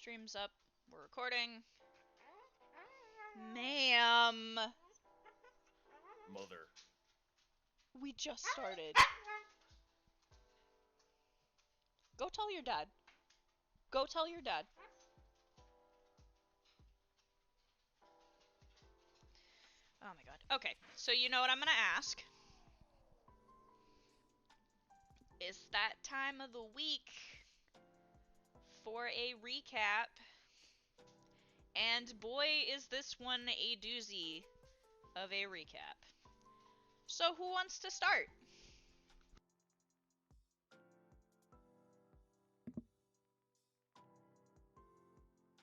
Stream's up. We're recording. Ma'am! Mother. We just started. Go tell your dad. Go tell your dad. Oh my god. Okay, so you know what I'm gonna ask? It's that time of the week for a recap. And boy, is this one a doozy of a recap. So who wants to start?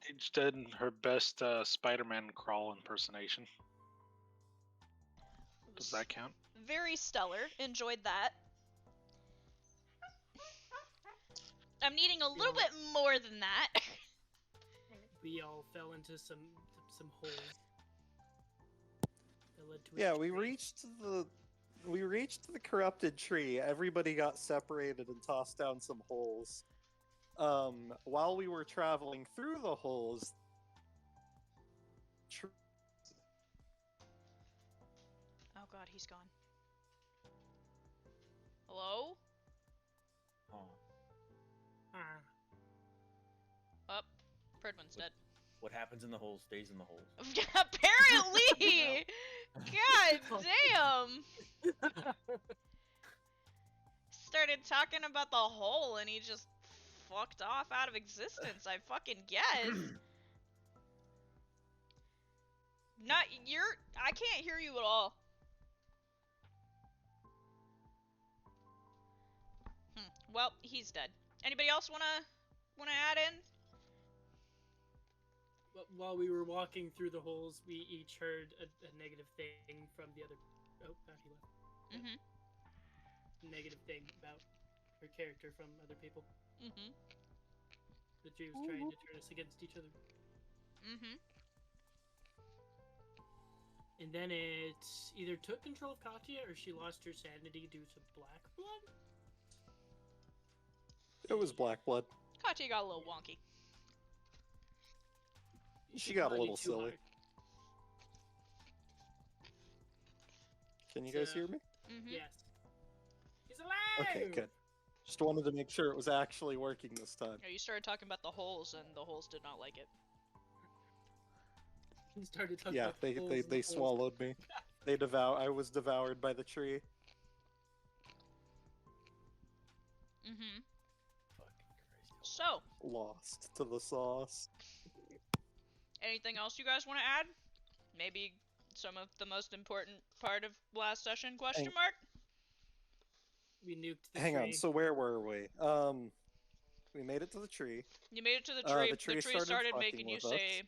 Paige did her best Spider-Man crawl impersonation. Does that count? Very stellar. Enjoyed that. I'm needing a little bit more than that. We all fell into some holes. That led to Yeah, we reached the corrupted tree. Everybody got separated and tossed down some holes. While we were traveling through the holes, Oh god, he's gone. Hello? Oh. Up. Pridwin's dead. What happens in the hole stays in the holes. Apparently! God damn! Started talking about the hole and he just fucked off out of existence, I fucking guess. I can't hear you at all. Well, he's dead. Anybody else wanna add in? While we were walking through the holes, we each heard a negative thing from the other. Oh, he left. Mm-hmm. Negative thing about her character from other people. Mm-hmm. The tree was trying to turn us against each other. Mm-hmm. And then it either took control of Katya or she lost her sanity due to black blood. it was black blood. Katya got a little wonky. She got a partied little too silly. hard. Can you guys hear me? Mm-hmm. Yes. He's alive! Okay, good. Just wanted to make sure it was actually working this time. Yeah, you started talking about the holes, and the holes did not like it. He started talking Yeah, about the holes in the they holes. swallowed me. I was devoured by the tree. Mm-hmm. Fucking Christ. So, Lost to the sauce. anything else you guys want to add? Maybe some of the most important part of last session, question mark? We nuked the Hang tree. on, so where were we? We made it to the tree. You made it to the tree. The tree started started fucking making you with us. say,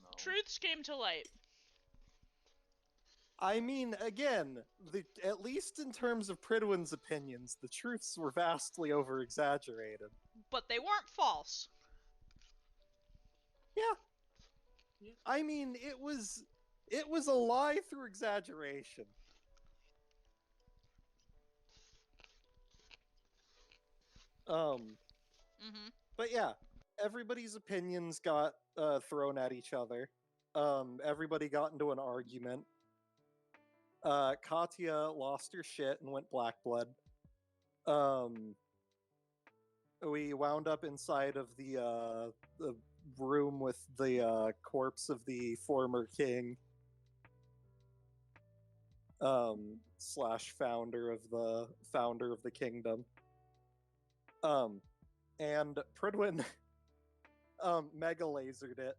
No. truths came to light. I mean, again, at least in terms of Pridwin's opinions, the truths were vastly over-exaggerated. But they weren't false. Yeah. Yeah. I mean, it was a lie through exaggeration. Mm-hmm. But yeah, everybody's opinions got thrown at each other. Everybody got into an argument. Katya lost her shit and went black blood. We wound up inside of the room with the corpse of the former king. Slash founder of the kingdom. And Pridwin mega lasered it.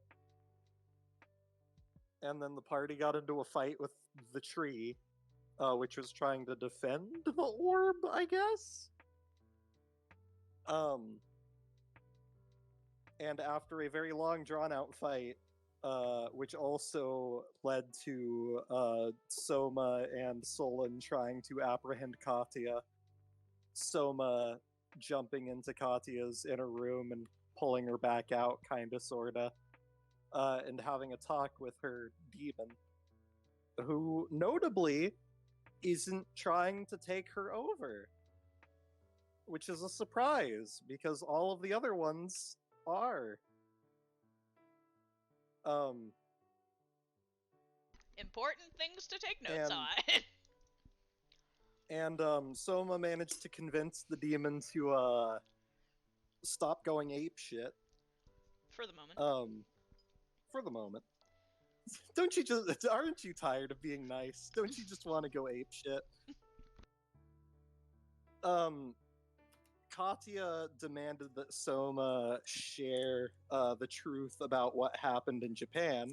And then the party got into a fight with the tree, which was trying to defend the orb, I guess? And after a very long, drawn-out fight, which also led to Soma and Solon trying to apprehend Katya, Soma jumping into Katya's inner room and pulling her back out, kinda, sorta, and having a talk with her demon, who, notably, isn't trying to take her over. Which is a surprise, because all of the other ones are. Important things to take notes And- on. And Soma managed to convince the demon to stop going ape shit. For the moment. For the moment. Aren't you tired of being nice? Don't you just want to go ape shit? Katya demanded that Soma share the truth about what happened in Japan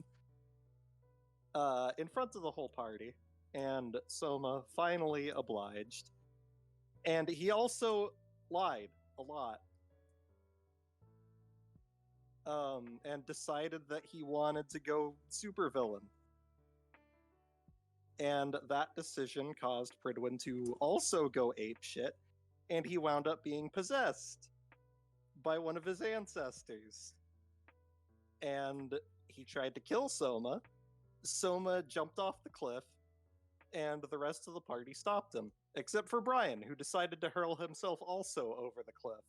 in front of the whole party, and Soma finally obliged. And he also lied a lot. And decided that he wanted to go supervillain. And that decision caused Pridwin to also go apeshit, and he wound up being possessed by one of his ancestors. And he tried to kill Soma. Soma jumped off the cliff, and the rest of the party stopped him, except for Brian, who decided to hurl himself also over the cliff.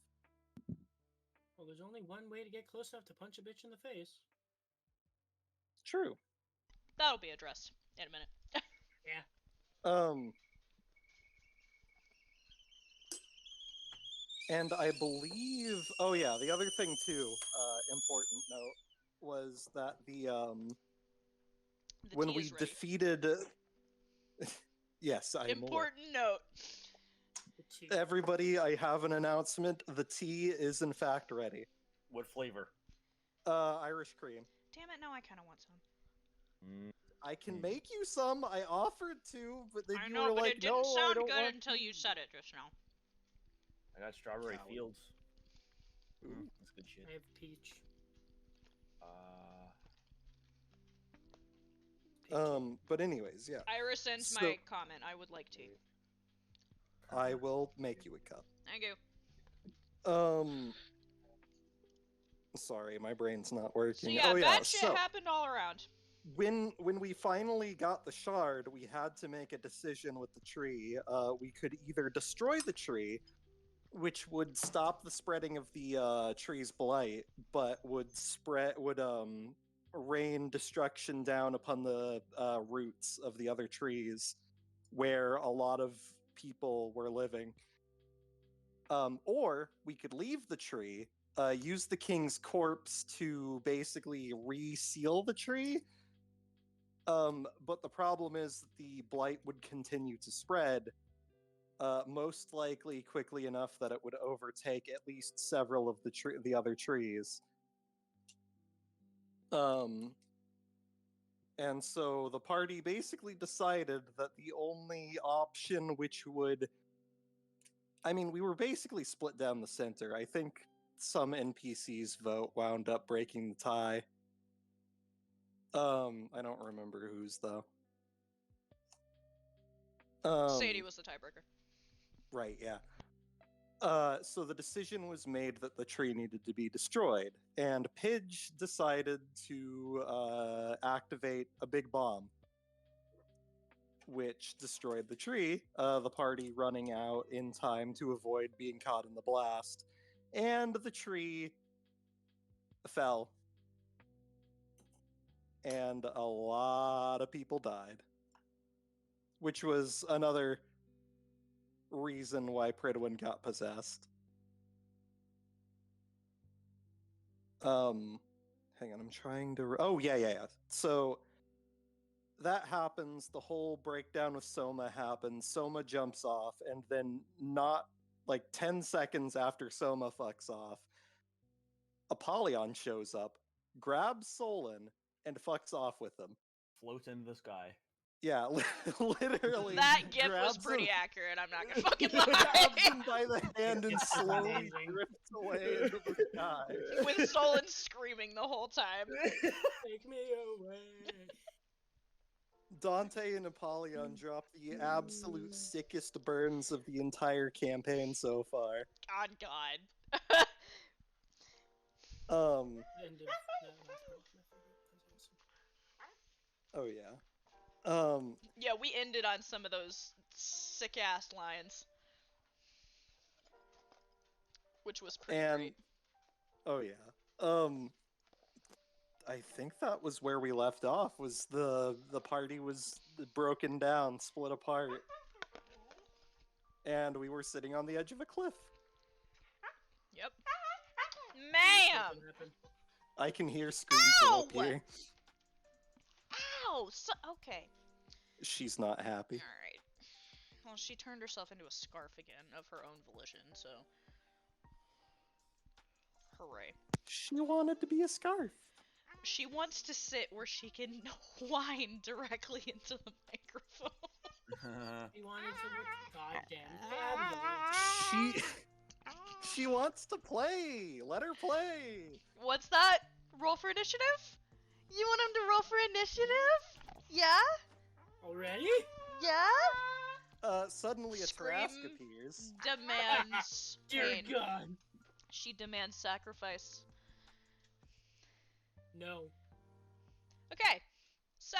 Well, there's only one way to get close enough to punch a bitch in the face. True. That'll be addressed in a minute. And I believe, oh yeah, the other thing too, important note, was that The when tea we is ready. defeated, yes, I'm aware. Important note. The two. Everybody, I have an announcement. The tea is in fact ready. What flavor? Irish cream. Damn it, now I kind of want some. I can make you some. I offered to, but then I you know, were but like, it didn't "No, I sound don't good want until to." you said it just now. I got strawberry Coward. fields. Ooh. That's good shit. I have peach. But anyways, yeah, Iris ends So- my comment. I would like tea. I will make you a cup. Thank you. Sorry, my brain's not working. So yeah, oh yeah, bad shit so happened all around. when we finally got the shard, we had to make a decision with the tree. We could either destroy the tree, which would stop the spreading of the tree's blight, but would rain destruction down upon the roots of the other trees, where a lot of people were living. Or we could leave the tree, use the king's corpse to basically reseal the tree. But the problem is that the blight would continue to spread, most likely quickly enough that it would overtake at least several of the other trees. And so the party basically decided that the only option which would... I mean, we were basically split down the center. I think some NPC's vote wound up breaking the tie. I don't remember whose, though. Sadie was the tiebreaker. Right, yeah. So the decision was made that the tree needed to be destroyed, and Pidge decided to activate a big bomb, which destroyed the tree, the party running out in time to avoid being caught in the blast, and the tree fell. And a lot of people died, which was another reason why Pridwin got possessed. Hang on, I'm trying to... Oh, yeah. So, that happens, the whole breakdown with Soma happens, Soma jumps off, and then not, 10 seconds after Soma fucks off, Apollyon shows up, grabs Solon, and fucks off with him. Floats into the sky. Yeah, literally. That gif was grabs pretty him- accurate, I'm not gonna fucking grabs lie. him by the hand and It's slowly amazing. drifts away into the sky. With Solon screaming the whole time. Take me away. Dante and Apollyon drop the absolute sickest burns of the entire campaign so far. God. End of that last part was my favorite. That was awesome. Oh yeah. Yeah, we ended on some of those sick ass lines. Which was pretty And great. oh yeah. Um, I think that was where we left off. Was the party was broken down, split apart, and we were sitting on the edge of a cliff. Yep. Ma'am! Something happened. I can hear screams from up Ow! here. Ow! Okay. She's not happy. Alright. Well, she turned herself into a scarf again of her own volition, so. Hooray. She wanted to be a scarf. She wants to sit where she can whine directly into the microphone. He wanted to look goddamn fabulous. She wants to play. Let her play. What's that? Roll for initiative? You want him to roll for initiative? Yeah? Already? Yeah? Suddenly a Scream. Trask appears. Demands Dear pain. God. She demands sacrifice. No. Okay, so.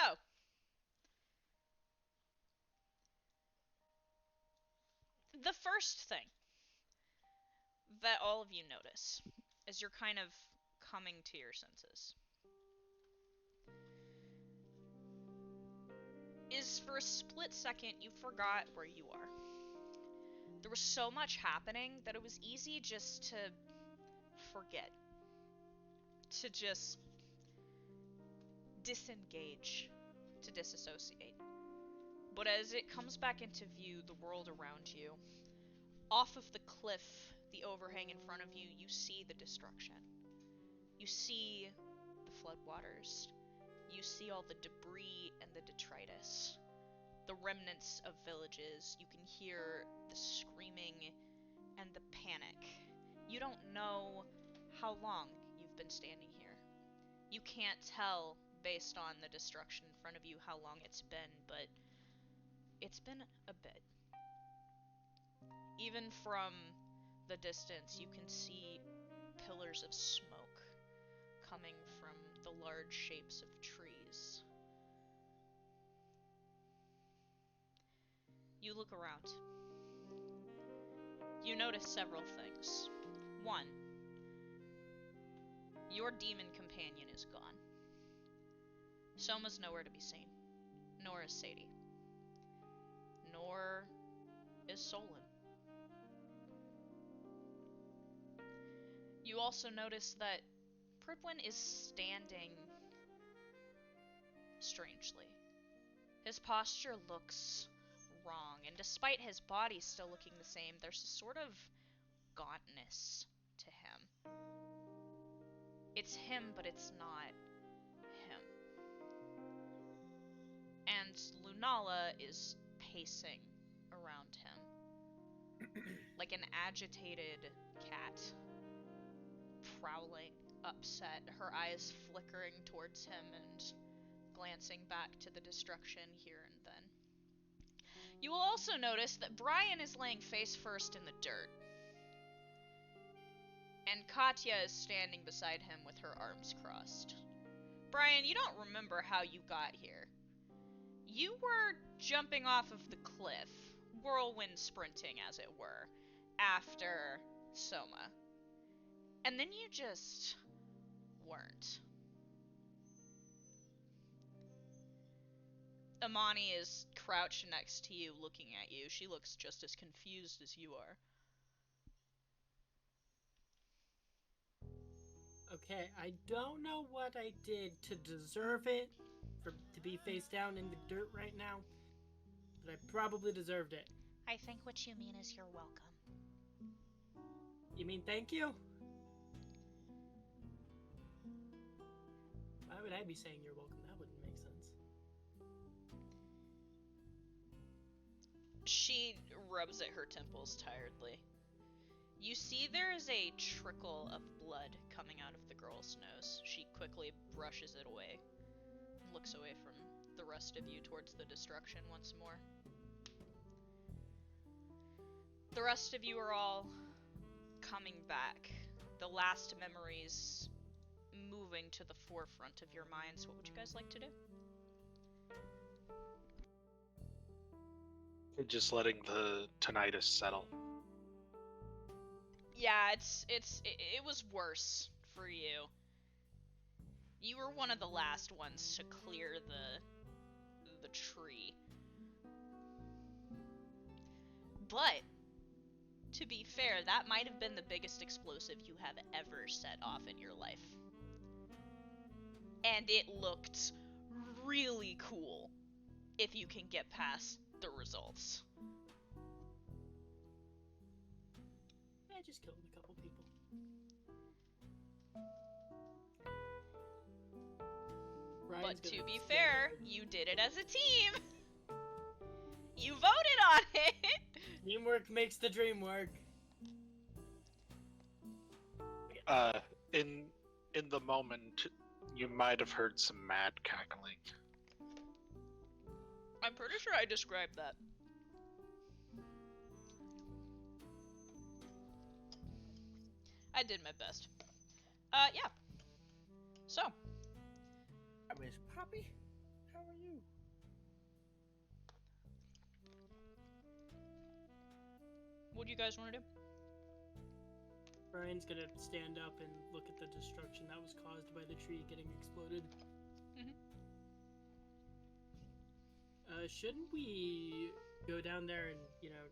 The first thing that all of you notice as you're kind of coming to your senses is for a split second you forgot where you are. There was so much happening that it was easy just to forget. To just disengage. To disassociate. But as it comes back into view, the world around you, off of the cliff, the overhang in front of you, you see the destruction. You see the floodwaters. You see all the debris and the detritus. The remnants of villages. You can hear the screaming and the panic. You don't know how long you've been standing here. You can't tell, based on the destruction in front of you, how long it's been, but it's been a bit. Even from the distance, you can see pillars of smoke coming from the large shapes of trees. You look around. You notice several things. One, your demon companion is gone. Soma's nowhere to be seen. Nor is Sadie. Nor is Solon. You also notice that Pripwin is standing strangely. His posture looks wrong, and despite his body still looking the same, there's a sort of gauntness to him. It's him, but it's not him. And Lunala is pacing around him like an agitated cat, prowling, upset, her eyes flickering towards him and glancing back to the destruction here and then. You will also notice that Brian is laying face first in the dirt, and Katya is standing beside him with her arms crossed. Brian, you don't remember how you got here. You were jumping off of the cliff, whirlwind sprinting as it were, after Soma. And then you just weren't. Amani is crouched next to you, looking at you. She looks just as confused as you are. Okay, I don't know what I did to deserve it, to be face down in the dirt right now, but I probably deserved it. I think what you mean is you're welcome. You mean thank you? Why would I be saying you're welcome? That wouldn't make sense. She rubs at her temples tiredly. You see there is a trickle of blood coming out of the girl's nose. She quickly brushes it away, looks away from the rest of you towards the destruction once more. The rest of you are all coming back. The last memories moving to the forefront of your minds. What would you guys like to do? Just letting the tinnitus settle. Yeah, it was worse for you. You were one of the last ones to clear the tree. But, to be fair, that might have been the biggest explosive you have ever set off in your life. And it looked really cool if you can get past the results. I just killed a couple people. Ryan's But to gonna be stand fair, up and- you did it as a team. You voted on it. Teamwork makes the dream work. In the moment, you might have heard some mad cackling. I'm pretty sure I described that. I did my best. Yeah. So, Miss Poppy, how are you? what do you guys want to do? Ryan's gonna stand up and look at the destruction that was caused by the tree getting exploded. Mhm. Shouldn't we go down there and,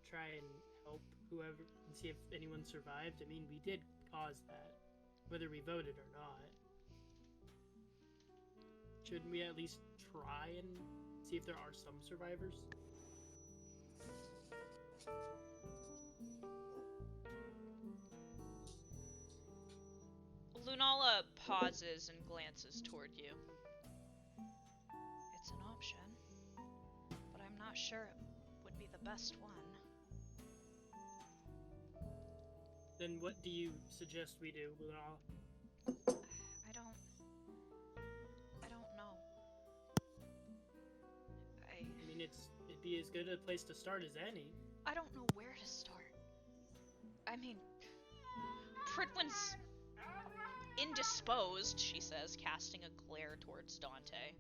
try and help whoever and see if anyone survived? I mean, we did cause that, whether we voted or not. Shouldn't we at least try and see if there are some survivors? Lunala pauses and glances toward you. It's an option, but I'm not sure it would be the best one. Then what do you suggest we do, Lunala? I don't know. I mean, it'd be as good a place to start as any. I don't know where to start. I mean, Pridwin's indisposed, she says, casting a glare towards Dante.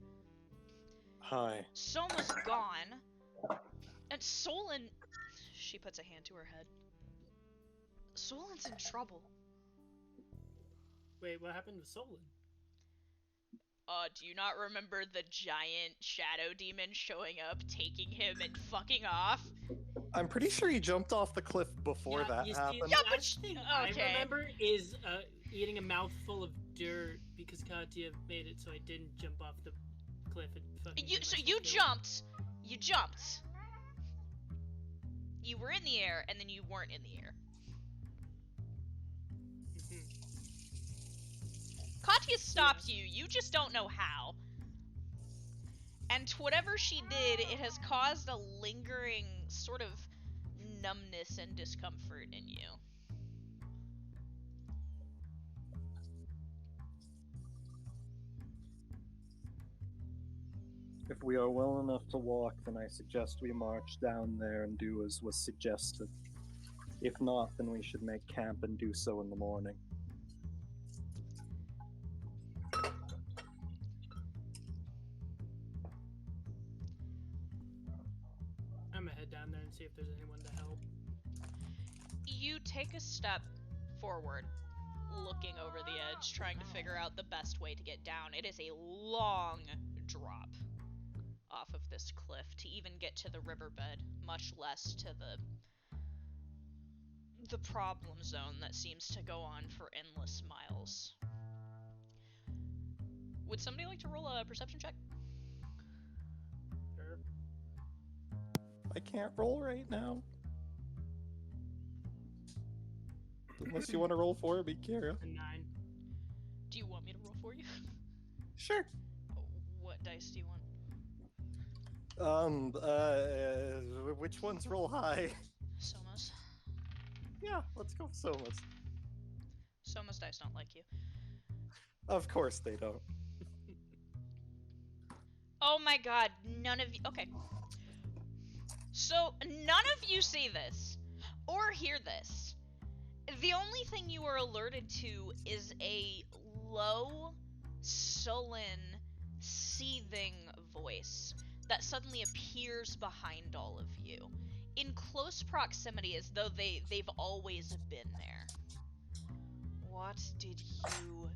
Hi. Soma's gone. And Solon... She puts a hand to her head. Solon's in trouble. Wait, what happened to Solon? Do you not remember the giant shadow demon showing up, taking him and fucking off? I'm pretty sure he jumped off the cliff before that you happened. See, Yeah, the but last thing okay. I remember is eating a mouthful of dirt because Katya made it so I didn't jump off the cliff and fucking. So get you myself killed. You jumped. You were in the air, and then you weren't in the air. Mhm. Katya stopped you, you just don't know how. And whatever she did, it has caused a lingering sort of numbness and discomfort in you. If we are well enough to walk, then I suggest we march down there and do as was suggested. If not, then we should make camp and do so in the morning. I'm gonna head down there and see if there's anyone to help. You take a step forward, looking over the edge, trying to figure out the best way to get down. It is a long drop off of this cliff to even get to the riverbed, much less to the problem zone that seems to go on for endless miles. Would somebody like to roll a perception check? Sure. I can't roll right now. Unless you want to roll for me, Kira. A 9. Do you want me to roll for you? Sure. What dice do you want? Which ones roll high? Soma's. Yeah, let's go with Soma's. Soma's dice don't like you. Of course they don't. Oh my god, none of you. Okay. So, none of you see this or hear this. The only thing you are alerted to is a low, sullen, seething voice that suddenly appears behind all of you, in close proximity as though they've always been there. What did you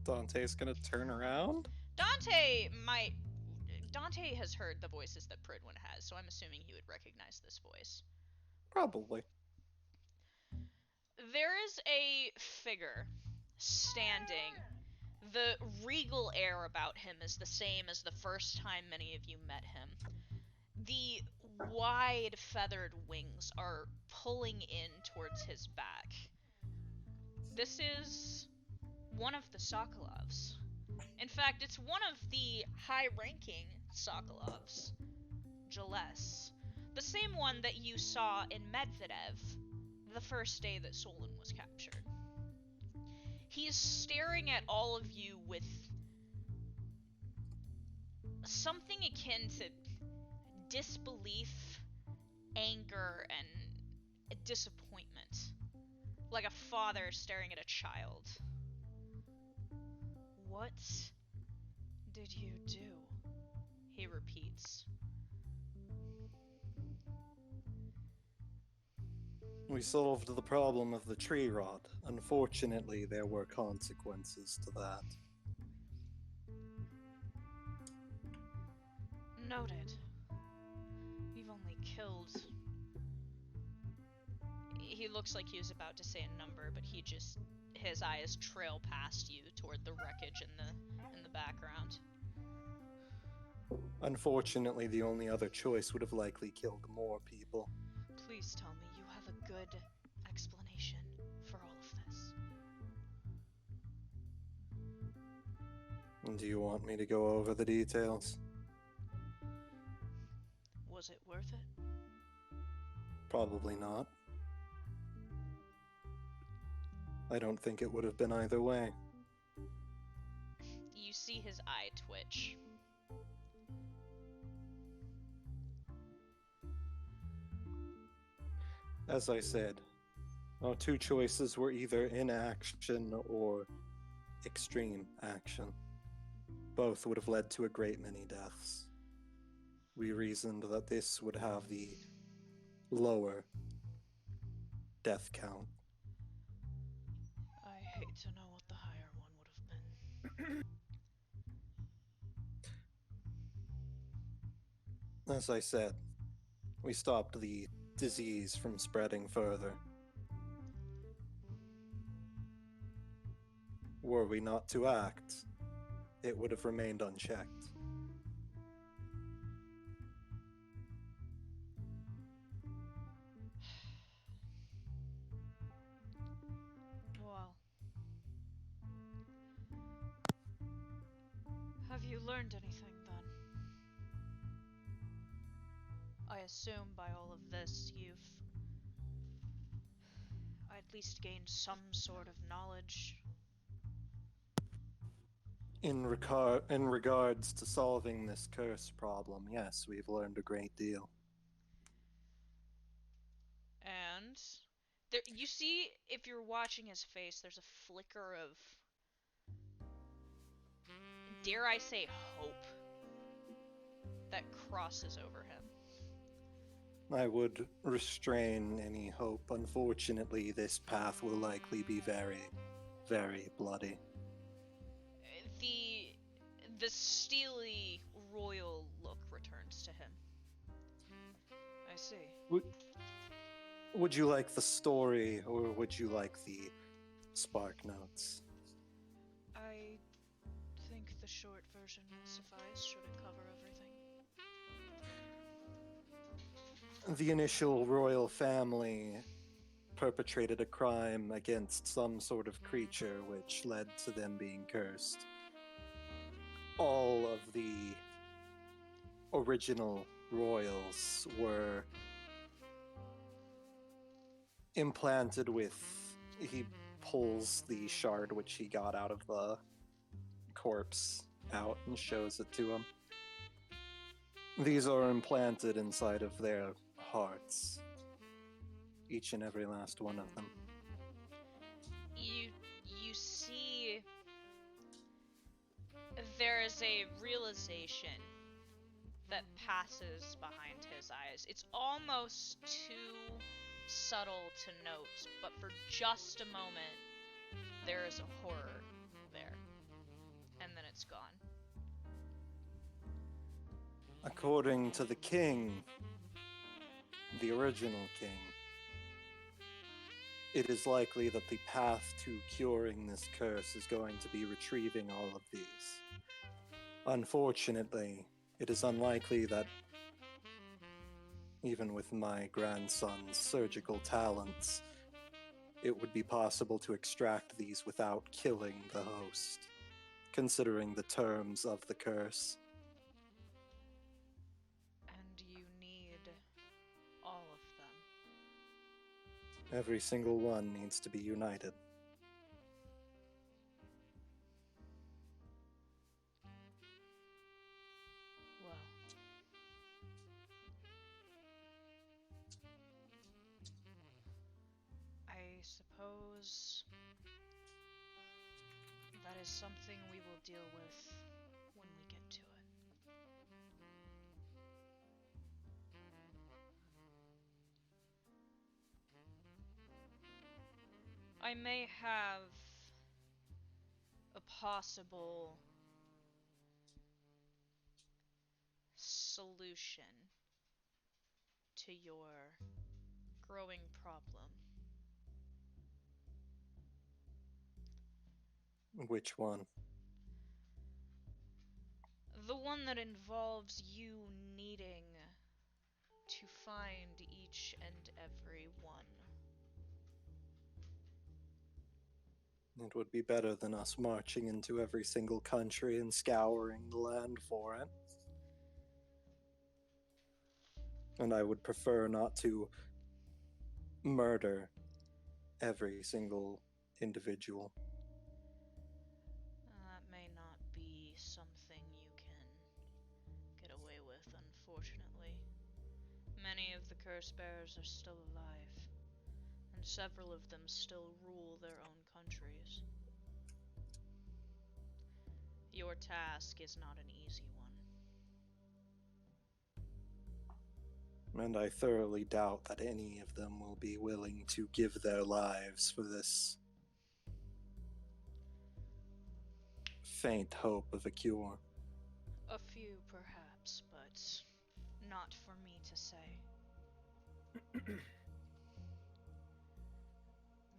Dante's gonna turn around? Dante has heard the voices that Pridwin has, so I'm assuming he would recognize this voice. Probably. There is a figure standing. The regal air about him is the same as the first time many of you met him. The wide feathered wings are pulling in towards his back. This is one of the Sokolovs. In fact, it's one of the high-ranking Sokolovs, Jeles. The same one that you saw in Medvedev the first day that Solon was captured. He's staring at all of you with something akin to disbelief, anger, and disappointment. Like a father staring at a child. What did you do? He repeats. We solved the problem of the tree rot. Unfortunately, there were consequences to that. Noted. We've only killed... He looks like he was about to say a number, but his eyes trail past you toward the wreckage in the background. Unfortunately, the only other choice would have likely killed more people. Please tell me you have a good explanation for all of this. Do you want me to go over the details? Was it worth it? Probably not. I don't think it would have been either way. You see his eye twitch. As I said, our two choices were either inaction or extreme action. Both would have led to a great many deaths. We reasoned that this would have the lower death count. I hate to know what the higher one would have been. As I said, we stopped the disease from spreading further. Were we not to act, it would have remained unchecked. Well, have you learned anything then? I assume by all of this you've at least gained some sort of knowledge. In regards to solving this curse problem, yes, we've learned a great deal. And there, you see, if you're watching his face, there's a flicker of, dare I say, hope that crosses over him. I would restrain any hope. Unfortunately, this path will likely be very, very bloody. The steely, royal look returns to him. I see. Would you like the story, or would you like the spark notes? I think the short version will suffice. Should it cover everything? The initial royal family perpetrated a crime against some sort of creature which led to them being cursed. All of the original royals were implanted with... He pulls the shard which he got out of the corpse out and shows it to him. These are implanted inside of their hearts. Each and every last one of them. You see, there is a realization that passes behind his eyes. It's almost too subtle to note, but for just a moment, there is a horror there. and then it's gone. According to the king, the original king, it is likely that the path to curing this curse is going to be retrieving all of these. Unfortunately, it is unlikely that, even with my grandson's surgical talents, it would be possible to extract these without killing the host, considering the terms of the curse. And you need all of them. Every single one needs to be united. Well, I suppose that is something we will deal with when we get to it. I may have a possible solution to your growing problem. Which one? The one that involves you needing to find each and every one. It would be better than us marching into every single country and scouring the land for it. And I would prefer not to murder every single individual. That may not be something you can get away with, unfortunately. Many of the curse bearers are still alive, and several of them still rule their own countries. Your task is not an easy one. And I thoroughly doubt that any of them will be willing to give their lives for this faint hope of a cure. A few, perhaps, but not for me to say.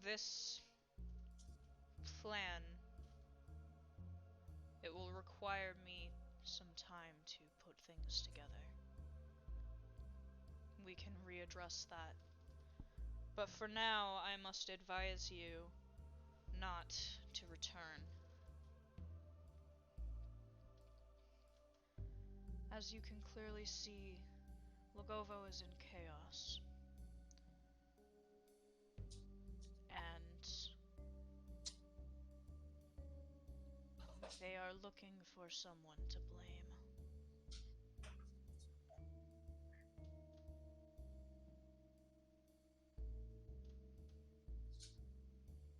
This plan, it will require me some time to put things together. We can readdress that. But for now, I must advise you not to return. As you can clearly see, Logovo is in chaos. And they are looking for someone to blame.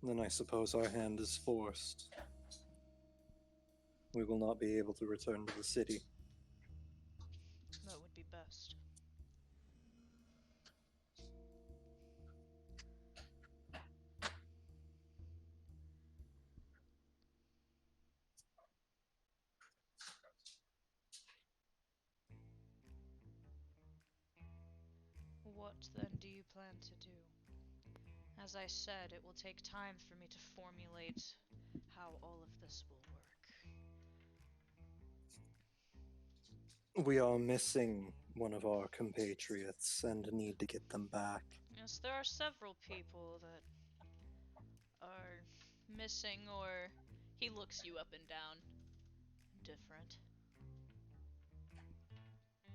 Then I suppose our hand is forced. We will not be able to return to the city. That would be best. What then do you plan to do? As I said, it will take time for me to formulate how all of this will work. We are missing one of our compatriots and need to get them back. Yes, there are several people that are missing, or he looks you up and down. Different.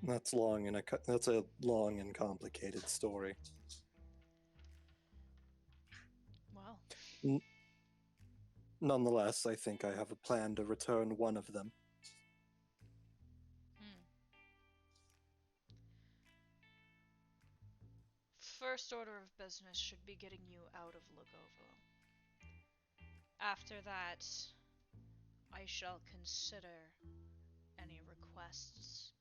That's a long and complicated story. Well, Nonetheless, I think I have a plan to return one of them. First order of business should be getting you out of Logovo. After that, I shall consider any requests.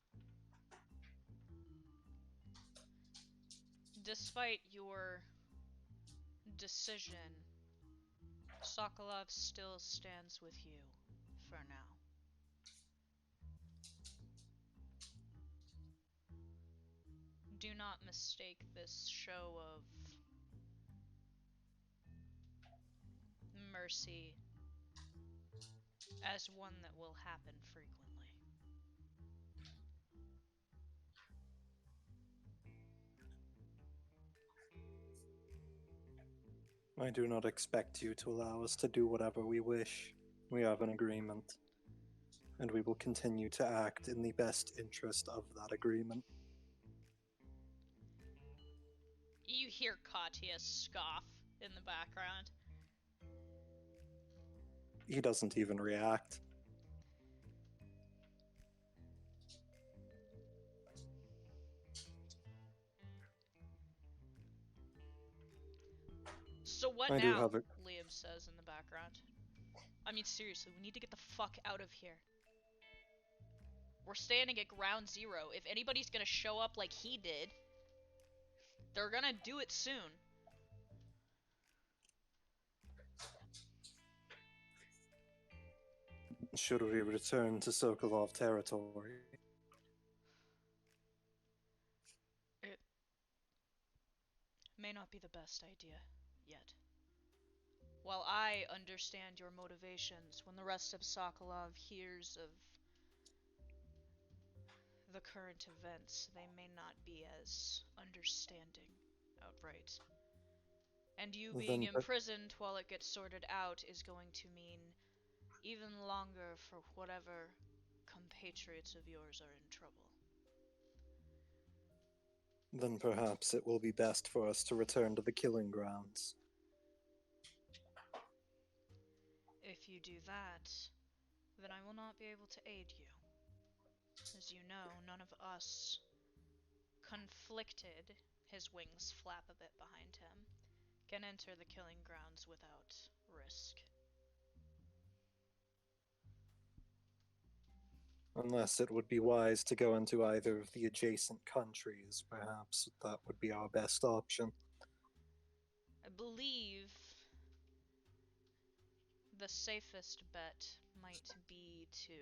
Despite your decision, Sokolov still stands with you for now. Do not mistake this show of mercy as one that will happen frequently. I do not expect you to allow us to do whatever we wish. We have an agreement, and we will continue to act in the best interest of that agreement. You hear Katya scoff in the background. He doesn't even react. So what I do now? have a- Liam says in the background. I mean, seriously, we need to get the fuck out of here. We're standing at ground zero. If anybody's gonna show up like he did, they're gonna do it soon. Should we return to Sokolov territory? It may not be the best idea yet. While I understand your motivations, when the rest of Sokolov hears of the current events, they may not be as understanding outright. And you being Then, imprisoned while it gets sorted out is going to mean even longer for whatever compatriots of yours are in trouble. then perhaps it will be best for us to return to the killing grounds. If you do that, then I will not be able to aid you. As you know, none of us conflicted, his wings flap a bit behind him, can enter the killing grounds without risk. Unless it would be wise to go into either of the adjacent countries, perhaps that would be our best option. I believe the safest bet might be to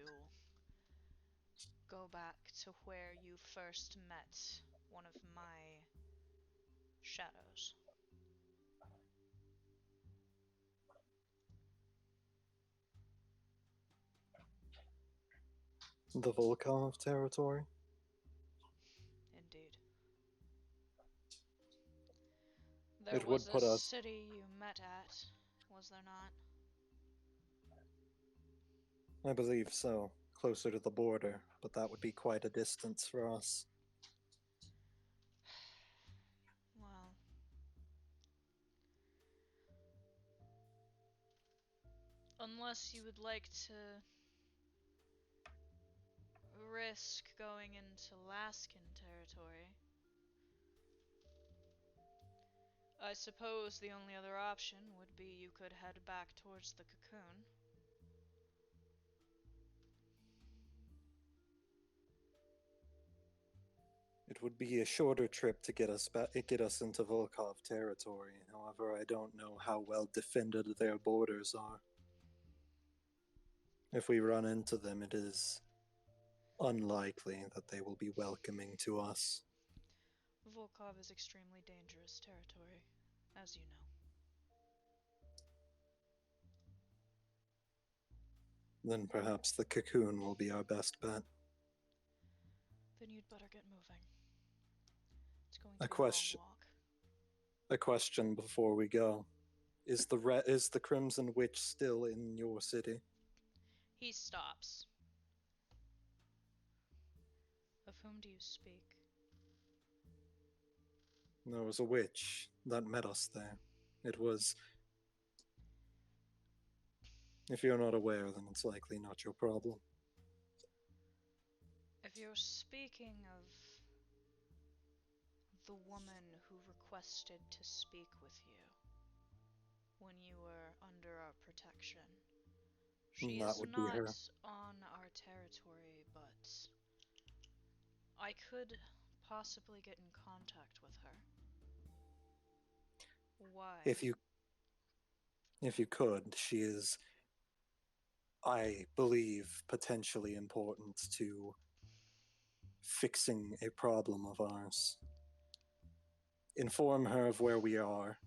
go back to where you first met one of my shadows. The Volkov territory? Indeed. There It was would a put us. city you met at, was there not? I believe so. Closer to the border, but that would be quite a distance for us. Well, unless you would like to risk going into Laskin territory, I suppose the only other option would be you could head back towards the cocoon. It would be a shorter trip to get us into Volkov territory. However, I don't know how well defended their borders are. If we run into them, it is unlikely that they will be welcoming to us. Volkov is extremely dangerous territory, as you know. Then perhaps the cocoon will be our best bet. Then you'd better get moving. It's going A to be question. a long walk. A question before we go: is the Crimson Witch still in your city? He stops. Of whom do you speak? There was a witch that met us there. It was. If you're not aware, then it's likely not your problem. If you're speaking of the woman who requested to speak with you when you were under our protection, she That is would be not her. on our territory, but I could possibly get in contact with her. Why? If you could, she is, I believe, potentially important to fixing a problem of ours. inform her of where we are,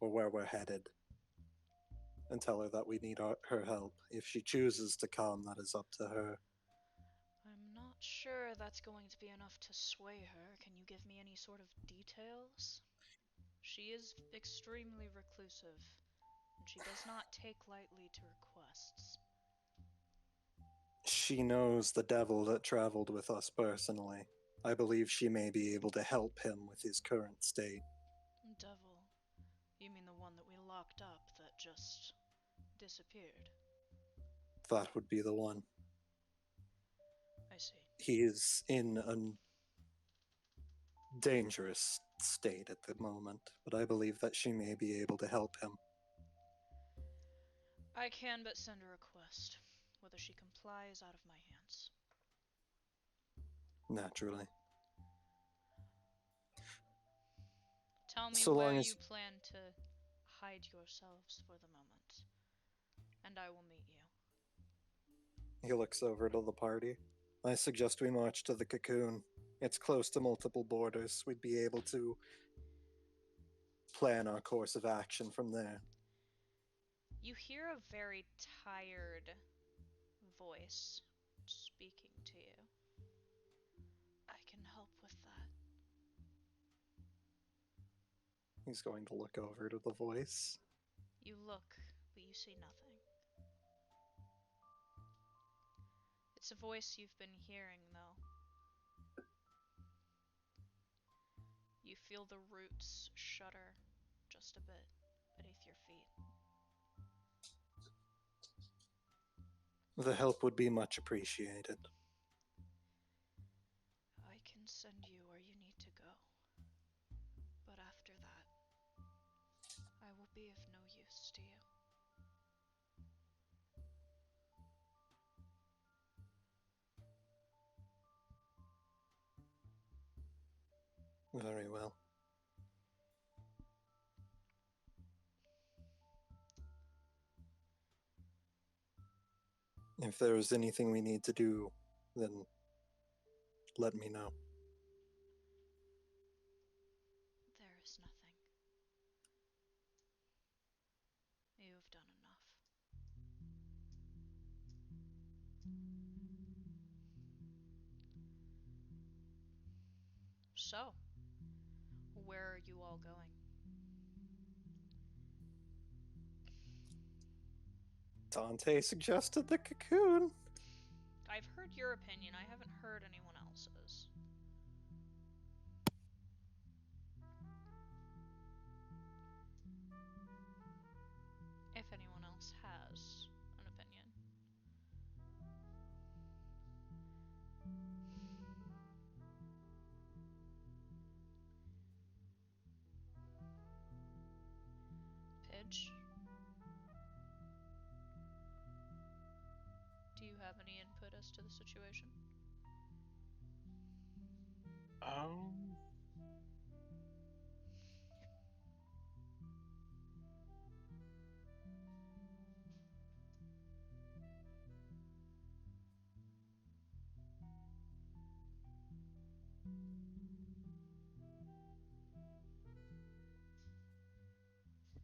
or where we're headed, and tell her that we need her help. If she chooses to come, that is up to her. I'm not sure that's going to be enough to sway her. Can you give me any sort of details? She is extremely reclusive, and she does not take lightly to requests. She knows the devil that traveled with us personally. I believe she may be able to help him with his current state. Devil? You mean the one that we locked up that just disappeared? That would be the one. I see. He is in a dangerous state at the moment, but I believe that she may be able to help him. I can but send a request. Whether she complies out of my hands. Naturally. Tell me So where long as you plan to hide yourselves for the moment, and I will meet you. he looks over to the party. I suggest we march to the cocoon. It's close to multiple borders. We'd be able to plan our course of action from there. You hear a very tired voice speaking to you. I can help with that. He's going to look over to the voice. You look, but you see nothing. It's a voice you've been hearing, though. You feel the roots shudder just a bit beneath your feet. The help would be much appreciated. I can send you where you need to go. But after that, I will be of no use to you. Very well. If there is anything we need to do, then let me know. There is nothing. You have done enough. So, where are you all going? Dante suggested the cocoon. I've heard your opinion. I haven't heard anyone else's. If anyone else has an opinion. Pidge? Do you have any input as to the situation? Um,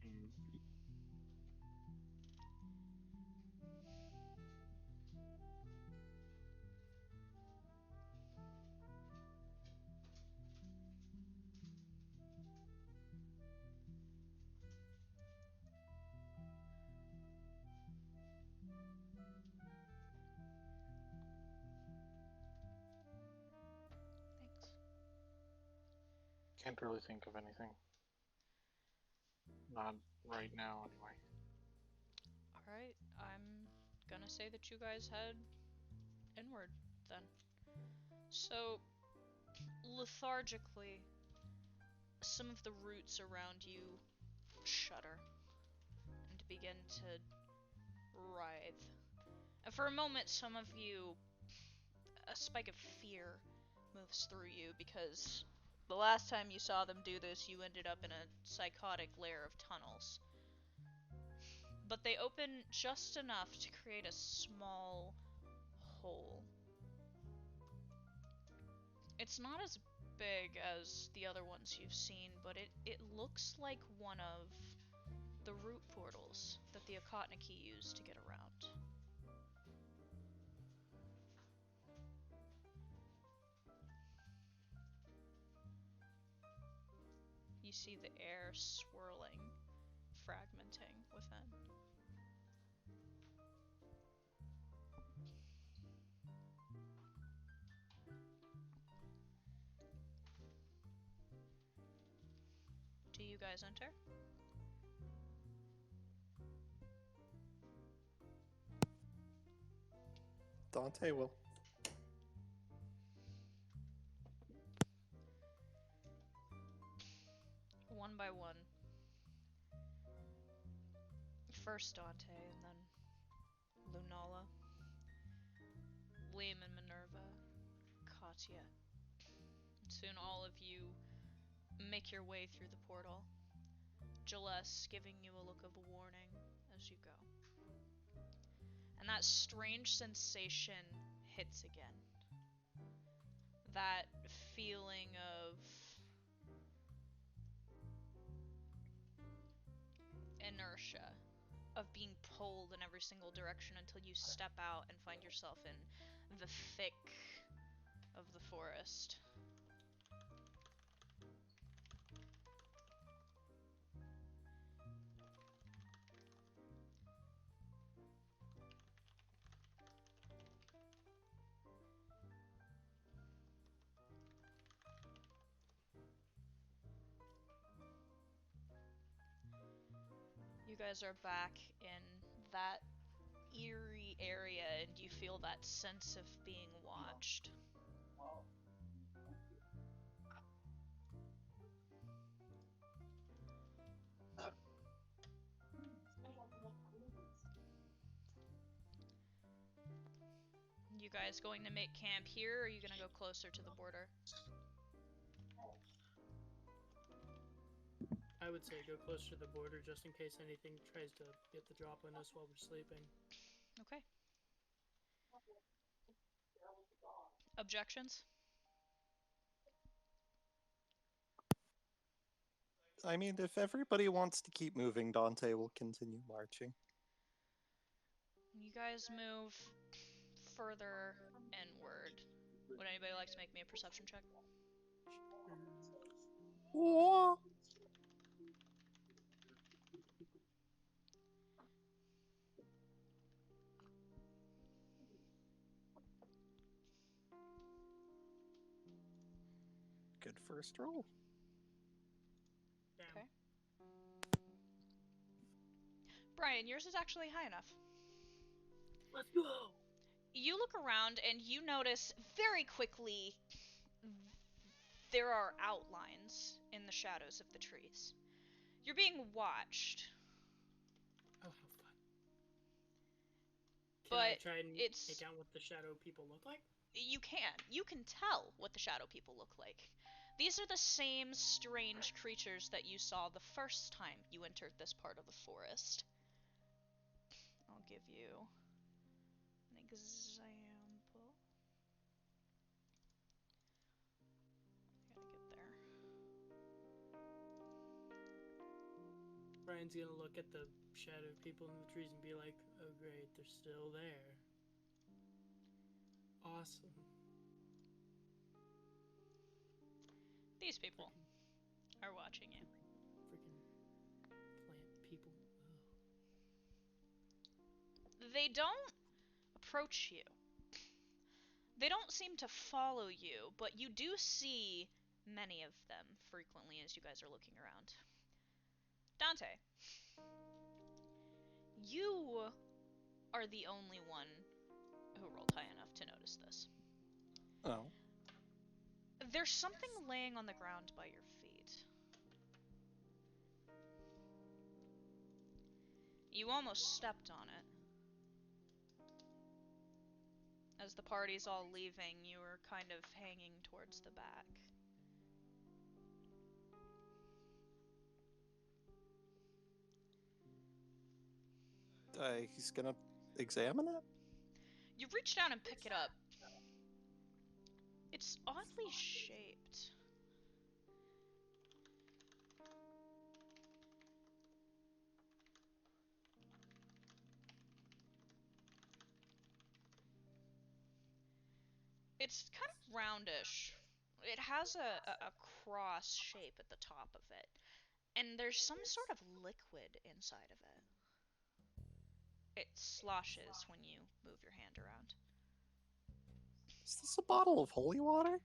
hmm, Thanks. can't really think of anything. Not right now, anyway. Alright, I'm gonna say that you guys head inward then. So, lethargically, some of the roots around you shudder and begin to writhe. And for a moment, some of you, a spike of fear moves through you because the last time you saw them do this, you ended up in a psychotic lair of tunnels. But they open just enough to create a small hole. It's not as big as the other ones you've seen, but it looks like one of the root portals that the Akotniki use to get around. You see the air swirling, fragmenting within. Do you guys enter? Dante will. One by one. First Dante, and then Lunala, Liam and Minerva, Katya. Soon all of you make your way through the portal, Jaless giving you a look of warning as you go. And that strange sensation hits again. That feeling of inertia, of being pulled in every single direction until you step out and find yourself in the thick of the forest. You guys are back in that eerie area, and you feel that sense of being watched. You guys going to make camp here, or are you gonna go closer to the border? I would say go closer to the border just in case anything tries to get the drop on us while we're sleeping. Okay. Objections? I mean, if everybody wants to keep moving, Dante will continue marching. You guys move further inward. Would anybody like to make me a perception check? Whoa. Good first roll. Damn. Okay. Brian, yours is actually high enough. Let's go! You look around and you notice very quickly there are outlines in the shadows of the trees. You're being watched. Oh, how fun. Can But I try and it's- make out what the shadow people look like? You can. You can tell what the shadow people look like. These are the same strange creatures that you saw the first time you entered this part of the forest. I'll give you an example. I gotta get there. Brian's gonna look at the shadow people in the trees and be like, oh great, they're still there. Awesome. These people are watching you. Freaking plant people. They don't approach you. They don't seem to follow you, but you do see many of them frequently as you guys are looking around. Dante, you are the only one who rolled high enough to notice this. Oh. There's something laying on the ground by your feet. You almost stepped on it. As the party's all leaving, you were kind of hanging towards the back. He's gonna examine it? You reach down and pick it up. It's oddly shaped. It's kind of roundish. It has a cross shape at the top of it. And there's some sort of liquid inside of it. It sloshes when you move your hand around. Is this a bottle of holy water?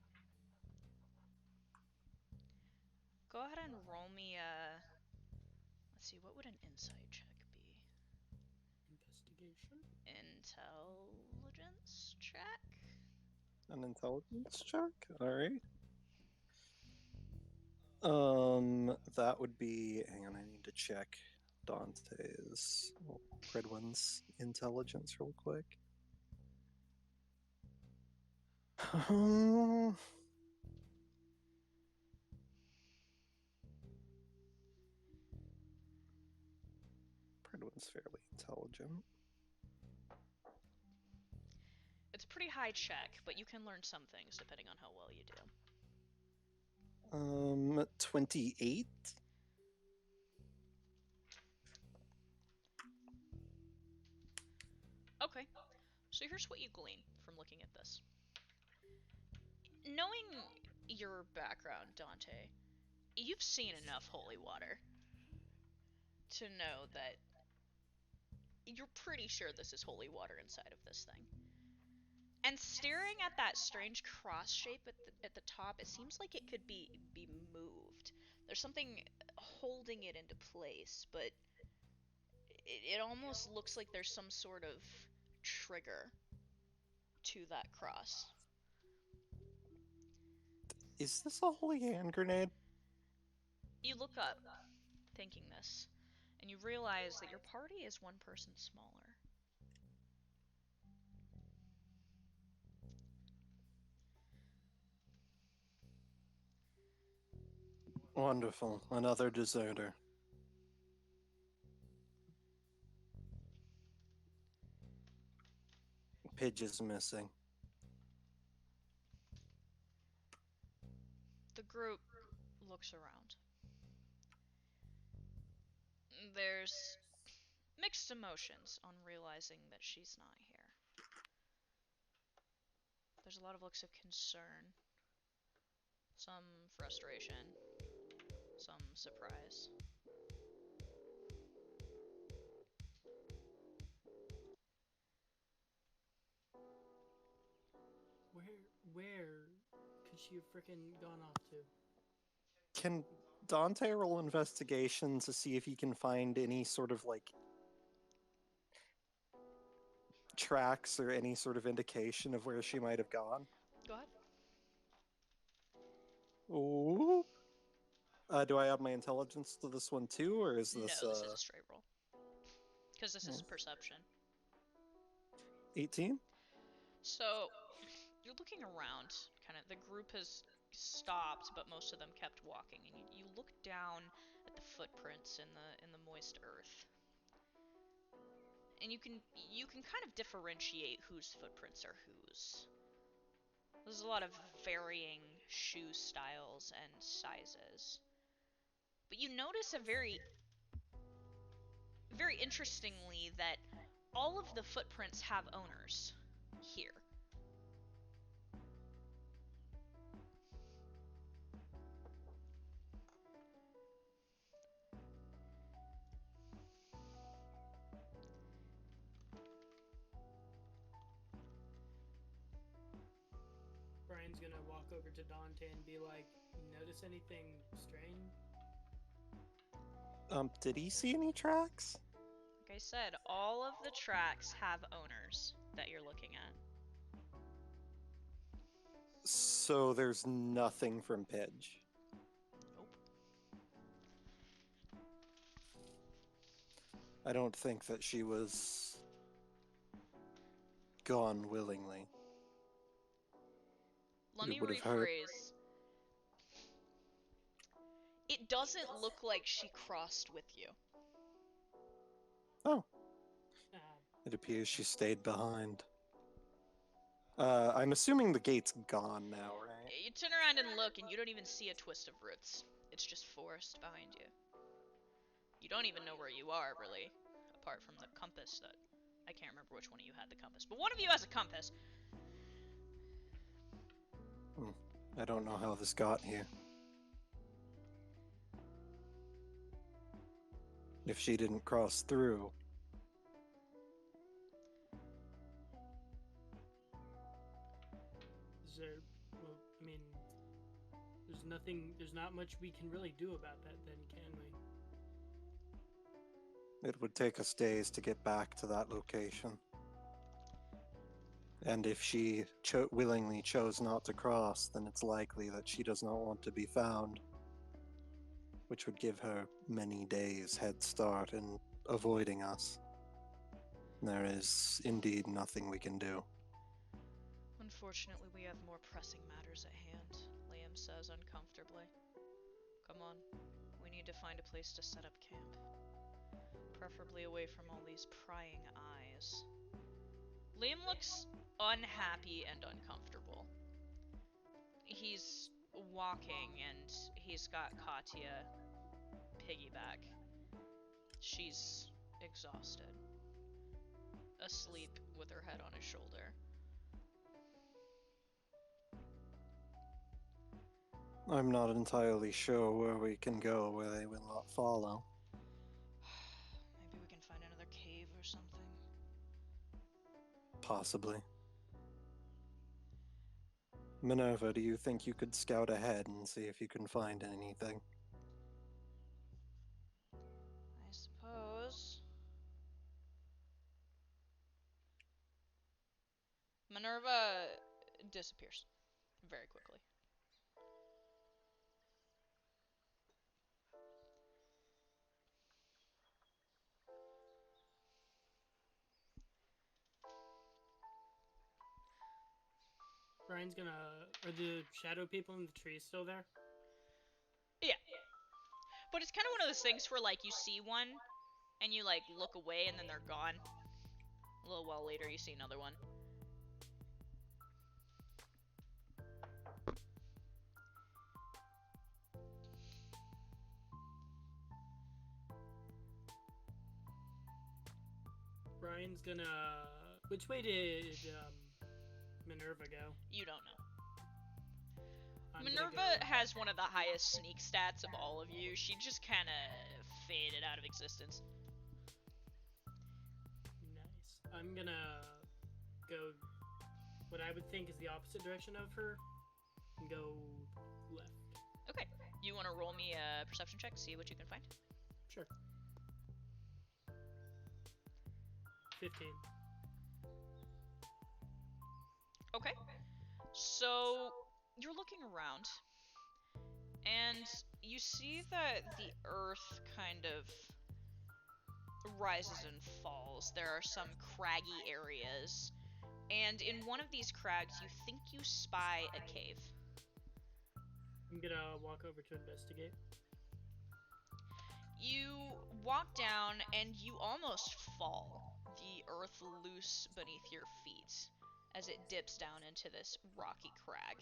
Go ahead and roll me a... Let's see, what would an insight check be? Investigation. Intelligence check? An intelligence check? Alright. That would be. Hang on, I need to check Dante's, well, Gridwin's intelligence real quick. Gridwin's fairly intelligent. It's a pretty high check, but you can learn some things depending on how well you do. 28. Okay, so here's what you glean from looking at this. Knowing your background, Dante, you've seen enough holy water to know that you're pretty sure this is holy water inside of this thing. And staring at that strange cross shape at the top, it seems like it could be moved. There's something holding it into place, but it almost looks like there's some sort of trigger to that cross. Is this a holy hand grenade? You look up, thinking this, and you realize that your party is one person smaller. Wonderful. Another deserter. Pidge is missing. The group looks around. There's mixed emotions on realizing that she's not here. There's a lot of looks of concern, some frustration, some surprise. Where could she have frickin' gone off to? Can Dante roll investigation to see if he can find any sort of like tracks or any sort of indication of where she might have gone? Go ahead. Ooh. Do I add my intelligence to this one too, or is this No, this is a straight roll. Because this is perception. 18? So, you're looking around, kind of, the group has stopped, but most of them kept walking, and you look down at the footprints in the moist earth. And you can kind of differentiate whose footprints are whose. There's a lot of varying shoe styles and sizes. But you notice very interestingly that all of the footprints have owners here. Brian's gonna walk over to Dante and be like, notice anything strange? Did he see any tracks? Like I said, all of the tracks have owners that you're looking at. So there's nothing from Pidge. Nope. I don't think that she was gone willingly. Let me It would have hurt. rephrase. It doesn't look like she crossed with you. Oh, Uh, it appears she stayed behind. I'm assuming the gate's gone now, right? You turn around and look, and you don't even see a twist of roots. It's just forest behind you. You don't even know where you are, really, apart from the compass that... I can't remember which one of you had the compass, but one of you has a compass. I don't know how this got here. If she didn't cross through, Is there? Well, I mean, there's not much we can really do about that then, can we? it would take us days to get back to that location. And if she willingly chose not to cross, then it's likely that she does not want to be found, which would give her many days head start in avoiding us. There is indeed nothing we can do. Unfortunately, we have more pressing matters at hand, Liam says uncomfortably. Come on, we need to find a place to set up camp. Preferably away from all these prying eyes. Liam looks unhappy and uncomfortable. He's walking and he's got Katya piggyback. She's exhausted. Asleep with her head on his shoulder. I'm not entirely sure where we can go where they will not follow. Maybe we can find another cave or something. Possibly. Minerva, do you think you could scout ahead and see if you can find anything? I suppose. Minerva disappears very quickly. Brian's gonna. Are the shadow people in the trees still there? Yeah. But it's kind of one of those things where, like, you see one, and you, like, look away, and then they're gone. A little while later, you see another one. Brian's gonna. Which way did Minerva go? You don't know. I'm gonna Minerva go- has one of the highest sneak stats of all of you. She just kind of faded out of existence. Nice. I'm gonna go what I would think is the opposite direction of her and go left. Okay. You want to roll me a perception check, see what you can find? Sure. 15. Okay. So, you're looking around, and you see that the earth kind of rises and falls. There are some craggy areas, and in one of these crags, you think you spy a cave. I'm gonna walk over to investigate. You walk down, and you almost fall. The earth loose beneath your feet as it dips down into this rocky crag.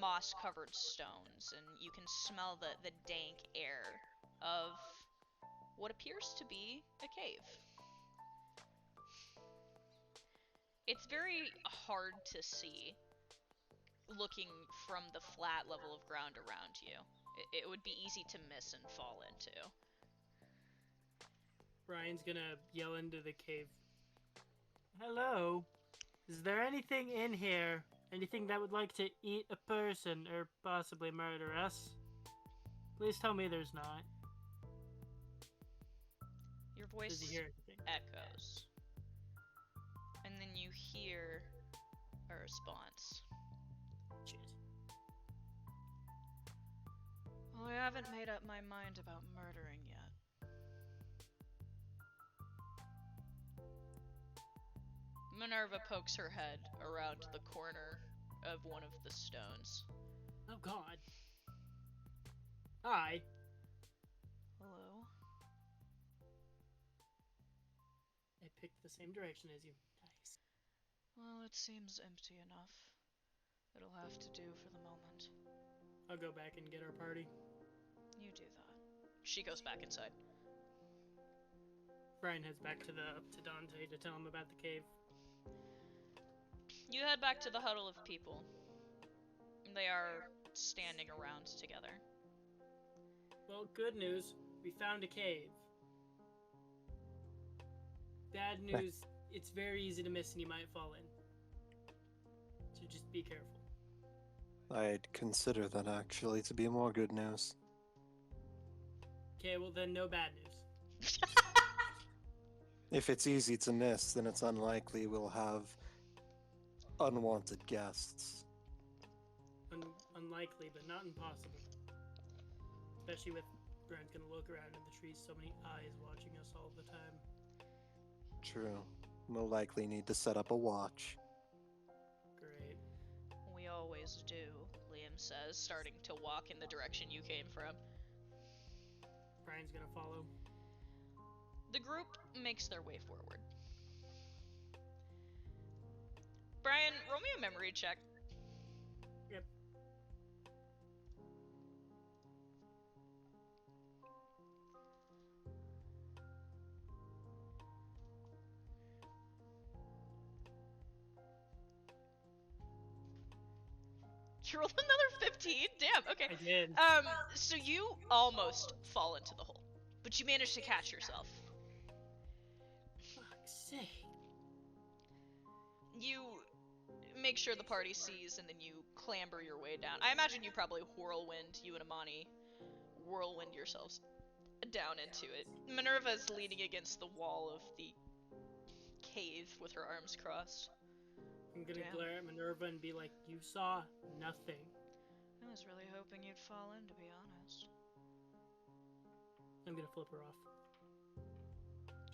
Moss-covered stones, and you can smell the dank air of what appears to be a cave. It's very hard to see looking from the flat level of ground around you. It would be easy to miss and fall into. Brian's gonna yell into the cave. Hello? Is there anything in here? Anything that would like to eat a person or possibly murder us? Please tell me there's not. Your Does voice he hear anything? echoes. And then you hear a response. Shit. Well, I haven't made up my mind about murdering yet. Minerva pokes her head around the corner of one of the stones. Oh god. Hi. Hello? I picked the same direction as you. Nice. Well, it seems empty enough. It'll have to do for the moment. I'll go back and get our party. You do that. She goes back inside. Brian heads back to Dante to tell him about the cave. You head back to the huddle of people. They are standing around together. Well, good news. We found a cave. Bad news, it's very easy to miss and you might fall in. So just be careful. I'd consider that actually to be more good news. Okay, well then no bad news. If it's easy to miss, then it's unlikely we'll have unwanted guests. Unlikely, but not impossible. Especially with Brent gonna look around in the trees, so many eyes watching us all the time. True. We'll likely need to set up a watch. Great. We always do, Liam says, starting to walk in the direction you came from. Brian's gonna follow. The group makes their way forward. Brian, roll me a memory check. Yep. You rolled another 15? Damn, okay. I did. So you almost fall into the hole, but you manage to catch yourself. Fuck's sake. You make sure the party sees, and then you clamber your way down. I imagine you probably you and Amani whirlwind yourselves down into it. Minerva's leaning against the wall of the cave with her arms crossed. I'm gonna Damn. glare at Minerva and be like, you saw nothing. I was really hoping you'd fall in, to be honest. I'm gonna flip her off.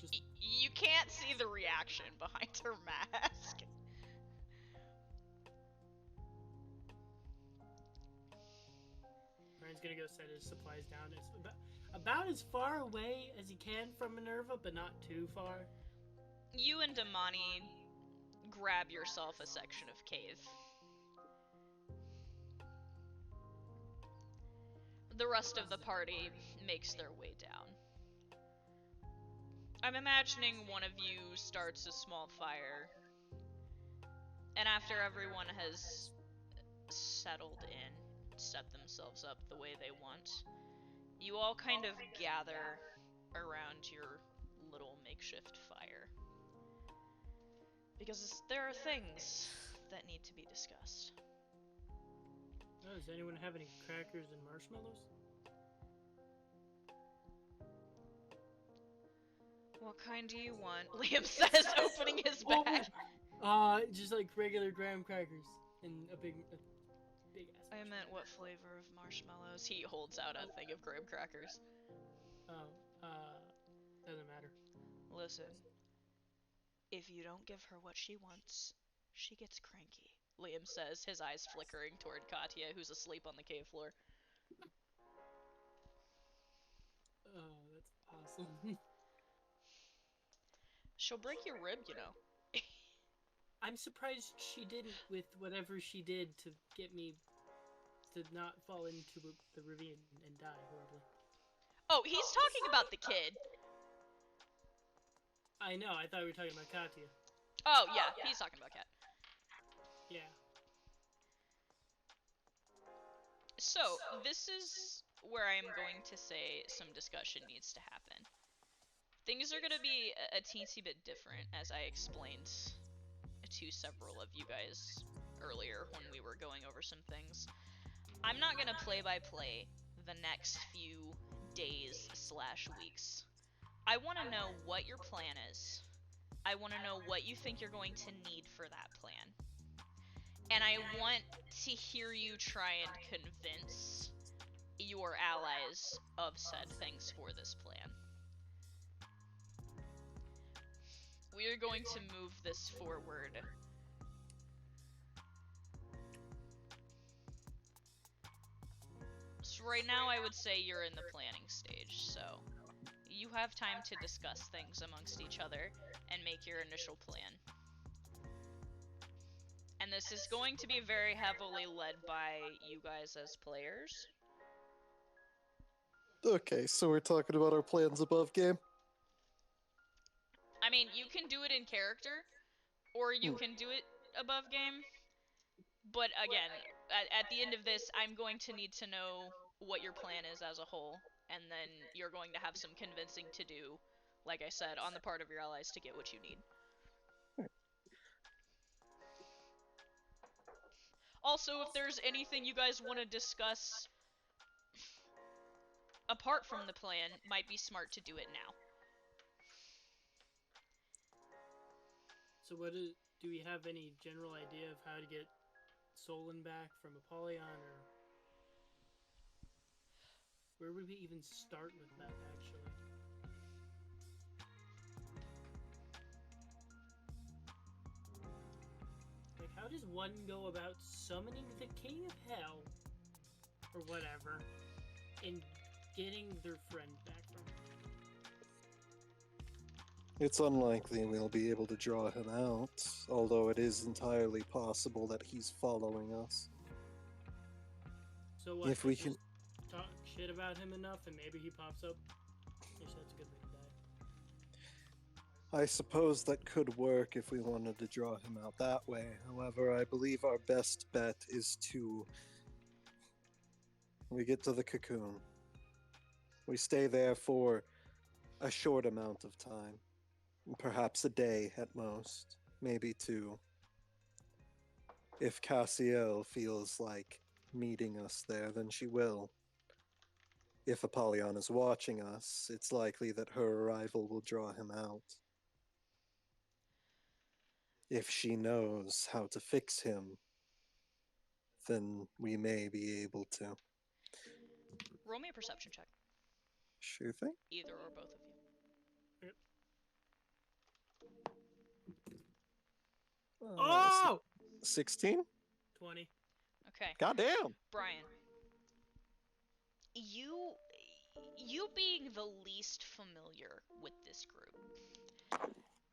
Just You can't see the reaction behind her mask. Brian's gonna go set his supplies down. It's about as far away as he can from Minerva, but not too far. You and Damani grab yourself a section of cave. The rest of the party makes their way down. I'm imagining one of you starts a small fire, and after everyone has settled in, set themselves up the way they want, you all kind of gather around your little makeshift fire. Because there are things that need to be discussed. Oh, does anyone have any crackers and marshmallows? What kind do you want? Liam says, opening his bag. Just like regular graham crackers and a big ass. I meant what flavor of marshmallows? He holds out a thing of graham crackers. Doesn't matter. Listen, if you don't give her what she wants, she gets cranky, Liam says, his eyes flickering toward Katya, who's asleep on the cave floor. Oh, that's awesome. She'll break your rib, you know. I'm surprised she didn't with whatever she did to get me to not fall into the ravine and die horribly. Oh, he's talking about the kid. I know, I thought we were talking about Katya. Oh, yeah, he's talking about Kat. Yeah. So, this is where I'm going to say some discussion needs to happen. Things are going to be a teensy bit different, as I explained to several of you guys earlier when we were going over some things. I'm not going to play-by-play the next few days/weeks. I want to know what your plan is. I want to know what you think you're going to need for that plan. And I want to hear you try and convince your allies of said things for this plan. We are going to move this forward. So right now I would say you're in the planning stage, so you have time to discuss things amongst each other and make your initial plan. And this is going to be very heavily led by you guys as players. Okay, so we're talking about our plans above game? I mean, you can do it in character, or you can do it above game. But again, at the end of this, I'm going to need to know what your plan is as a whole, and then you're going to have some convincing to do, like I said, on the part of your allies to get what you need. Also, if there's anything you guys want to discuss apart from the plan, might be smart to do it now. So do we have any general idea of how to get Solon back from Apollyon, or where would we even start with that, actually? Like, how does one go about summoning the King of Hell, or whatever, and getting their friend back from him? It's unlikely we'll be able to draw him out, although it is entirely possible that he's following us. So what? If we just can... talk shit about him enough, and maybe he pops up. Yes, that's a good way to die. I suppose that could work if we wanted to draw him out that way. However, I believe our best bet is to... We get to the cocoon. We stay there for a short amount of time. Perhaps a day at most. Maybe 2. If Cassiel feels like meeting us there, then she will. If Apollyon is watching us, it's likely that her arrival will draw him out. If she knows how to fix him, then we may be able to. Roll me a perception check. Sure thing. Either or both of you. Oh! 16? 20. Okay. Goddamn! Brian, you being the least familiar with this group,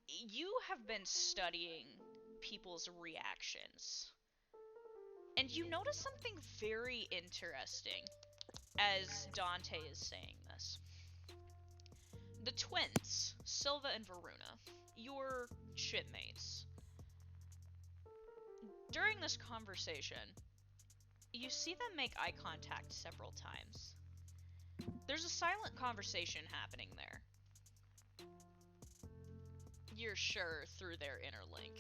you have been studying people's reactions, and you notice something very interesting as Dante is saying this. The twins, Silva and Varuna, your shipmates, during this conversation, you see them make eye contact several times. There's a silent conversation happening there. You're sure through their interlink.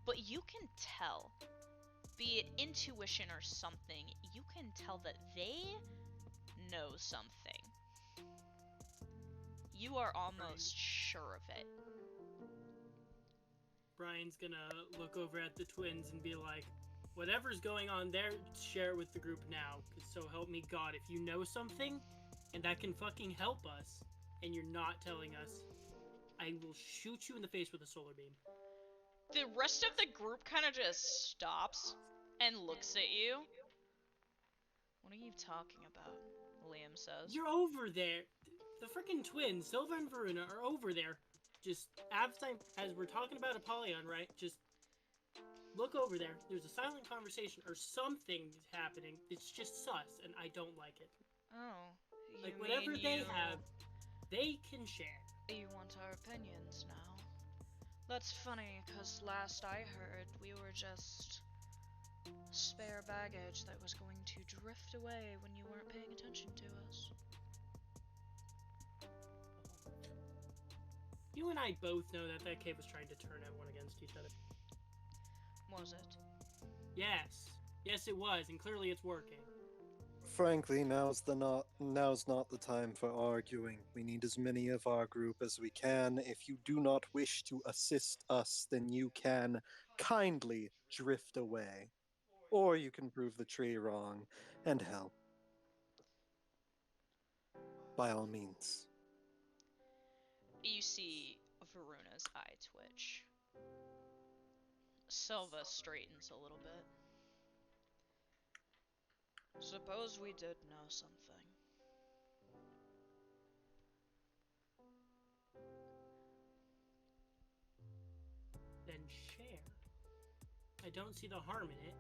But you can tell, be it intuition or something, you can tell that they know something. You are almost sure of it. Brian's gonna look over at the twins and be like, whatever's going on there, share it with the group now. Because so help me God, if you know something, and that can fucking help us, and you're not telling us, I will shoot you in the face with a solar beam. The rest of the group kind of just stops and looks at you. What are you talking about? Liam says. You're over there. The freaking twins, Silva and Varuna, are over there. Just, as we're talking about Apollyon, right? Just look over there. There's a silent conversation or something happening. It's just sus, and I don't like it. Oh. Like, whatever they have, they can share. You want our opinions now? That's funny, because last I heard, we were just spare baggage that was going to drift away when you weren't paying attention to us. You and I both know that that cave was trying to turn everyone against each other. Was it? Yes. Yes, it was, and clearly it's working. Frankly, now's not the time for arguing. We need as many of our group as we can. If you do not wish to assist us, then you can kindly drift away. Or you can prove the tree wrong and help. By all means. You see Varuna's eye twitch. Silva straightens a little bit. Suppose we did know something. Then share. I don't see the harm in it.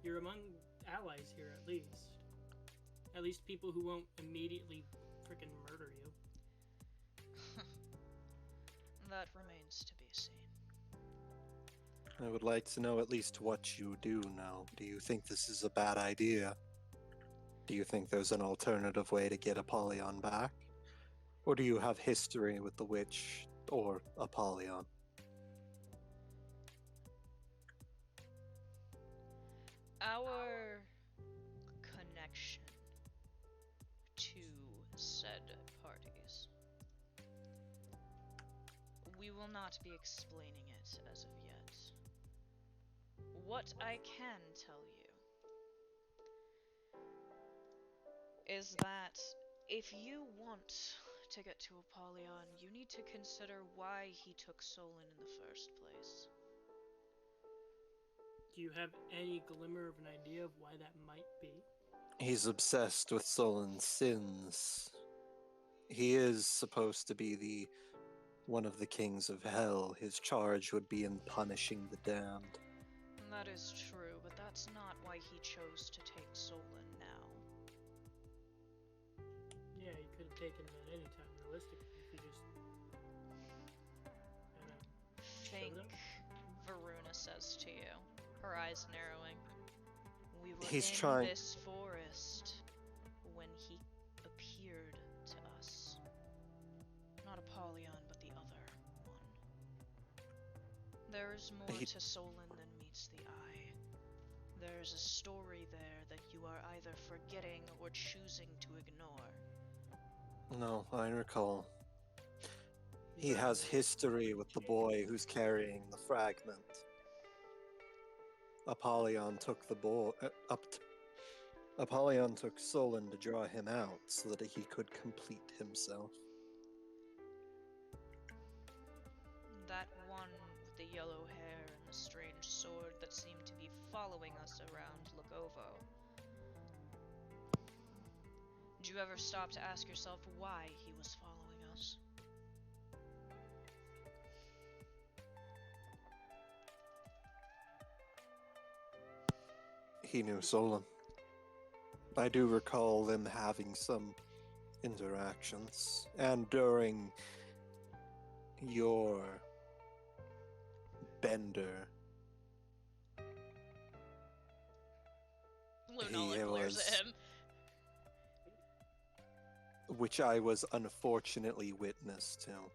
You're among allies here, at least. At least people who won't immediately frickin' murder you. That remains to be seen. I would like to know at least what you do know. Do you think this is a bad idea? Do you think there's an alternative way to get Apollyon back? Or do you have history with the witch or Apollyon? Our connection to said parties. We will not be explaining it as of yet. What I can tell you is that if you want to get to Apollyon, you need to consider why he took Solon in the first place. Do you have any glimmer of an idea of why that might be? He's obsessed with Solon's sins. He is supposed to be one of the kings of hell. His charge would be in punishing the damned. That is true, but that's not why he chose to take Solon now. Yeah, you could have taken it at any time, realistically, if you just... Think, Varuna says to you, her eyes narrowing. We were He's in trying- this forest when he appeared to us. Not Apollyon, but the other one. There is more to Solon than meets the eye. There is a story there that you are either forgetting or choosing to ignore. No, I recall. He has history with the boy who's carrying the fragment. Apollyon took the boy Apollyon took Solon to draw him out so that he could complete himself. That one with the yellow hair and the strange sword that seemed to be following us around Lugovo. Did you ever stop to ask yourself why he was following us? He knew Solon. I do recall them having some interactions, and during your bender, Lunala He glares was- at him. which I was unfortunately witness to.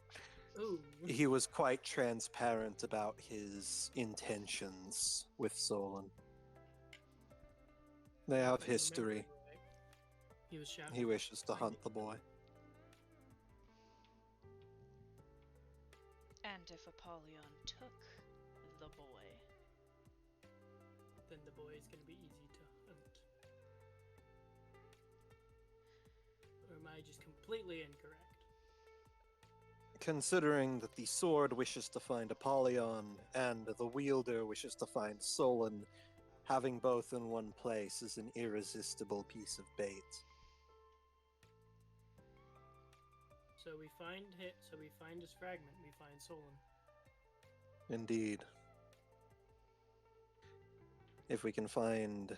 Ooh. He was quite transparent about his intentions with Solon. They have history. He was shouting. He wishes to hunt the boy. And if Apollyon took the boy, Then the boy is going to be easy to hunt. Or am I just completely incorrect? Considering that the sword wishes to find Apollyon and the wielder wishes to find Solon, having both in one place is an irresistible piece of bait. So we find his fragment, we find Solon. Indeed. If we can find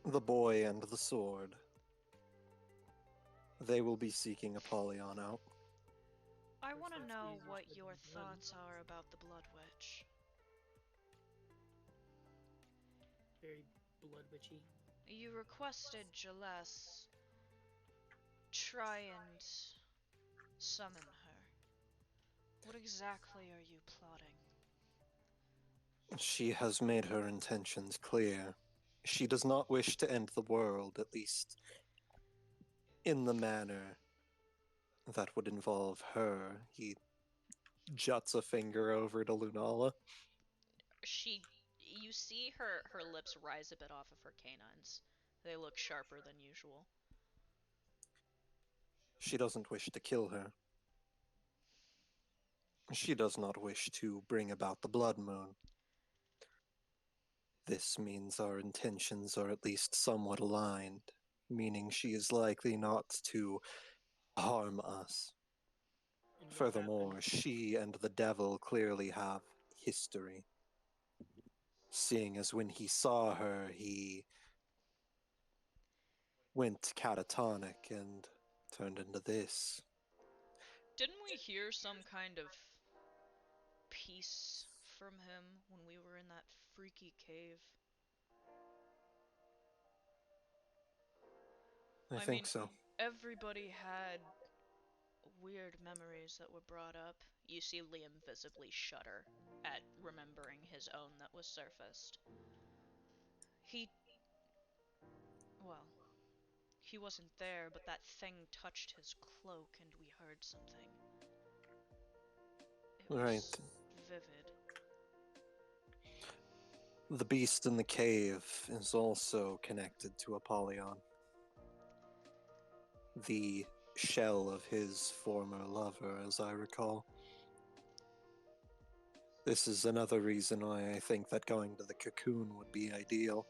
the boy and the sword, they will be seeking Apollyon out. I First want to off, know Jesus what with your the blood. thoughts are about the Blood Witch. Very blood witchy. You requested Jaless try and summon her. What exactly are you plotting? She has made her intentions clear. She does not wish to end the world, at least in the manner that would involve her. He juts a finger over to Lunala. You see her lips rise a bit off of her canines. They look sharper than usual. She doesn't wish to kill her. She does not wish to bring about the blood moon. This means our intentions are at least somewhat aligned, meaning she is likely not to harm us. And what Furthermore, happened? she and the devil clearly have history. Seeing as when he saw her, he went catatonic and turned into this. Didn't we hear some kind of peace from him when we were in that freaky cave? I I think mean, so. everybody had weird memories that were brought up. You see Liam visibly shudder at remembering his own that was surfaced. He, well, he wasn't there, but that thing touched his cloak and we heard something. It Right. was vivid. The beast in the cave is also connected to Apollyon. The shell of his former lover, as I recall. This is another reason why I think that going to the cocoon would be ideal.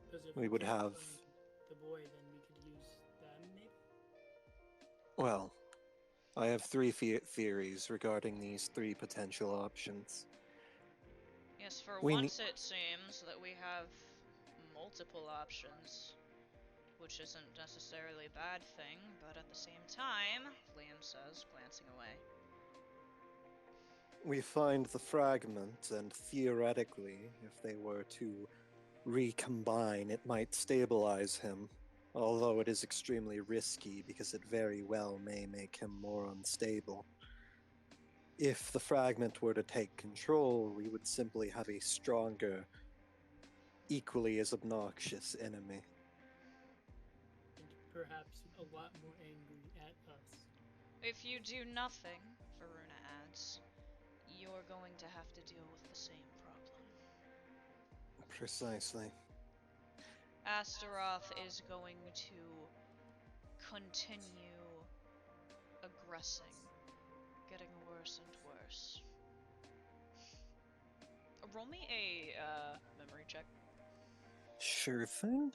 Because if We would can't have- find the boy, then we could use them, maybe? Well, I have three theories regarding these three potential options. Yes, for We once it seems that we have multiple options, which isn't necessarily a bad thing, but at the same time, Liam says, glancing away. We find the fragment, and theoretically, if they were to recombine, it might stabilize him. Although it is extremely risky because it very well may make him more unstable. If the fragment were to take control, we would simply have a stronger, equally as obnoxious enemy. And perhaps a lot more angry at us. If you do nothing, Varuna adds, you're going to have to deal with the same problem. Precisely. Astaroth is going to continue aggressing, getting worse and worse. Roll me a memory check. Sure thing.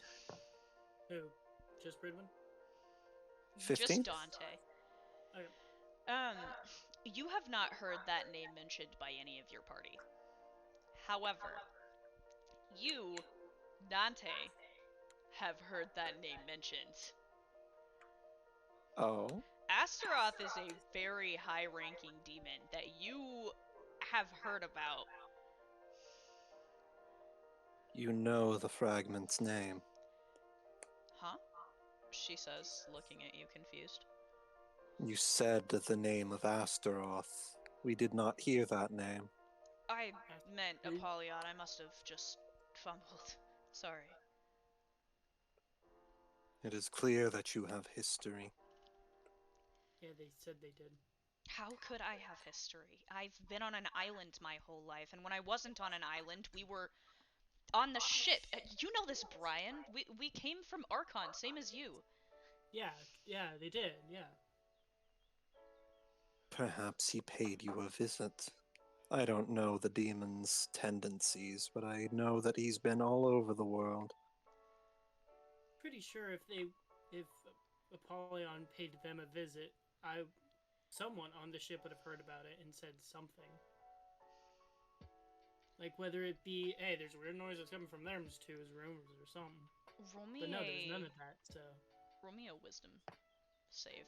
Who? Just Bridwin? 15? Just Dante. Okay. You have not heard that name mentioned by any of your party. However, you, Dante, have heard that name mentioned. Oh. Astaroth is a very high-ranking demon that you have heard about. You know the fragment's name. Huh? She says, looking at you confused. You said the name of Astaroth. We did not hear that name. I meant Who? Apollyon. I must have just fumbled. Sorry. It is clear that you have history. Yeah, they said they did. How could I have history? I've been on an island my whole life, and when I wasn't on an island, we were on the ship. You know this, Brian. We came from Archon, same as you. Yeah, they did, yeah. Perhaps he paid you a visit. I don't know the demon's tendencies, but I know that he's been all over the world. Pretty sure if Apollyon paid them a visit, someone on the ship would have heard about it and said something. Like whether it be, hey, there's a weird noise that's coming from them to his rumors or something. Roll me But no, there's none of that, so. roll me a wisdom save.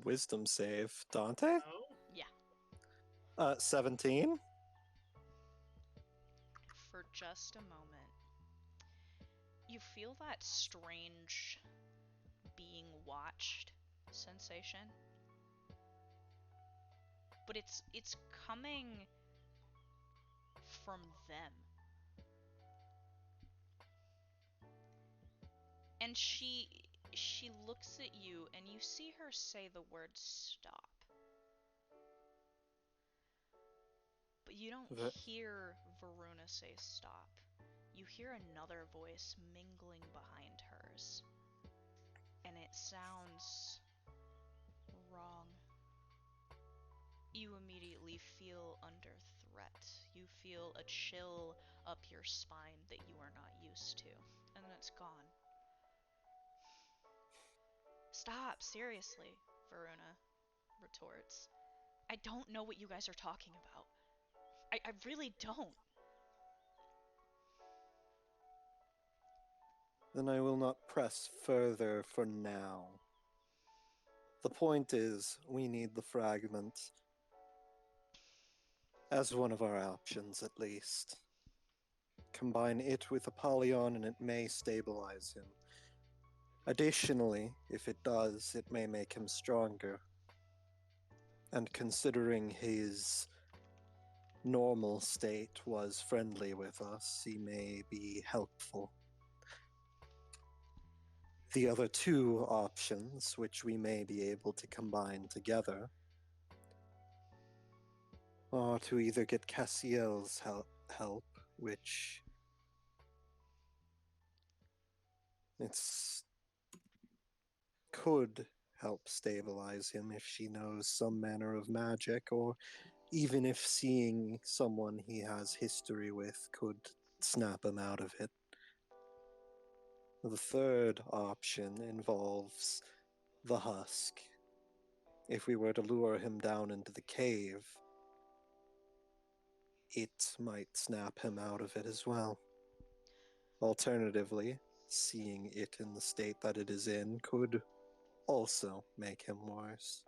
Wisdom save. Dante? Oh? Yeah. 17? For just a moment, you feel that strange being watched sensation. But it's coming from them. And she looks at you and you see her say the word stop. But you don't That- hear Varuna say stop. You hear another voice mingling behind hers. And it sounds wrong. You immediately feel under threat. You feel a chill up your spine that you are not used to. And then it's gone. Stop, seriously, Varuna retorts. I don't know what you guys are talking about. I really don't. Then I will not press further for now. The point is, we need the fragment. As one of our options, at least. Combine it with Apollyon and it may stabilize him. Additionally, if it does, it may make him stronger. And considering his normal state was friendly with us, he may be helpful. The other two options, which we may be able to combine together, are to either get Cassiel's help, which it's could help stabilize him if she knows some manner of magic, or even if seeing someone he has history with could snap him out of it. The third option involves the husk. If we were to lure him down into the cave, it might snap him out of it as well. Alternatively, seeing it in the state that it is in could also make him worse.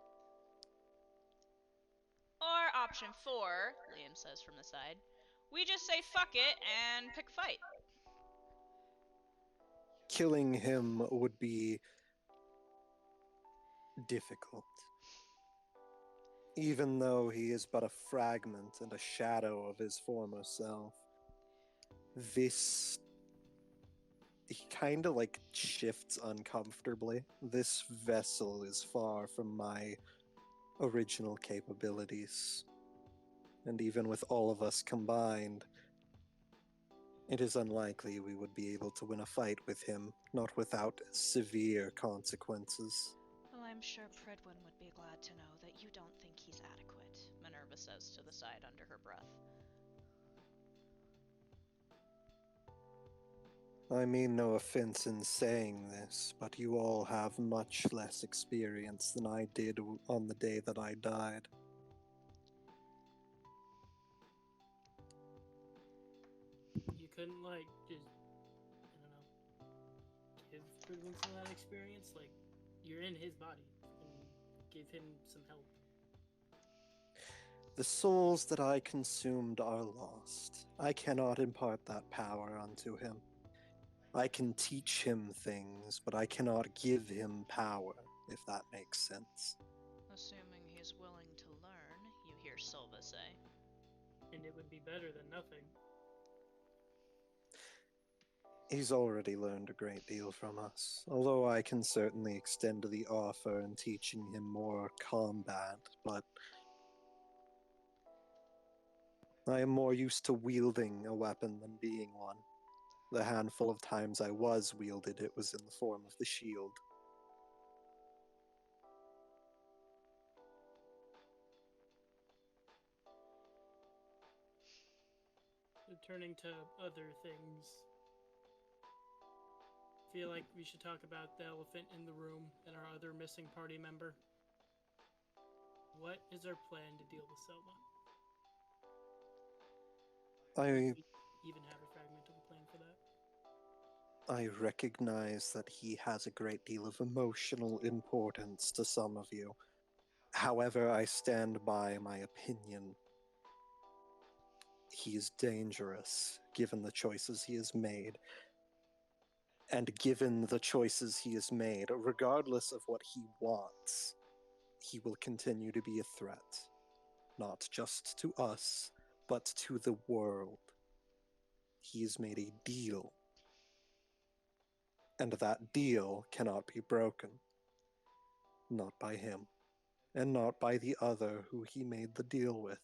Or option 4, Liam says from the side, we just say fuck it and pick a fight. Killing him would be difficult. Even though he is but a fragment and a shadow of his former self, this. He kind of like shifts uncomfortably. This vessel is far from my original capabilities. And even with all of us combined, it is unlikely we would be able to win a fight with him, not without severe consequences. Well, I'm sure Pridwin would be glad to know that you don't think he's adequate, Minerva says to the side under her breath. I mean no offense in saying this, but you all have much less experience than I did on the day that I died. You couldn't, like, just, I don't know, give Pridwin some of that experience? Like, you're in his body, and give him some help. The souls that I consumed are lost. I cannot impart that power unto him. I can teach him things, but I cannot give him power, if that makes sense. Assuming he's willing to learn, you hear Silva say. And it would be better than nothing. He's already learned a great deal from us, although I can certainly extend the offer in teaching him more combat, but I am more used to wielding a weapon than being one. The handful of times I was wielded, it was in the form of the shield. Turning to other things, feel like we should talk about the elephant in the room and our other missing party member. What is our plan to deal with Selma? I Do we even have a fragment of a plan for that? I recognize that he has a great deal of emotional importance to some of you. However, I stand by my opinion. He is dangerous, given the choices he has made. And given the choices he has made, regardless of what he wants, he will continue to be a threat. Not just to us, but to the world. He has made a deal. And that deal cannot be broken. Not by him, and not by the other who he made the deal with.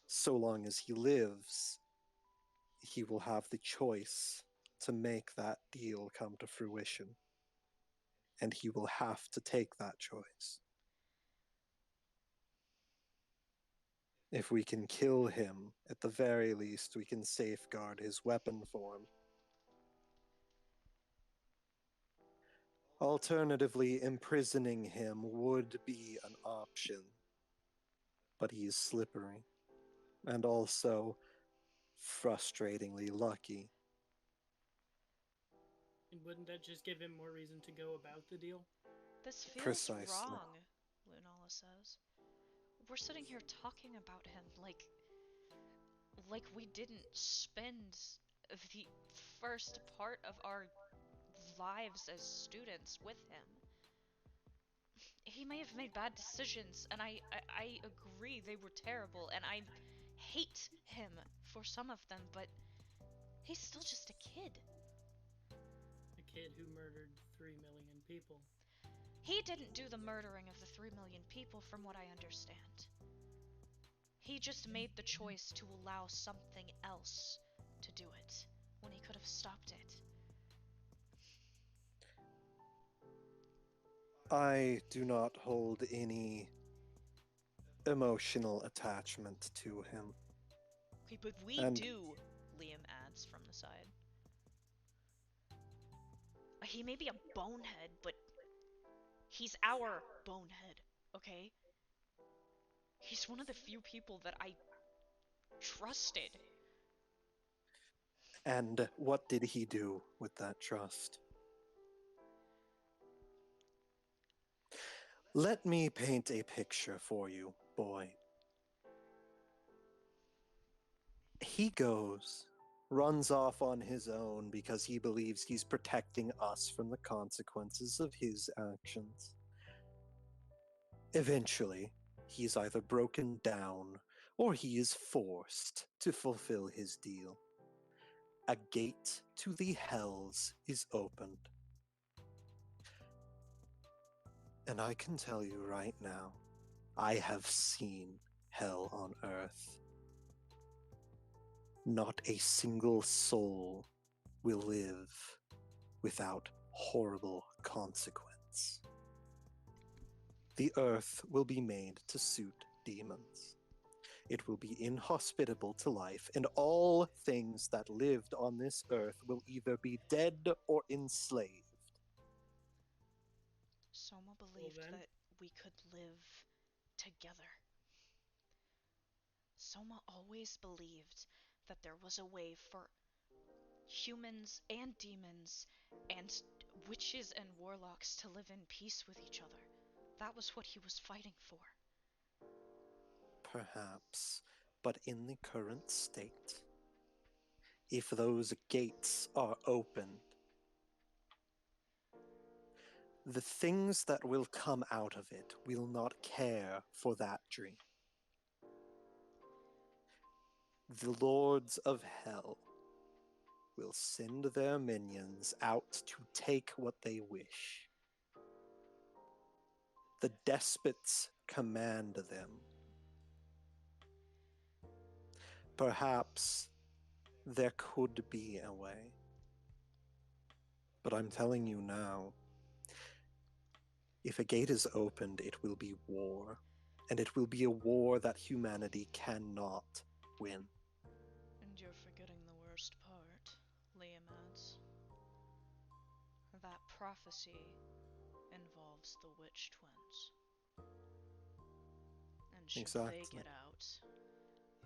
So long as he lives, he will have the choice to make that deal come to fruition. And he will have to take that choice. If we can kill him, at the very least, we can safeguard his weapon form. Alternatively, imprisoning him would be an option, but he is slippery, and also frustratingly lucky. And wouldn't that just give him more reason to go about the deal? This feels Precisely. wrong, Lunala says. we're sitting here talking about him like we didn't spend the first part of our lives as students with him. He may have made bad decisions, and I agree they were terrible, and I hate him for some of them, but he's still just a kid. A kid who murdered 3 million people. He didn't do the murdering of the 3 million people, from what I understand. He just made the choice to allow something else to do it, when he could have stopped it. I do not hold any emotional attachment to him. Okay, but we And- do, Liam adds from the side. He may be a bonehead, but he's our bonehead, okay? He's one of the few people that I trusted. And what did he do with that trust? Let me paint a picture for you, boy. He goes, runs off on his own because he believes he's protecting us from the consequences of his actions. Eventually, he's either broken down or he is forced to fulfill his deal. A gate to the hells is opened. And I can tell you right now, I have seen hell on earth. Not a single soul will live without horrible consequence. The earth will be made to suit demons. It will be inhospitable to life, and all things that lived on this earth will either be dead or enslaved. Soma believed then. that we could live together. Soma always believed that there was a way for humans and demons and witches and warlocks to live in peace with each other. That was what he was fighting for. Perhaps, but in the current state, if those gates are opened, the things that will come out of it will not care for that dream. The lords of hell will send their minions out to take what they wish. The despots command them. Perhaps there could be a way. But I'm telling you now, if a gate is opened, it will be war. And it will be a war that humanity cannot win. And you're forgetting the worst part, Liam adds. That prophecy involves the witch twins. And should they Exactly. get out,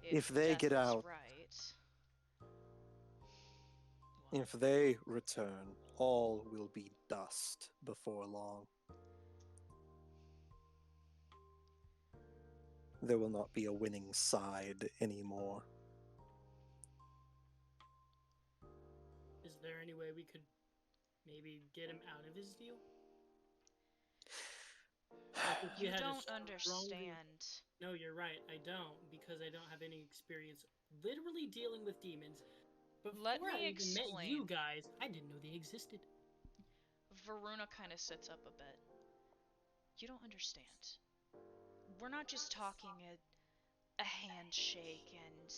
If they Death get is out- right, well, If they return, all will be dust before long. There will not be a winning side anymore. Is there any way we could maybe get him out of his deal? Like if we you had a don't strong- understand. No, you're right. I don't, because I don't have any experience literally dealing with demons. Before Let me I even met you explain. guys, I didn't know they existed. Varuna kind of sits up a bit. You don't understand. We're not just talking a handshake and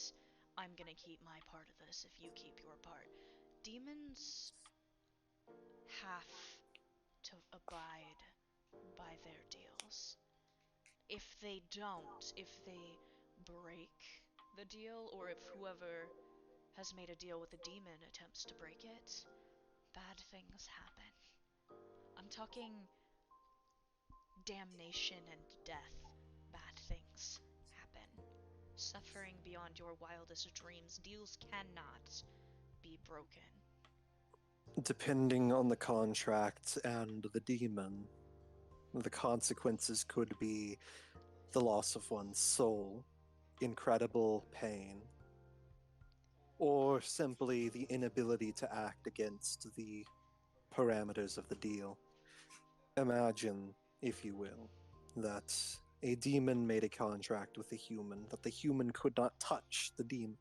I'm gonna keep my part of this if you keep your part. Demons have to abide by their deals. If they don't, if they break the deal, or if whoever has made a deal with a demon attempts to break it, bad things happen. I'm talking damnation and death. Bad things happen. Suffering beyond your wildest dreams. Deals cannot be broken. Depending on the contract and the demon, the consequences could be the loss of one's soul, incredible pain, or simply the inability to act against the parameters of the deal. Imagine, if you will, that a demon made a contract with a human, that the human could not touch the demon.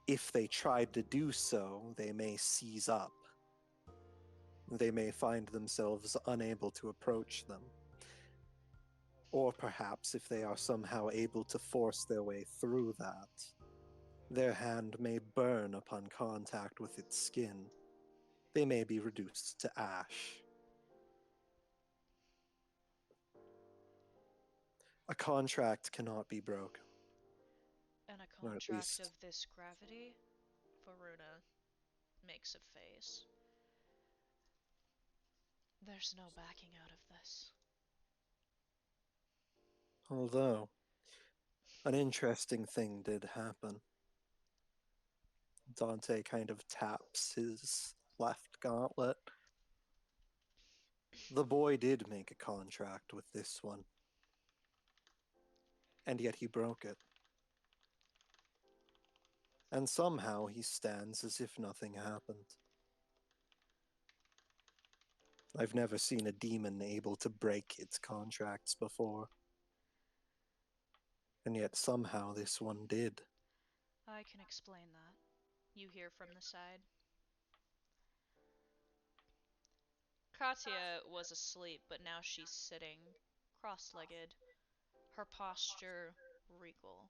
If they tried to do so, they may seize up. They may find themselves unable to approach them. Or perhaps if they are somehow able to force their way through that, their hand may burn upon contact with its skin. They may be reduced to ash. A contract cannot be broken. And a Or at contract least- of this gravity? Varuna makes a face. There's no backing out of this. Although, an interesting thing did happen. Dante kind of taps his left gauntlet. The boy did make a contract with this one. And yet he broke it. And somehow he stands as if nothing happened. I've never seen a demon able to break its contracts before. And yet somehow this one did. I can explain that. You hear from the side. Katya was asleep, but now she's sitting, cross-legged, her posture regal,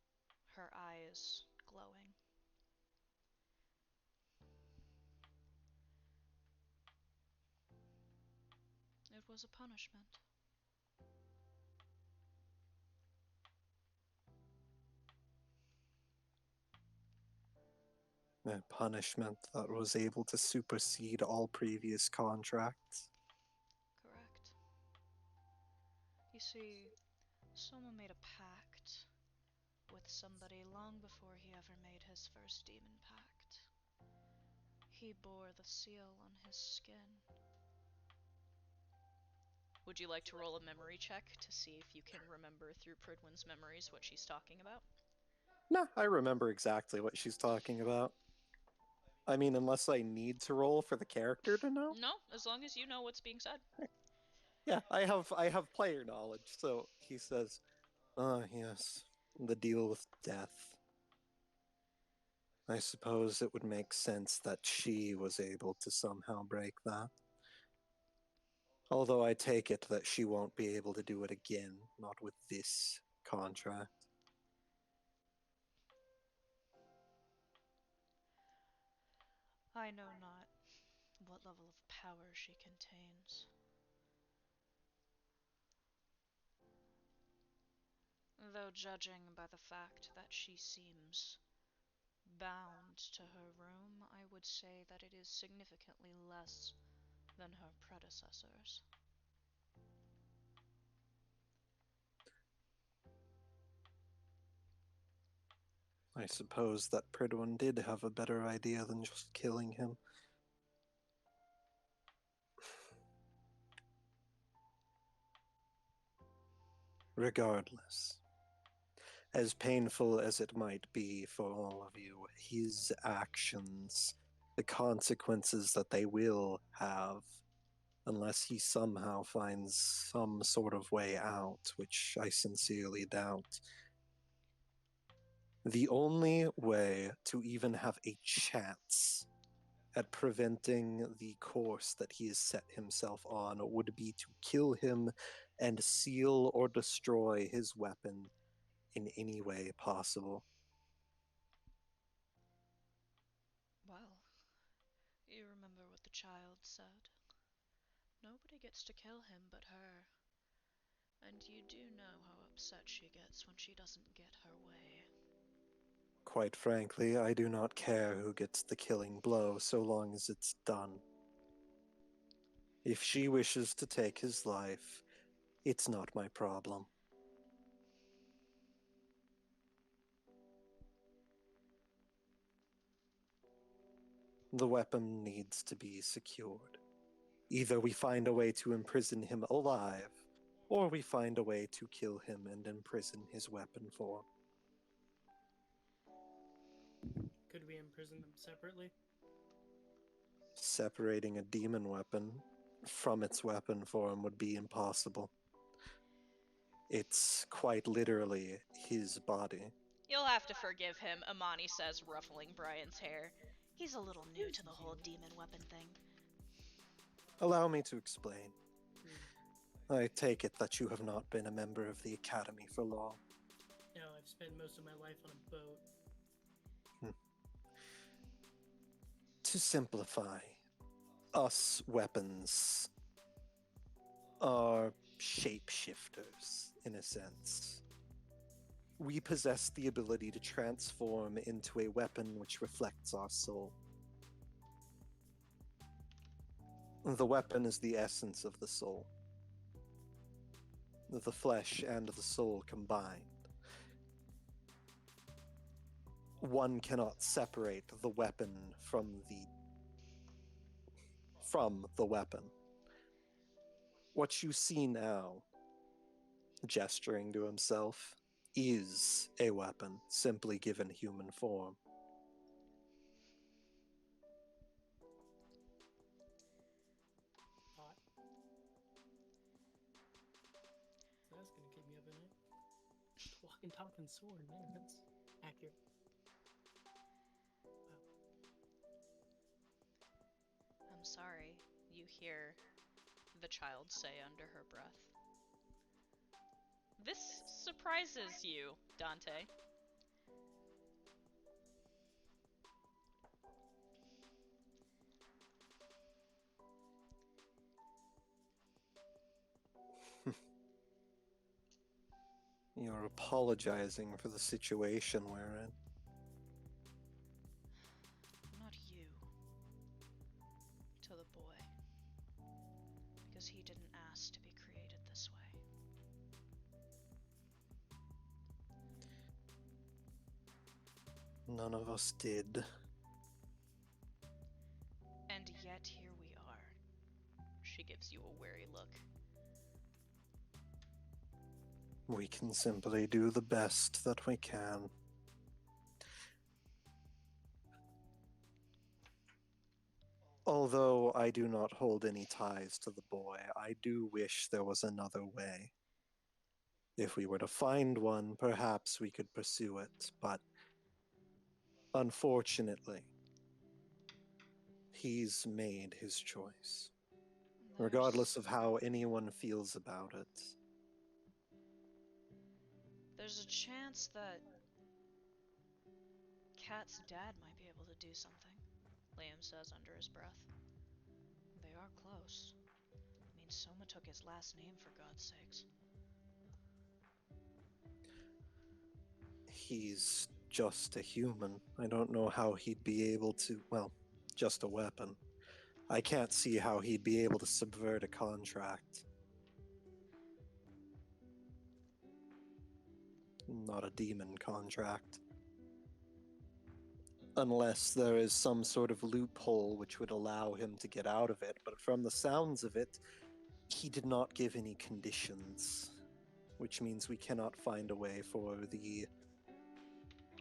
her eyes glowing. It was a punishment. A punishment that was able to supersede all previous contracts. Correct. You see, Soma made a pact with somebody long before he ever made his first demon pact. He bore the seal on his skin. Would you like to roll a memory check to see if you can remember through Pridwin's memories what she's talking about? Nah, I remember exactly what she's talking about. I mean, unless I need to roll for the character to know? No, as long as you know what's being said. Yeah, I have player knowledge. So he says, "Ah, yes, the deal with death. I suppose it would make sense that she was able to somehow break that. Although I take it that she won't be able to do it again, not with this contract." I know not what level of power she contains. Though judging by the fact that she seems bound to her room, I would say that it is significantly less than her predecessors. I suppose that Pridwin did have a better idea than just killing him. Regardless, as painful as it might be for all of you, his actions, the consequences that they will have, unless he somehow finds some sort of way out, which I sincerely doubt. The only way to even have a chance at preventing the course that he has set himself on would be to kill him and seal or destroy his weapon in any way possible. Well, you remember what the child said. Nobody gets to kill him but her. And you do know how upset she gets when she doesn't get her way. Quite frankly, I do not care who gets the killing blow so long as it's done. If she wishes to take his life, it's not my problem. The weapon needs to be secured. Either we find a way to imprison him alive, or we find a way to kill him and imprison his weapon form. Could we imprison them separately? Separating a demon weapon from its weapon form would be impossible. It's quite literally his body. You'll have to forgive him, Amani says, ruffling Brian's hair. He's a little new to the whole demon weapon thing. Allow me to explain. I take it that you have not been a member of the Academy for long. No, I've spent most of my life on a boat. To simplify, us weapons are shapeshifters, in a sense. We possess the ability to transform into a weapon which reflects our soul. The weapon is the essence of the soul. The flesh and the soul combined. One cannot separate the weapon from the weapon. What you see now, gesturing to himself, is a weapon, simply given human form. Thought. That's gonna keep me up at night. Walking, talking sword, man. That's accurate. I'm sorry, you hear the child say under her breath. This surprises you, Dante. You're apologizing for the situation we're in. Not you. To the boy. Because he didn't ask to be created this way. None of us did. And yet here we are. She gives you a wary look. We can simply do the best that we can. Although I do not hold any ties to the boy, I do wish there was another way. If we were to find one, perhaps we could pursue it, but unfortunately, he's made his choice. Regardless of how anyone feels about it. There's a chance that Kat's dad might be able to do something, Liam says under his breath. They are close. I mean, Soma took his last name, for God's sakes. He's just a human. I don't know how he'd be able to, well, just a weapon. I can't see how he'd be able to subvert a contract. Not a demon contract. Unless there is some sort of loophole which would allow him to get out of it, but from the sounds of it, he did not give any conditions, which means we cannot find a way for the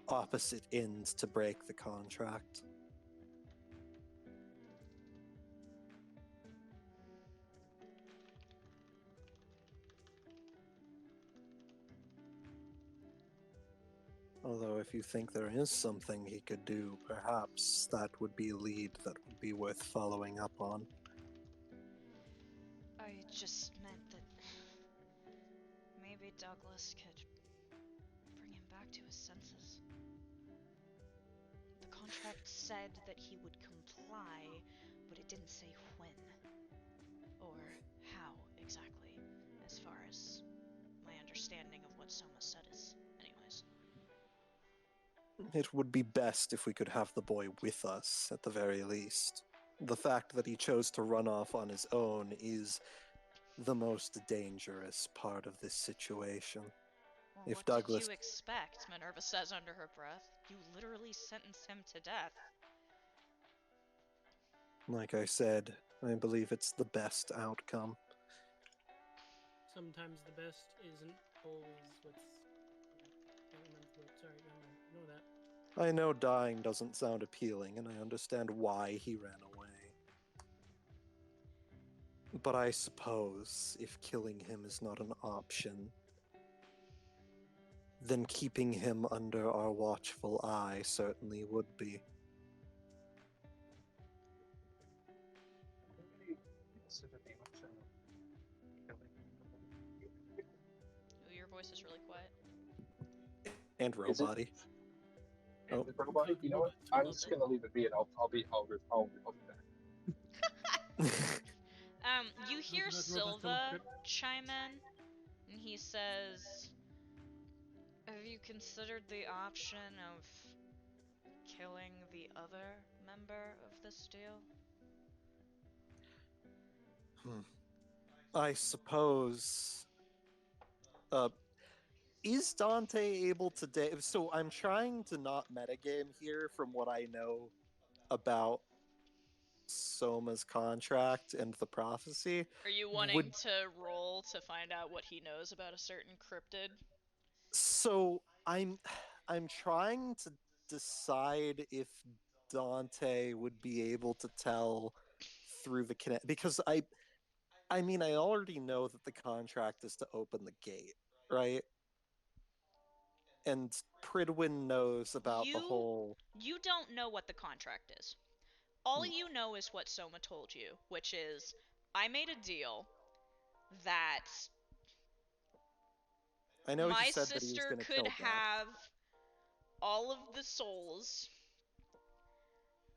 opposite end to break the contract. Although if you think there is something he could do, perhaps that would be a lead that would be worth following up on. I just meant that maybe Douglas could bring him back to his senses. The contract said that he would comply, but it didn't say when. Or how, exactly, as far as my understanding of what Soma said is. Anyways. It would be best if we could have the boy with us, at the very least. The fact that he chose to run off on his own is the most dangerous part of this situation. Well, If what Douglas... did you expect? Minerva says under her breath. You literally sentenced him to death. Like I said, I believe it's the best outcome. sometimes the best isn't always what's. Can't remember the word. Sorry, never mind. I know that. I know dying doesn't sound appealing, and I understand why he ran away. But I suppose if killing him is not an option, then keeping him under our watchful eye certainly would be. Consider the option of killing Ooh, your voice is really quiet. And Is it? robot-y. And Oh. the robot, you know what? I'm just gonna leave it be, and I'll be back. You hear Robot, Silva robot, chime in, and he says, "Have you considered the option of killing the other member of this deal?" I suppose. Is Dante able to? So I'm trying to not metagame here from what I know about Soma's contract and the prophecy. Are you wanting Would to roll to find out what he knows about a certain cryptid? so I'm trying to decide if Dante would be able to tell through the connect, because I mean I already know that the contract is to open the gate, right? And Pridwin knows about the whole. You don't know what the contract is. All Hmm. you know is what Soma told you, which is, I made a deal that I know he my said that he was sister going to could kill Death. have all of the souls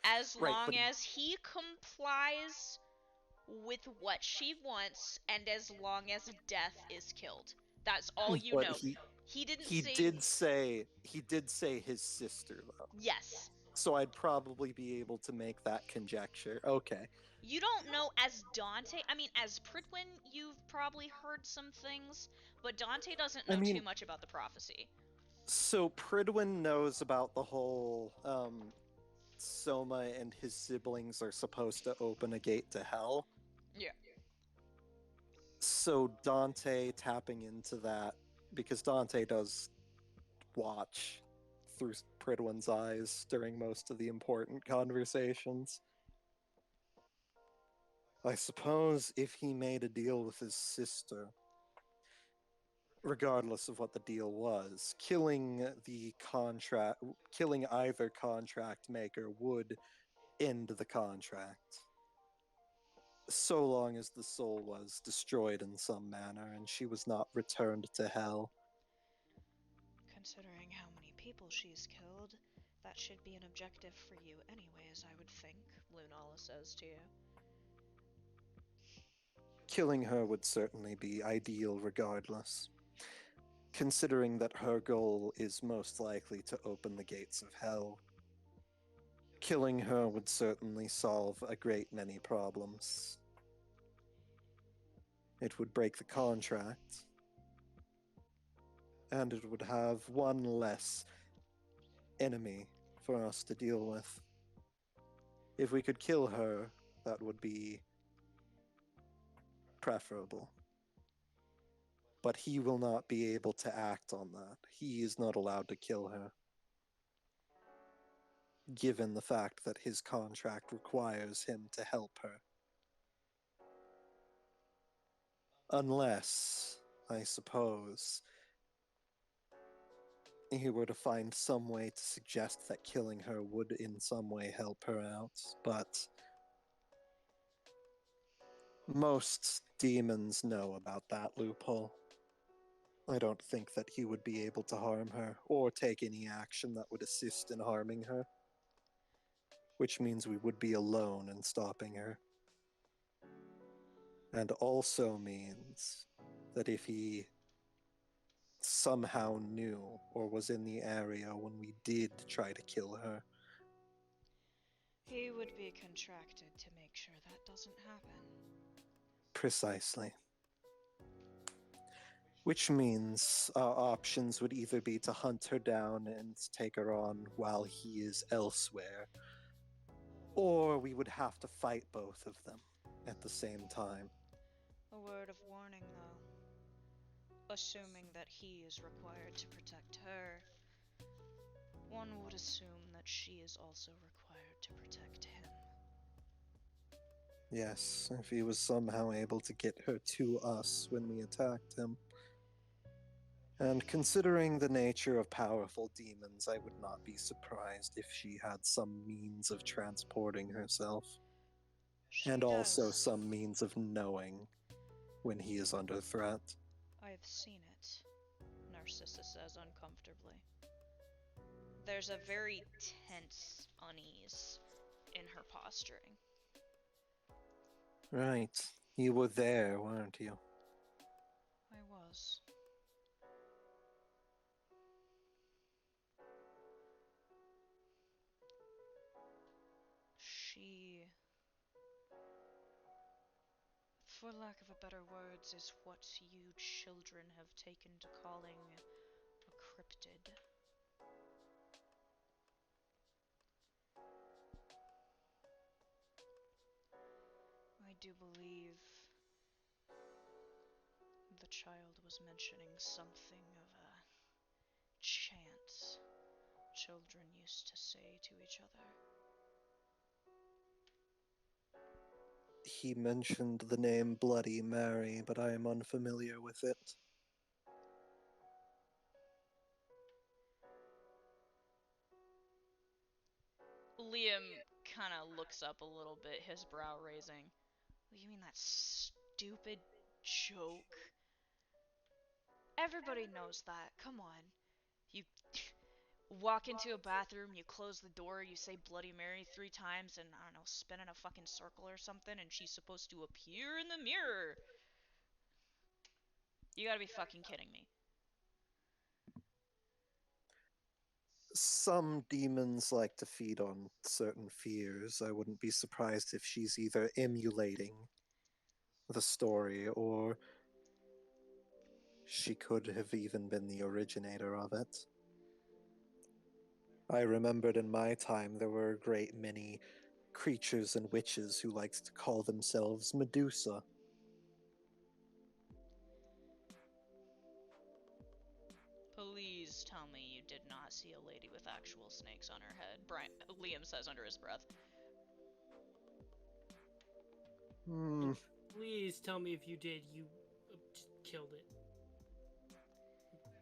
as Right, long but as he complies with what she wants and as long as Death is killed. That's all you but know. He didn't he did say his sister though. Yes. So I'd probably be able to make that conjecture. Okay. You don't know as Dante. I mean, as Pridwin, you've probably heard some things, but Dante doesn't I know mean- too much about the prophecy. So Pridwin knows about the whole Soma and his siblings are supposed to open a gate to hell. Yeah. So Dante tapping into that, because Dante does watch through Pridwin's eyes during most of the important conversations. I suppose if he made a deal with his sister, regardless of what the deal was, killing either contract maker would end the contract. So long as the soul was destroyed in some manner and she was not returned to hell. Considering how many people she's killed, that should be an objective for you anyways, I would think, Lunala says to you. Killing her would certainly be ideal regardless, considering that her goal is most likely to open the gates of hell. Killing her would certainly solve a great many problems. It would break the contract, and it would have one less enemy for us to deal with. If we could kill her, that would be preferable. But he will not be able to act on that. He is not allowed to kill her, given the fact that his contract requires him to help her. Unless, I suppose, he were to find some way to suggest that killing her would in some way help her out, but most demons know about that loophole. I don't think that he would be able to harm her, or take any action that would assist in harming her. Which means we would be alone in stopping her. And also means that if he somehow knew or was in the area when we did try to kill her, He would be contracted to make sure that doesn't happen. precisely. Which means our options would either be to hunt her down and take her on while he is elsewhere, or we would have to fight both of them at the same time. A word of warning, though. assuming that he is required to protect her, one would assume that she is also required to protect him. Yes, if he was somehow able to get her to us when we attacked him. And considering the nature of powerful demons, I would not be surprised if she had some means of transporting herself. She And also does. some means of knowing when he is under threat. I've seen it, Narcissa says uncomfortably. There's a very tense unease in her posturing. Right. You were there, weren't you? I was. She, for lack of a better words, is what you children have taken to calling a cryptid. I do believe the child was mentioning something of a chant children used to say to each other. He mentioned the name Bloody Mary, but I am unfamiliar with it. Liam kind of looks up a little bit, his brow raising. You mean that stupid joke? Everybody knows that. Come on. You walk into a bathroom, you close the door, you say Bloody Mary 3 times, and I don't know, spin in a fucking circle or something, and she's supposed to appear in the mirror. You gotta be fucking kidding me. Some demons like to feed on certain fears. I wouldn't be surprised if she's either emulating the story or she could have even been the originator of it. I remembered in my time there were a great many creatures and witches who liked to call themselves Medusa. Please tell me you did not see a lady with actual snakes on her head, Liam says under his breath. Please tell me if you did, you just killed it.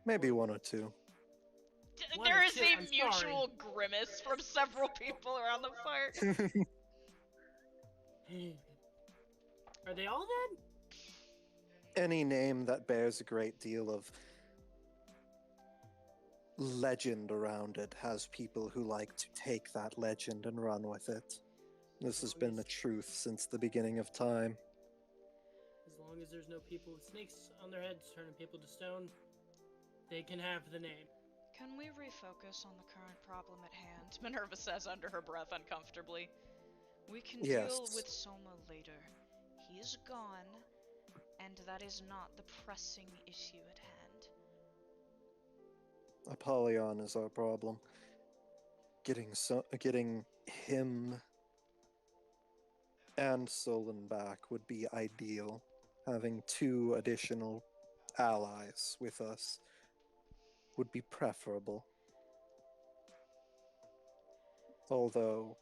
Maybe one or two. One There or is two, a I'm mutual grimace from several people around the fire. Are they all dead? Any name that bears a great deal of legend around it has people who like to take that legend and run with it. This has been the truth since the beginning of time. As long as there's no people with snakes on their heads turning people to stone, they can have the name. Can we refocus on the current problem at hand? Minerva says under her breath uncomfortably. We can deal with Soma later. He is gone, and that is not the pressing issue at hand. Apollyon is our problem. Getting him and Solon back would be ideal. Having 2 additional allies with us would be preferable. Although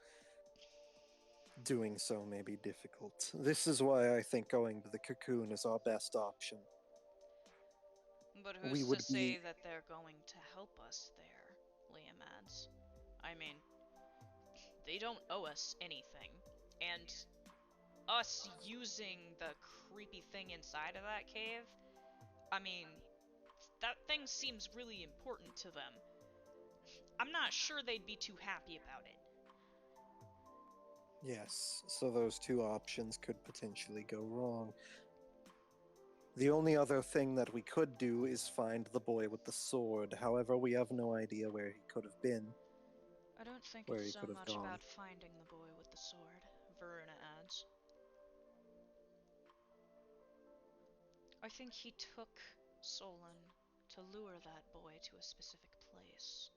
doing so may be difficult. This is why I think going to the cocoon is our best option. But who's to say that they're going to help us there, Liam adds. I mean, they don't owe us anything, and us using the creepy thing inside of that cave, I mean, that thing seems really important to them. I'm not sure they'd be too happy about it. Yes, so those 2 options could potentially go wrong. The only other thing that we could do is find the boy with the sword. However, we have no idea where he could have been. I don't think Where it's he so could have much gone. about finding the boy with the sword, Verona adds. I think he took Solon to lure that boy to a specific place.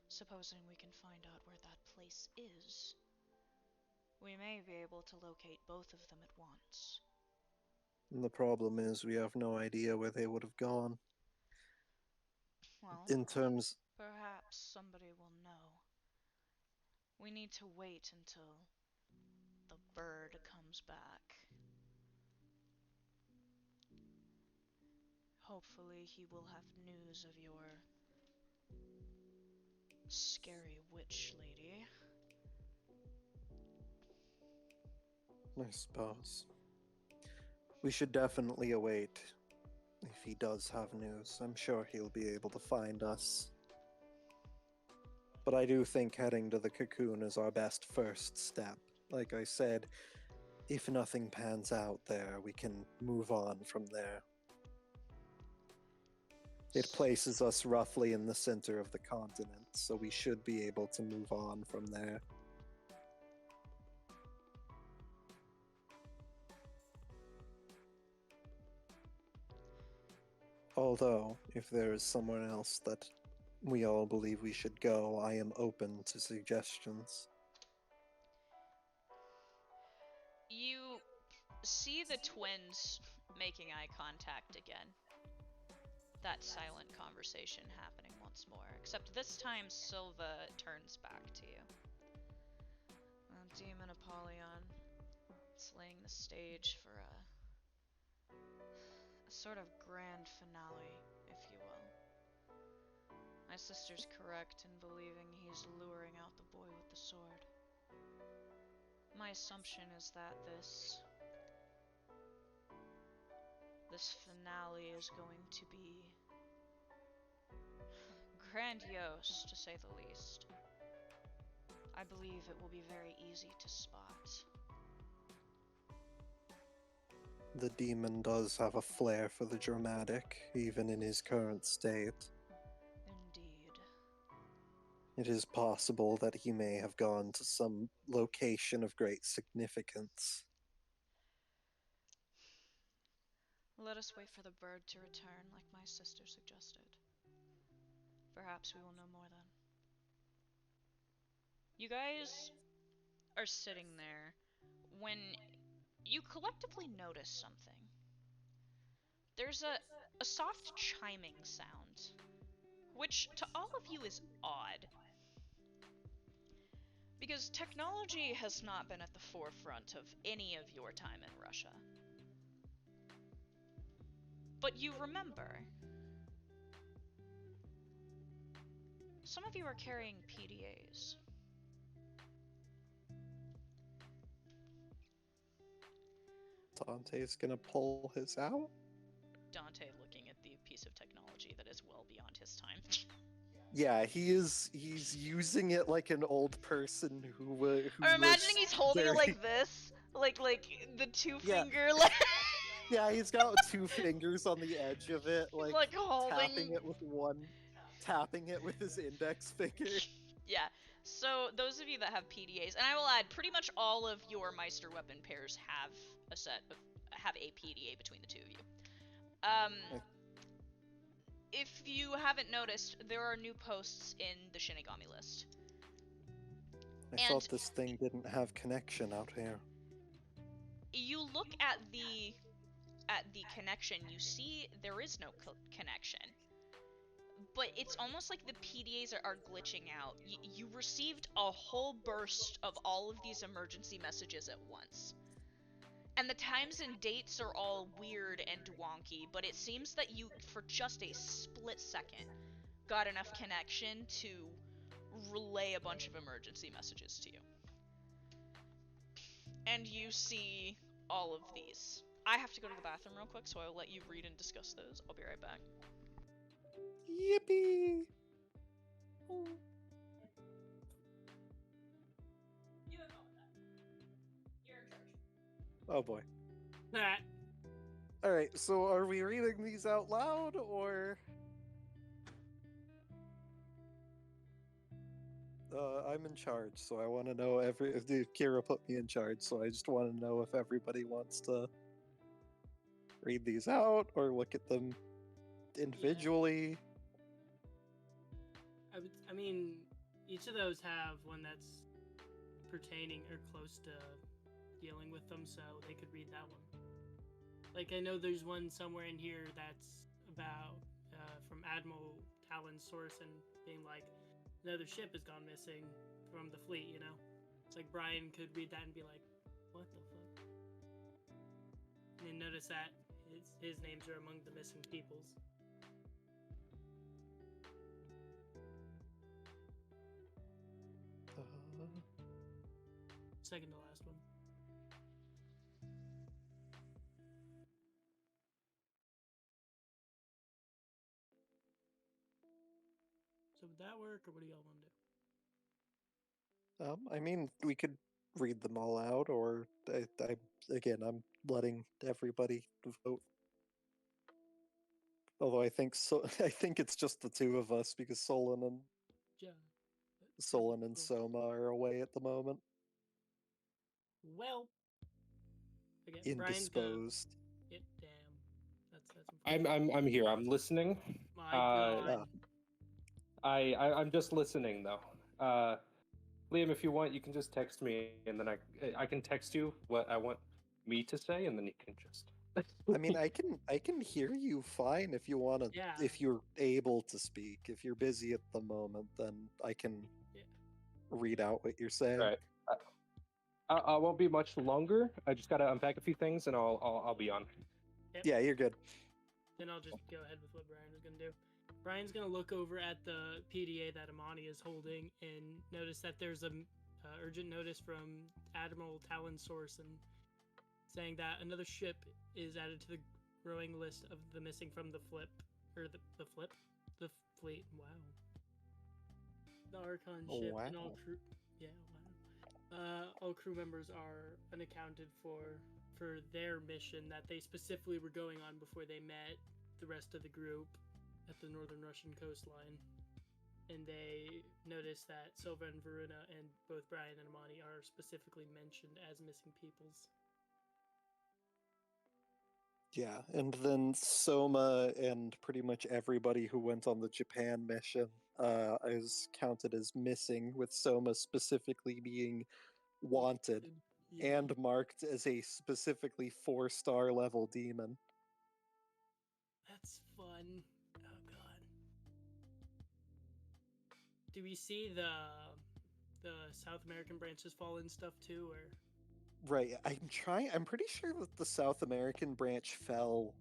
Supposing we can find out where that place is, we may be able to locate both of them at once. And the problem is we have no idea where they would have gone. Well, In terms... perhaps somebody will know. We need to wait until the bird comes back. Hopefully he will have news of your scary witch lady. I suppose. We should definitely await. If he does have news, I'm sure he'll be able to find us. But I do think heading to the cocoon is our best first step. Like I said, if nothing pans out there, we can move on from there. It places us roughly in the center of the continent, so we should be able to move on from there. Although, if there is somewhere else that we all believe we should go, I am open to suggestions. You see the twins making eye contact again. That silent conversation happening once more, except this time Silva turns back to you. Demon Apollyon. It's laying the stage for a sort of grand finale, if you will. My sister's correct in believing he's luring out the boy with the sword. My assumption is that this finale is going to be grandiose, to say the least. I believe it will be very easy to spot. The demon does have a flair for the dramatic, even in his current state. Indeed. It is possible that he may have gone to some location of great significance. Let us wait for the bird to return, like my sister suggested. Perhaps we will know more then. You guys are sitting there when you collectively notice something. There's a soft chiming sound, which to all of you is odd. Because technology has not been at the forefront of any of your time in Russia. But you remember, some of you are carrying PDAs. Dante's gonna pull his out? Dante looking at the piece of technology that is well beyond his time. Yeah, he's using it like an old person who I'm imagining was he's holding very... it like this, like the two Yeah. finger, like Yeah, he's got 2 fingers on the edge of it, like holding. tapping it with his index finger. Yeah. So those of you that have PDAs, and I will add, pretty much all of your Meister weapon pairs have a PDA between the two of you. If you haven't noticed, there are new posts in the Shinigami list. I thought this thing didn't have connection out here. You look at the connection, you see there is no connection. But it's almost like the PDAs are glitching out. You received a whole burst of all of these emergency messages at once. And the times and dates are all weird and wonky, but it seems that you, for just a split second, got enough connection to relay a bunch of emergency messages to you. And you see all of these. I have to go to the bathroom real quick, so I'll let you read and discuss those. I'll be right back. Yippee! Oh boy. That. Alright, so are we reading these out loud, or... I'm in charge, so I want to know if Kira put me in charge, so I just want to know if everybody wants to read these out, or look at them individually. I mean, each of those have one that's pertaining or close to dealing with them, so they could read that one. Like, I know there's one somewhere in here that's about, from Admiral Talon's source and being like, another ship has gone missing from the fleet, you know? It's like Brian could read that and be like, what the fuck? And notice that his names are among the missing peoples. Second to last one. So would that work, or what do y'all want to do? I mean, we could read them all out, or I'm letting everybody vote. Although I think I think it's just the two of us because Yeah. Solon and Soma are away at the moment. Well, again, Brian's gonna. Indisposed. Damn. That's unfortunate. I'm here. I'm listening. My God. I'm just listening though. Liam, if you want, you can just text me, and then I can text you what I want me to say, and then you can just. I mean, I can hear you fine if you want to. Yeah. If you're able to speak. If you're busy at the moment, then I can read out what you're saying. Right. I won't be much longer. I just gotta unpack a few things, and I'll be on. Yep. Yeah, you're good. Then I'll just go ahead with what Brian was gonna do. Brian's gonna look over at the PDA that Amani is holding and notice that there's a urgent notice from Admiral Talon Source and saying that another ship is added to the growing list of the missing from the fleet. Wow. The Archon ship and all crew. Yeah, wow. All crew members are unaccounted for their mission that they specifically were going on before they met the rest of the group at the northern Russian coastline. And they noticed that Silva and Varuna and both Brian and Amani are specifically mentioned as missing peoples. Yeah, and then Soma and pretty much everybody who went on the Japan mission is counted as missing, with Soma specifically being wanted and marked as a specifically 4-star level demon. That's fun. Oh god. Do we see the South American branches fall in stuff too, or? Right, I'm pretty sure that the South American branch fell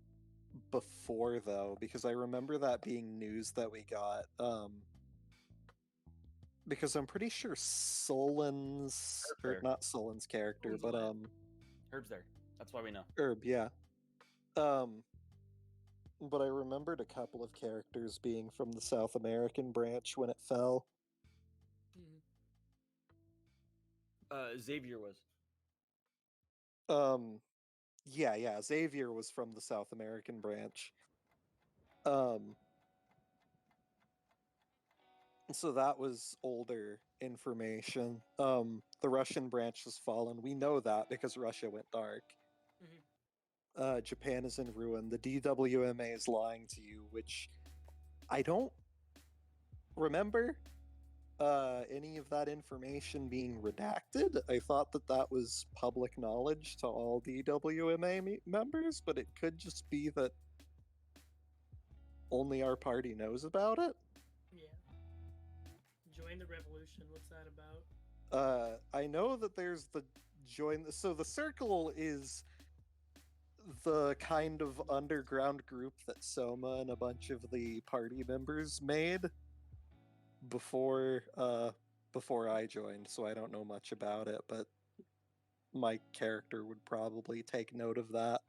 before, though, because I remember that being news that we got. Because I'm pretty sure Solon's, or not Solon's character, but Herb's there. That's why we know. Herb, yeah. But I remembered a couple of characters being from the South American branch when it fell. Xavier was. Yeah, Xavier was from the South American branch. So that was older information. The Russian branch has fallen. We know that because Russia went dark. Japan is in ruin. The DWMA is lying to you, which I don't remember any of that information being redacted. I thought that was public knowledge to all DWMA members, but it could just be that only our party knows about it. Yeah. Join the revolution. What's that about? I know that there's the join. So the circle is the kind of underground group that Soma and a bunch of the party members made before I joined, so I don't know much about it, but my character would probably take note of that.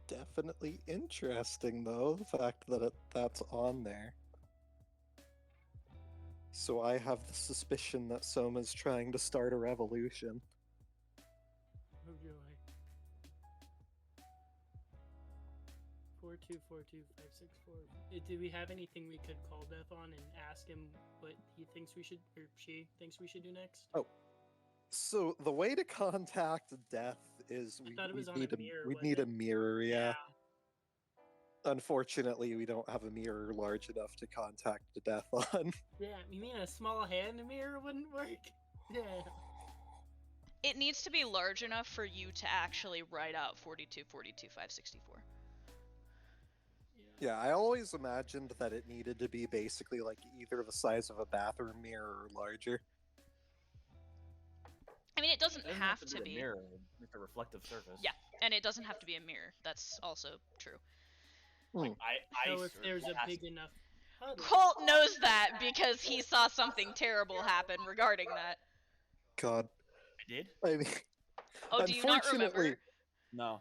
Definitely interesting, though, the fact that that's on there. So I have the suspicion that Soma's trying to start a revolution. Oh joy. 4242564. Do we have anything we could call Beth on and ask him what he thinks we should, or she thinks we should do next? So the way to contact death is I thought it was on need a mirror. we'd was need it? a mirror, yeah. Unfortunately, we don't have a mirror large enough to contact the death on. Yeah, you mean a small hand mirror wouldn't work? Yeah. It needs to be large enough for you to actually write out 42, 42, 564. Yeah, I always imagined that it needed to be basically like either the size of a bathroom mirror or larger. I mean, it doesn't, It doesn't have to to a be. mirror, it's a reflective surface. Yeah, and it doesn't have to be a mirror. That's also true. Like So if there's a has- big enough puddle. Colt knows that because he saw something terrible happen regarding that. God, I did? I mean, Oh, do you not remember? unfortunately, No.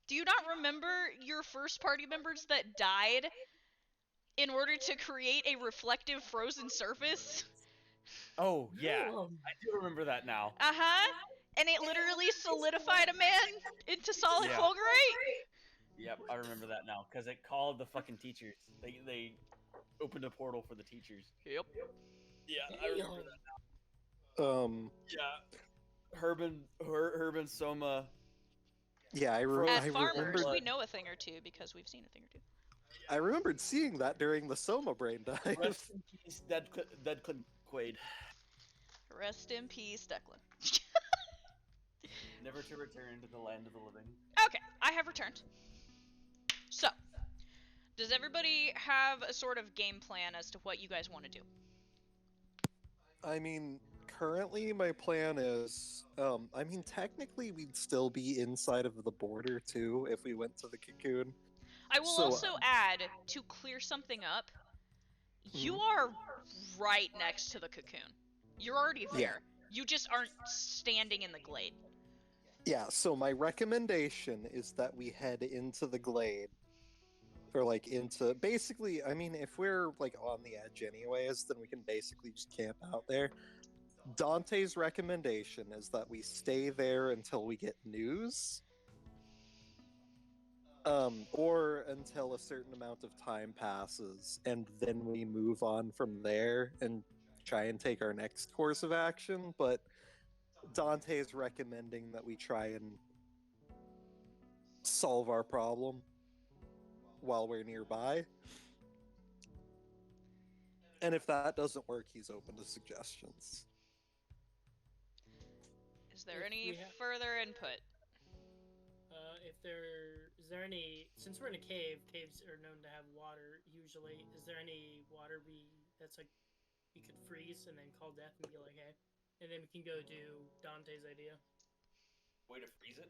Do you not remember your first party members that died in order to create a reflective frozen surface? Oh, yeah. Oh, I do remember that now. Uh-huh. And it literally solidified a man into solid Yeah. fulgurite? Yep, I remember that now. Because it called the fucking teachers. They opened a portal for the teachers. Yep. Yeah, I remember that. Yeah. Herb and Soma. yeah, I As remembered. farmers, we know a thing or two because we've seen a thing or two. I remembered seeing that during the Soma brain dive. Rest in peace, Dead Quaid. Rest in peace, Declan. Never to return to the land of the living. Okay, I have returned. So, does everybody have a sort of game plan as to what you guys want to do? I mean, currently my plan is, I mean, technically we'd still be inside of the border too if we went to the cocoon. I will So, also add, to clear something up, you are right next to the cocoon. You're already there. Yeah. You just aren't standing in the glade. Yeah, so my recommendation is that we head into the glade. Or, like, into... Basically, I mean, if we're, like, on the edge anyways, then we can basically just camp out there. Dante's recommendation is that we stay there until we get news. Or until a certain amount of time passes, and then we move on from there and try and take our next course of action, but Dante is recommending that we try and solve our problem while we're nearby. And if that doesn't work, he's open to suggestions. Is there If any we ha- further input? is there any? Since we're in a cave, caves are known to have water usually. Is there any water that's like we could freeze and then call death and be like, hey, and then we can go do Dante's idea. Way to freeze it?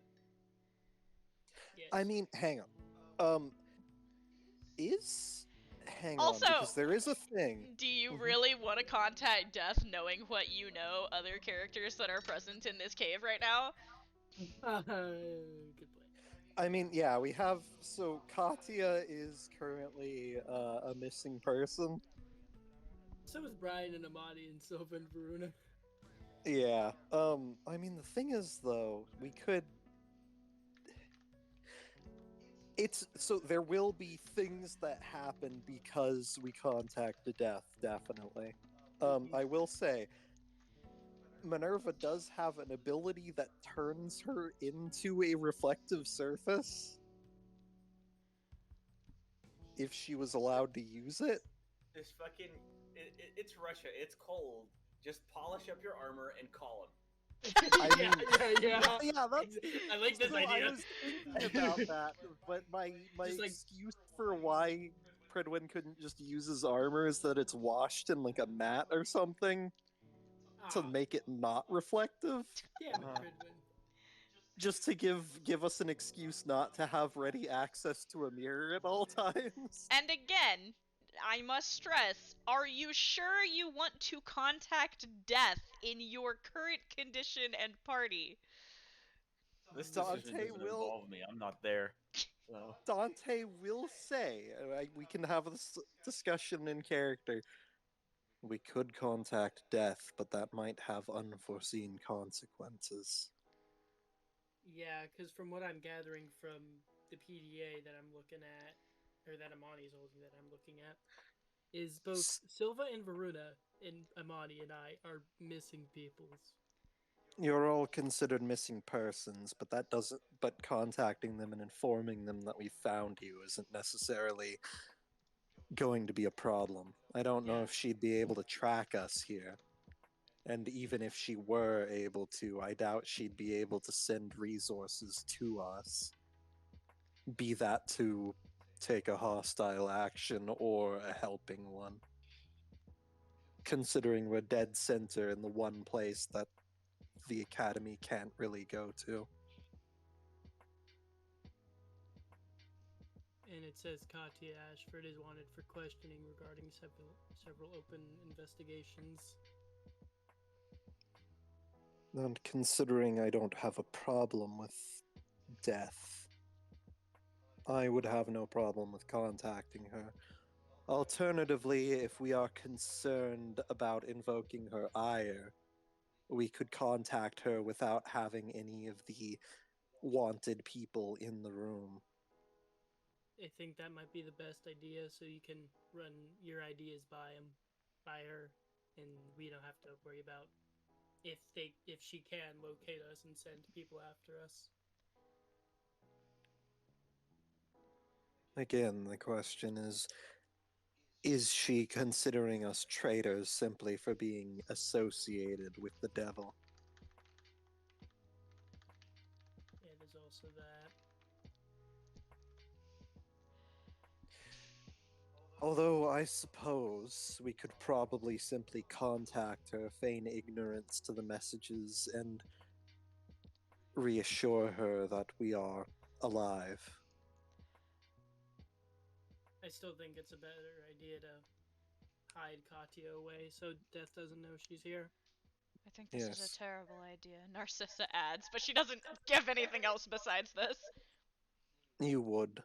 Yes. I mean, hang on. Hang Also, on, because there is a thing. Do you Mhm. really want to contact Death knowing what you know other characters that are present in this cave right now? Good point. I mean, yeah, we have... So, Katya is currently a missing person. So is Brian and Amadi and Silva and Varuna. Yeah. I mean, the thing is, though, we could... So there will be things that happen because we contact the death, definitely. I will say, Minerva does have an ability that turns her into a reflective surface. If she was allowed to use it. This fucking... It's Russia, it's cold. Just polish up your armor and call him. I mean, yeah. Yeah, that's... I like this So idea. I was thinking about that, but my Just like- excuse for why Pridwin couldn't just use his armor is that it's washed in like a mat or something to make it not reflective. Damn it, Pridwin. Just to give us an excuse not to have ready access to a mirror at all times. And again, I must stress, are you sure you want to contact Death in your current condition and party? This Dante decision doesn't will- involve me. I'm not there. So. Dante will say, we can have this discussion in character. We could contact Death, but that might have unforeseen consequences. Yeah, because from what I'm gathering from the PDA that I'm looking at, or that Amani's holding that I'm looking at, is both Silva and Varuna and Amani and I are missing peoples. You're all considered missing persons, but that doesn't. But contacting them and informing them that we found you isn't necessarily going to be a problem. I don't know Yeah. if she'd be able to track us here. And even if she were able to, I doubt she'd be able to send resources to us. Be that to take a hostile action or a helping one. Considering we're dead center in the one place that the Academy can't really go to. And it says Katya Ashford is wanted for questioning regarding several open investigations. And considering I don't have a problem with death, I would have no problem with contacting her. Alternatively, if we are concerned about invoking her ire, we could contact her without having any of the wanted people in the room. I think that might be the best idea, so you can run your ideas by her, and we don't have to worry about if she can locate us and send people after us. Again, the question is she considering us traitors simply for being associated with the devil? Yeah, there's also that. Although I suppose we could probably simply contact her, feign ignorance to the messages, and reassure her that we are alive. I still think it's a better idea to hide Katya away so Death doesn't know she's here. I think this is Yes. a terrible idea, Narcissa adds, but she doesn't give anything else besides this. You would.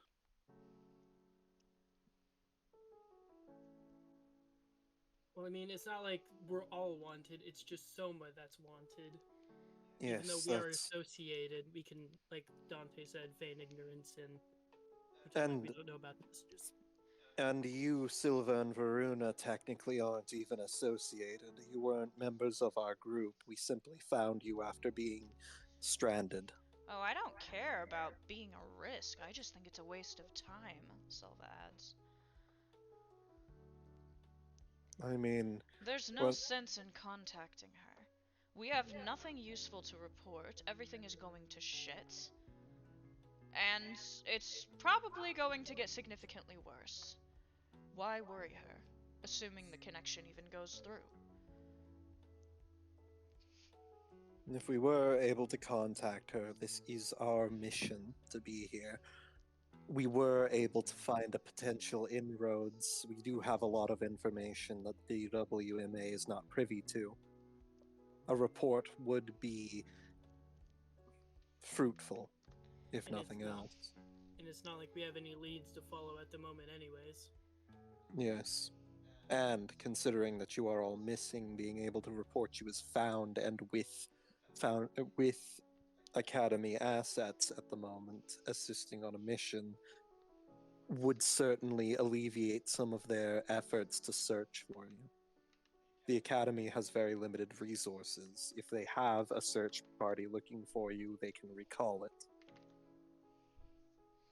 Well, I mean, it's not like we're all wanted, it's just Soma that's wanted. Even though Yes, we are that's... associated, we can, like Dante said, feign ignorance and pretend like we And, don't know about the messages. and you, Silva and Varuna, technically aren't even associated. You weren't members of our group. We simply found you after being stranded. Oh, I don't care about being a risk. I just think it's a waste of time, Silva adds. I mean, There's no well, sense in contacting her. We have nothing useful to report, everything is going to shit. And it's probably going to get significantly worse. Why worry her, assuming the connection even goes through? if we were able to contact her, this is our mission to be here. We were able to find a potential inroads. We do have a lot of information that the WMA is not privy to. A report would be fruitful, if And nothing it's not, else. and it's not like we have any leads to follow at the moment, anyways. Yes. And considering that you are all missing, being able to report you as found and with Academy assets at the moment, assisting on a mission, would certainly alleviate some of their efforts to search for you. The Academy has very limited resources. If they have a search party looking for you, they can recall it.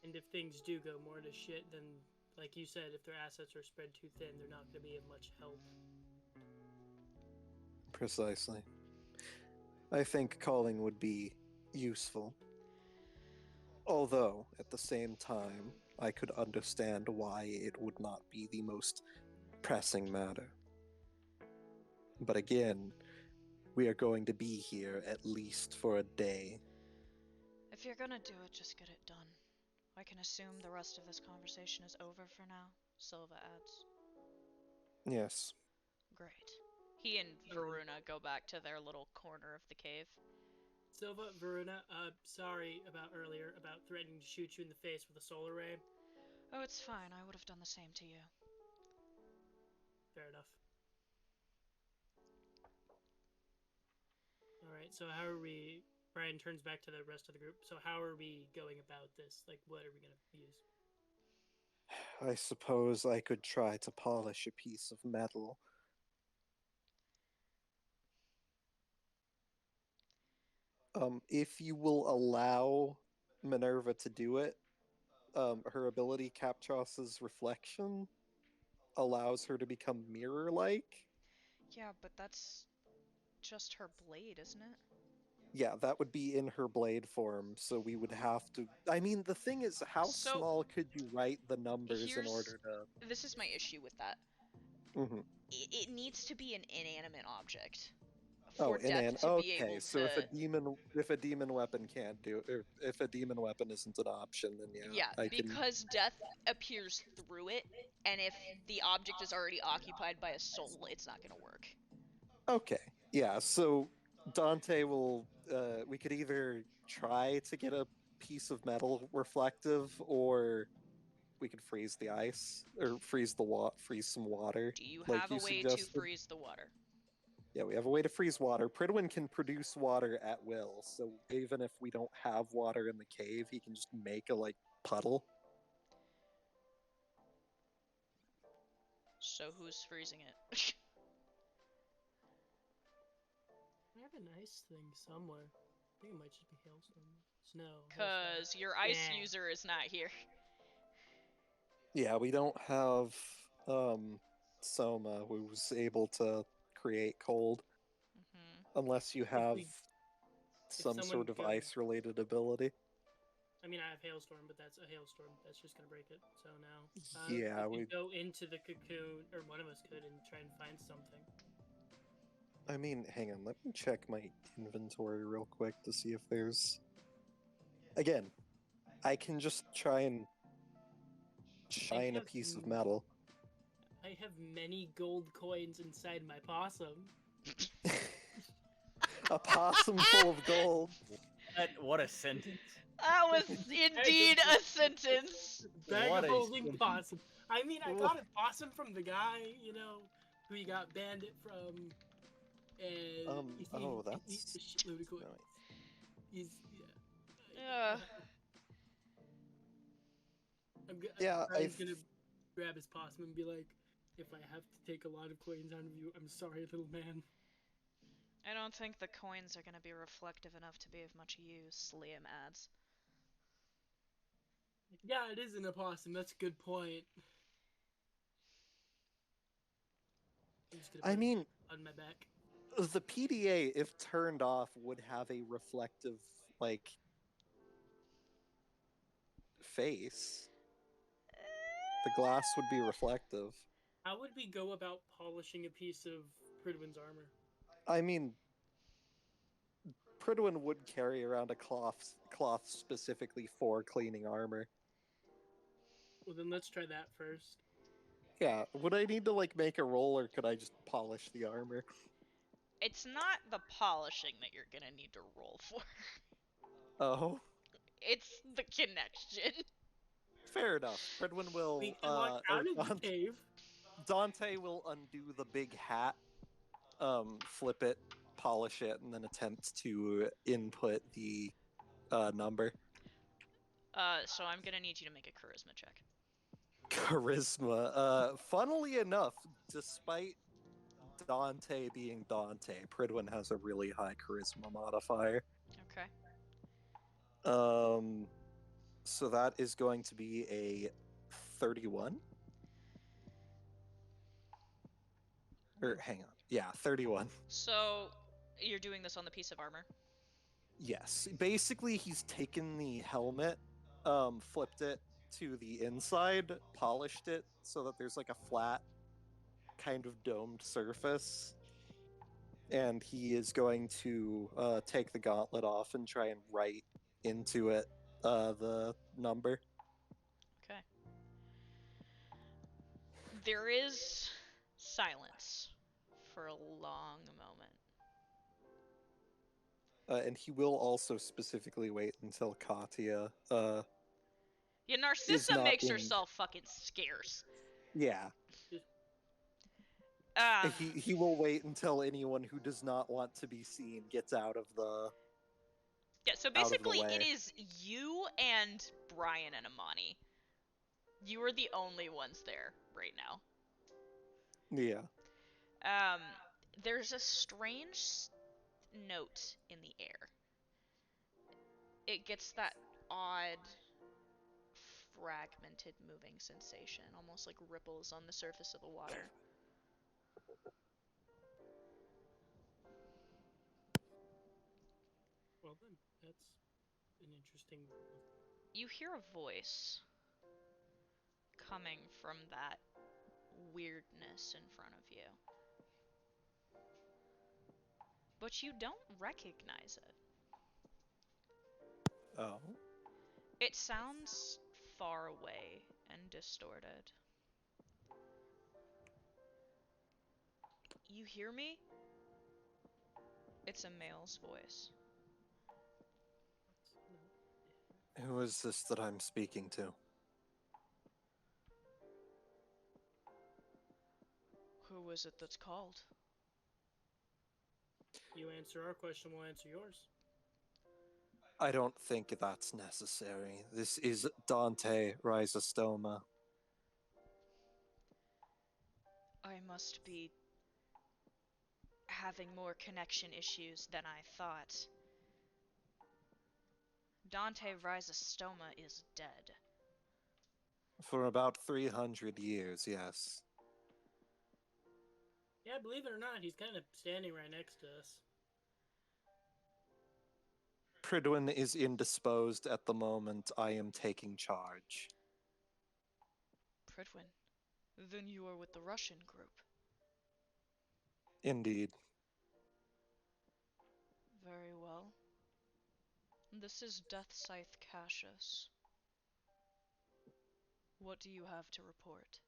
And if things do go more to shit, then, like you said, if their assets are spread too thin, they're not going to be of much help. Precisely. I think calling would be useful. Although, at the same time, I could understand why it would not be the most pressing matter. But again, we are going to be here at least for a day. If you're gonna do it, just get it done. I can assume the rest of this conversation is over for now, Silva adds. Yes. Great. He and Varuna go back to their little corner of the cave. Silva, Varuna, sorry about earlier, about threatening to shoot you in the face with a solar ray. Oh, it's fine. I would have done the same to you. Fair enough. Alright, so how are we... Brian turns back to the rest of the group. So how are we going about this? Like, what are we going to use? I suppose I could try to polish a piece of metal. If you will allow Minerva to do it, her ability Captros's reflection allows her to become mirror-like. Yeah, but that's just her blade, isn't it? Yeah, that would be in her blade form, so we would have to. I mean, the thing is, how So, small could you write the numbers in Here's order to. this is my issue with that. Mhm. It needs to be an inanimate object Oh, for Death to be okay. able So to. if a demon weapon can't do, or if a demon weapon isn't an option, then yeah, Yeah, I can. because Death appears through it, and if the object is already occupied by a soul, it's not gonna work. Okay, yeah. So Dante will. We could either try to get a piece of metal reflective, or we could freeze the ice, or freeze some water, Do you like have a you way to suggested. freeze the water? Yeah, we have a way to freeze water. Pridwin can produce water at will, so even if we don't have water in the cave, he can just make a like puddle. So who's freezing it? I have an ice thing somewhere. I think it might just be hailstorm. Snow. Cause your ice Yeah. user is not here. Yeah, we don't have Soma who's able to create cold Hmm. unless you have we- some someone sort of could- ice related ability. I mean, I have hailstorm, but that's a hailstorm. That's just gonna break it. So now, Yeah, we we. could go into the cocoon, or one of us could, and try and find something. I mean, hang on. Let me check my inventory real quick to see if there's. Again, I can just try and shine a have piece of m- metal. I have many gold coins inside my possum. A possum full of gold. What a sentence. That was indeed a sentence. Bag What of a holding sentence. possum. I mean, I got a possum from the guy, who you got bandit from. And Oh, he's that's. a shitload of coins. No, He's yeah. Yeah, Brian's gonna grab his possum and be like, "If I have to take a lot of coins out of you, I'm sorry, little man." I don't think the coins are gonna be reflective enough to be of much use, Liam adds. Yeah, it is an opossum. That's a good point. I'm just gonna I put it mean, on my back. the PDA, if turned off, would have a reflective, like, face. The glass would be reflective. How would we go about polishing a piece of Pridwin's armor? I mean, Pridwin would carry around a cloth specifically for cleaning armor. Well, then let's try that first. Yeah, would I need to like make a roll, or could I just polish the armor? It's not the polishing that you're gonna need to roll for. Oh, It's the connection. fair enough. Pridwin will. We can walk out of the cave. Dante will undo the big hat, flip it, polish it, and then attempt to input the number. So I'm gonna need you to make a charisma check. Charisma. Funnily enough, despite Dante being Dante, Pridwin has a really high charisma modifier. Okay. So that is going to be a 31. Or hang on. Yeah, 31. So you're doing this on the piece of armor? Yes. Basically, he's taken the helmet, flipped it to the inside, polished it so that there's like a flat, kind of domed surface. And he is going to take the gauntlet off and try and write into it the number. Okay. There is silence for a long moment. And he will also specifically wait until Katya. Yeah, Is Narcissa not makes in- herself fucking scarce. Yeah, he will wait until anyone who does not want to be seen gets out of the. Yeah, so of the basically way. it is you and Brian and Amani. You are the only ones there right now. Yeah. There's a strange note in the air. it gets that odd, fragmented moving sensation, almost like ripples on the surface of the water. Well then, that's an interesting. You hear a voice coming from that weirdness in front of you. But you don't recognize it. Oh. It sounds far away and distorted. You hear me? It's a male's voice. Who is this that I'm speaking to? Who is it that's called? You answer our question, we'll answer yours. I don't think that's necessary. This is Dante Rhizostoma. I must be having more connection issues than I thought. Dante Rhizostoma is dead. For about 300 years, yes. Yeah, believe it or not, he's kind of standing right next to us. Pridwin is indisposed at the moment. I am taking charge. Pridwin, then you are with the Russian group. Indeed. Very well. This is Death Scythe Cassius. What do you have to report?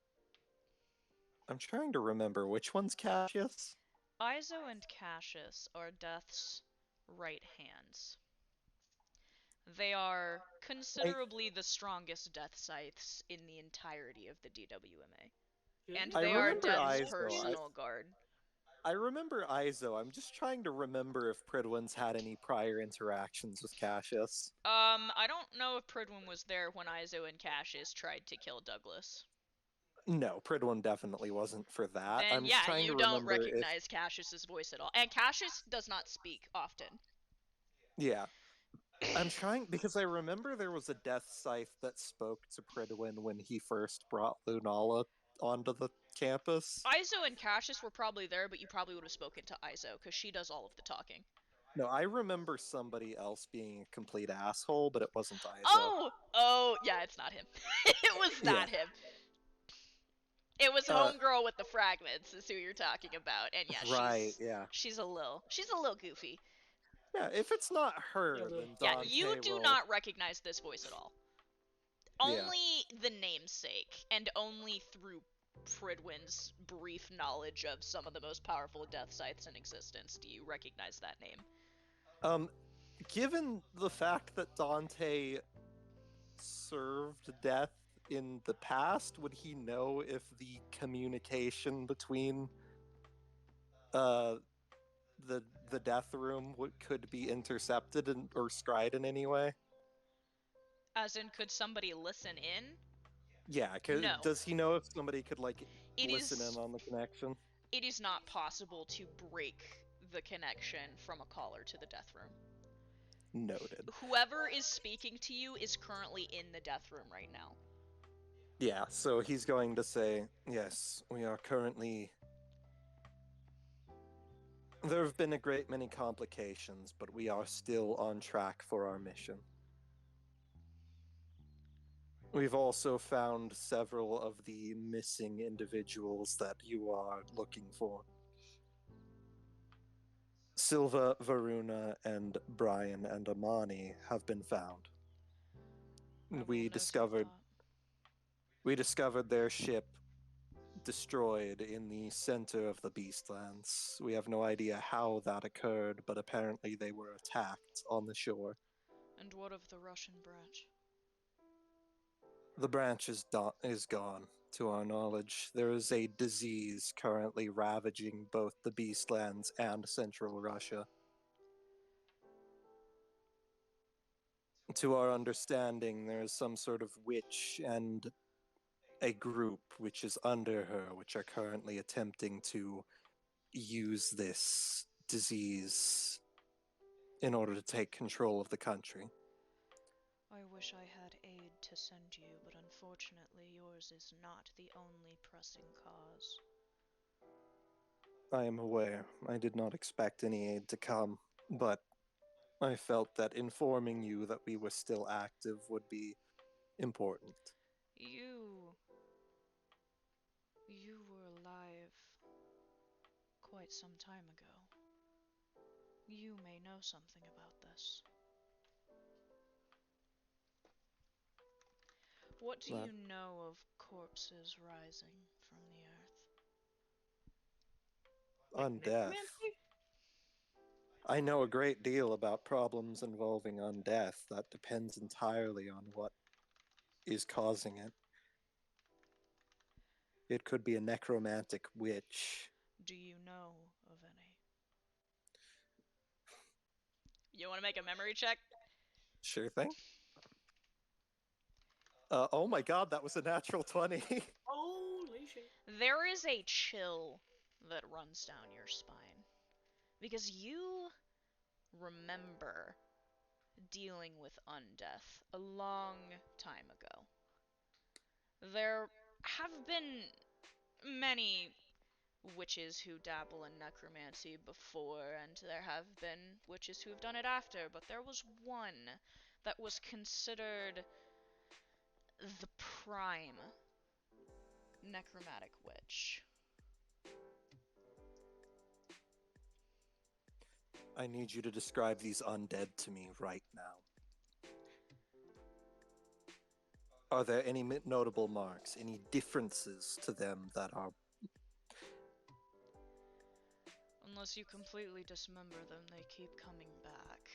I'm trying to remember which one's Cassius. Izo and Cassius are Death's right hands. They are considerably the strongest Death Scythes in the entirety of the DWMA. And I they are remember Death's Izo. personal guard. I remember Izo. I'm just trying to remember if Pridwin's had any prior interactions with Cassius. I don't know if Pridwin was there when Izo and Cassius tried to kill Douglas. No, Pridwin definitely wasn't for that. Then I'm just yeah, trying you to don't remember if... recognize Cassius's voice at all. And Cassius does not speak often. Yeah. I'm trying, because I remember there was a Death Scythe that spoke to Pridwin when he first brought Lunala onto the campus. Izo and Cassius were probably there, but you probably would have spoken to Izo, because she does all of the talking. No, I remember somebody else being a complete asshole, but it wasn't Izo. Oh, yeah, it's not him. It was not him. It was homegirl with the fragments is who you're talking about, and yeah, right, she's a little goofy. Yeah, if it's not her, then Yeah, Dante you do will... not recognize this voice at all. Yeah. Only the namesake, and only through Pridwin's brief knowledge of some of the most powerful Death Scythes in existence do you recognize that name. Given the fact that Dante served death in the past, would he know if the communication between the death room could be intercepted or scryed in any way? As in, could somebody listen in? Yeah, No. Does he know if somebody could, like, listen is, in on the connection? It is not possible to break the connection from a caller to the death room. Noted. Whoever is speaking to you is currently in the death room right now. Yeah, so he's going to say, yes, we are currently... There have been a great many complications, but we are still on track for our mission. We've also found several of the missing individuals that you are looking for. Silva, Varuna, and Brian and Amani have been found. We discovered their ship destroyed in the center of the Beastlands. We have no idea how that occurred, but apparently they were attacked on the shore. And what of the Russian branch? The branch is gone, to our knowledge. There is a disease currently ravaging both the Beastlands and central Russia. To our understanding, there is some sort of witch and a group which is under her, which are currently attempting to use this disease in order to take control of the country. I wish I had aid to send you, but unfortunately yours is not the only pressing cause. I am aware. I did not expect any aid to come, but I felt that informing you that we were still active would be important. You were alive quite some time ago. You may know something about this. What do That you know of corpses rising from the earth? Like undeath. necromancy? I know a great deal about problems involving undeath. That depends entirely on what is causing it. It could be a necromantic witch. Do you know of any? You want to make a memory check? Sure thing. Oh my god, that was a natural 20. Holy shit. There is a chill that runs down your spine. Because you remember dealing with undeath a long time ago. There have been many witches who dabble in necromancy before, and there have been witches who have done it after, but there was one that was considered the prime necromantic witch. I need you to describe these undead to me right now. Are there any notable marks, any differences to them that are... Unless you completely dismember them, they keep coming back.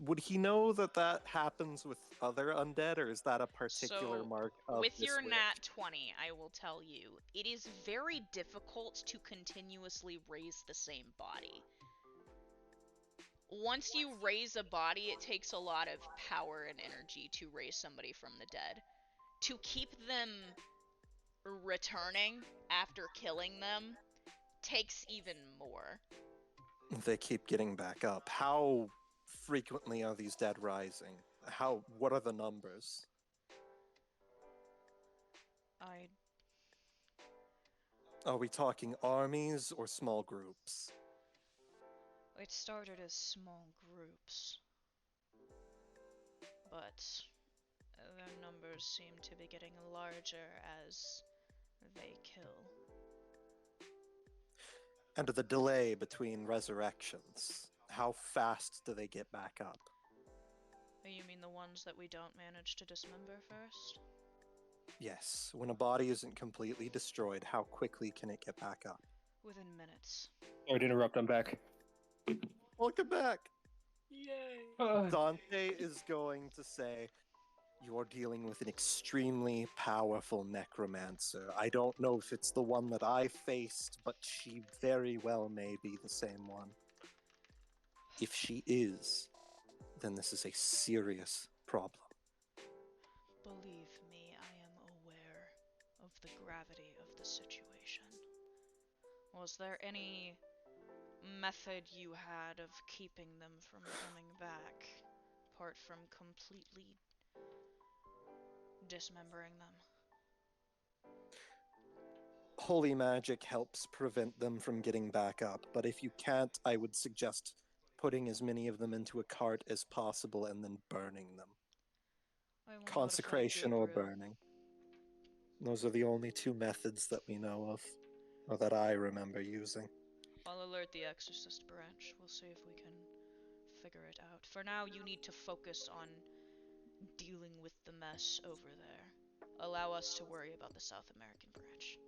Would he know that that happens with other undead, or is that a particular So, mark of with this your witch? nat 20, I will tell you, it is very difficult to continuously raise the same body. Once you raise a body, it takes a lot of power and energy to raise somebody from the dead. To keep them returning after killing them takes even more. They keep getting back up. How frequently are these dead rising? What are the numbers? I Are we talking armies or small groups? It started as small groups, but their numbers seem to be getting larger as they kill. And the delay between resurrections. How fast do they get back up? You mean the ones that we don't manage to dismember first? Yes, when a body isn't completely destroyed, how quickly can it get back up? Within minutes. Sorry to interrupt. I'm back. Welcome back! Yay. Dante is going to say, you're dealing with an extremely powerful necromancer. I don't know if it's the one that I faced, but she very well may be the same one. If she is, then this is a serious problem. Believe me, I am aware of the gravity of the situation. Was there any method you had of keeping them from coming back, apart from completely dismembering them? Holy magic helps prevent them from getting back up, but if you can't, I would suggest putting as many of them into a cart as possible and then burning them. I will Consecration notify or Gabriel. burning. Those are the only two methods that we know of, or that I remember using. I'll alert the Exorcist branch. We'll see if we can figure it out. For now, you need to focus on dealing with the mess over there. Allow us to worry about the South American branch.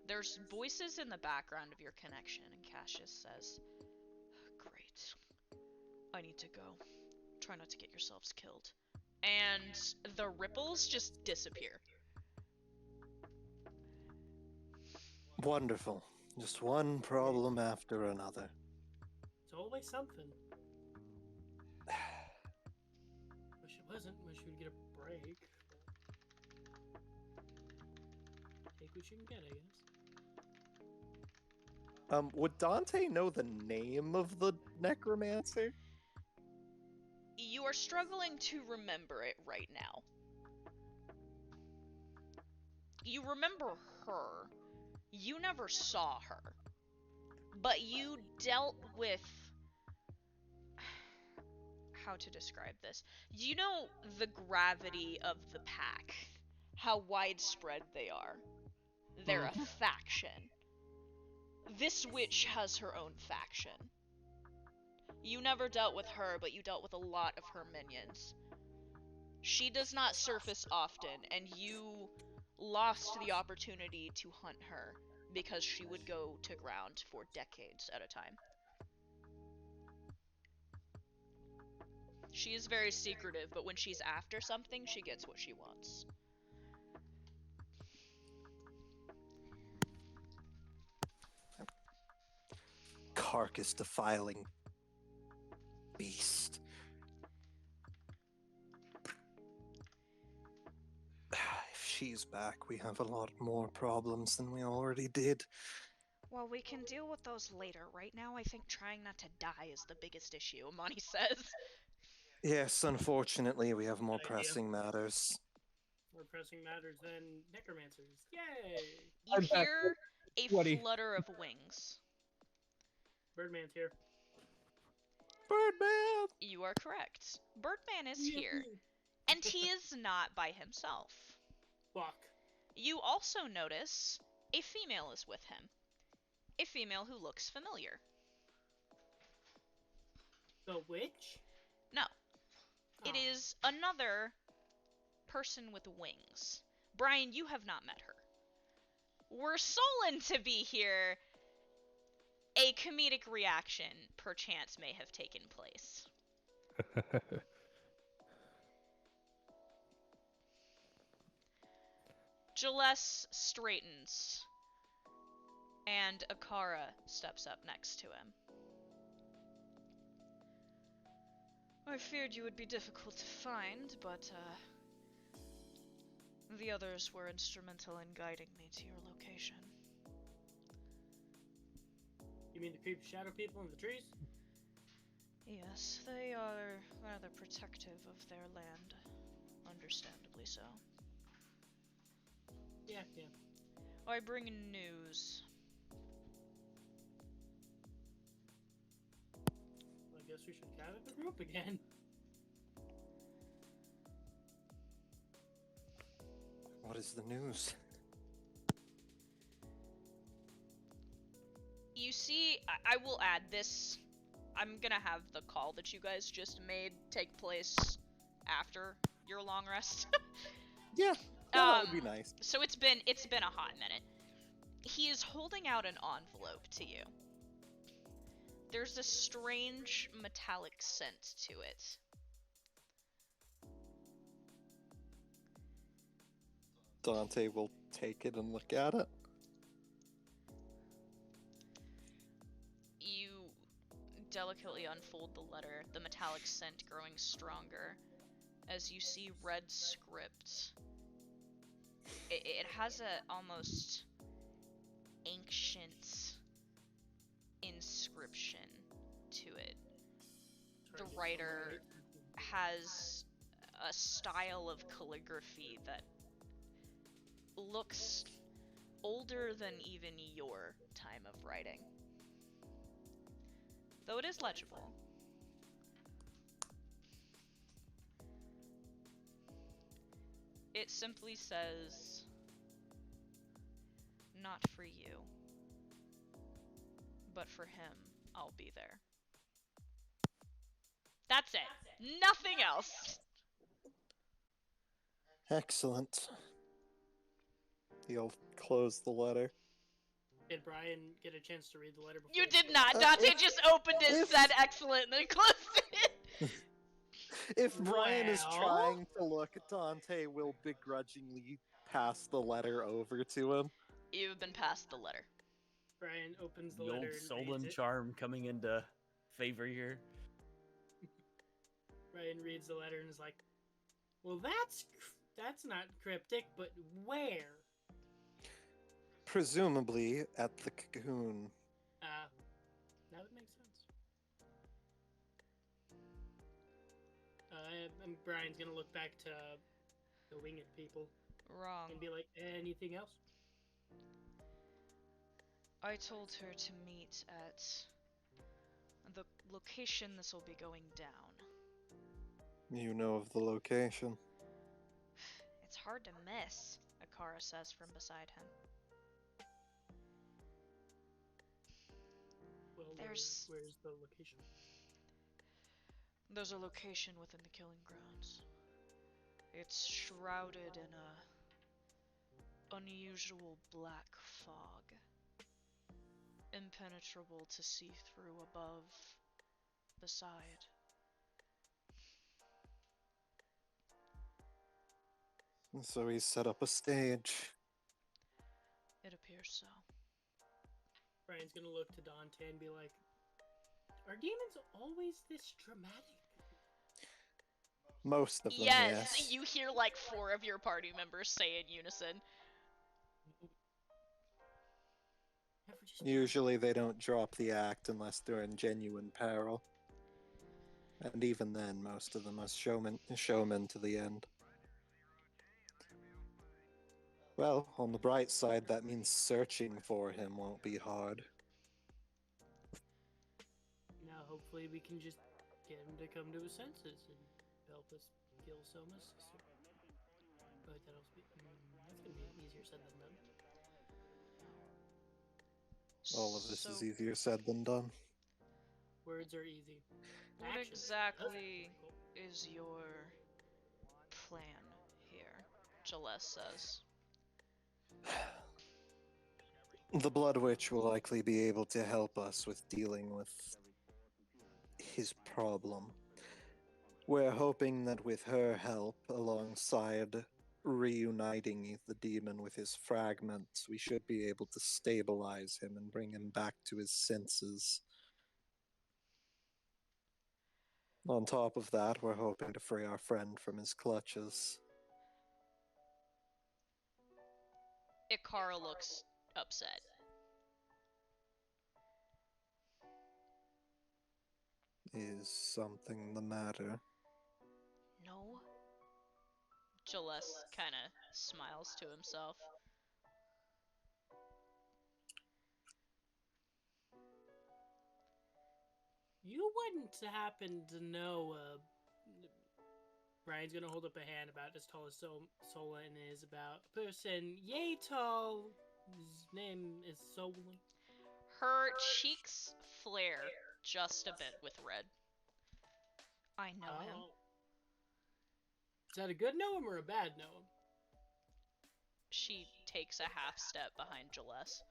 There's voices in the background of your connection, and Cassius says, "Great. I need to go. Try not to get yourselves killed." And the ripples just disappear. Wonderful. Just one problem after another. It's always something. Wish it wasn't. Wish we'd get a break. Take what you can get, I guess. Would Dante know the name of the necromancer? You are struggling to remember it right now. You remember her. You never saw her. But you dealt with... How to describe this? You know the gravity of the pack. How widespread they are. They're a faction. This witch has her own faction. You never dealt with her, but you dealt with a lot of her minions. She does not surface often, and you lost the opportunity to hunt her because she would go to ground for decades at a time. She is very secretive, but when she's after something, she gets what she wants. Carcass defiling beast. If she's back, we have a lot more problems than we already did. Well, we can deal with those later. Right now, I think trying not to die is the biggest issue, Amani says. Yes, unfortunately, we have more Good idea. pressing matters. More pressing matters than necromancers. Yay! You I'm back. hear a Woody. flutter of wings. Birdman's here. Birdman! You are correct. Birdman is here, and he is not by himself. Fuck. You also notice a female is with him. A female who looks familiar. The witch? No. It Oh. is another person with wings. Brian, you have not met her. Were Solon to be here, a comedic reaction, perchance, may have taken place. Gillesse straightens, and Akara steps up next to him. I feared you would be difficult to find, but, the others were instrumental in guiding me to your location. You mean the creepy shadow people in the trees? Yes, they are rather protective of their land. Understandably so. Yeah. I bring news. Well, I guess we should gather the group again. What is the news? You see, I will add this. I'm gonna have the call that you guys just made take place after your long rest. Yeah, that would be nice. So it's been a hot minute. He is holding out an envelope to you. There's a strange metallic scent to it. Dante will take it and look at it. You delicately unfold the letter, the metallic scent growing stronger as you see red script. It has a almost ancient inscription to it. The writer has a style of calligraphy that looks older than even your time of writing. Though it is legible. It simply says, "Not for you, but for him, I'll be there." That's it. Nothing else. Excellent. He'll close the letter. Did Brian get a chance to read the letter before? You he did said not. it? Dante just opened it, if- said excellent, and then closed it. If Brian is Well? trying to look, Dante will begrudgingly pass the letter over to him. You've been passed the letter. Brian opens the The letter old and Solon reads it. charm coming into favor here. Brian reads the letter and is like, "Well, that's not cryptic, but where?" Presumably at the cocoon. and Brian's gonna look back to the winged people Wrong. and be like, anything else? I told her to meet at the location this will be going down. You know of the location. It's hard to miss, Akara says from beside him. Well, There's where's the location? a location within the killing grounds. It's shrouded in a unusual black fog, impenetrable to see through above, beside. So he set up a stage. It appears so. Brian's gonna look to Dante and be like, are demons always this dramatic? Most of them, Yes, yes. you hear like 4 of your party members say in unison. Ever just Usually they don't drop the act unless they're in genuine peril. And even then, most of them are showmen to the end. Well, on the bright side, that means searching for him won't be hard. Now, hopefully, we can just get him to come to his senses and help us kill Soma's sister. But that's gonna be easier said than done. All of this is So, easier said than done. Words are easy. what Actions, exactly that's difficult. is your plan here? Celeste says. The Blood Witch will likely be able to help us with dealing with his problem. We're hoping that with her help, alongside reuniting the demon with his fragments, we should be able to stabilize him and bring him back to his senses. On top of that, we're hoping to free our friend from his clutches. Ikara looks upset. Is something the matter? No? Celeste kind of smiles to himself. You wouldn't happen to know, Brian's gonna hold up a hand about as tall as Solon is, about a person yay tall. His name is Solon. Her cheeks flare just a bit with red. I know him. Is that a good know him or a bad know him? She takes a half step behind Celeste.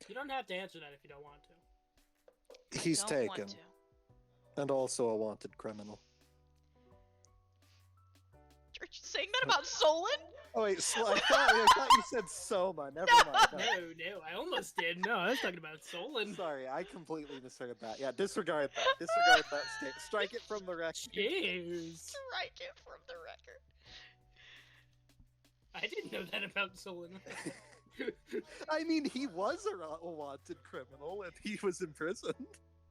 You don't have to answer that if you don't want to. He's I don't want taken, to. and also a wanted criminal. Are you saying that about Solon? Oh wait, I thought you said Soma. Never mind. No. No, I almost did. No, I was talking about Solon. Sorry, I completely misheard that. Yeah, disregard that. Disregard that state. Strike it from the record. Cheers. Strike it from the record. I didn't know that about Solon. I mean, he was a wanted criminal, and he was imprisoned.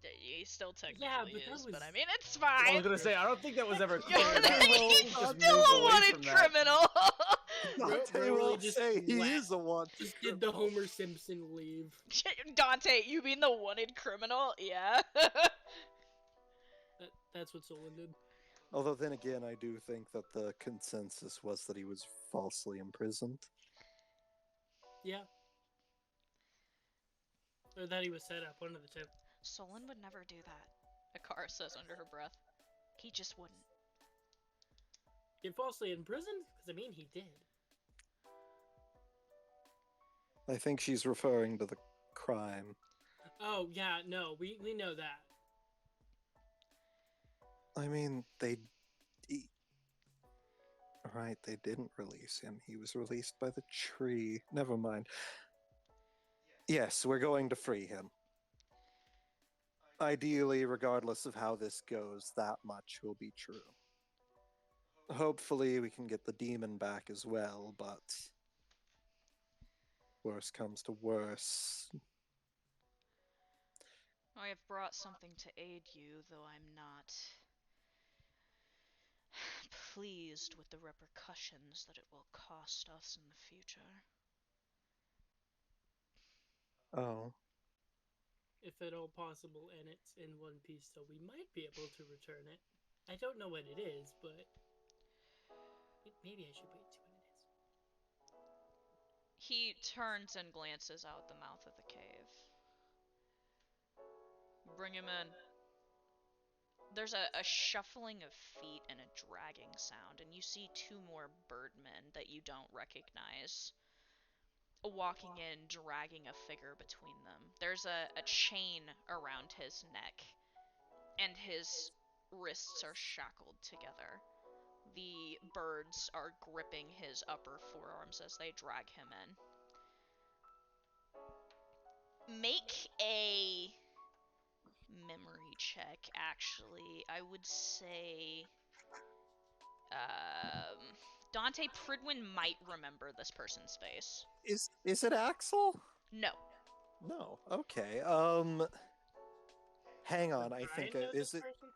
He still technically Yeah, but that is, but was- I mean, it's I was fine. gonna say I don't think that was ever clear. You're That he's just moved still a away wanted from that. criminal. Dante really will just say he left. is a wanted Just did the criminal. Homer Simpson leave. Dante, you mean the wanted criminal? Yeah. That's what Solon did. Although then again, I do think that the consensus was that he was falsely imprisoned. Yeah. Or that he was set up, one of the two. Solon would never do that, Akara says under her breath. He just wouldn't. Get falsely imprisoned? Because, I mean, he did. I think she's referring to the crime. Oh, yeah, no, we know that. I mean, Right, they didn't release him. He was released by the tree. Never mind. Yes, we're going to free him. Ideally, regardless of how this goes, that much will be true. Hopefully, we can get the demon back as well, but worse comes to worse. I have brought something to aid you, though I'm not pleased with the repercussions that it will cost us in the future. Oh. If at all possible, and it's in one piece, so we might be able to return it. I don't know what it is, but maybe I should wait to when it is. He turns and glances out the mouth of the cave. Bring him in. There's a shuffling of feet and a dragging sound, and you see two more birdmen that you don't recognize walking in, dragging a figure between them. There's a chain around his neck, and his wrists are shackled together. The birds are gripping his upper forearms as they drag him in. Make a memory check, actually. I would say Dante Pridwin might remember this person's face. Is it Axel? No. No. Okay. Hang on. I Brian think know is this it. person?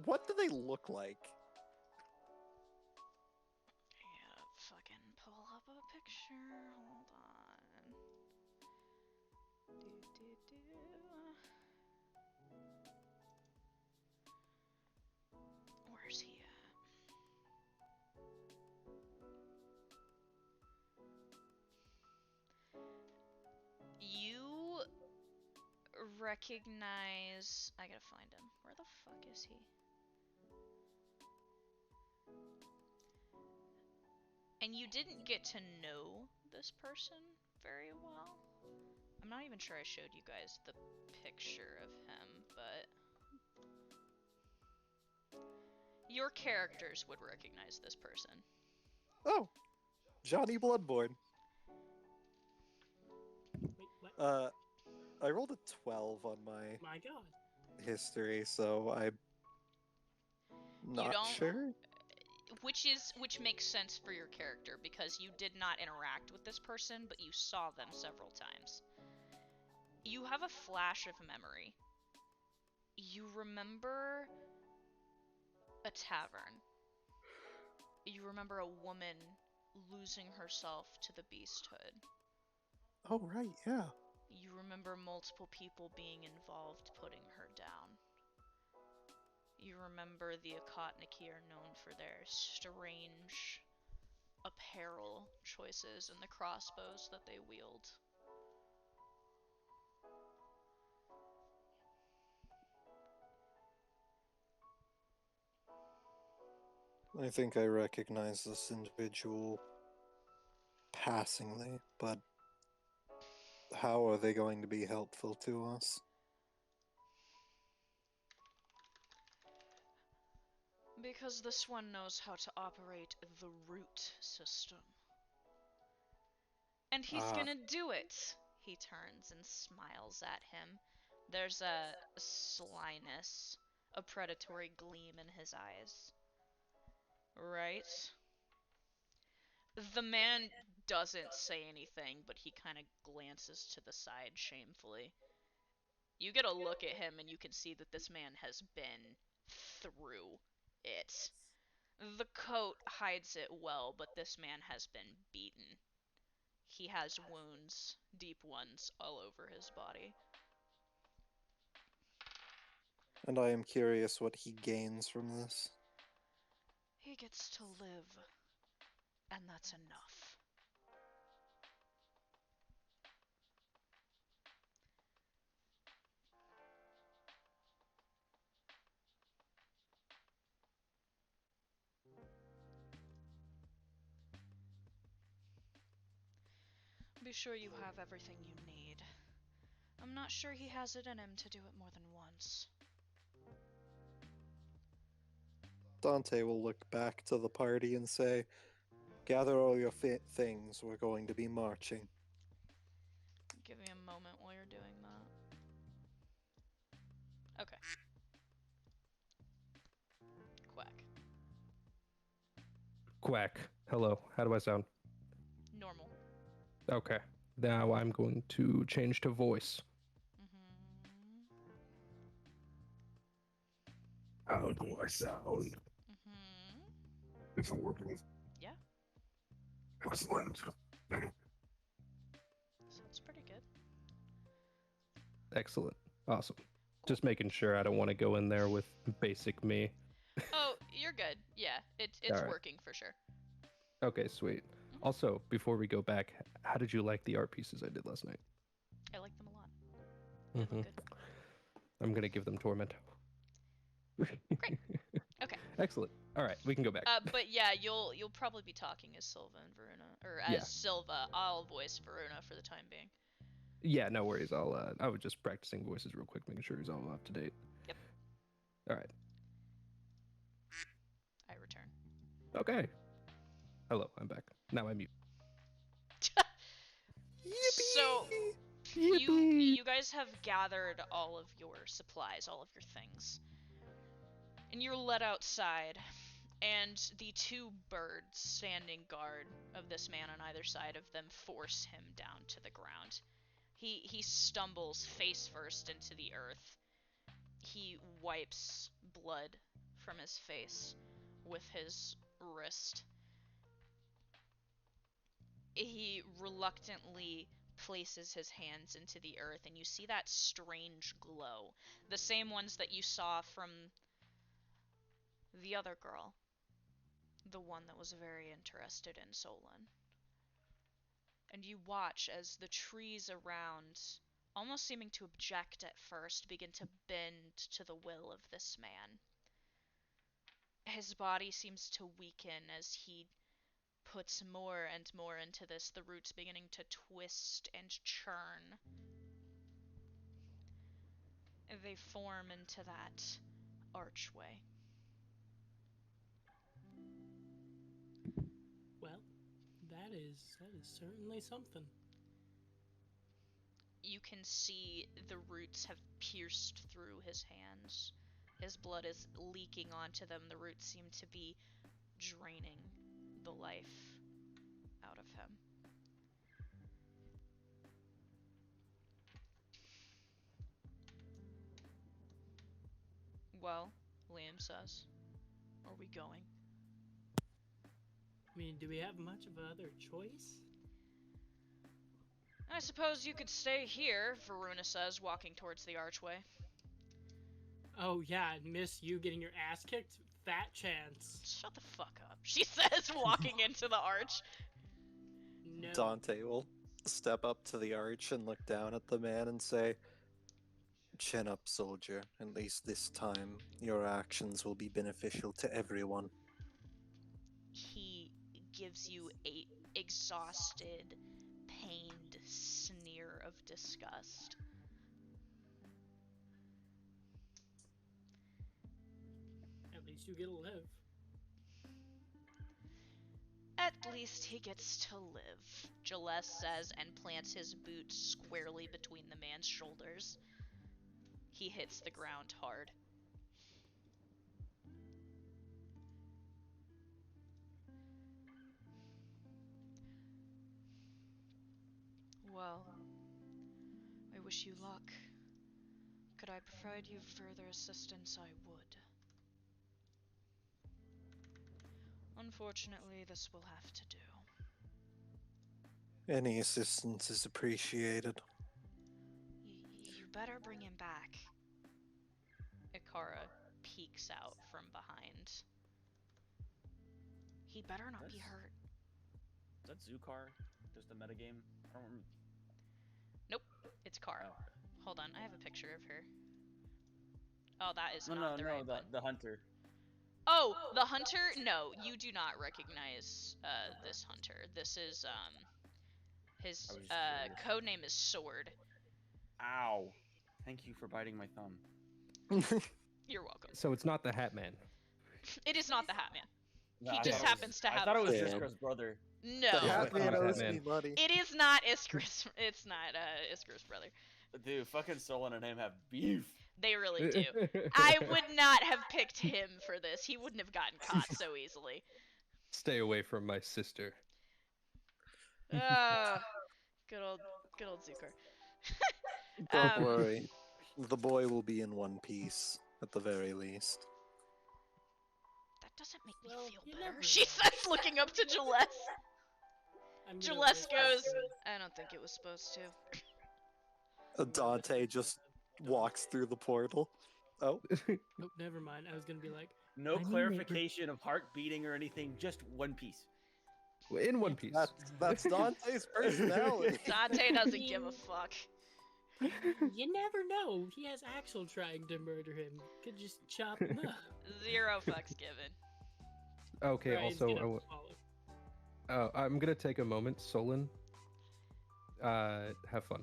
What do they look like? Yeah, fucking pull up a picture. Hold on. Where's he at? You recognize... I gotta find him. Where the fuck is he? And you didn't get to know this person very well. I'm not even sure I showed you guys the picture of him, but... your characters would recognize this person. Oh, Johnny Bloodborne. Wait, what? I rolled a 12 on my My god. history, so I'm not don't- sure. Which makes sense for your character, because you did not interact with this person, but you saw them several times. You have a flash of memory. You remember a tavern. You remember a woman losing herself to the beasthood. Oh, right, yeah. You remember multiple people being involved putting her down. You remember the Akotniki are known for their strange apparel choices and the crossbows that they wield. I think I recognize this individual passingly, but how are they going to be helpful to us? Because this one knows how to operate the root system. And he's gonna do it! He turns and smiles at him. There's a slyness, a predatory gleam in his eyes. Right? The man doesn't say anything, but he kind of glances to the side shamefully. You get a look at him and you can see that this man has been through it. The coat hides it well, but this man has been beaten. He has wounds, deep ones, all over his body. And I am curious what he gains from this. He gets to live, and that's enough. Be sure you have everything you need. I'm not sure he has it in him to do it more than once. Dante will look back to the party and say, "Gather all your things, we're going to be marching." Give me a moment while you're doing that. Okay. Quack. Quack. Hello. How do I sound? Normal. Okay. Now I'm going to change to voice. Mm-hmm. How do I sound? Mm-hmm. Is it working? Yeah. Excellent. Sounds pretty good. Excellent. Awesome. Just making sure I don't want to go in there with basic me. Oh, you're good. Yeah, it's Alright. working for sure. Okay, sweet. Mhm. Also, before we go back, how did you like the art pieces I did last night? I like them a lot. They look good. I'm gonna give them torment. Great. Okay. Excellent. All right, we can go back. But yeah, you'll probably be talking as Silva and Varuna, or as Yeah. Silva. I'll voice Varuna for the time being. Yeah, no worries. I was just practicing voices real quick, making sure he's all up to date. Yep. All right. I return. Okay. Hello, I'm back. Now I'm mute. So you guys have gathered all of your supplies, all of your things, and you're led outside. And the two birds standing guard of this man on either side of them force him down to the ground. He stumbles face first into the earth. He wipes blood from his face with his wrist. He reluctantly places his hands into the earth, and you see that strange glow. The same ones that you saw from the other girl. The one that was very interested in Solon. And you watch as the trees around, almost seeming to object at first, begin to bend to the will of this man. His body seems to weaken as he puts more and more into this, the roots beginning to twist and churn. They form into that archway. Well, that is certainly something. You can see the roots have pierced through his hands. His blood is leaking onto them. The roots seem to be draining the life out of him. Well, Liam says, are we going? I mean, do we have much of other choice? I suppose you could stay here, Varuna says, walking towards the archway. Oh yeah, and miss you getting your ass kicked? Fat chance. Shut the fuck up, she says, walking into the arch. No. Dante will step up to the arch and look down at the man and say, "Chin up, soldier. At least this time, your actions will be beneficial to everyone." He gives you a exhausted, pained sneer of disgust. At least you get to live. At least he gets to live, Gilles says, and plants his boot squarely between the man's shoulders. He hits the ground hard. Well, I wish you luck. Could I provide you further assistance, I would. Unfortunately, this will have to do. Any assistance is appreciated. You better bring him back. Ikara peeks out from behind. He better not be hurt. Is that Zukar? Just a metagame? I don't remember. Nope, it's Kara. Oh. Hold on, I have a picture of her. Oh, that is No, not no, the right no, one. the hunter. Oh, the hunter? No, you do not recognize this hunter. This is his I was just curious. code name is Sword. Ow. Thank you for biting my thumb. You're welcome. So it's not the Hat Man. It is not the Hat Man. No, He I just thought it was- happens to I have. thought it was Damn. Jiskar's brother. No, The Hat it's Man not owes Hat me Man. money. it is not Iskar's. It's not Iskar's brother. Dude, fucking Solon and him have beef. They really do. I would not have picked him for this. He wouldn't have gotten caught so easily. Stay away from my sister. Oh, good old Zukar. Don't worry. The boy will be in one piece, at the very least. Doesn't make me Well, feel you better, never she know. says, looking up to Gillespie. I'm gonna Gillespie whisper goes, to him. I don't think it was supposed to. I'm gonna Dante whisper to just him, "Don't walks through the portal. Oh, Oh, never mind. I was gonna be like, No I mean, clarification of heart beating or anything, just one piece. In one piece. that's Dante's personality. Dante doesn't give a fuck. you never know. He has Axel trying to murder him. Could just chop him up. 0 fucks given. Okay, Brian's also, gonna follow. I'm gonna take a moment, Solon. Have fun.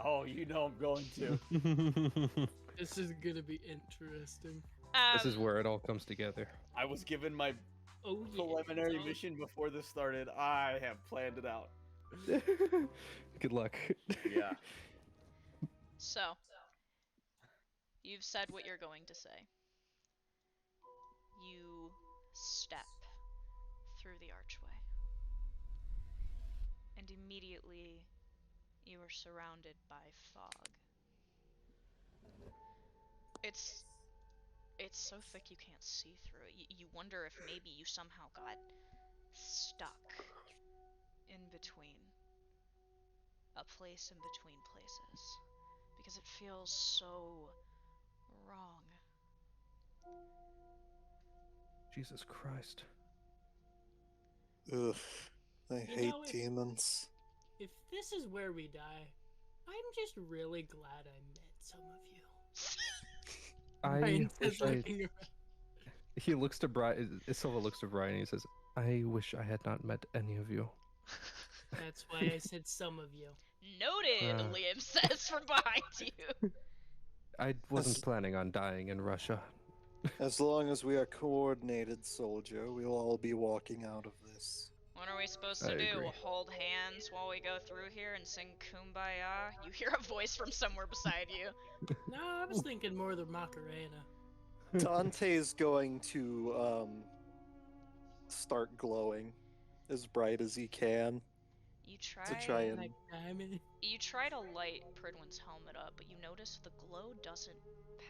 Oh, you know I'm going to. This is gonna be interesting. This is where it all comes together. I was given my Oh yeah. preliminary Oh, mission before this started. I have planned it out. Good luck. Yeah. So, you've said what you're going to say. You step through the archway. And immediately, you are surrounded by fog. It's so thick you can't see through it. You wonder if maybe you somehow got stuck in between. A place in between places. Because it feels so wrong. Jesus Christ. Ugh, I You hate know, demons. if this is where we die, I'm just really glad I met some of you. I Brian says, wish I... looking around. He looks to Brian. Silva looks to Brian and he says, I wish I had not met any of you. That's why I said some of you. Noted, Liam says from behind you. I wasn't As- planning on dying in Russia. As long as we are coordinated, soldier, we'll all be walking out of this. What are we supposed I to do? agree. Hold hands while we go through here and sing Kumbaya? You hear a voice from somewhere beside you. No, I was thinking more the Macarena. Dante's going to start glowing as bright as he can You to try and Like diamond. You try to light Pridwin's helmet up, but you notice the glow doesn't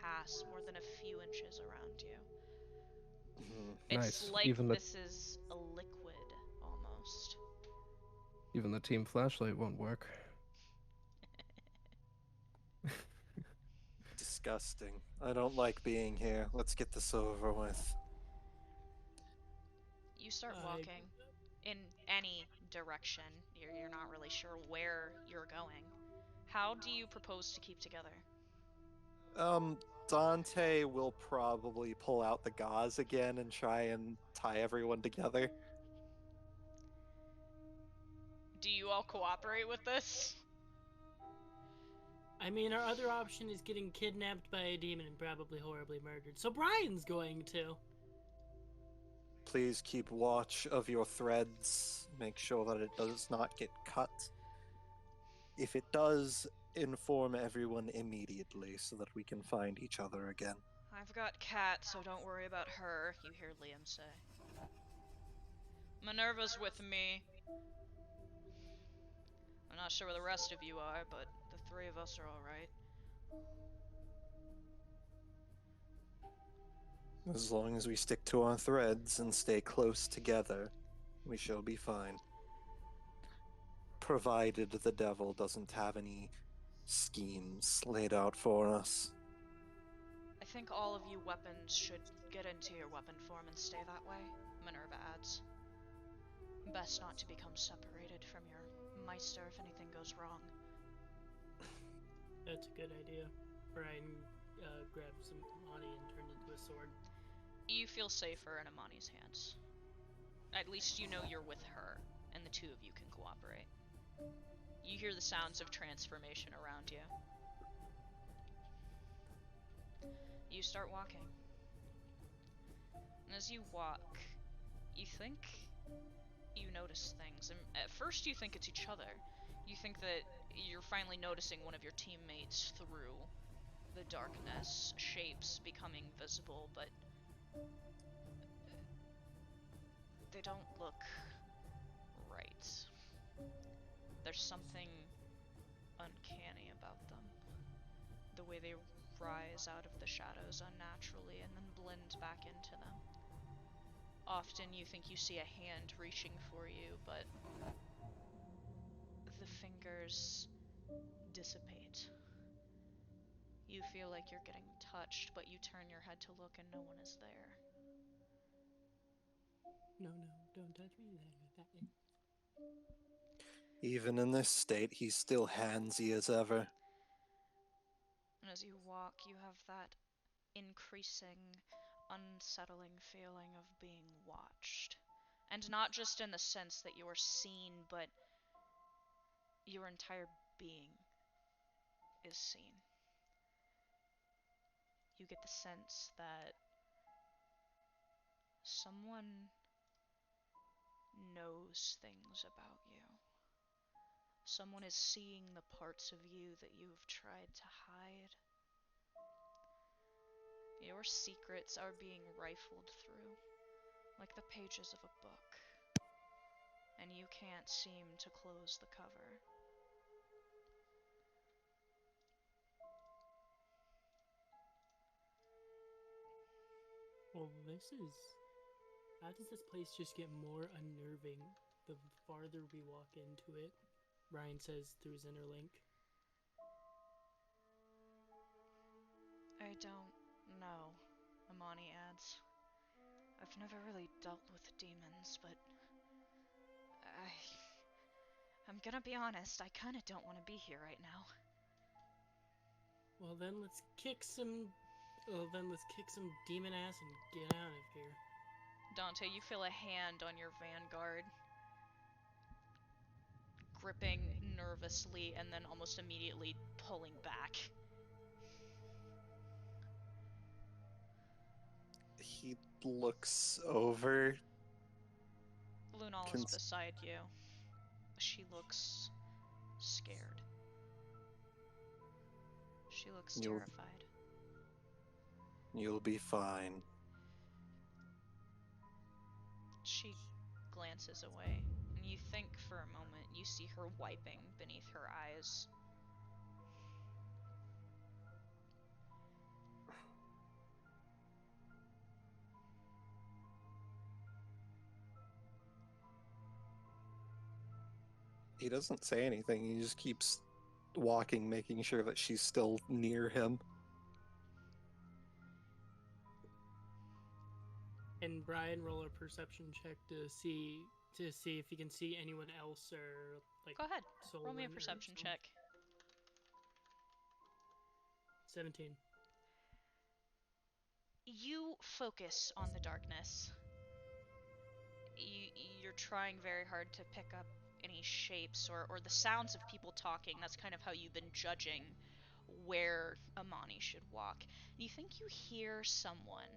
pass more than a few inches around you. Mhm. It's Nice. like Even the- this is a liquid, almost. Even the team flashlight won't work. disgusting. I don't like being here. Let's get this over with. You start I- walking in any direction. You're not really sure where you're going. How do you propose to keep together? Dante will probably pull out the gauze again and try and tie everyone together. Do you all cooperate with this? I mean, our other option is getting kidnapped by a demon and probably horribly murdered. So Brian's going to. Please keep watch of your threads. Make sure that it does not get cut. If it does, inform everyone immediately so that we can find each other again. I've got Kat, so don't worry about her, you hear Liam say. Minerva's with me. I'm not sure where the rest of you are, but the three of us are alright. As long as we stick to our threads and stay close together, we shall be fine. Provided the devil doesn't have any schemes laid out for us. I think all of you weapons should get into your weapon form and stay that way, Minerva adds. Best not to become separated from your Meister if anything goes wrong. That's a good idea. Brian grabbed some money and turned it into a sword. You feel safer in Amani's hands. At least you know you're with her, and the two of you can cooperate. You hear the sounds of transformation around you. You start walking. And as you walk, you think you notice things. And at first you think it's each other. You think that you're finally noticing one of your teammates through the darkness, shapes becoming visible, but they don't look right. There's something uncanny about them. The way they rise out of the shadows unnaturally and then blend back into them. Often you think you see a hand reaching for you, but the fingers dissipate. You feel like you're getting touched, but you turn your head to look and no one is there. No, don't touch me. Even in this state, he's still handsy as ever. And as you walk, you have that increasing, unsettling feeling of being watched. And not just in the sense that you are seen, but your entire being is seen. You get the sense that someone knows things about you. Someone is seeing the parts of you that you have tried to hide. Your secrets are being rifled through, like the pages of a book, and you can't seem to close the cover. Well, how does this place just get more unnerving the farther we walk into it? Ryan says through his inner link. I don't know, Amani adds. I've never really dealt with demons, but I'm gonna be honest, I kinda don't want to be here right now. Well then let's kick some demon ass and get out of here. Dante, you feel a hand on your vanguard, gripping nervously and then almost immediately pulling back. He looks over. Lunala's beside you. She looks scared. She looks terrified. You'll be fine. She glances away, and you think for a moment you see her wiping beneath her eyes. He doesn't say anything. He just keeps walking, making sure that she's still near him. And Brian, roll a perception check to see if you can see anyone else or like. Go ahead. Solon Roll me a perception check. 17. You focus on the darkness. You're trying very hard to pick up any shapes or the sounds of people talking. That's kind of how you've been judging where Amani should walk. You think you hear someone.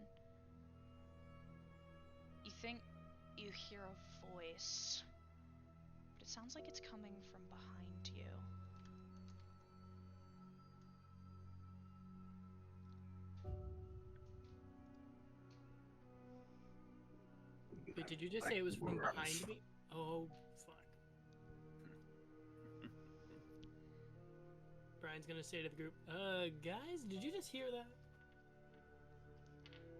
You think you hear a voice, but it sounds like it's coming from behind you. Wait, did you just say it was from behind me? Oh, fuck. Brian's gonna say to the group, guys, did you just hear that?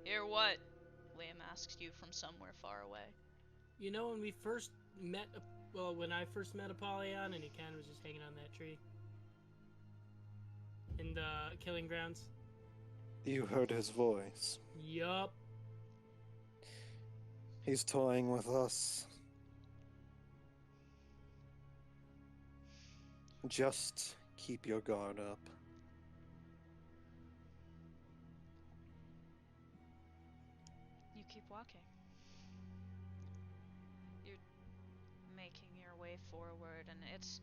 Hear what? Liam asks you from somewhere far away. You know when we first met, when I first met Apollyon and he kind of was just hanging on that tree? In the killing grounds? You heard his voice. Yup. He's toying with us. Just keep your guard up. You keep walking. You're making your way forward, and it's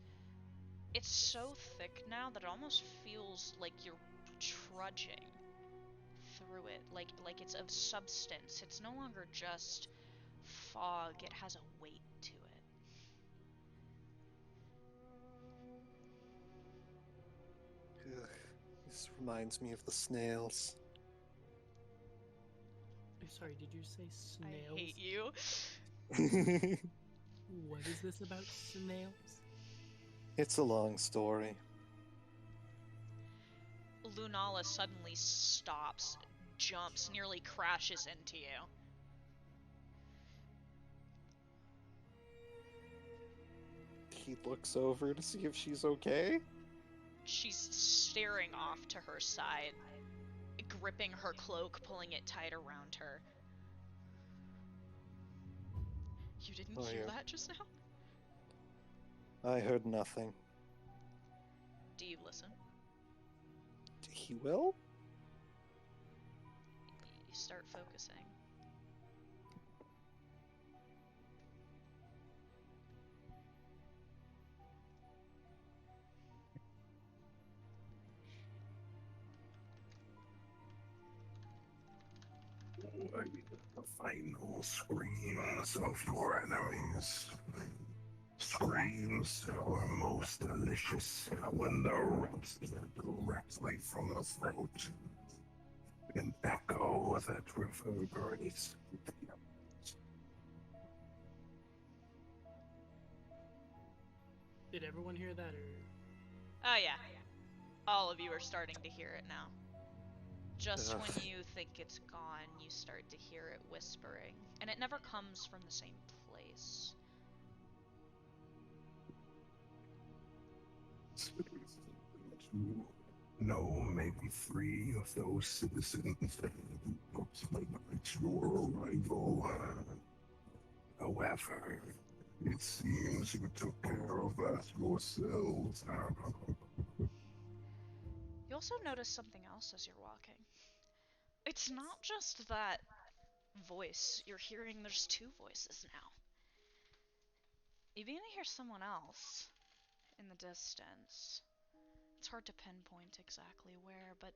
so thick now that it almost feels like you're trudging through it, like it's of substance. It's no longer just fog, it has a weight to it. Ugh, this reminds me of the snails. I'm sorry, did you say snails? I hate you. What is this about snails? It's a long story. Lunala suddenly stops, jumps, nearly crashes into you. He looks over to see if she's okay. She's staring off to her side, gripping her cloak, pulling it tight around her. You didn't Oh, hear yeah. that just now? I heard nothing. Do you listen? He will? You start focusing. The final screams of your enemies. Screams that were most delicious when the rats directly from the throat. An echo that reverberates. Did everyone hear that, or? Oh yeah. All of you are starting to hear it now. Just Ugh. when you think it's gone, you start to hear it whispering. And it never comes from the same place. Two, no, maybe three of those citizens at your arrival. However, it seems you took care of that yourselves. You also notice something else as you're walking. It's not just that voice you're hearing, there's two voices now. You begin to hear someone else in the distance. It's hard to pinpoint exactly where, but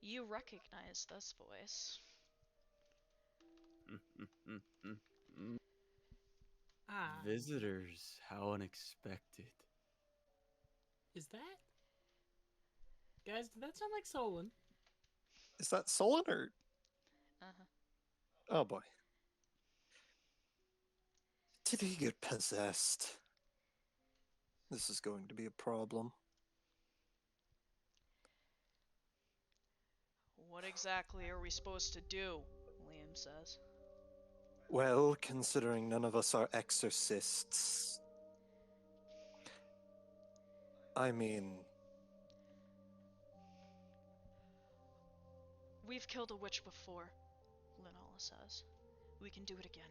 you recognize this voice. Ah, Visitors, how unexpected. is that? Guys, did that sound like Solon? Is that Solon or? Uh-huh. Oh boy. Did he get possessed? This is going to be a problem. What exactly are we supposed to do? Liam says. Well, considering none of us are exorcists. I mean, We've killed a witch before, Linola says. We can do it again.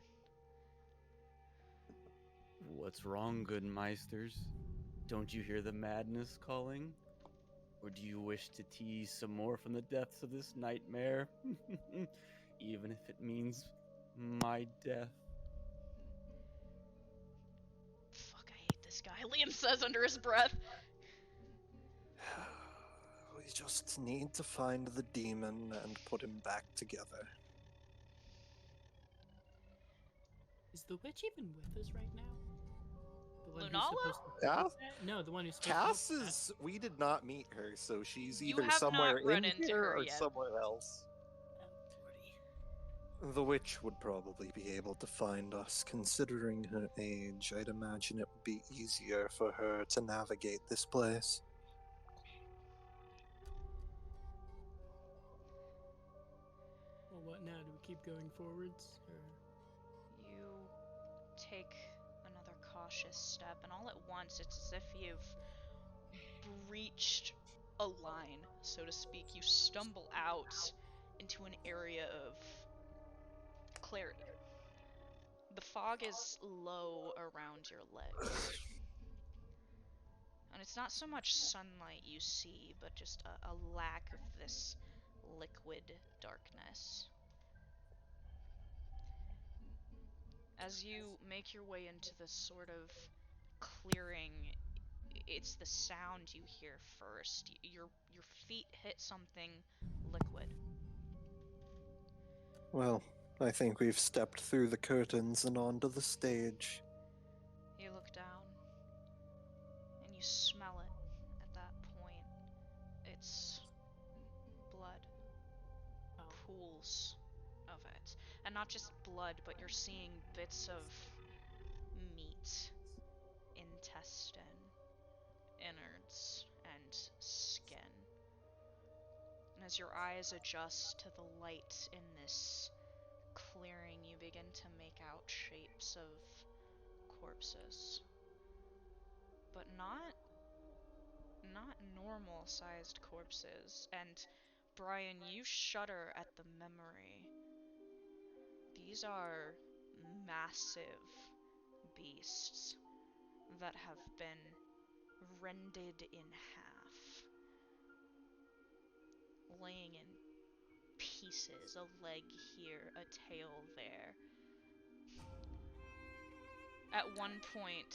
What's wrong, good meisters? Don't you hear the madness calling? Or do you wish to tease some more from the depths of this nightmare? Even if it means my death. Fuck, I hate this guy, Liam says under his breath. we just need to find the demon and put him back together. Is the witch even with us right now? The one Lunala? who's supposed to Yeah? fix that? No, the one who's supposed Cass to help is. We did not meet her, so she's You either have somewhere not run in into here her or yet. somewhere else. that. Oh, lordy. The witch would probably be able to find us. Considering her age, I'd imagine it would be easier for her to navigate this place. Well, what now? Do we keep going forwards? Or... You take another cautious step, and all at once it's as if you've breached a line, so to speak. You stumble out into an area of clarity. The fog is low around your legs. And it's not so much sunlight you see, but just a lack of this liquid darkness. As you make your way into this sort of clearing, it's the sound you hear first. Your feet hit something liquid. Well, I think we've stepped through the curtains and onto the stage. You look down, and you smell it at that point. It's blood. Oh. Pools of it. And not just blood, but you're seeing bits of meat, intestine, innards, and skin. And as your eyes adjust to the light in this clearing, you begin to make out shapes of corpses. but not normal-sized corpses. And Brian, you shudder at the memory. These are massive beasts that have been rended in half, laying in pieces, a leg here, a tail there. At one point,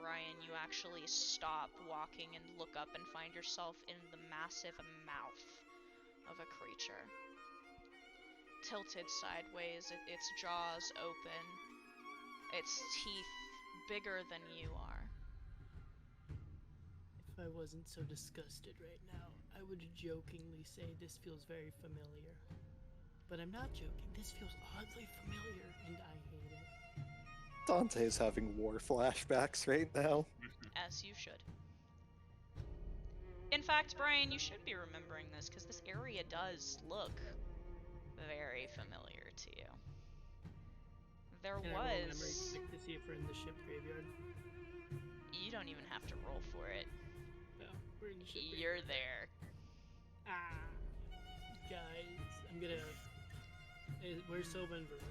Brian, you actually stop walking and look up and find yourself in the massive mouth of a creature. Tilted sideways, its jaws open, its teeth bigger than you are. If I wasn't so disgusted right now, I would jokingly say this feels very familiar. But I'm not joking, this feels oddly familiar, and I hate it. Dante's having war flashbacks right now. As you should. In fact, Brian, you should be remembering this, because this area does look very familiar to you. There Can I roll memory was... check to see if we're in the ship graveyard? You don't even have to roll for it. No, we're in the ship You're graveyard. there. Ah, guys, I'm gonna... Where's Silva and Verona?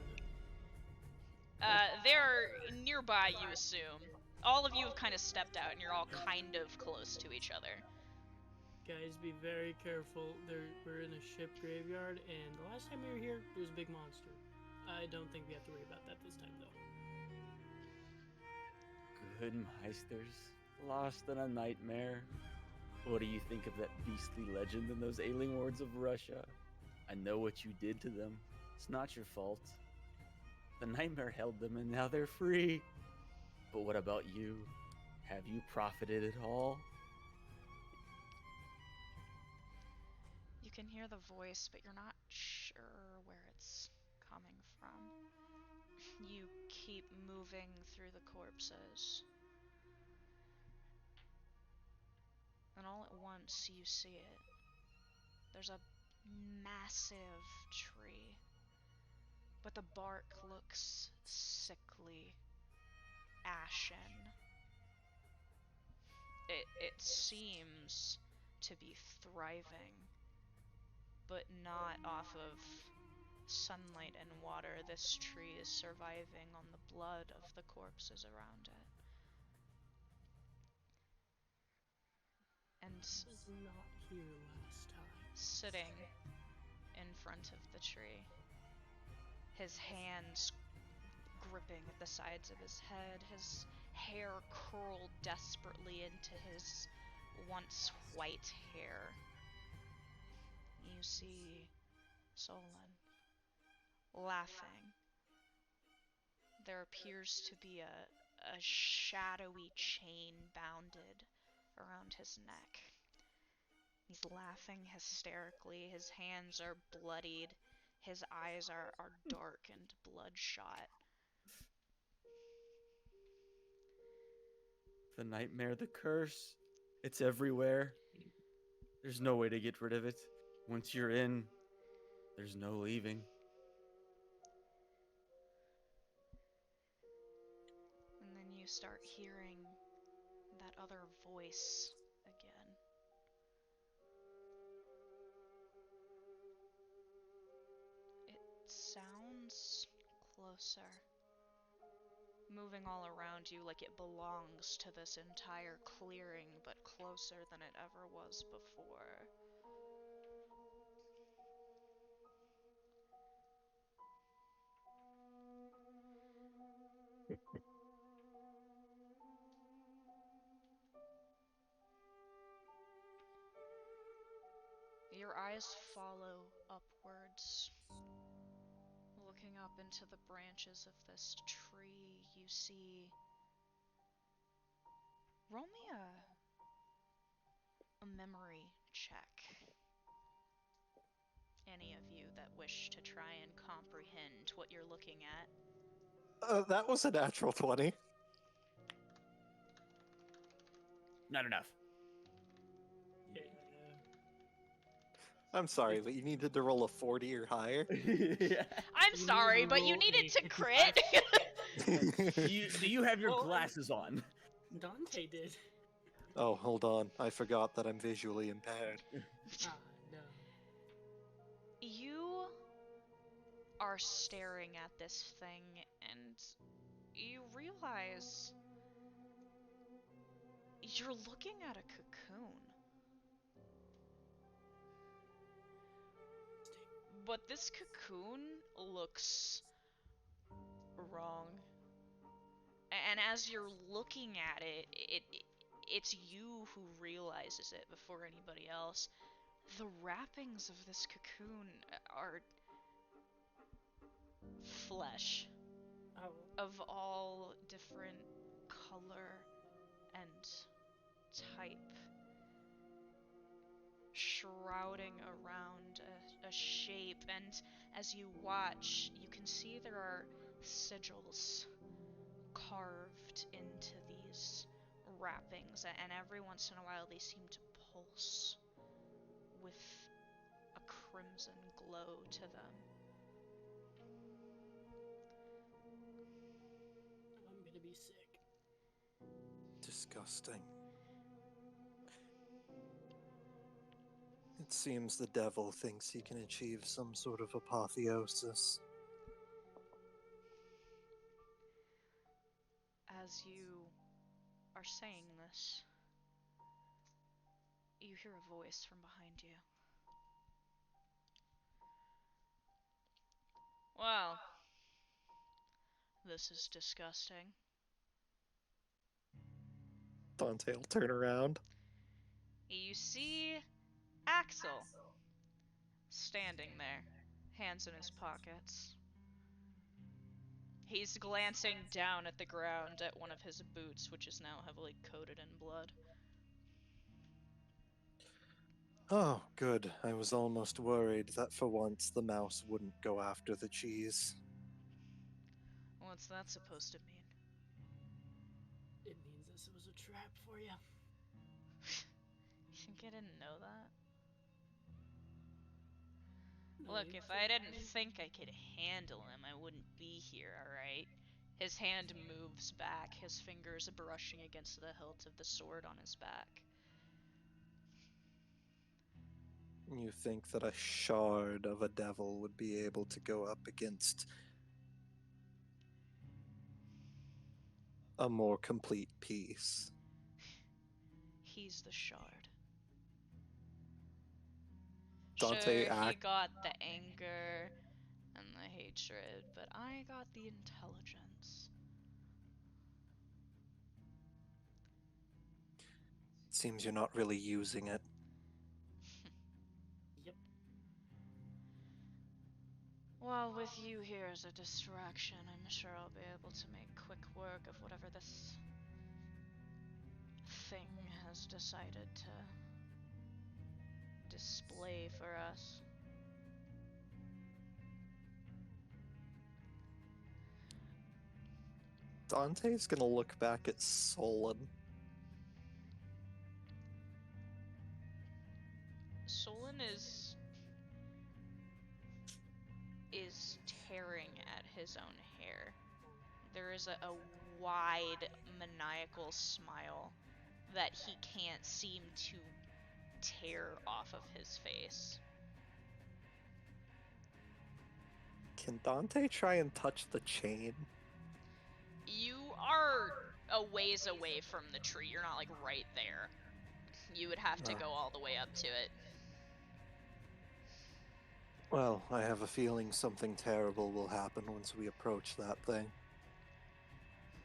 They're nearby, you assume. All of you have kind of stepped out, and you're all kind of close to each other. Guys, be very careful. We're in a ship graveyard, and the last time we were here, there was a big monster. I don't think we have to worry about that this time, though. Good Meisters, lost in a nightmare. What do you think of that beastly legend and those ailing wards of Russia? I know what you did to them. It's not your fault. The nightmare held them and now they're free. But what about you? Have you profited at all? You can hear the voice, but you're not sure where it's coming from. You keep moving through the corpses. And all at once you see it. There's a massive tree, but the bark looks sickly, ashen. It seems to be thriving, but not off of sunlight and water. This tree is surviving on the blood of the corpses around it. And Was not here last time. sitting in front of the tree, his hands gripping at the sides of his head, his hair curled desperately into his once white hair. You see Solon laughing. There appears to be a shadowy chain bounded around his neck. He's laughing hysterically, his hands are bloodied, his eyes are dark and bloodshot. The nightmare, the curse, it's everywhere. There's no way to get rid of it. Once you're in, there's no leaving. And then you start hearing that other voice again. It sounds closer, moving all around you like it belongs to this entire clearing, but closer than it ever was before. Your eyes follow upwards. Looking up into the branches of this tree, you see... Roll me a memory check. Any of you that wish to try and comprehend what you're looking at. That was a natural 20. Not enough. Yeah. I'm sorry, but you needed to roll a 40 or higher. Yeah. I'm sorry, but you roll needed a to crit. Do you have your Well, glasses on? Dante did. Oh, hold on. I forgot that I'm visually impaired. Ah, no. You are staring at this thing, and you realize you're looking at a cocoon. But this cocoon looks wrong. And as you're looking at it's you who realizes it before anybody else. The wrappings of this cocoon are flesh Oh, of all different color and type, shrouding around a shape. And as you watch, you can see there are sigils carved into these wrappings, and every once in a while they seem to pulse with a crimson glow to them. I'm gonna be sick. Disgusting. It seems the devil thinks he can achieve some sort of apotheosis. As you are saying this, you hear a voice from behind you. Well, this is disgusting. Dante will turn around. You see Axel standing there, hands in his pockets. He's glancing down at the ground at one of his boots, which is now heavily coated in blood. Oh, good. I was almost worried that for once the mouse wouldn't go after the cheese. What's that supposed to mean? It means this was a trap for you. You think I didn't know that? No, Look, you if said I didn't fine. think I could handle him, I wouldn't be here, alright? His hand moves back, his fingers brushing against the hilt of the sword on his back. You think that a shard of a devil would be able to go up against a more complete piece? He's the shard. Dante Sure, he act got the anger and the hatred, but I got the intelligence. seems you're not really using it. Yep. Well, with you here as a distraction, I'm sure I'll be able to make quick work of whatever this thing has decided to display for us. Dante's gonna look back at Solon. Solon is tearing at his own hair. There is a wide, maniacal smile that he can't seem to tear off of his face. Can Dante try and touch the chain? You are a ways away from the tree. You're not like right there. You would have to go all the way up to it. Well, I have a feeling something terrible will happen once we approach that thing.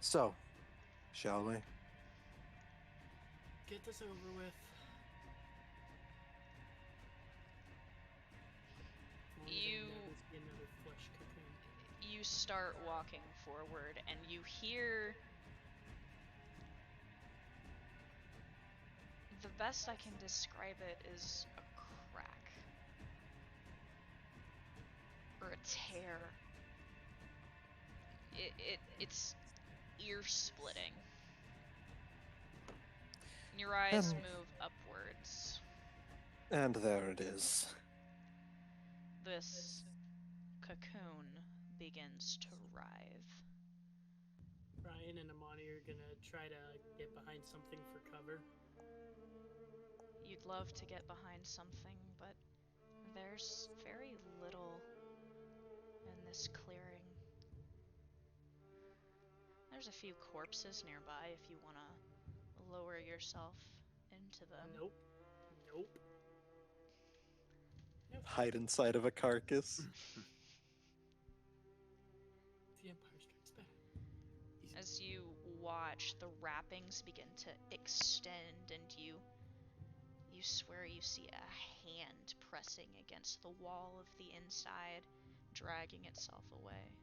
So, shall we? Get this over with. You Another flesh cocoon. you start walking forward and you hear the best I can describe it is a crack or a tear. It's ear splitting. Your eyes move upwards. And there it is. This cocoon begins to writhe. Brian and Amani are gonna try to get behind something for cover. You'd love to get behind something, but there's very little in this clearing. There's a few corpses nearby if you want to lower yourself into them. Nope. Nope. No, Hide inside of a carcass. The Empire Strikes Back. As you watch, the wrappings begin to extend, and you swear you see a hand pressing against the wall of the inside, dragging itself away.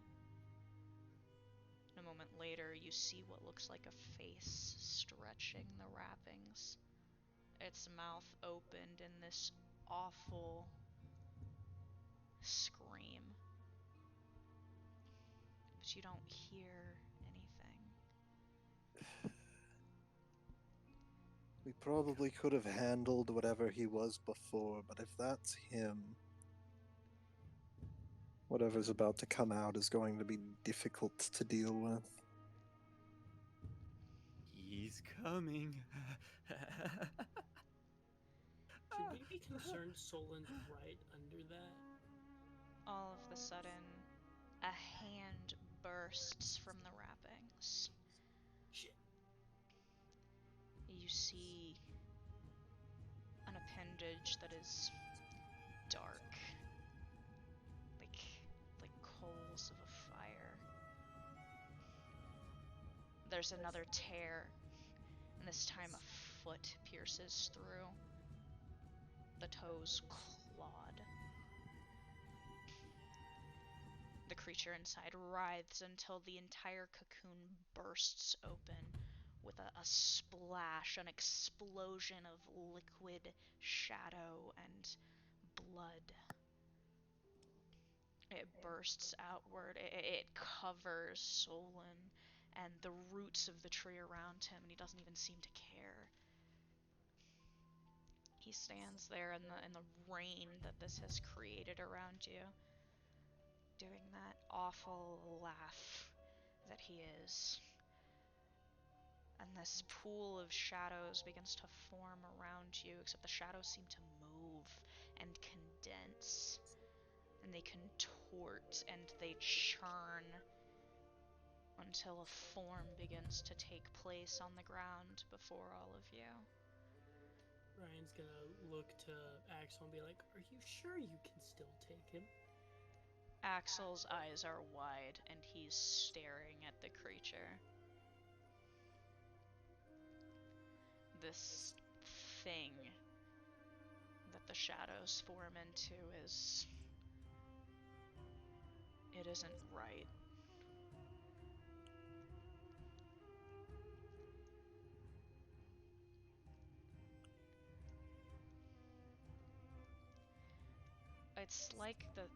A moment later, you see what looks like a face stretching the wrappings. Its mouth opened in this awful scream. But you don't hear anything. We probably could have handled whatever he was before, but if that's him, whatever's about to come out is going to be difficult to deal with. He's coming. Should we be concerned Solon's right under that? All of a sudden, a hand bursts from the wrappings. Shit. You see an appendage that is dark, like coals of a fire. There's another tear, and this time a foot pierces through. The toes clawed. The creature inside writhes until the entire cocoon bursts open with a splash, an explosion of liquid shadow and blood. It bursts outward. It covers Solon and the roots of the tree around him, and he doesn't even seem to care. He stands there in the rain that this has created around you, doing that awful laugh that he is. And this pool of shadows begins to form around you, except the shadows seem to move and condense, and they contort and they churn until a form begins to take place on the ground before all of you. Ryan's gonna look to Axel and be like, "Are you sure you can still take him?" Axel's eyes are wide, and he's staring at the creature. This thing that the shadows form into it isn't right. It's like the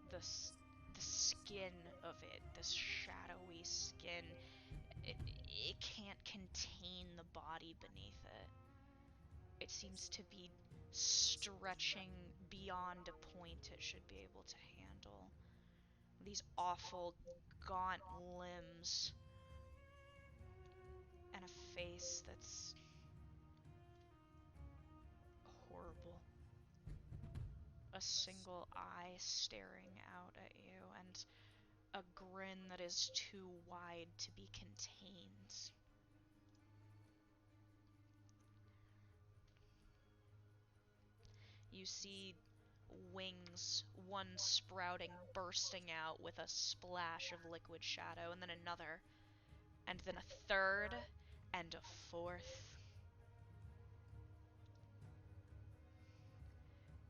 skin of it, this shadowy skin, it can't contain the body beneath it. It seems to be stretching beyond a point it should be able to handle. These awful, gaunt limbs, and a face that's horrible. A single eye staring out at you, and a grin that is too wide to be contained. You see wings, one sprouting, bursting out with a splash of liquid shadow, and then another, and then a third, and a fourth.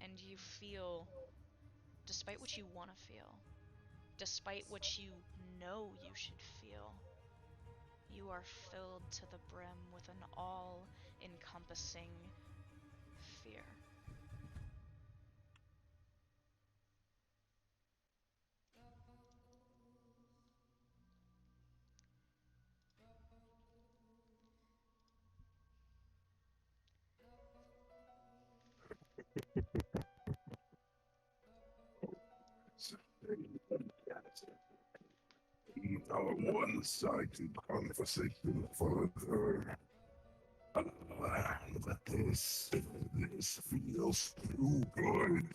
And you feel, despite what you want to feel, despite what you know you should feel, you are filled to the brim with an all-encompassing fear. Our one-sided conversation further. but this feels too good.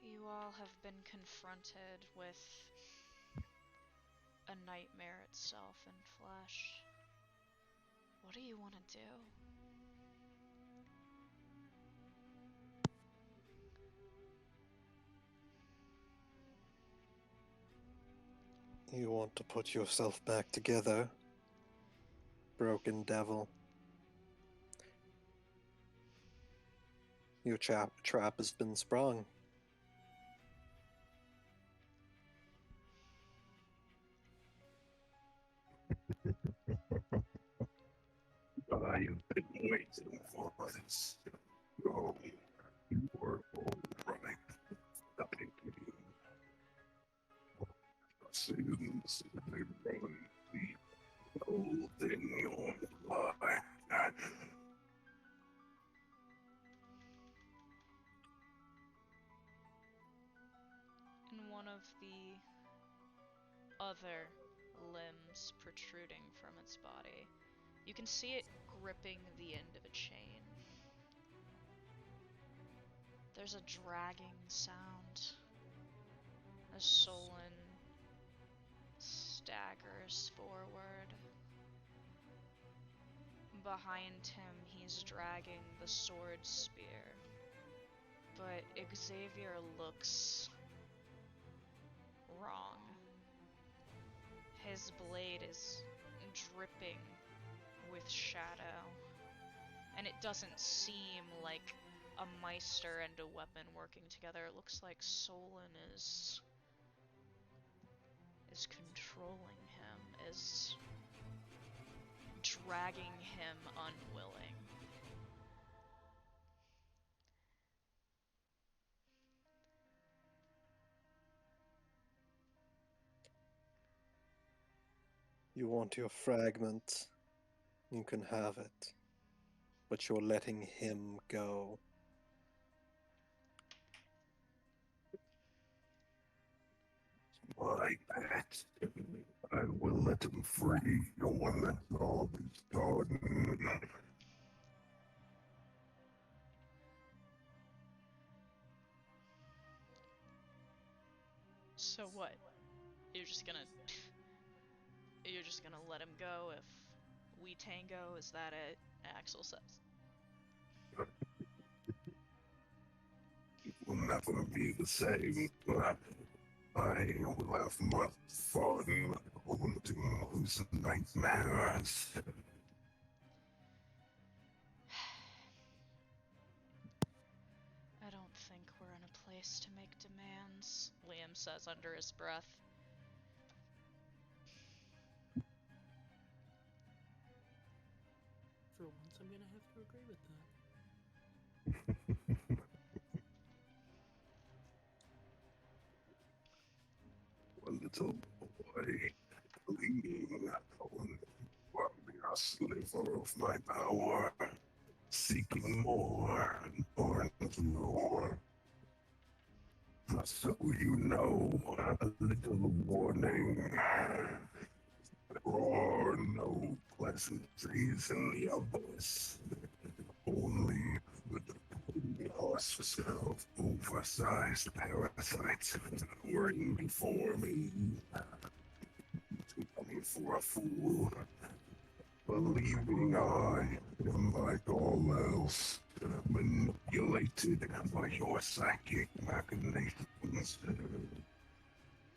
You all have been confronted with a nightmare itself in flesh. What do you want to do? You want to put yourself back together, broken devil. Your trap has been sprung. I've been waiting for this. No, you were all right. Nothing to you. Sins, they run deep, cold in your blood. And one of the other limbs protruding from its body, you can see it gripping the end of a chain. There's a dragging sound as Solon staggers forward. Behind him, he's dragging the sword spear. But Xavier looks wrong. His blade is dripping with shadow, and it doesn't seem like a Meister and a weapon working together. It looks like Solon is controlling him, is dragging him unwilling. You want your fragment. You can have it. But you're letting him go. My pet. I will let him free when the job is done. So what? You're just gonna let him go if we tango? Is that it? Axel says. It will never be the same. I will have much fun haunting those nightmares. I don't think we're in a place to make demands, Liam says under his breath. For once, I'm gonna have to agree with that. A little boy clinging on a sliver of my power, seeking more and more. So you know, a little warning. There are no pleasantries in the abyss. Only the husks of oversized parasites hovering before me. Took me for a fool, believing I am like all else, manipulated by your psychic machinations.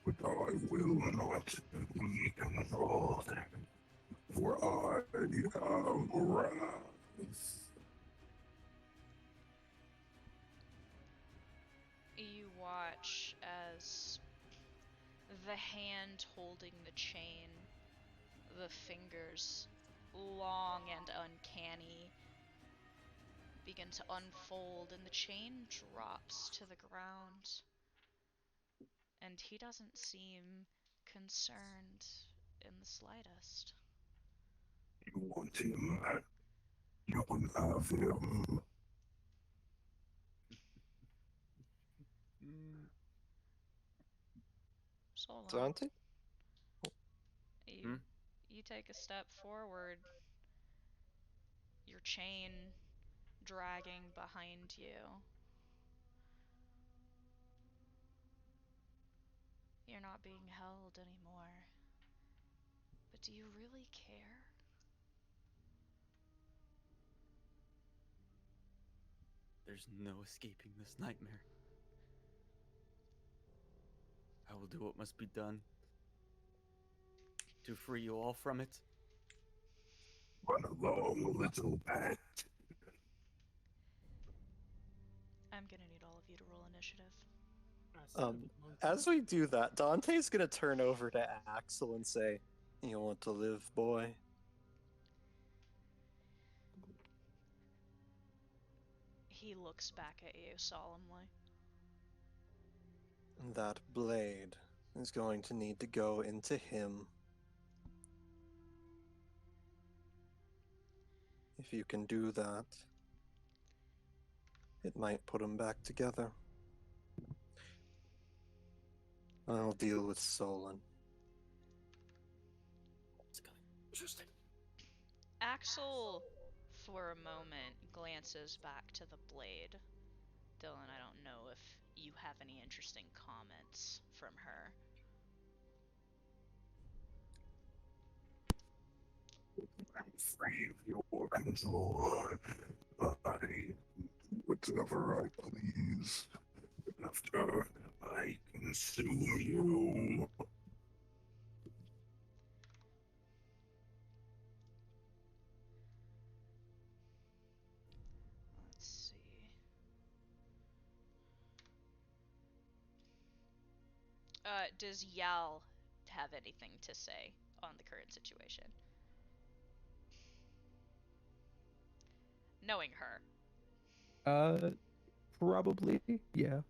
But I will not be controlled, for I am wrath. You watch as the hand holding the chain, the fingers, long and uncanny, begin to unfold, and the chain drops to the ground. And he doesn't seem concerned in the slightest. You want him? You can have him. Solon. Dante? You take a step forward, your chain dragging behind you. You're not being held anymore. But do you really care? There's no escaping this nightmare. I will do what must be done to free you all from it. Run along, little bat. I'm gonna need all of you to roll initiative. As we do that, Dante's gonna turn over to Axel and say, "You want to live, boy?" He looks back at you solemnly. That blade is going to need to go into him. If you can do that, it might put him back together. I'll deal with Solon. Interesting. Axel, for a moment, glances back to the blade. Dylan, I don't know if you have any interesting comments from her. I'm free of your control. I do whatever I please. After I consume you. Let's see. Does Yal have anything to say on the current situation? Knowing her. Probably, yeah.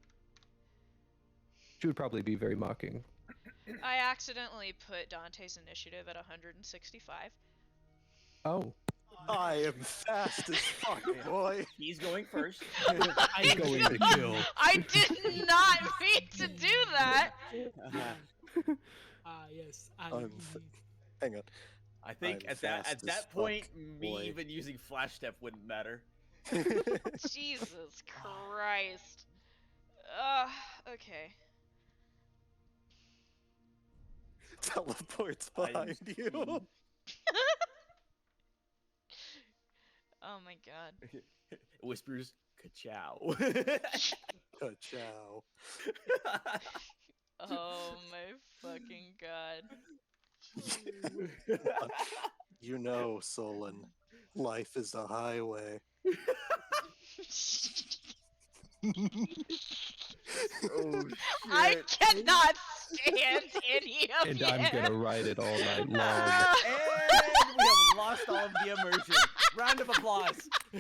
She would probably be very mocking. I accidentally put Dante's initiative at 165. Oh. I am fast as fuck, boy. He's going first. I'm going to kill. I did not mean to do that. Yes. Hang on. I think I'm at fast as that point, fuck, me boy. even using flash step wouldn't matter. Jesus Christ. Okay. Teleports behind you. Oh my god. It whispers, ka-chow. Ka-chow. Oh my fucking god. You know, Solon, life is a highway. Oh, I shit. cannot stand any of And you. I'm gonna ride it all night long. And we have lost all of the immersion. Round of applause. I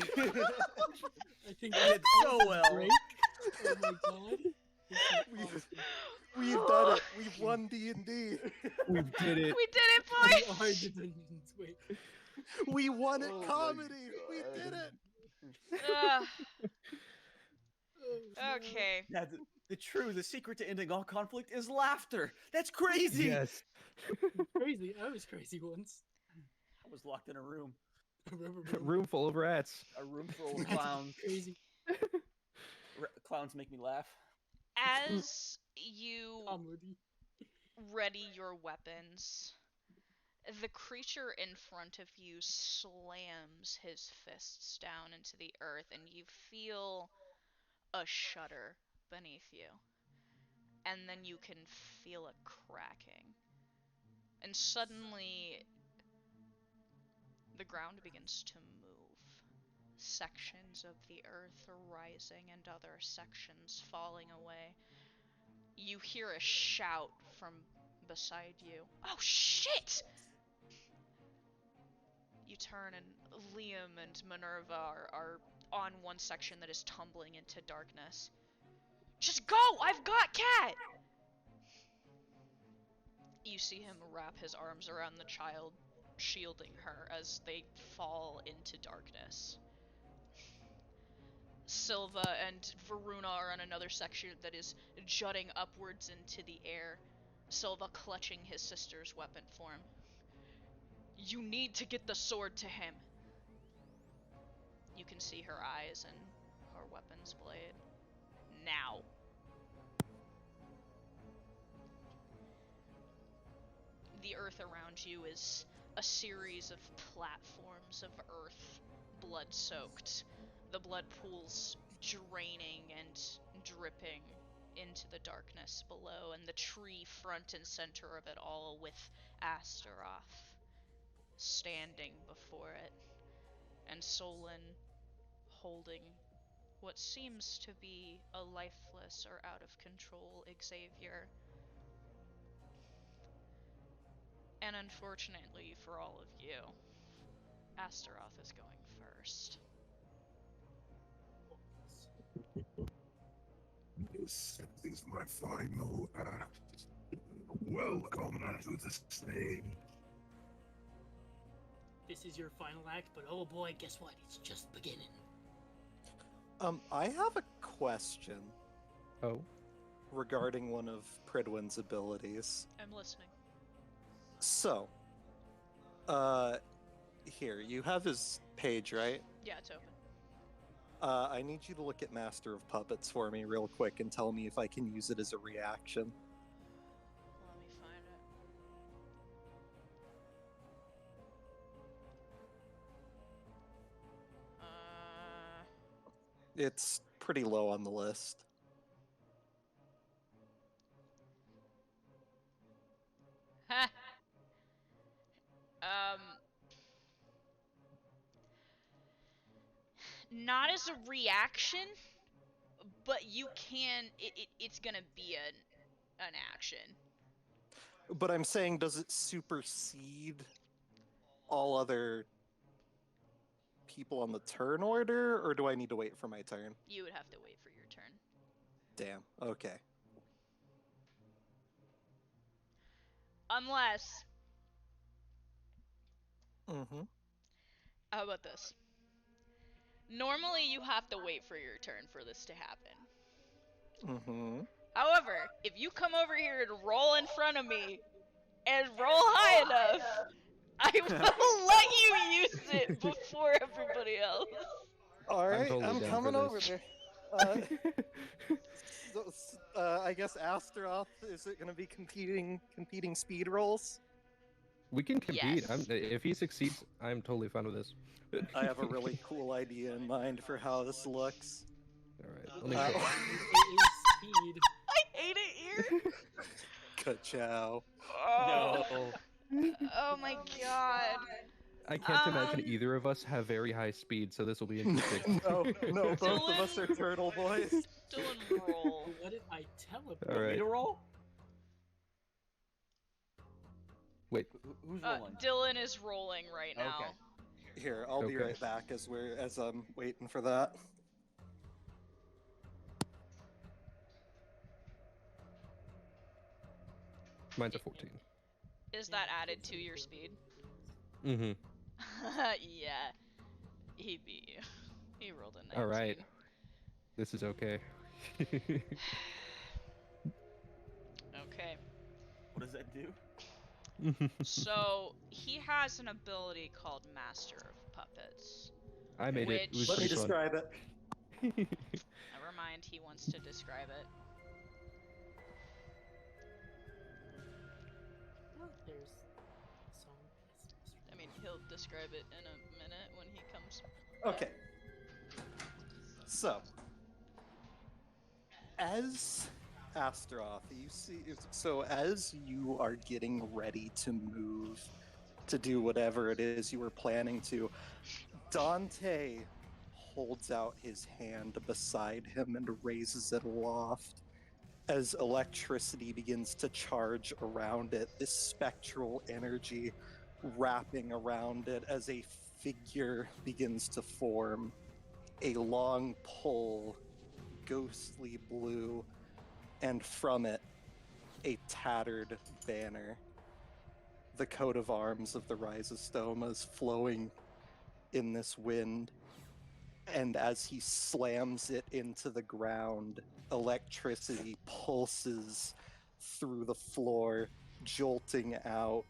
think We did so well. Break. Oh my god. We've done it. We've won D&D. We did it. We did it, We boys! are the Dungeons. Wait. We won at Oh my comedy. We God. did it. Okay. Yeah, the secret to ending all conflict is laughter. That's crazy. Yes. Crazy. I was crazy once. I was locked in a room. A room full of rats. A room full of clowns. Crazy. Clowns make me laugh. As you Comedy. ready your weapons, the creature in front of you slams his fists down into the earth, and you feel a shudder beneath you. And then you can feel a cracking. And suddenly, the ground begins to move. Sections of the earth are rising and other sections falling away. You hear a shout from beside you. Oh shit! You turn and Liam and Minerva are on one section that is tumbling into darkness. Just go! I've got Cat! You see him wrap his arms around the child, shielding her as they fall into darkness. Silva and Varuna are on another section that is jutting upwards into the air. Silva clutching his sister's weapon for him. You need to get the sword to him. You can see her eyes and her weapon's blade. Now. The earth around you is a series of platforms of earth, blood-soaked. The blood pools draining and dripping into the darkness below, and the tree front and center of it all with Astaroth standing before it, and Solon holding what seems to be a lifeless or out of control Xavier. And unfortunately for all of you, Astaroth is going first. This is my final act. Welcome to the stage. This is your final act, but oh boy, guess what? It's just beginning. I have a question Oh, regarding one of Pridwin's abilities. I'm listening. So, here, you have his page, right? Yeah, it's open. I need you to look at Master of Puppets for me real quick and tell me if I can use it as a reaction. Let me find it. It's pretty low on the list. Ha! Not as a reaction, but you can. It's gonna be an action. But I'm saying, does it supersede all other people on the turn order, or do I need to wait for my turn? You would have to wait for your turn. Damn, okay. Unless. Mm-hmm. How about this? Normally, you have to wait for your turn for this to happen. Mm-hmm. However, if you come over here and roll in front of me and roll high enough, I will let you use it before everybody else. Alright, totally I'm down coming for over this. there. I guess Astaroth, is it going to be competing speed rolls? we can compete. Yes. If he succeeds, I'm totally fine with this. I have a really cool idea in mind for how this looks. All right. Let me Uh, It is speed. I hate it here. Ka-chow. Oh. No. Oh my god. I can't imagine Um, either of us have very high speed, so this will be interesting. No, both of us are turtle boys. Dylan, roll. What did I teleport? All right. roll? Wait. Who's rolling? Dylan is rolling right now. Okay. Here, I'll be Okay. right back as I'm waiting for that. Mine's a 14. Is that added to your speed? Mm-hmm. Yeah. He beat you. He rolled a 19. All right. This is okay. Okay. What does that do? So, he has an ability called Master of Puppets. I made it. It was Let me pretty fun. describe it. Never mind, he wants to describe it. Oh, there's a song. I mean, he'll describe it in a minute when he comes. Okay. So, as Astaroth, as you are getting ready to move to do whatever it is you were planning to, Dante holds out his hand beside him and raises it aloft. As electricity begins to charge around it, this spectral energy wrapping around it as a figure begins to form. A long pole, ghostly blue, and from it, a tattered banner. The coat of arms of the Rhizostomas flowing in this wind. And as he slams it into the ground, electricity pulses through the floor, jolting out,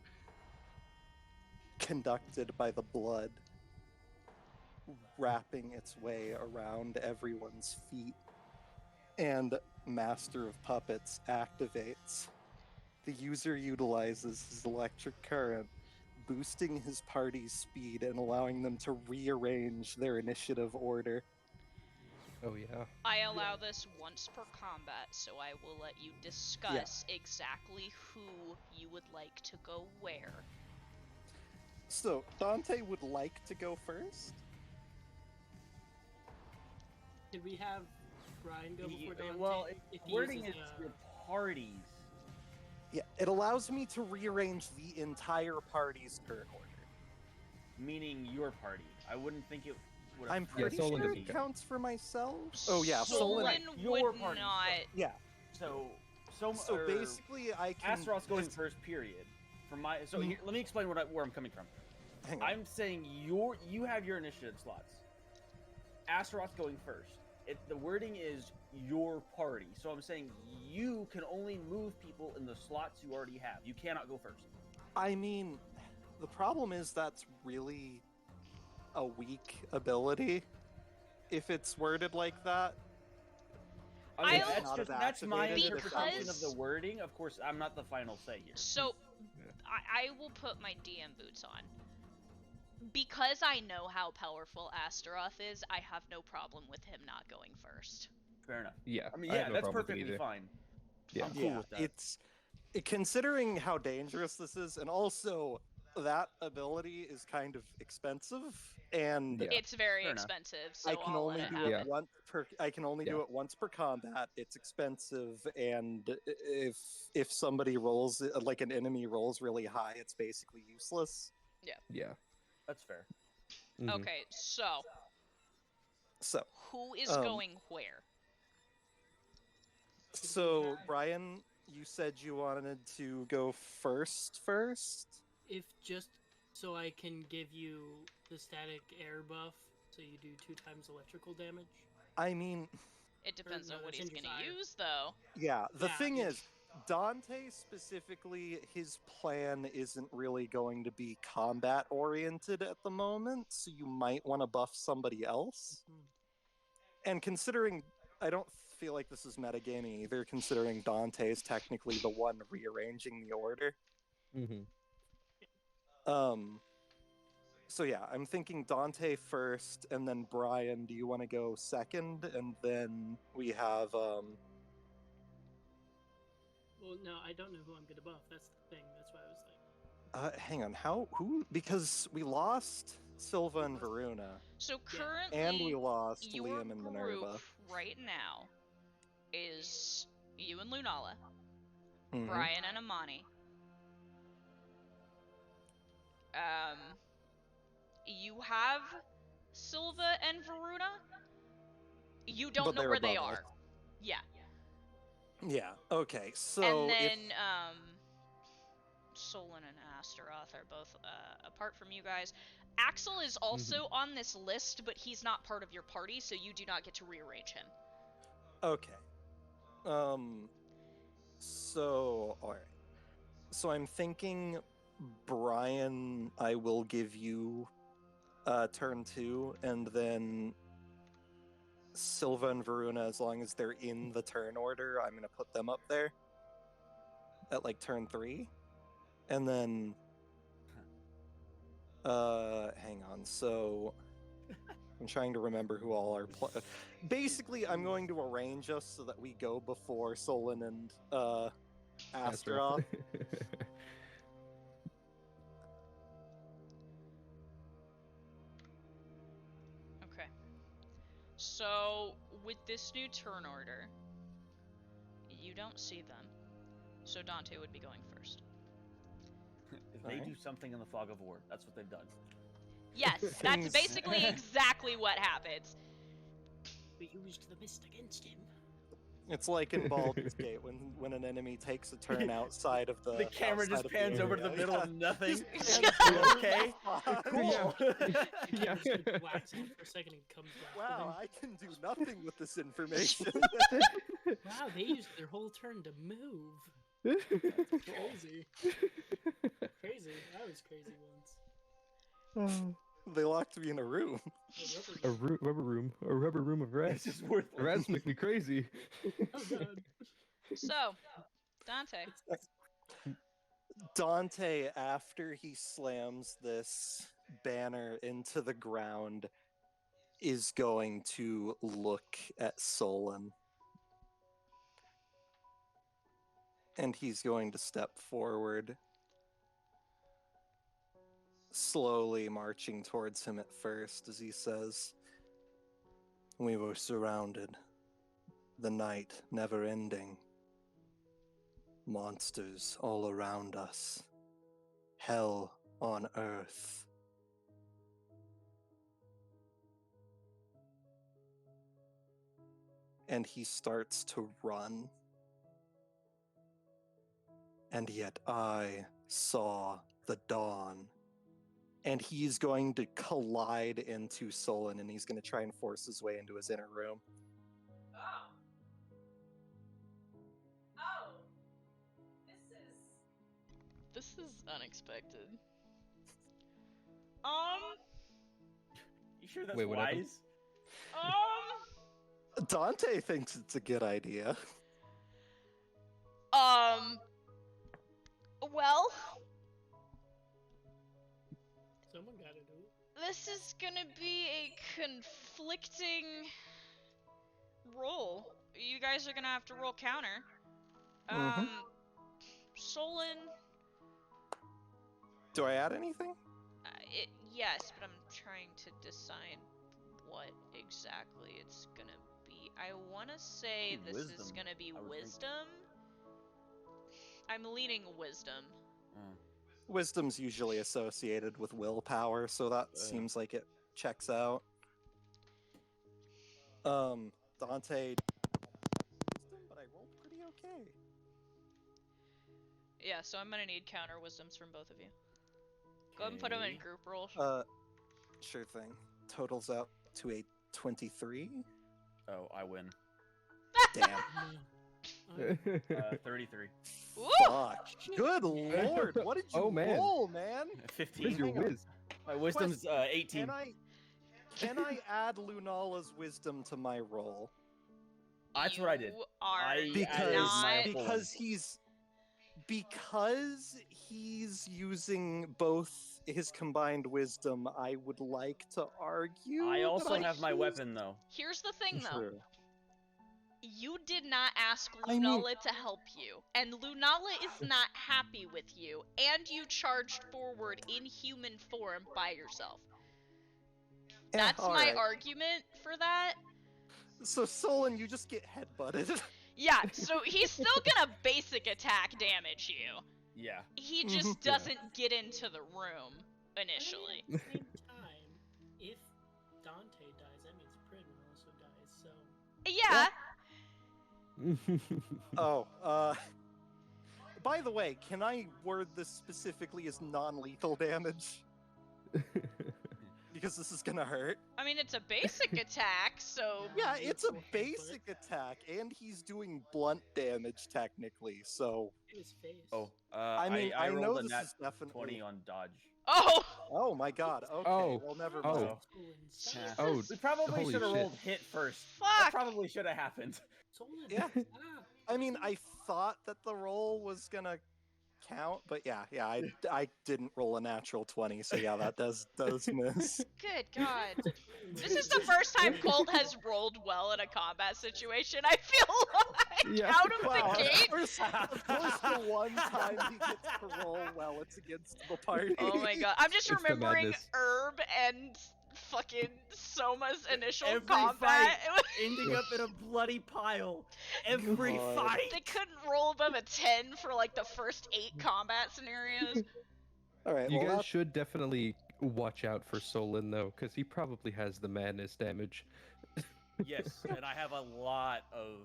conducted by the blood, wrapping its way around everyone's feet. And Master of Puppets activates. The user utilizes his electric current, boosting his party's speed and allowing them to rearrange their initiative order. Oh yeah. I allow this once per combat, so I will let you discuss exactly who you would like to go where. So, Dante would like to go first? Did we have Brian go before Dante? Well, If he wording uses, is your parties. Yeah, it allows me to rearrange the entire party's turn order. Meaning your party. I wouldn't think it would. I'm pretty Solon sure doesn't it count. counts for myself. Oh yeah, Solon Right, would your party. not. Yeah. So So basically, I can. Astaroth's going first. Period. For my here, let me explain where I'm coming from. Hang on. I'm saying you have your initiative slots. Astaroth's going first. The wording is your party, so I'm saying you can only move people in the slots you already have. You cannot go first. I mean, the problem is that's really a weak ability. If it's worded like that. I mean, I'll- that's my activated interpretation because- of the wording. Of course, I'm not the final say here. So, I will put my DM boots on. Because I know how powerful Astaroth is, I have no problem with him not going first. Fair enough. Yeah. I mean, I yeah, have no that's problem with it perfectly either. fine. Yeah. I'm cool Yeah, with that. it's considering how dangerous this is, and also that ability is kind of expensive, and Yeah. It's very Fair enough. expensive, so I can I'll only let it do happen. it once per. I can only do Yeah. it once per combat. It's expensive, and if somebody rolls like an enemy rolls really high, it's basically useless. Yeah. That's fair. Mhm. Okay, so So, who is Um, going where? so Brian, you said you wanted to go first. if just so I can give you the static air buff, so you do 2 times electrical damage. I mean, It depends no, on what that's he's in your gonna fire. use, though. yeah. The Yeah, thing yeah. is, Dante specifically, his plan isn't really going to be combat oriented at the moment, so you might want to buff somebody else. Mhm. And considering, I don't feel like this is metagaming either, considering Dante is technically the one rearranging the order. Mhm. So yeah, I'm thinking Dante first, and then Brian, do you want to go second? And then we have, Well, no, I don't know who I'm gonna buff. That's the thing. That's why I was like, hang on, who? Because we lost Silva and Varuna, So Yeah. currently, and we lost your Liam and group Minerva. right now is you and Lunala, Mhm. Brian and Amani. You have Silva and Varuna. You don't But know they're where they above are. us. Yeah. Yeah, okay, so And then, if... Solon and Astaroth are both apart from you guys. Axel is also on this list, but he's not part of your party, so you do not get to rearrange him. Okay. So, alright. So I'm thinking, Brian, I will give you turn 2, and then Silva and Varuna, as long as they're in the turn order, I'm gonna put them up there at like turn 3. And then hang on, so I'm trying to remember who all are basically I'm going to arrange us so that we go before Solon and Astaroth. Okay. So, with this new turn order, you don't see them. So Dante would be going first. If they Alright. do something in the fog of war, that's what they've done. Yes, that's Things- basically exactly what happens. we used the mist against him. It's like in Baldur's Gate when an enemy takes a turn outside of the The camera outside just of pans over to the area. middle Yeah. of nothing. Just You pans over okay? the spot. Cool. The camera starts waxing for a second and comes back. Wow, I can do nothing with this information. Wow, they used their whole turn to move. Crazy. Crazy. I was crazy once. They locked me in a room. A rubber room of rats. It's just worth The rats make me crazy. Oh god. So, Dante. Dante, after he slams this banner into the ground, is going to look at Solon. And he's going to step forward, slowly marching towards him at first, as he says, "We were surrounded. The night never ending. Monsters all around us. Hell on earth. And he starts to run. And yet I saw the dawn. And he's going to collide into Solon, and he's going to try and force his way into his inner room. This is unexpected. You sure that's Wait, what happened? wise? Dante thinks it's a good idea. Well, Someone gotta do it. this is gonna be a conflicting roll. You guys are gonna have to roll counter. Mhm. Solon, Do I add anything? yes, but I'm trying to decide what exactly it's gonna be. I wanna say Be this is wisdom, gonna be I would think. wisdom. I'm leaning wisdom. Wisdom's usually associated with willpower, so that seems like it checks out. Dante, wisdom, but I rolled pretty okay. Yeah, so I'm gonna need counter wisdoms from both of you. Go ahead and put them in Okay. group roll. Sure thing. Totals out to a 23. Oh, I win. Damn. 33. Woo! Fuck. Good lord. What did you Oh, man. roll, man? 15. Where's your Hang on. whiz? My wisdom's 18. Can I add Lunala's wisdom to my roll? That's what I did. You are I added Because my not. full one. because he's using both his combined wisdom, I would like to argue. I that also I have my used- weapon, though. Here's the thing, though. Sure. You did not ask I mean- Lunala to help you, and Lunala is not happy with you, and you charged forward in human form by yourself. Yeah, That's my alright. argument for that. So Solon, you just get headbutted. Yeah, so he's still gonna basic attack damage you. Yeah. He just Mhm. doesn't get into the room initially. And at the same time, if Dante dies, that means Prin also dies, so... Yeah, Oh, by the way, can I word this specifically as non-lethal damage? Because this is gonna hurt. I mean, it's a basic attack, so... Yeah, it's a Lethal basic attack, and he's doing blunt damage technically, so... In his face. Oh, I mean, I I know rolled a this nat is definitely... 20 on dodge. Oh! Oh my god, okay, Oh, well never oh. mind. Solon, stop. Jesus. Oh, We probably holy should have shit. rolled hit first. Fuck! That probably should have happened. Solon, Yeah. stop. I mean, I thought that the roll was gonna count, but yeah, I didn't roll a natural 20, so yeah, that does miss. Good God. This is the first time Colt has rolled well in a combat situation, I feel like, Yeah. out of Wow, the gate. of course the one time he gets to roll well, it's against the party. Oh my God. I'm just It's the remembering madness. Herb and fucking Soma's initial Every combat. fight ending up in a bloody pile. Every God. fight. They couldn't roll above a 10 for like the first 8 combat scenarios. Alright, You well, guys should definitely watch out for Solon, though, because he probably has the madness damage. Yes, and I have a lot of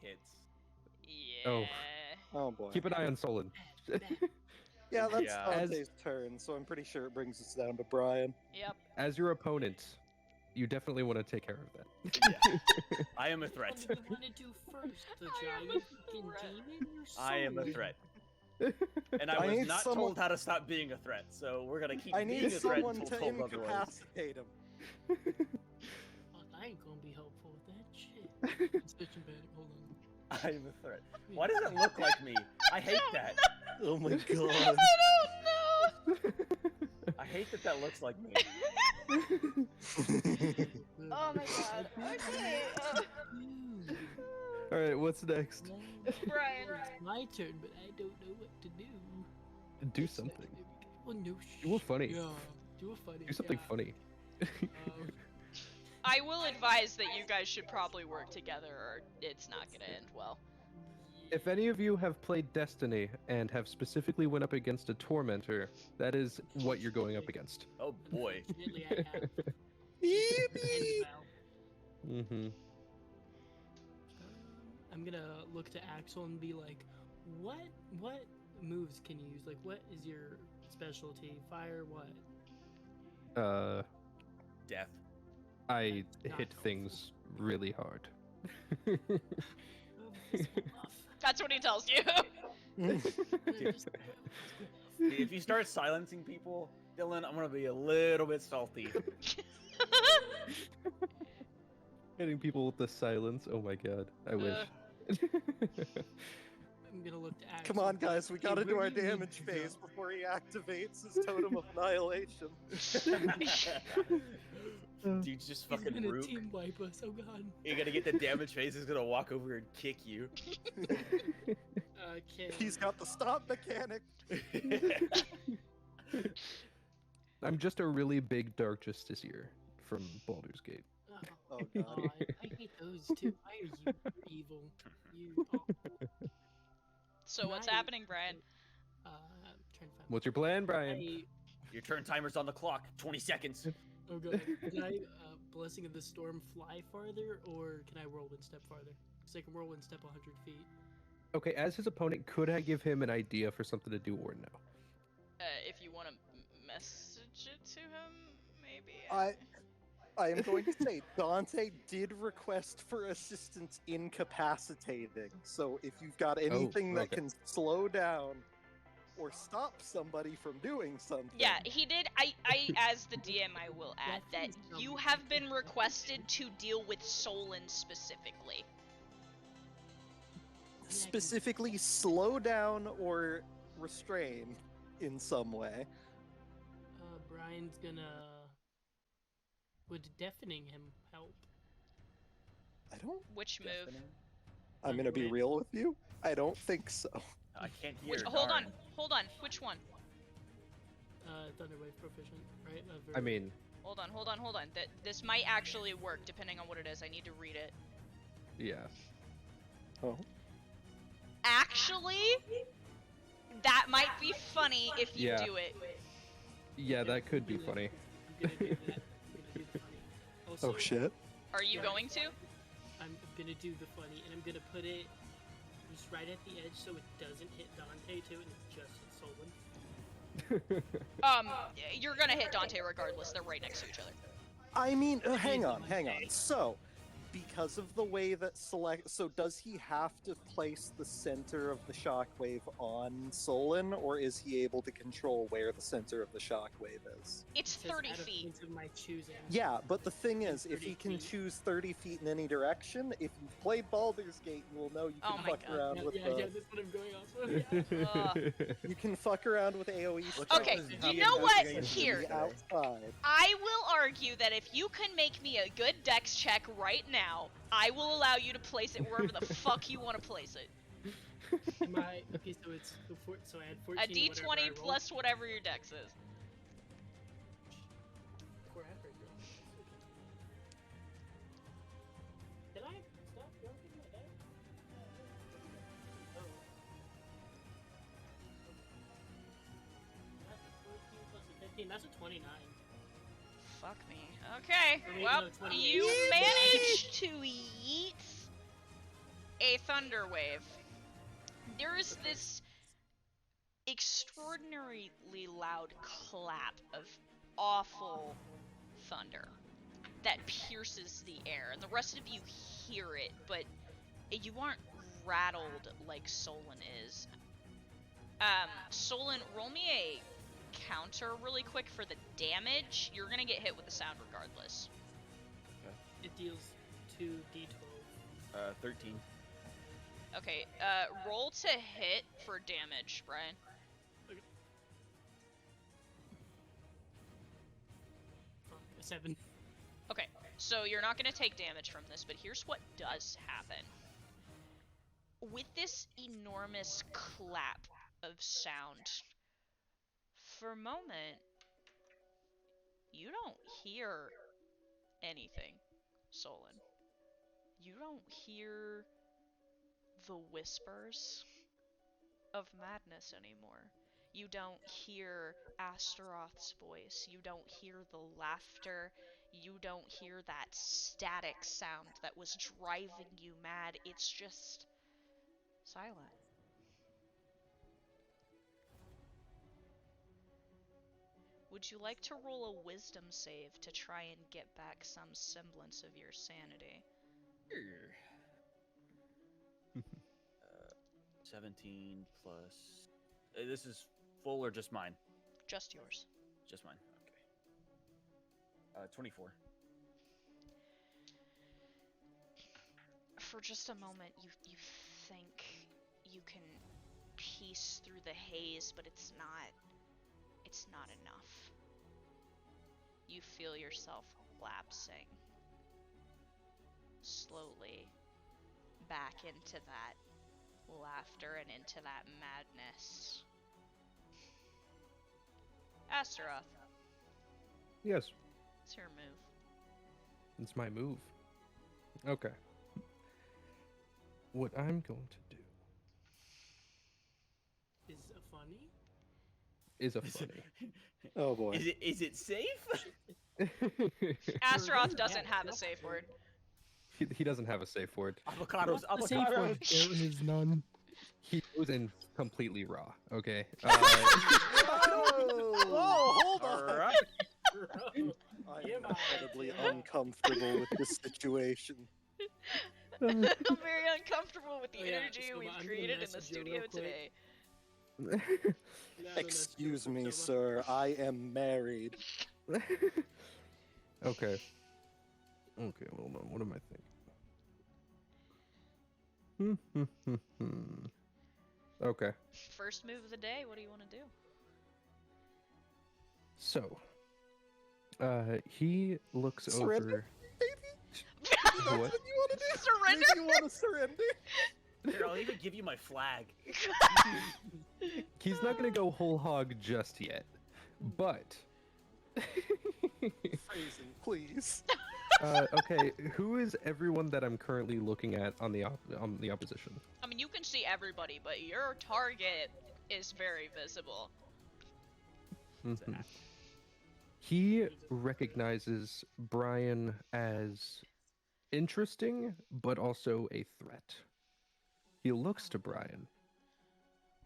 hits. Yeah. Oh. oh boy. Keep an eye on Solon. Yeah, that's Yeah. Dante's turn, so I'm pretty sure it brings us down to Brian. Yep. As your opponent, You definitely want to take care of that. I am a threat. What do you want to do first, the giant fucking demon? You're so I am a weird. threat. And I I was need not someone- told how to stop being a threat, so we're gonna keep I being need a threat someone until to told otherwise. incapacitate him. Oh, I ain't gonna be helpful with that shit. It's such a bad. Hold on. I am a threat. Why does it look like me? I hate that. Oh my I god. don't know. I hate that that looks like me. Oh my god. Okay. All right, what's next? Brian. It's my turn, but I don't know what to do. Do something. Well, no Do a funny. Yeah, do a funny. Do something yeah. funny. I will advise that you guys should probably work together or it's not gonna end well. If any of you have played Destiny and have specifically went up against a tormentor, that is what you're going up against. Oh boy. Unfortunately, I have. Yippee! Mm-hmm. I'm gonna look to Axel and be like, what moves can you use? Like, what is your specialty? Fire what? Death. I Not hit helpful. things really hard. Oh, this will buff. That's what he tells you. Just- If you start silencing people, Dylan, I'm gonna be a little bit salty. Hitting people with the silence. Oh my god. I wish. I'm gonna look to Axel. Come on, guys, we Okay, gotta do where our do you need damage to go? phase before he activates his totem of annihilation. Dude's just He's fucking gonna Rook. team wipe us. Oh god. You're gonna get the damage phase, he's gonna walk over and kick you. Okay. He's got the stop mechanic. I'm just a really big Dark Justiciar from Baldur's Gate. Oh, God. God. I hate those too. Why are you evil? You awful. So what's Nice. happening, Brian? I'm trying to find What's your plan, Brian? Your turn timer's on the clock. 20 seconds. Oh god. Can I, Blessing of the Storm, fly farther, or can I roll one step farther? Because I can roll one step 100 feet. Okay, as his opponent, could I give him an idea for something to do or no? If you want to message it to him, maybe. I am going to say Dante did request for assistance incapacitating. So if you've got anything that okay. can slow down or stop somebody from doing something. Yeah, he did. I as the DM, I will add that you have been requested to deal with Solon specifically. Specifically slow down or restrain in some way. Brian's gonna... Would deafening him help? I don't. Which move? I'm gonna be real with you. I don't think so. I can't hear. Which, hold on. Which one? Thunderwave proficient, right? I mean, Hold on. This might actually work depending on what it is. I need to read it. yeah. Oh. Actually, that might be funny if you Yeah. do it. Yeah, that could be funny. I'm gonna do that. I'm gonna do the funny. Also, Oh shit. Are you going to? I'm gonna do the funny, and I'm gonna put it just right at the edge so it doesn't hit Dante too, and it just hits Solon. You're gonna hit Dante regardless. They're right next to each other. I mean, hang on. So, because of the way that so does he have to place the center of the shockwave on Solon, or is he able to control where the center of the shockwave is? It's It says 30 at a feet. point of my choosing. Yeah, but the thing is, if 30 he can feet. choose 30 feet in any direction, if you've played Baldur's Gate, you will know you Oh can my fuck God. around Yeah, with yeah, the. that's what I'm going off of. You can fuck around with AOE. Look stuff Okay, up his you DM know what? against the Here. user. outside. I will argue that if you can make me a good dex check right now, I will allow you to place it wherever the fuck you want to place it. Am I okay? So it's so I had 14. A whatever I d20 rolled. plus whatever your dex is. Poor average roll. Did I stop dropping my dice? Oh. That's a 14 plus a 15. That's a 29. Fuck me. Okay, Or maybe well, no, 28. you managed to yeet a thunder wave. There is this extraordinarily loud clap of awful thunder that pierces the air, and the rest of you hear it, but you aren't rattled like Solon is. Solon, roll me a counter really quick for the damage. You're gonna get hit with the sound regardless. It deals 2d12. 13. Okay, roll to hit for damage, Brian. Okay. 7. Okay, so you're not gonna take damage from this, but here's what does happen. With this enormous clap of sound, for a moment, you don't hear anything, Solon. You don't hear the whispers of madness anymore. You don't hear Astaroth's voice. You don't hear the laughter. You don't hear that static sound that was driving you mad. It's just silent. Would you like to roll a wisdom save to try and get back some semblance of your sanity? Sure. 17 plus. This is full or just mine? Just yours. Just mine. Okay. 24. For just a moment, you think you can piece through the haze, but it's not enough. You feel yourself lapsing slowly back into that laughter and into that madness. Astaroth, Yes, it's your move. it's my move. Okay. What I'm going to do Is a funny? is a funny. Oh boy. Is it safe? Astaroth doesn't have a safe word. He doesn't have a safe word. Avocados. The safe word Avocados. there is none. He goes in completely raw. Okay. Whoa, hold on. All right. I'm incredibly uncomfortable with this situation. I'm very uncomfortable with the Oh, yeah, energy so we've I'm gonna created in the message you studio real quick. today. Excuse me, sir. I am married. Okay. Okay, hold on. What am I thinking? Okay. First move of the day, what do you want to do? So, he looks Surrender, over. That's What? what you want to do? Surrender? You want to surrender? Here, I'll even give you my flag. He's not gonna go whole hog just yet, but. Phrasing, please. Okay, who is everyone that I'm currently looking at on the opposition? I mean, you can see everybody, but your target is very visible. Mhm. He recognizes Brian as interesting, but also a threat. He looks to Brian.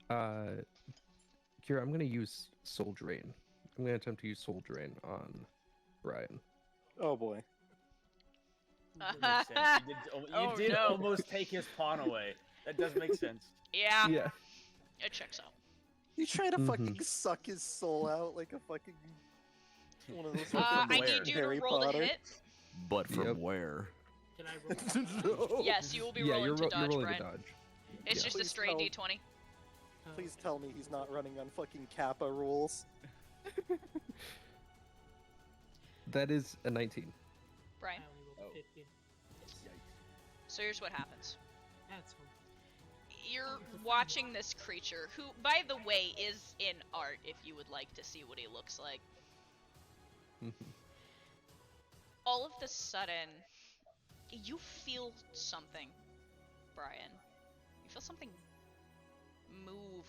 Kira, I'm going to use Soul Drain. I'm going to attempt to use Soul Drain on Brian. Oh boy. That makes sense. You did no. almost take his pawn away. That does make sense. Yeah, Yeah. it checks out. You trying to Mhm. fucking suck his soul out like a fucking one of those From I where? need you Harry to roll Potter. to hit. But from Yep. where? Can I roll? No. Yes, you will be Yeah, rolling you're, to you're dodge, rolling Brian. to dodge. It's Yeah. just a Please straight tell- d20. Please tell me he's not running on fucking Kappa rules. That is a 19. Brian. I only rolled Oh. 15. So here's what happens. That's fine. You're watching this creature, who, by the way, is in art if you would like to see what he looks like. Mhm. All of the sudden, you feel something, Brian. You feel something move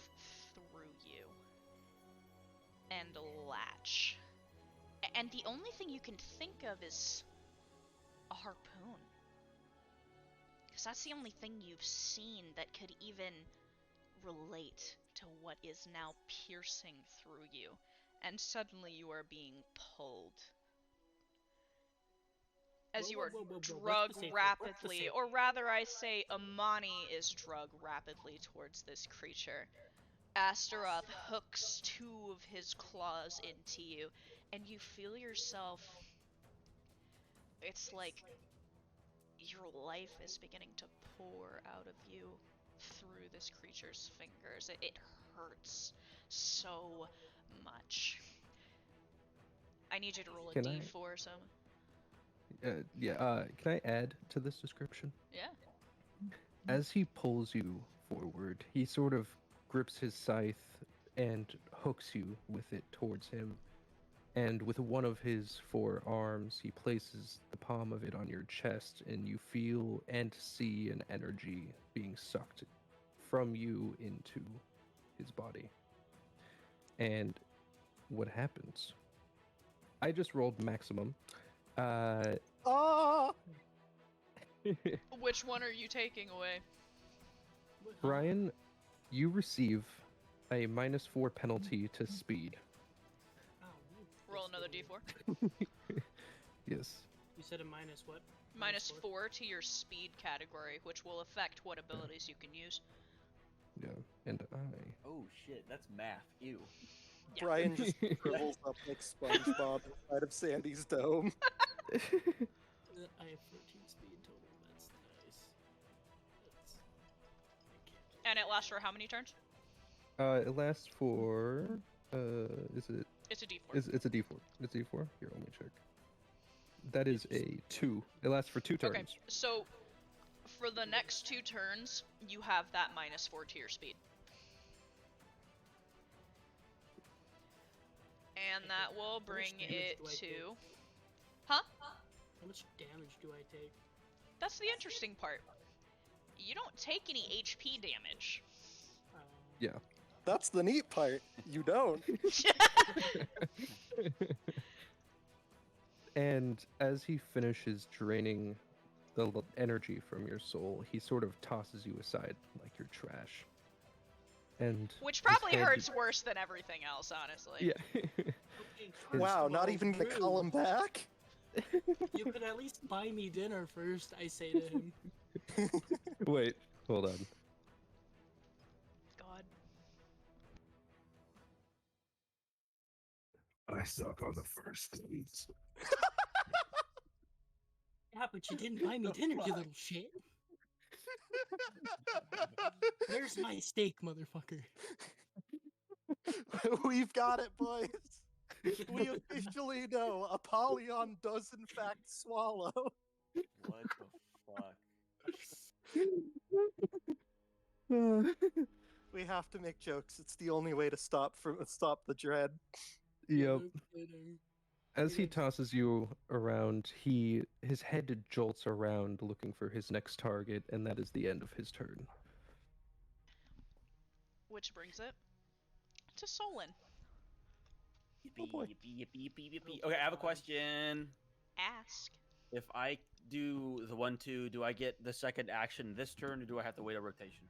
through you and latch. And the only thing you can think of is a harpoon. Because that's the only thing you've seen that could even relate to what is now piercing through you. And suddenly you are being pulled. as you are Whoa, drug what's the safe word? What's the rapidly, safe or rather I say Amani is drug rapidly towards this creature. Astaroth hooks two of his claws into you, and you feel yourself... It's like your life is beginning to pour out of you through this creature's fingers. It hurts so much. I need you to roll a Can I- d4 or something. Can I add to this description? Yeah. As he pulls you forward, he sort of grips his scythe and hooks you with it towards him. And with one of his forearms, he places the palm of it on your chest, and you feel and see an energy being sucked from you into his body. And what happens? I just rolled maximum. Ah! Which one are you taking away? Brian, you receive a -4 penalty to speed. Oh, Roll another d4. Yes. You said a minus what? -4 to your speed category, which will affect what abilities you can use. Yeah. And I. Oh shit, that's math. Ew. Yeah. Brian just shrivels up like SpongeBob inside of Sandy's dome. I have 14 speed total. That's nice. That's... I can't. And it lasts for how many turns? It lasts for. Is it? It's a d4. It's a D4. It's a D4. Here, let me check. That is a 2. It lasts for 2 turns. Okay, so for the next 2 turns, you have that -4 to your speed. And that will bring it to... Huh? How much damage do I take? That's the interesting part. You don't take any HP damage. Yeah. That's the neat part. You don't. And as he finishes draining the energy from your soul, he sort of tosses you aside like you're trash. And Which his probably head- hurts worse than everything else, honestly. Yeah. Okay, Wow, not well, even gonna Drew, call him back? You could at least buy me dinner first, I say to him. Wait, hold on. God. I suck on the first dates. Yeah, but you didn't buy me dinner, you little shit. Where's my steak, motherfucker? We've got it, boys. We officially know Apollyon does in fact swallow. What the fuck? We have to make jokes. It's the only way to stop the dread. Yep. No kidding. As he Yes. tosses you around, his head jolts around looking for his next target, and that is the end of his turn. Which brings it to Solon. Yippee, boy. yippee, yippee, yippee, yippee. Okay, I have a question. Ask. If I do the 1-2, do I get the second action this turn, or do I have to wait a rotation?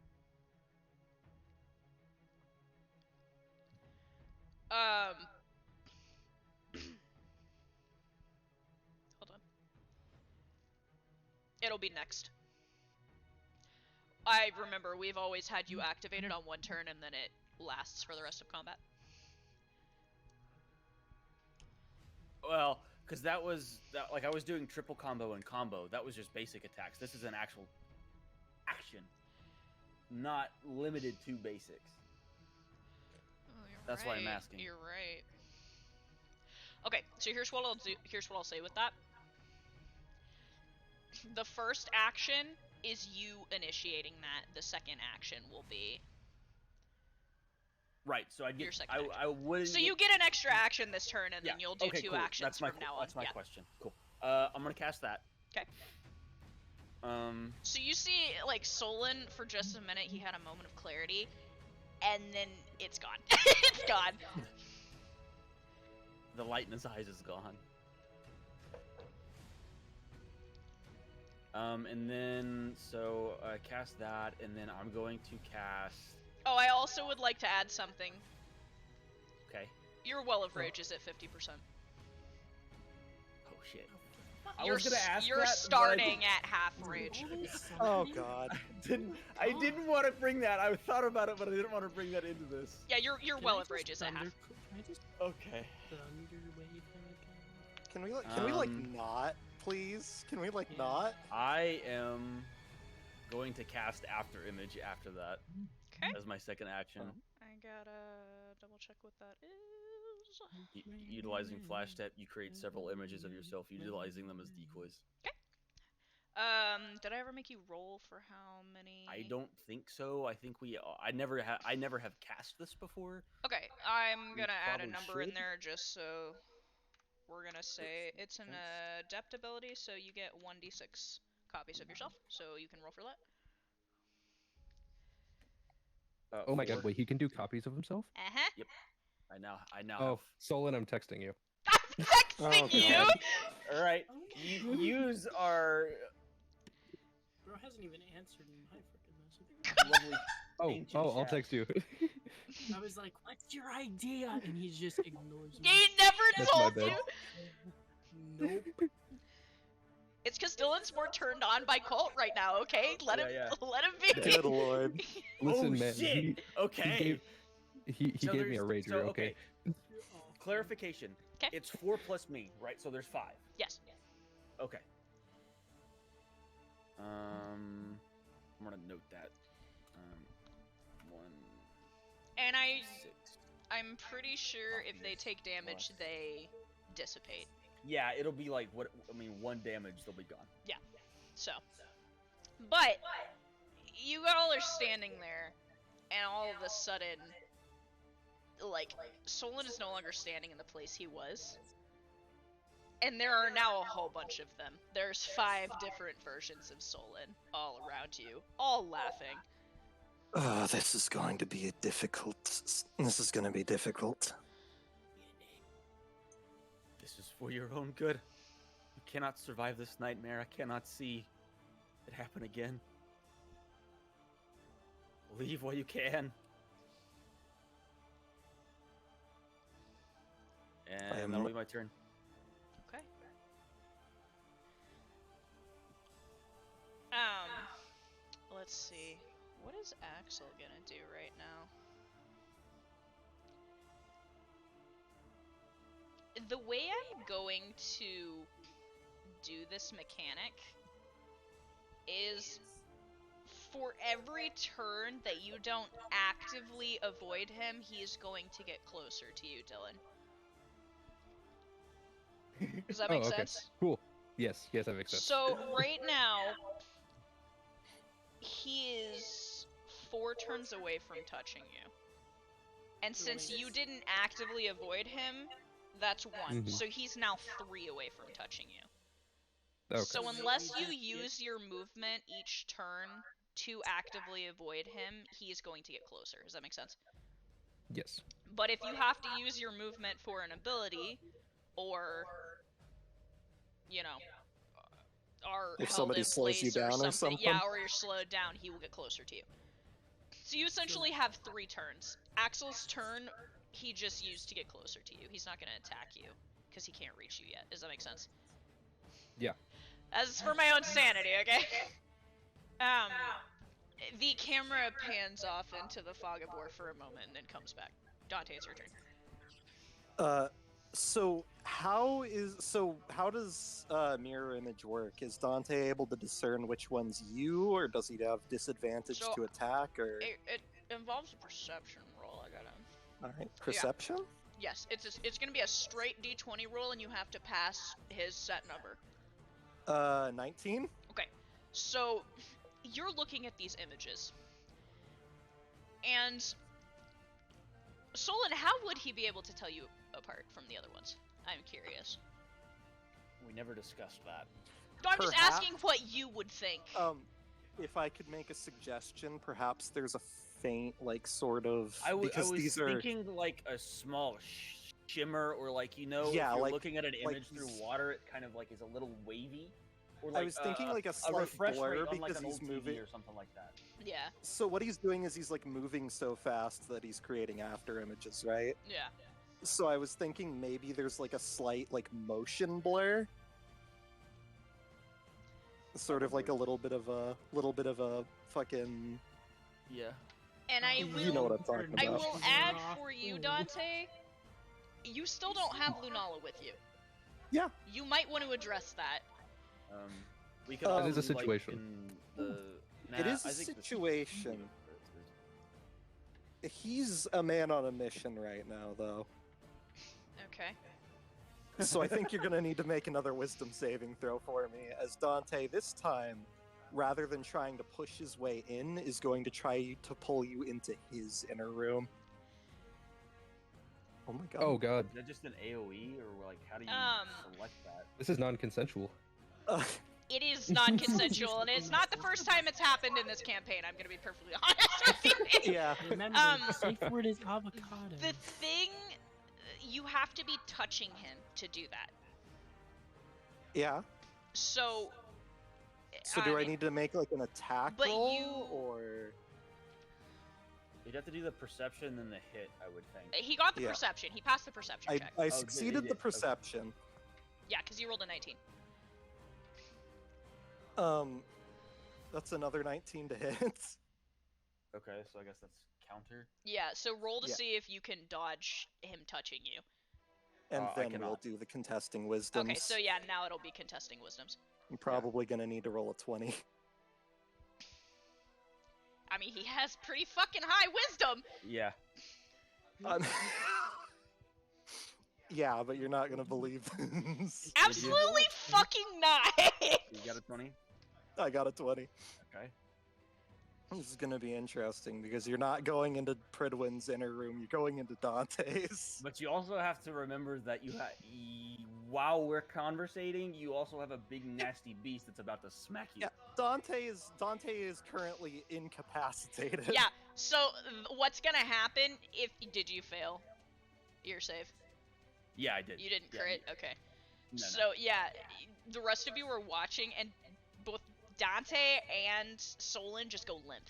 Hold on. It'll be next. I remember we've always had you activated on 1 turn and then it lasts for the rest of combat. Well, because that was like I was doing triple combo and combo. That was just basic attacks. This is an actual action, not limited to basics. Oh, you're That's why I'm right. asking. You're right. Okay, so here's what I'll do. Here's what I'll say with that. The first action is you initiating that. The second action will be Right. So I your get. second action. I wouldn't. So you get an extra action this turn, and then you'll do okay, 2 cool. actions That's my, from now on. That's my Yeah. question. Cool. I'm gonna cast that. Okay. So you see, like, Solon, for just a minute, he had a moment of clarity, and then it's gone. It's gone. The light in his eyes is gone. And then so cast that, and then I'm going to cast. Oh, I also would like to add something. Okay. Your Well of Rage is at 50%. Oh shit. I was gonna ask you're that, but I starting at half rage. Oh god. I didn't want to bring that. I thought about it, but I didn't want to bring that into this. Yeah, you're well of rages at half. Can I just Okay. thunder wave him again? Can we not, please? Can we Yeah. not? I am going to cast After Image after that Okay. as my second action. I gotta double check what that is. Utilizing Flash Step, you create several images of yourself, utilizing them as decoys. Did I ever make you roll for how many? I don't think so. I think I never have cast this before. Okay, I'm We gonna add a probably number in should. there just so we're gonna say it's an adept ability, so you get 1d6 copies of yourself, so you can roll for that. Oh my god, 4. wait, he can do copies of himself? Uh-huh. I now Oh, have. Solon, I'm texting you. I'm texting Oh, you! God. All right, use our Bro hasn't even answered my freaking message. lovely. Oh, Ancient I'll chat. text you. I was like, "What's your idea?" And he just ignores me. He never That's my told bad. you! Nope. It's because Dylan's more turned on by Colt right now, okay? Let him Yeah. let him be. Good lord. Listen, Oh man. shit! Okay. He So gave me a there's- rager, so, okay? Clarification. 'Kay. It's 4 plus me, right? So there's 5. Yes. Okay. I'm gonna note that. 1, And 6. I'm pretty sure if they take damage, Plus. they dissipate. Yeah, it'll be like 1 damage, they'll be gone. So, but you all are standing there, and all of a sudden, like, Solon is no longer standing in the place he was. And there are now a whole bunch of them. There's 5 different versions of Solon all around you, all laughing. Oh, this is going to be difficult. This is going to be difficult. This is for your own good. You cannot survive this nightmare. I cannot see it happen again. Leave while you can. And that'll be my turn. Okay. Let's see. What is Axel gonna do right now? The way I'm going to do this mechanic is for every turn that you don't actively avoid him, he's going to get closer to you, Dylan. Does that make okay. sense? Cool. Yes, that makes sense. So right now, he is 4 turns away from touching you. And since you didn't actively avoid him, that's 1. Mhm. So he's now 3 away from touching you. Okay. So unless you use your movement each turn to actively avoid him, he's going to get closer. Does that make sense? Yes. But if you have to use your movement for an ability, or, you know, are If held somebody in slows you place down or something, something? yeah, or you're slowed down, he will get closer to you. So you essentially have 3 turns. Axel's turn, he just used to get closer to you. He's not going to attack you, because he can't reach you yet. Does that make sense? Yeah. As for my own sanity, okay? The camera pans off into the fog of war for a moment and then comes back. Dante, it's your turn. So how does mirror image work? Is Dante able to discern which one's you, or does he have disadvantage So, to attack? Or It involves a perception roll. I gotta. all right, perception. Yes, it's gonna be a straight D20 roll, and you have to pass his set number. 19. Okay, so you're looking at these images, and Solon, how would he be able to tell you apart from the other ones? I'm curious. We never discussed that. No, I'm just Perhaps- asking what you would think. If I could make a suggestion, perhaps there's a faint, like, sort of I was these are thinking like a small shimmer, or like, Yeah, if you're like- looking at an like image through he's- water, it kind of like is a little wavy. Or I like, was thinking like a slight refresh blur rate on like because an he's old TV moving. or something like that. Yeah, So what he's doing is he's like moving so fast that he's creating after images, right? yeah. So I was thinking maybe there's like a slight like motion blur. Sort of like a little bit of a fucking. Yeah. And I will, You know what I'm talking I about. will add for you, Dante, you still don't have Lunala with you. Yeah. You might want to address that. We could. It is a also, like, situation. in the- It Nah, is a I think the situation. He's a man on a mission right now, though. Okay. So I think you're gonna need to make another wisdom saving throw for me, as Dante this time, rather than trying to push his way in, is going to try to pull you into his inner room. Oh my god. Oh god, Is that just an AOE, or like how do you select that? this is non-consensual. It is non-consensual, and it's not the first time it's happened in this campaign. I'm gonna be perfectly honest with you. Yeah. Remember, the safe word is avocado. The thing, you have to be touching him to do that. Yeah. So. So do I need to make like an attack But roll, you- or? You'd have to do the perception and the hit, I would think. He got the Yeah. perception. He passed the perception check. I did- succeeded he the did, okay. perception. Yeah, because you rolled a 19. That's another 19 to hit. Okay, so I guess that's counter. Yeah, so roll to Yeah. see if you can dodge him touching you. And I then we'll cannot. do the contesting wisdoms. Okay, so yeah, now it'll be contesting wisdoms. I'm probably gonna need to roll a 20. I mean, he has pretty fucking high wisdom. Yeah. Yeah, but you're not gonna believe this. Absolutely fucking not. You got a 20? I got a 20. Okay. This is gonna be interesting because you're not going into Pridwin's inner room, you're going into Dante's. But you also have to remember that you while we're conversating, you also have a big nasty beast that's about to smack you. Yeah, Dante is currently incapacitated. Yeah, so what's gonna happen if... Did you fail your save? Yeah, I did. You didn't Yeah, crit? Okay. no. So, yeah, the rest of you were watching, and both Dante and Solon just go limp.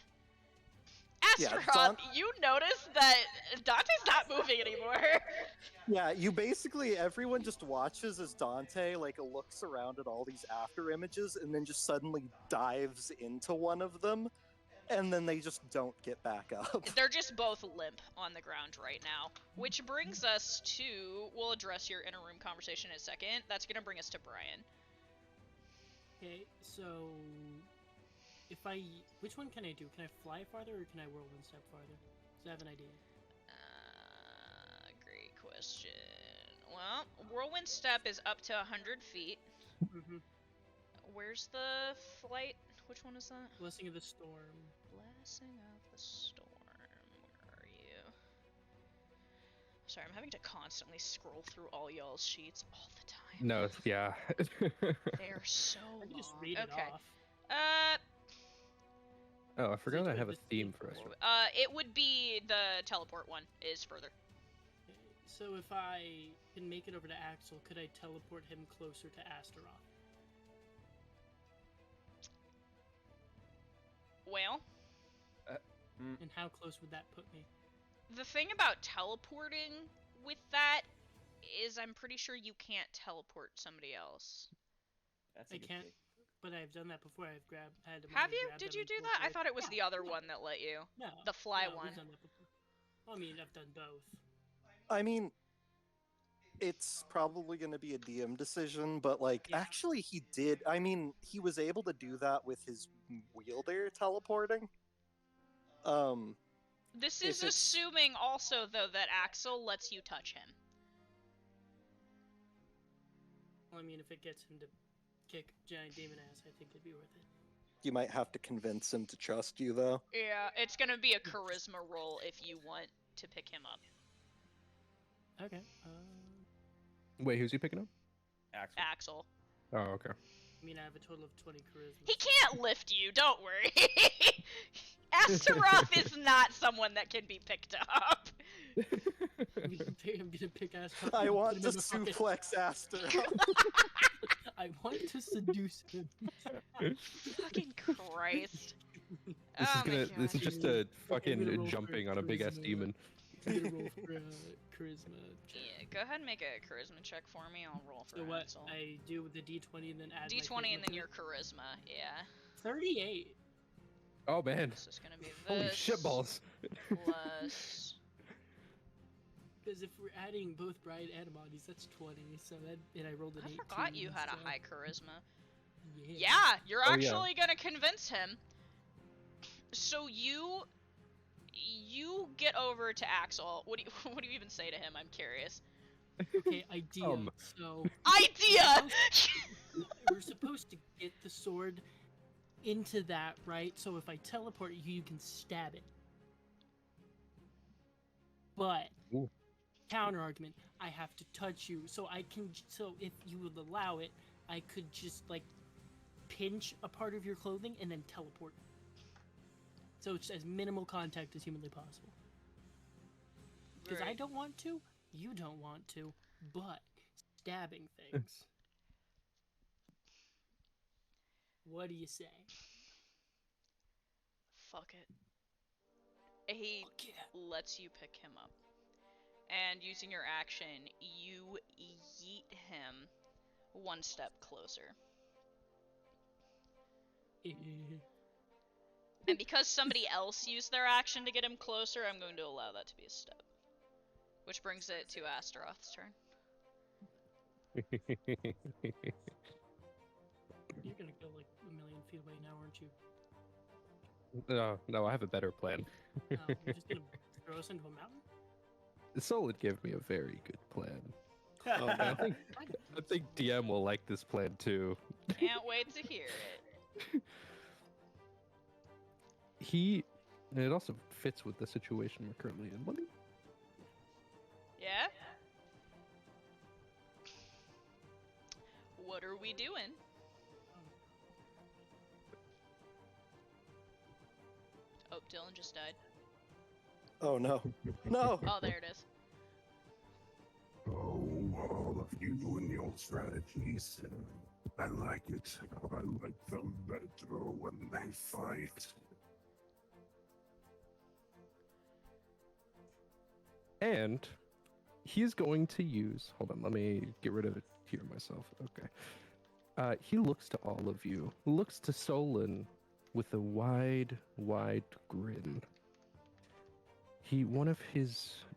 Yeah, Astaroth, you notice that Dante's not moving anymore. Yeah, you basically, everyone just watches as Dante, like, looks around at all these after images and then just suddenly dives into one of them, and then they just don't get back up. They're just both limp on the ground right now. Which brings us to... We'll address your inner room conversation in a second. That's gonna bring us to Brian. Okay, so which one can I do? Can I fly farther or can I whirl one step farther? Does I have an idea? Great question. Well, whirlwind step is up to 100 feet. Mm-hmm. Where's the flight? Which one is that? Blessing of the Storm. Blessing of the Storm. Where are you? Sorry, I'm having to constantly scroll through all y'all's sheets all the time. No, yeah. They are so I can just long. read it Okay. off. Oh, I forgot I have a Just theme for us. It would be the teleport one is further. Okay, so if I can make it over to Axel, could I teleport him closer to Astaroth? Well, And how close would that put me? the thing about teleporting with that is I'm pretty sure you can't teleport somebody else. That's a I good can't. take. But I've done that before. I've had. Have you? Did you do that? I thought it was the other one that let you. No. The fly no, one. We've done that before. I mean, I've done both. I mean, it's probably going to be a DM decision, but, like, Yeah. actually he did. I mean, he was able to do that with his wielder teleporting. This If is it's- assuming also, though, that Axel lets you touch him. Well, I mean, if it gets him to kick giant demon ass, I think it'd be worth it. You might have to convince him to trust you, though. Yeah, it's gonna be a charisma roll if you want to pick him up. Okay. Wait, who's he picking up? Axel. Axel. Oh, okay. I mean, I have a total of 20 charisma. He can't lift you, don't worry. Astaroth is not someone that can be picked up. I'm gonna pick Astaroth. I and want put to him in the pocket. suplex Astaroth. I want to seduce him. Fucking Christ. This Oh is my gonna. God. This is just a I'm gonna fucking roll jumping for on a big ass charisma. demon. I'm gonna roll for charisma check. Yeah, go ahead and make a charisma check for me. I'll roll for So what Ansel. I do with the d20 and then add my D20 charisma and then to your it? charisma. Yeah. 38. Oh man. This is gonna be this. Holy shitballs. Plus. Because if we're adding both Brian and Amani's, that's 20. So that, and I rolled an I 18. forgot you had so, a high charisma. Yeah. Yeah, you're Oh, yeah. actually gonna convince him. So you get over to Axel. What do you even say to him? I'm curious. Okay, idea. So Idea. we're supposed to get the sword into that, right? So if I teleport you, you can stab it. But Ooh. counter argument, I have to touch you, so I can. So if you would allow it, I could just like pinch a part of your clothing and then teleport. So it's as minimal contact as humanly possible. Because I Right. don't want to, you don't want to, but stabbing things. What do you say? Fuck it. He Fuck yeah. lets you pick him up. And using your action, you yeet him one step closer. And because somebody else used their action to get him closer, I'm going to allow that to be a step. Which brings it to Astaroth's turn. You're gonna go like a million feet away now, aren't you? No, I have a better plan. You're just gonna throw us into a mountain? Solid gave me a very good plan. Oh, I no. think DM will like this plan too. Can't wait to hear it. And it also fits with the situation we're currently in. Let me Yeah? What are we doing? Oh, Dylan just died. Oh no. No! Oh, there it is. Oh, all of you and your strategies. I like it. I like them better when they fight. And he's going to use. Hold on, let me get rid of it here myself. Okay. He looks to all of you. Looks to Solon with a wide, wide grin.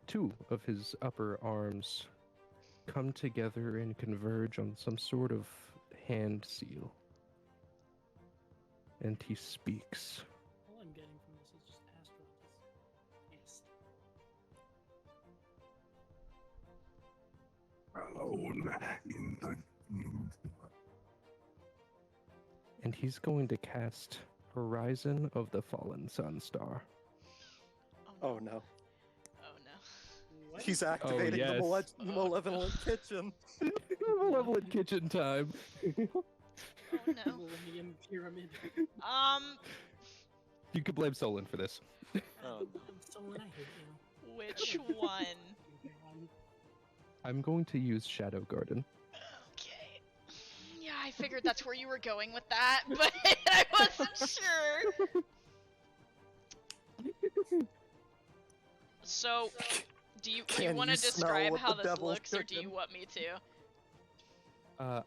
Two of his upper arms come together and converge on some sort of hand seal. And he speaks. All I'm getting from this is just Astaroth is pissed. Alone in the And he's going to cast Horizon of the Fallen Sunstar. Oh no. Oh no. What? He's activating the yes. malevolent kitchen. Malevolent kitchen time. Oh no. Millennium Pyramid. You could blame Solon for this. Oh, I'm Solon, I hate you. Which one? I'm going to use Shadow Garden. Okay. Yeah, I figured that's where you were going with that, but I wasn't sure. So, do you Can want you to smell describe what how the this devil's looks, or do you cooking? want me to?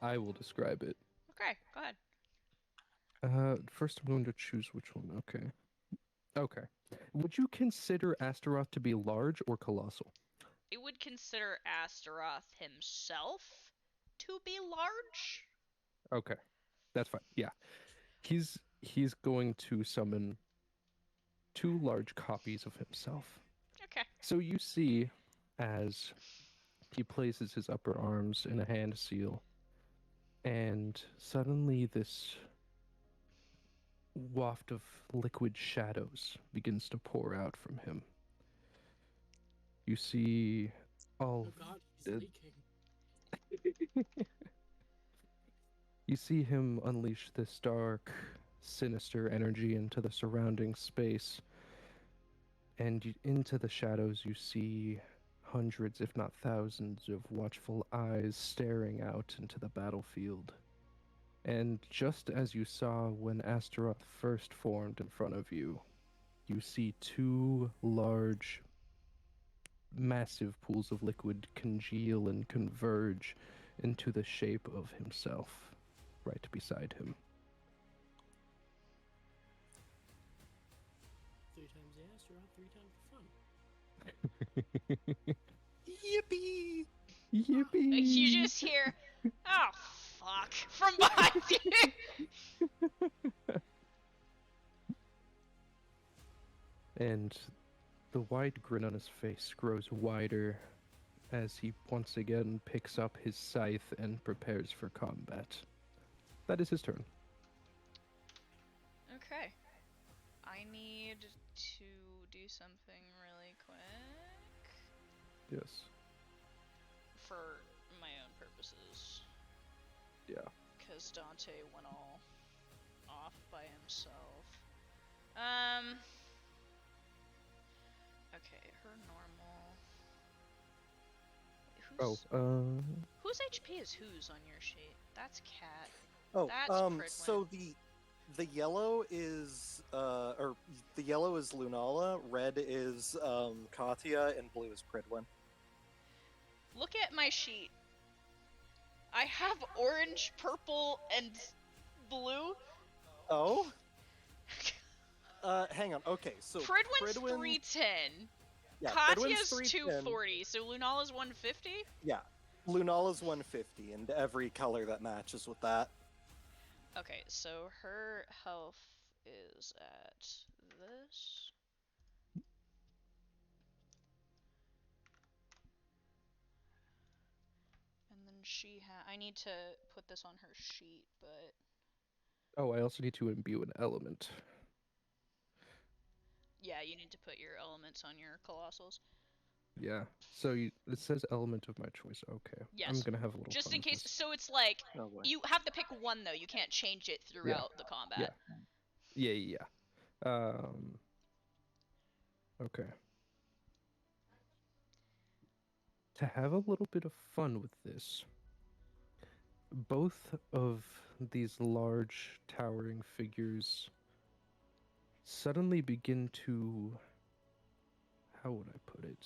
I will describe it. Okay, go ahead. First, I'm going to choose which one. Okay. Okay. Would you consider Astaroth to be large or colossal? I would consider Astaroth himself to be large. Okay. That's fine. Yeah. He's going to summon 2 large copies of himself. Okay. So you see as he places his upper arms in a hand seal, and suddenly this waft of liquid shadows begins to pour out from him. You see all Oh god, he's Uh, leaking. You see him unleash this dark, sinister energy into the surrounding space, and into the shadows you see hundreds, if not thousands, of watchful eyes staring out into the battlefield. And just as you saw when Astaroth first formed in front of you, you see 2 large massive pools of liquid congeal and converge into the shape of himself, right beside him. 3 times the Astaroth, 3 times the fun. Yippee! Yippee! You just hear, oh fuck, from behind you. And the wide grin on his face grows wider as he once again picks up his scythe and prepares for combat. That is his turn. Okay. I need to do something really quick Yes. for my own purposes. Yeah. Because Dante went all off by himself. Okay, her normal. Whose HP is whose on your sheet? That's Cat. Oh, That's Pridwin. so the yellow is the yellow is Lunala, red is Katya, and blue is Pridwin. Look at my sheet. I have orange, purple, and blue. Oh? Hang on. Okay, so Pridwin's 310. Yeah, Katya's Pridwin's 240, so Lunala's 150? Yeah, Lunala's 150, and every color that matches with that. Okay, so her health is at this. And then I need to put this on her sheet, but... Oh, I also need to imbue an element. Yeah, you need to put your elements on your colossals. Yeah. So it says element of my choice. Okay. Yes. I'm gonna have a little Just fun in with case, this. so it's like, Oh boy. you have to pick one though, you can't change it throughout the combat. Yeah. Okay. To have a little bit of fun with this, both of these large towering figures suddenly begin to, how would I put it,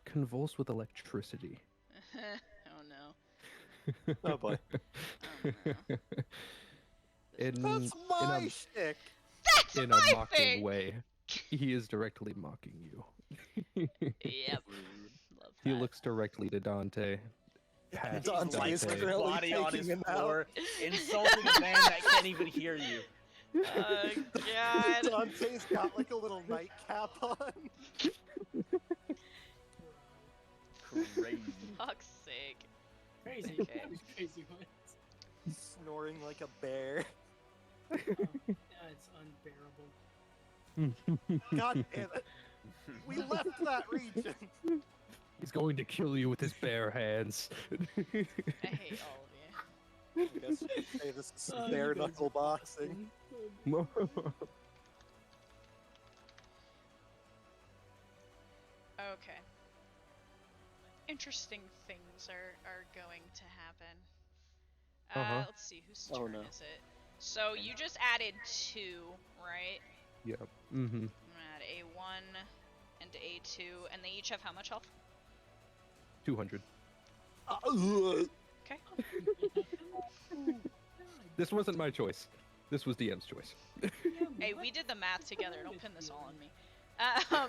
convulse with electricity. Oh no. Oh boy. Oh no. That's my shtick! That's in my a mocking thing! way. He is directly mocking you. Yep. Love He that. looks directly to Dante. pats Dante Like is his currently body on his taking a nap. floor, insulting a man that can't even hear you. Oh god. Dante's got like a little nightcap on. Crazy. Fuck's sake. Crazy. Okay. Crazy ones. Snoring like a bear. It's unbearable. God damn it. We left that region. He's going to kill you with his bare hands. I hate all of you. I guess you could say this is some bare knuckle boxing. Okay. Interesting things are going to happen. Let's see, whose Oh, turn no. is it? So you just added 2, right? Yep. Mm-hmm. I'm gonna add A1 and A2, and they each have how much health? 200. Okay. This wasn't my choice. This was DM's choice. Hey, we did the math together. Don't pin this all on me. I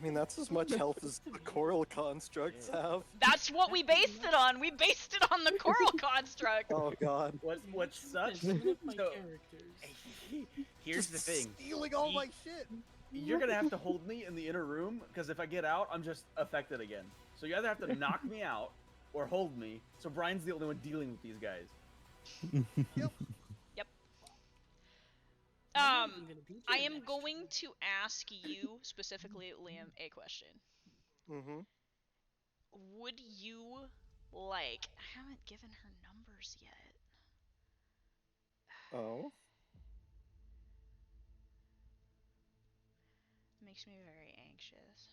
mean, that's as much health as the coral constructs have. That's what we based it on. We based it on the coral construct. Oh god. What sucks? One of my So, characters. here's the thing. Stealing all my shit. You're gonna have to hold me in the inner room, because if I get out, I'm just affected again. So you either have to knock me out or hold me. So Brian's the only one dealing with these guys. Yep. I'm gonna beat you I am next. going to ask you specifically, Liam, a question. Mm-hmm. Would you like? I haven't given her numbers yet. Oh. Makes me very anxious.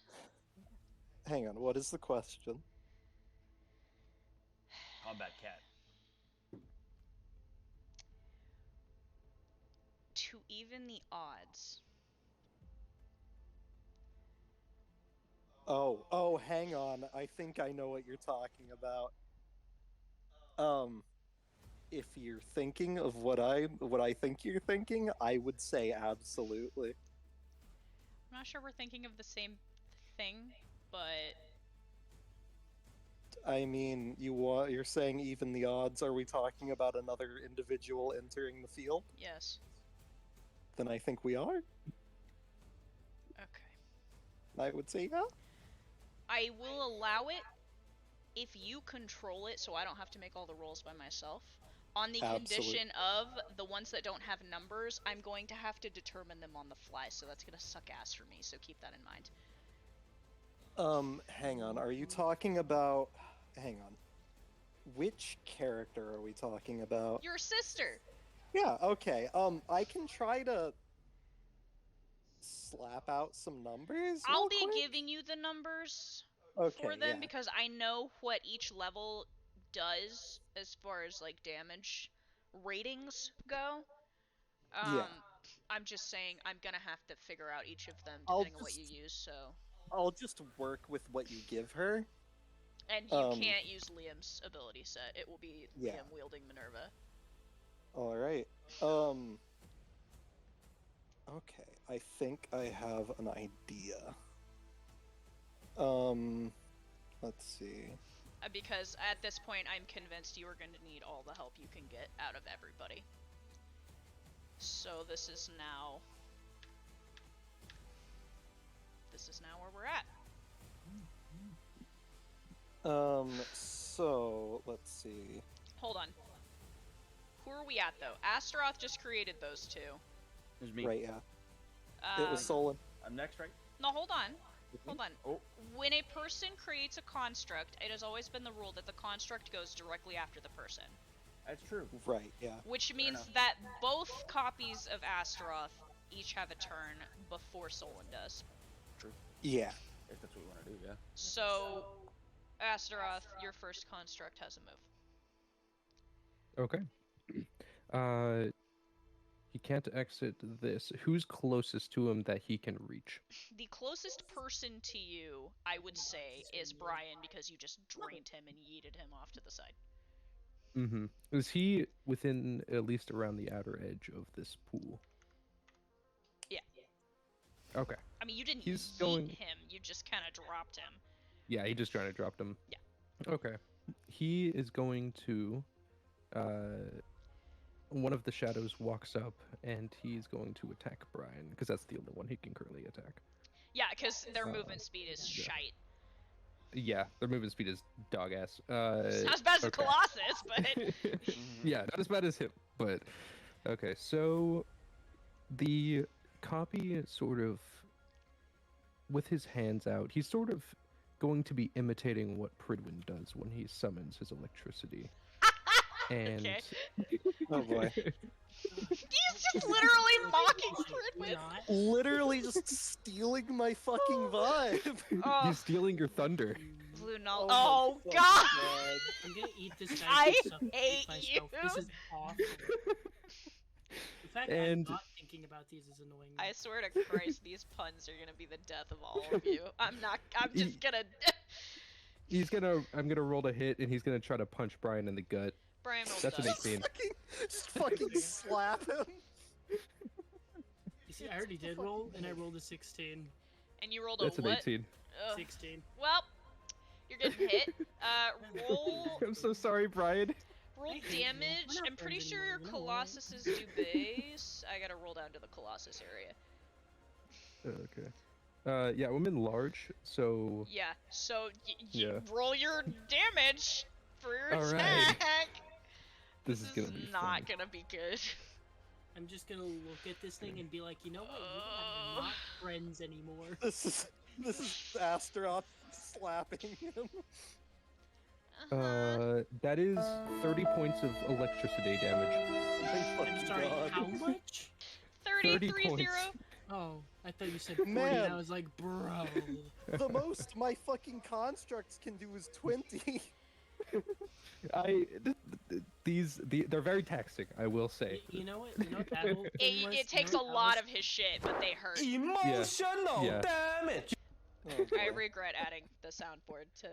Hang on, what is the question? Combat cat. To even the odds, Oh, hang on. I think I know what you're talking about. If you're thinking of what I think you're thinking, I would say absolutely. I'm not sure we're thinking of the same thing, but I mean, you're saying even the odds. Are we talking about another individual entering the field? yes. Then I think we are. Okay. I would say yeah. I will allow it if you control it so I don't have to make all the rolls by myself. On the condition of the ones that don't have numbers, I'm going to have to determine them on the fly, so that's gonna suck ass for me, so keep that in mind. Hang on. Are you talking about... Hang on. Which character are we talking about? Your sister! Yeah, okay. I can try to slap out some numbers. I'll real be quick? giving you the numbers Okay, for them yeah. because I know what each level does as far as like damage ratings go. Yeah. I'm just saying I'm gonna have to figure out each of them I'll depending on what you just- use, so. I'll just work with what you give her. And you can't use Liam's ability set. It will be Yeah. Liam wielding Minerva. All right. Okay, I think I have an idea. Let's see. Because at this point, I'm convinced you are going to need all the help you can get out of everybody. So this is now where we're at. So let's see. Hold on. Who are we at though? Astaroth just created those two. There's me. Right, yeah. It was Solon. I'm next, right? No, hold on. Hold on. Oh. When a person creates a construct, it has always been the rule that the construct goes directly after the person. That's true. Right, yeah. Which means enough. that both copies of Astaroth each have a turn before Solon does. Yeah. If that's what we want to do, yeah. So, Astaroth, your first construct has a move. Okay. He can't exit this. Who's closest to him that he can reach? The closest person to you, I would say, is Brian because you just drained him and yeeted him off to the side. Mm-hmm. Is he within at least around the outer edge of this pool? Yeah. Okay. I mean, you didn't He's yeet going- him, you just kind of dropped him. Yeah, he just trying to drop him. Yeah. Okay. He is going to one of the shadows walks up and he's going to attack Brian because that's the only one he can currently attack. Yeah, because their movement speed is yeah. shite. Yeah, their movement speed is dog ass. Not as bad as the okay. Colossus, but Yeah, not as bad as him, but okay. So the copy sort of, with his hands out, he's sort of going to be imitating what Pridwin does when he summons his electricity. And Okay. Oh boy. He's just literally mocking Pridwin. Literally just stealing my fucking vibe. Oh, he's stealing your thunder. Blue Null. my Oh, fucking God! I'm gonna eat this guy. I to suffocate hate myself. you. This is awful. The fact that I'm And- not thinking about these is annoying. Me. I swear to Christ, these puns are gonna be the death of all of you. I'm just gonna... I'm gonna roll a hit and he's gonna try to punch Brian in the gut. Brian rolled That's an dust. 18. Just fucking slap him. You see, I already did roll, and I rolled a 16. And you rolled That's a an what? 18. Ugh. 16. Well, you're getting hit. Roll I'm so sorry, Brian. roll I hate you. damage. We're not I'm pretty friends sure your anymore, you know what? Colossuses do base. I gotta roll down to the Colossus area. Okay. Yeah, I'm in large, so Yeah, so Yeah. roll your damage for your All right. attack. this is gonna be not fun. gonna be good. I'm just gonna look at this thing and be like, you know what? You and I are not friends anymore. This is Astaroth slapping him. That is 30 points of electricity damage. My I'm fucking sorry, God. how much? 30 33-0. points. Oh, I thought you said 40, and Man. I was like, bro. The most my fucking constructs can do is 20. They're very taxing, I will say. You know what? You know what that whole thing was? It takes a lot of his shit, but they hurt. Yeah. Emotional Yeah. damage. Oh, I boy. regret adding the soundboard to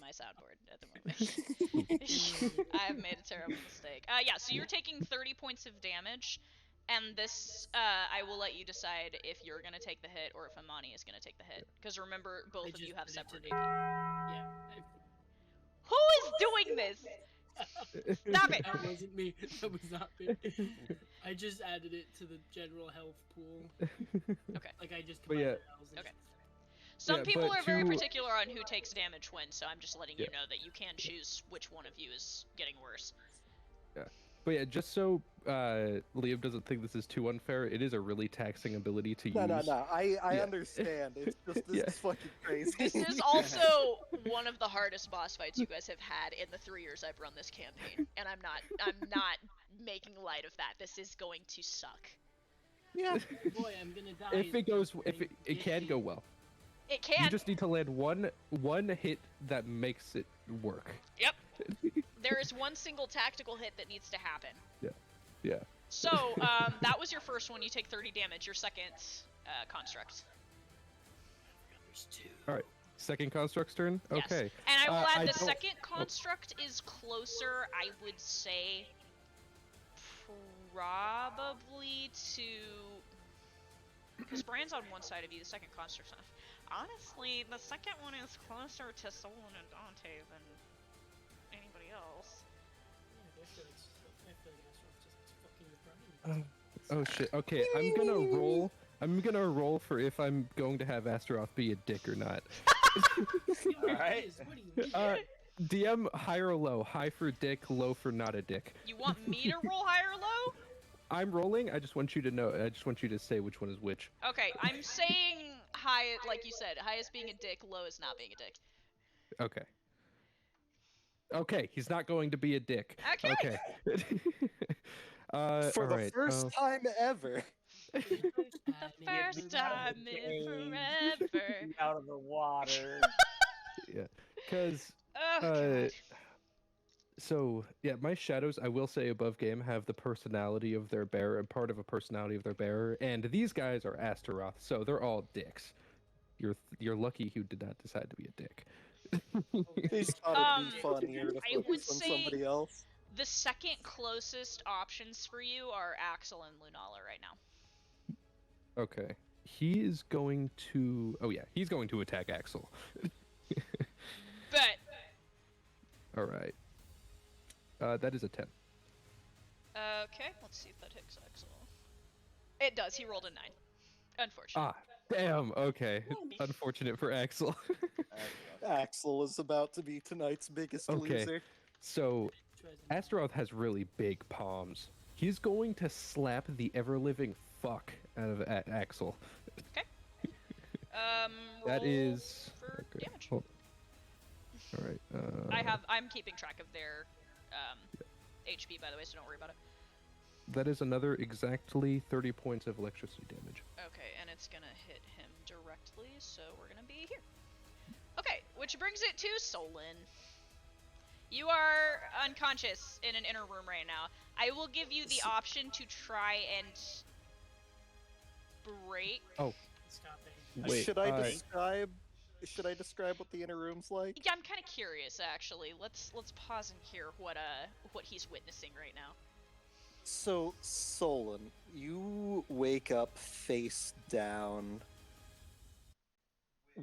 my soundboard at the moment. I have made a terrible mistake. Yeah, so you're taking 30 points of damage, and this, I will let you decide if you're gonna take the hit or if Amani is gonna take the hit. Because remember, both of you have separate AP. Yeah. Who is doing this? Stop it! That wasn't me. That was not me. I just added it to the general health pool. Okay. Like I just But combined yeah. it. I was like, Okay. Some Yeah, people but are very to- particular on who takes damage when, so I'm just letting you Yeah. know that you can choose which one of you is getting worse. But yeah, just so Liam doesn't think this is too unfair, it is a really taxing ability to No, use. no, no. I Yeah. understand. It's just this Yeah. is fucking crazy. This is also one of the hardest boss fights you guys have had in the 3 years I've run this campaign, and I'm not making light of that. This is going to suck. Yeah. boy, I'm gonna die. If it goes, if it can go well, It can. you just need to land one hit that makes it work. Yep. There is one single tactical hit that needs to happen. Yeah. So, that was your first one. You take 30 damage. Your second construct. There's two. All right. Second construct's turn. Yes. Okay. And I will add I the don't- second construct is closer, I would say, probably to... Because Brand's on one side of you, the second construct's on... Honestly, the second one is closer to Solon and Dante than anybody else. Yeah, I feel like Astaroth just fucking with Oh shit. Okay, I'm gonna roll for if I'm going to have Astaroth be a dick or not. Alright. What do you mean? DM high or low? High for dick, low for not a dick. You want me to roll high or low? I'm rolling. I just want you to know. I just want you to say which one is which. Okay, I'm saying high, like you said, high is being a dick, low is not being a dick. Okay. Okay, he's not going to be a dick. Okay. For all the right, first time ever. The first time in forever. Out of the water. yeah, because Oh, God. so yeah, my shadows, I will say above game, have the personality of their bearer and part of a personality of their bearer, and these guys are Astaroth, so they're all dicks. You're lucky who did not decide to be a dick. They just thought it'd be funnier to I would focus on say- somebody else. The second closest options for you are Axel and Lunala right now. Okay, he is going to. Oh yeah, he's going to attack Axel. Bet. All right. That is a 10. Okay, let's see if that hits Axel. It does. He rolled a 9. Unfortunate. Ah, damn. Okay, unfortunate for Axel. Axel is about to be tonight's biggest Okay. loser. So, Astaroth has really big palms. He's going to slap the ever-living fuck out of Axel. That Roll is for okay, damage. hold- All right. I'm keeping track of their HP, by the way, so don't worry about it. That is another exactly 30 points of electricity damage. Okay, and it's gonna hit him directly, so we're gonna be here. Okay, which brings it to Solon. You are unconscious in an inner room right now. I will give you the option to try and break. Oh. Stop it. Wait, Should I describe? Should I describe what the inner room's like? Yeah, I'm kind of curious actually. Let's pause and hear what he's witnessing right now. So, Solon, you wake up face down,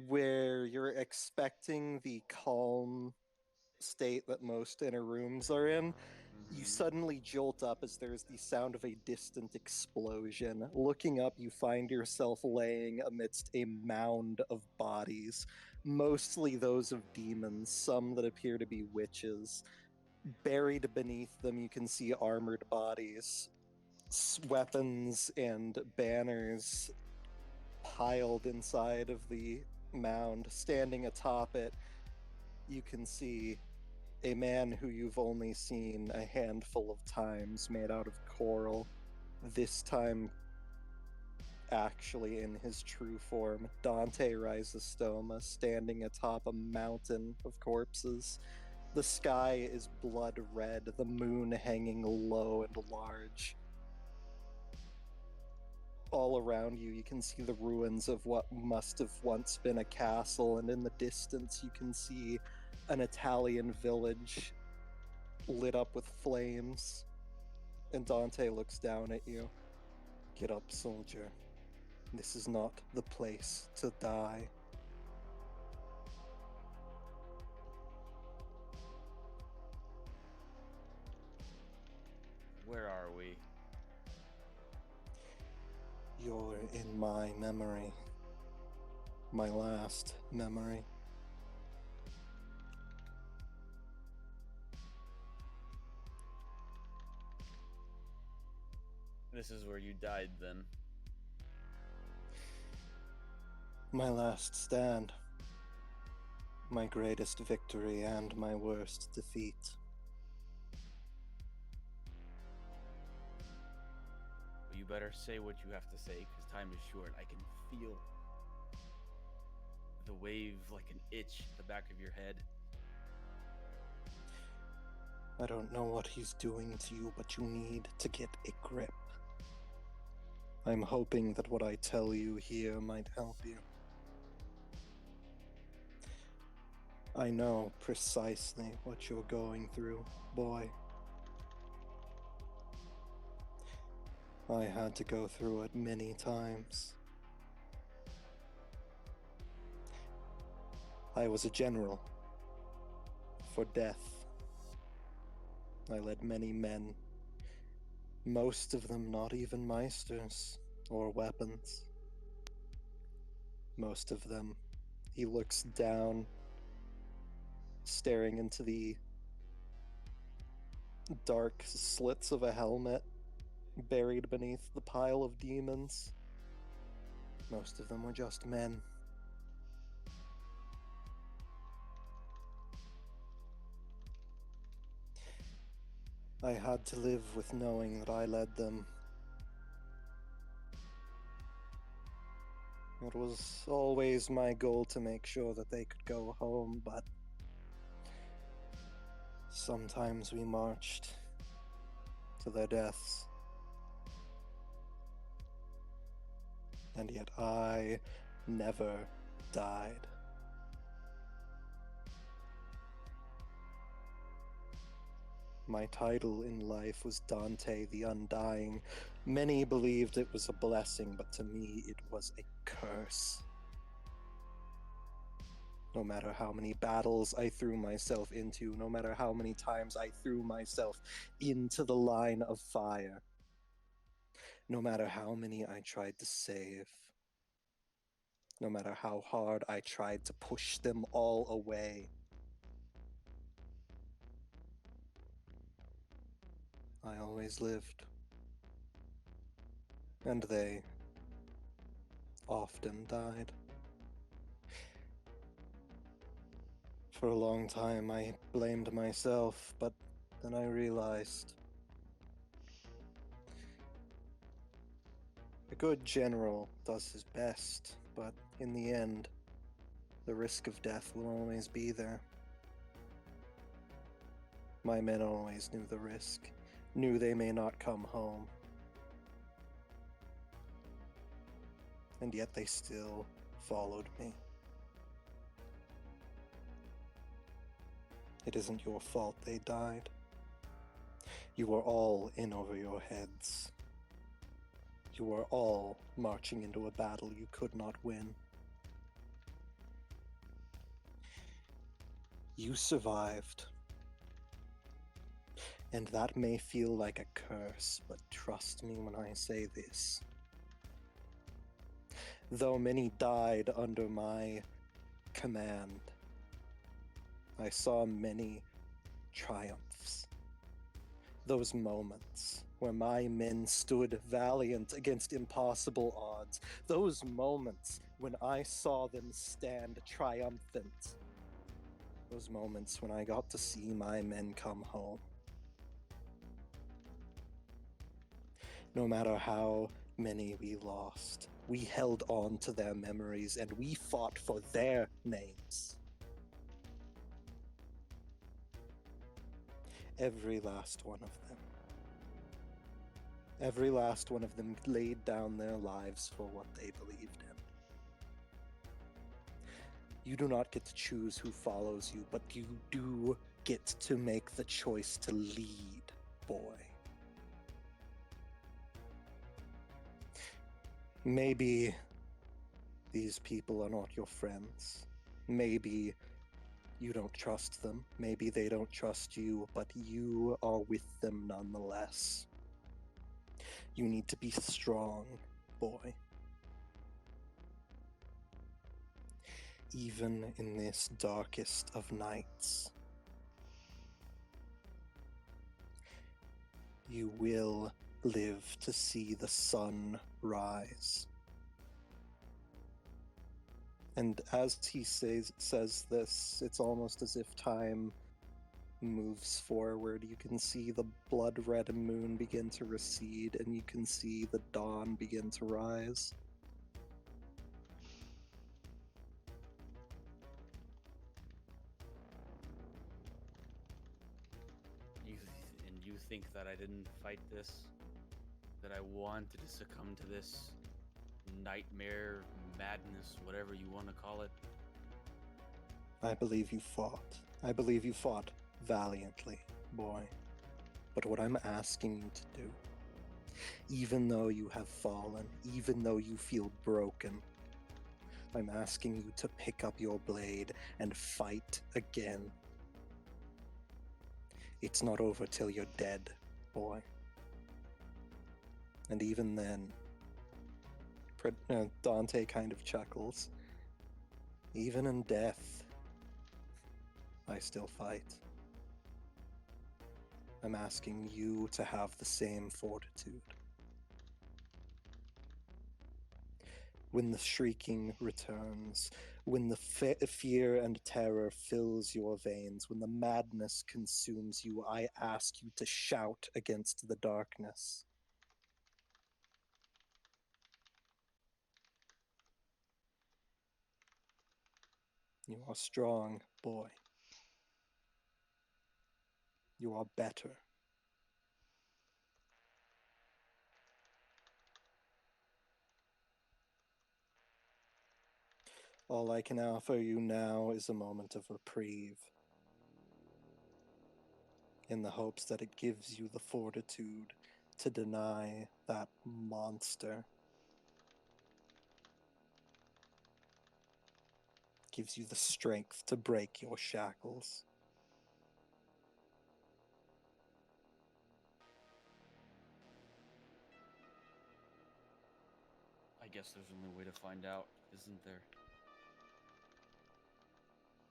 where you're expecting the calm state that most inner rooms are in. You suddenly jolt up as there's the sound of a distant explosion. Looking up, you find yourself laying amidst a mound of bodies, mostly those of demons, some that appear to be witches. Buried beneath them, you can see armored bodies, weapons and banners piled inside of the mound. Standing atop it, you can see a man who you've only seen a handful of times, made out of coral, this time actually in his true form, Dante Rhizostoma, standing atop a mountain of corpses. The sky is blood red, the moon hanging low and large. all around you, you can see the ruins of what must have once been a castle, and in the distance, you can see an Italian village lit up with flames. And Dante looks down at you. Get up, soldier. This is not the place to die. Where are we? You're in my memory. My last memory. This is where you died, then. My last stand. My greatest victory and my worst defeat. But you better say what you have to say, because time is short. I can feel the wave like an itch at the back of your head. I don't know what he's doing to you, but you need to get a grip. I'm hoping that what I tell you here might help you. I know precisely what you're going through, boy. I had to go through it many times. I was a general for death. I led many men, most of them not even meisters or weapons. Most of them. He looks down, staring into the dark slits of a helmet buried beneath the pile of demons. Most of them were just men. I had to live with knowing that I led them. It was always my goal to make sure that they could go home, but sometimes we marched to their deaths. And yet I never died. My title in life was Dante the Undying. Many believed it was a blessing, but to me it was a curse. No matter how many battles I threw myself into, no matter how many times I threw myself into the line of fire, no matter how many I tried to save, no matter how hard I tried to push them all away, I always lived. And they often died. For a long time I blamed myself, but then I realized a good general does his best, but in the end, the risk of death will always be there. My men always knew the risk, knew they may not come home. And yet they still followed me. It isn't your fault they died. You were all in over your heads. You were all marching into a battle you could not win. You survived. And that may feel like a curse, but trust me when I say this. Though many died under my command, I saw many triumphs. Those moments where my men stood valiant against impossible odds. Those moments when I saw them stand triumphant. Those moments when I got to see my men come home. No matter how many we lost, we held on to their memories and we fought for their names. Every last one of them. Every last one of them laid down their lives for what they believed in. You do not get to choose who follows you, but you do get to make the choice to lead, boy. Maybe these people are not your friends. Maybe you don't trust them. Maybe they don't trust you, but you are with them nonetheless. You need to be strong, boy. Even in this darkest of nights, you will live to see the sun rise. And as he says this, it's almost as if time moves forward. You can see the blood-red moon begin to recede, and you can see the dawn begin to rise. You think that I didn't fight this? That I wanted to succumb to this nightmare, madness, whatever you want to call it? I believe you fought. I believe you fought valiantly, boy. But what I'm asking you to do, even though you have fallen, even though you feel broken, I'm asking you to pick up your blade and fight again. It's not over till you're dead, boy. And even then, Dante kind of chuckles. Even in death, I still fight. I'm asking you to have the same fortitude. When the shrieking returns, when the fear and terror fills your veins, when the madness consumes you, I ask you to shout against the darkness. You are strong, boy. You are better. All I can offer you now is a moment of reprieve, in the hopes that it gives you the fortitude to deny that monster. Gives you the strength to break your shackles. I guess there's only a way to find out, isn't there?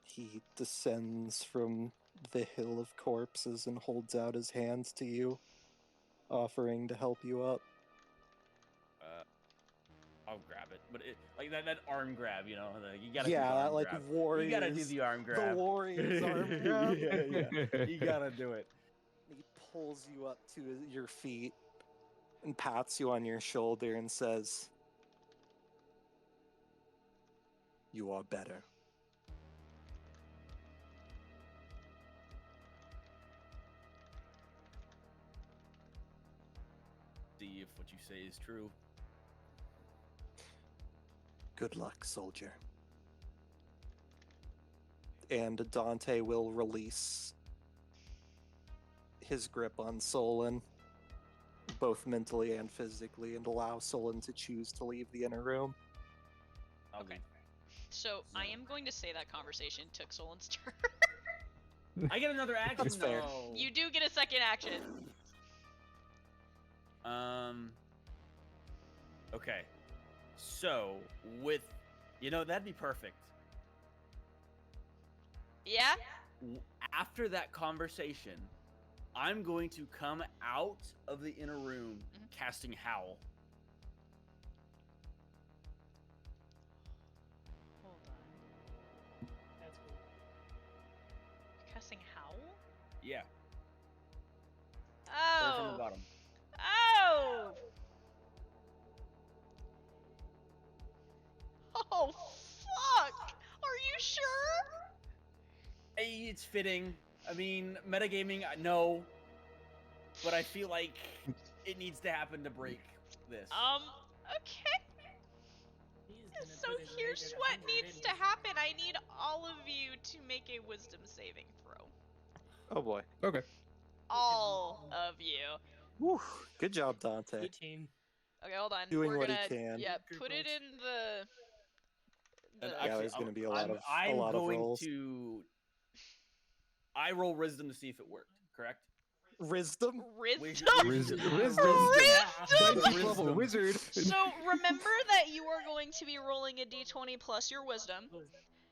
He descends from the hill of corpses and holds out his hands to you, offering to help you up. I'll grab it, but like that arm grab, you know, you gotta do Yeah, the arm that like grab. Warriors. You gotta do the arm grab. The Warriors arm grab. yeah. You gotta do it. He pulls you up to your feet and pats you on your shoulder and says, "You are better." See if what you say is true. Good luck, soldier. And Dante will release his grip on Solon, both mentally and physically, and allow Solon to choose to leave the inner room. Okay. So I am going to say that conversation took Solon's turn. I get another action. That's fair. though. You do get a second action. Okay. So that'd be perfect. Yeah? After that conversation, I'm going to come out of the inner room casting Howl. Hold on. That's cool. Casting Howl? Yeah. Start from the Oh! bottom. Oh! Oh, fuck! Are you sure? It's fitting. I mean, metagaming, no. But I feel like it needs to happen to break this. Okay. He's gonna So put his here's razor what under needs him. to happen. I need all of you to make a wisdom saving throw. Oh boy. Okay. All of you. Whew. Good job, Dante. 18. Okay, hold on. Doing We're what he gonna can. yeah, Group put it rolls. in the. And Yeah, actually, there's gonna be a I'm lot of going rolls. to. I roll wisdom to see if it worked. Correct. Wisdom? Wisdom. Wisdom. Wisdom. Level wizard. So remember that you are going to be rolling a d20 plus your wisdom.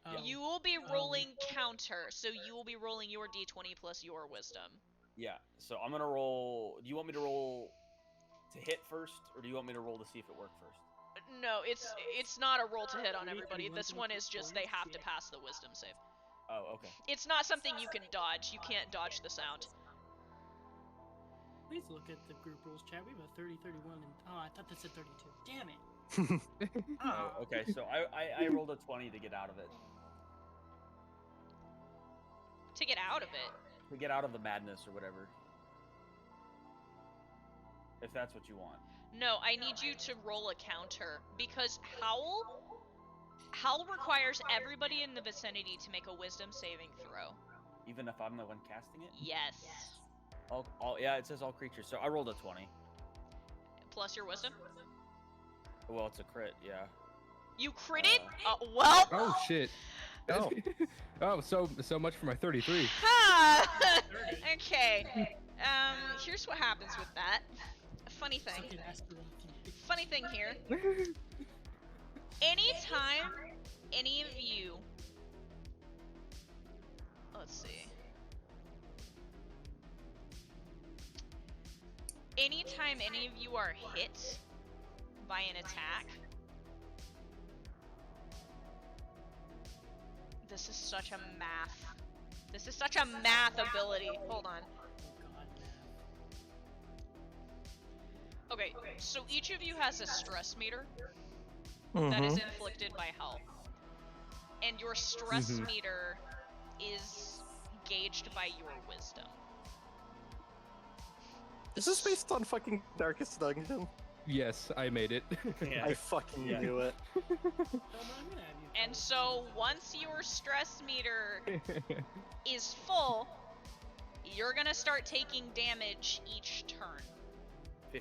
Oh. You will be rolling counter, so you will be rolling your d20 plus your wisdom. Yeah. So I'm gonna roll. Do you want me to roll to hit first, or do you want me to roll to see if it worked first? No, it's not a roll to hit on 30, everybody. 31, This one is just they have to 46. pass the wisdom save. Oh, okay. It's not something you can dodge. You can't dodge the sound. Please look at the group rules chat. We have a 30, 31, and I thought that said 32. Damn it. Oh, okay. So I rolled a 20 to get out of it. To get out of it. To get out of the madness or whatever. If that's what you want. No, I need you to roll a counter because Howl requires everybody in the vicinity to make a wisdom saving throw. Even if I'm the one casting it? Yes. Yeah, it says all creatures. So I rolled a 20. Plus your wisdom? Well, it's a crit, yeah. You critted? Well. Oh shit. Oh. Oh, so much for my 33. Ha! Okay. Here's what happens with that. Funny thing. Fucking Astaroth, you bitch. Funny thing here. Anytime any of you. Let's see. Anytime any of you are hit by an attack. This is such a math. This is such a math ability. Hold on. Oh god, man. Okay, so each of you has a stress meter that is inflicted by Hell. And your stress meter is gauged by your wisdom. Is this based on fucking Darkest Dungeon? Yes, I made it. Yeah. I fucking Yeah. knew it. Thelma, I'm gonna have you And so once your stress meter is full, you're gonna start taking damage each turn.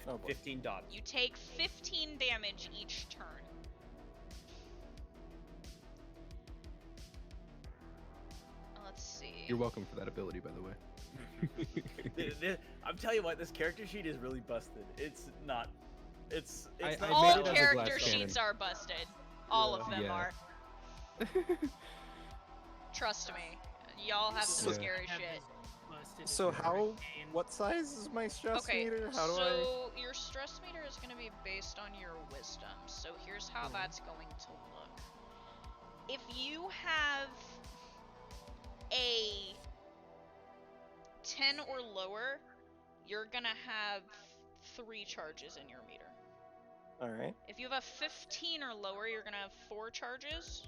Oh, boy. 15 dots. You take 15 damage each turn. Let's see. You're welcome for that ability, by the way. I'm telling you what, this character sheet is really busted. It's not. It's I not. made All it as a glass character cannon. sheets are busted. All of them Yeah. are. Trust me. Y'all have some Yeah. scary have shit. this busted So as a how? hurricane. What size is my stress Okay, meter? How do so your stress meter is going to be based on your wisdom. So here's how that's going to look. If you have a 10 or lower, you're going to have 3 charges in your meter. I? All right. If you have a 15 or lower, you're going to have 4 charges.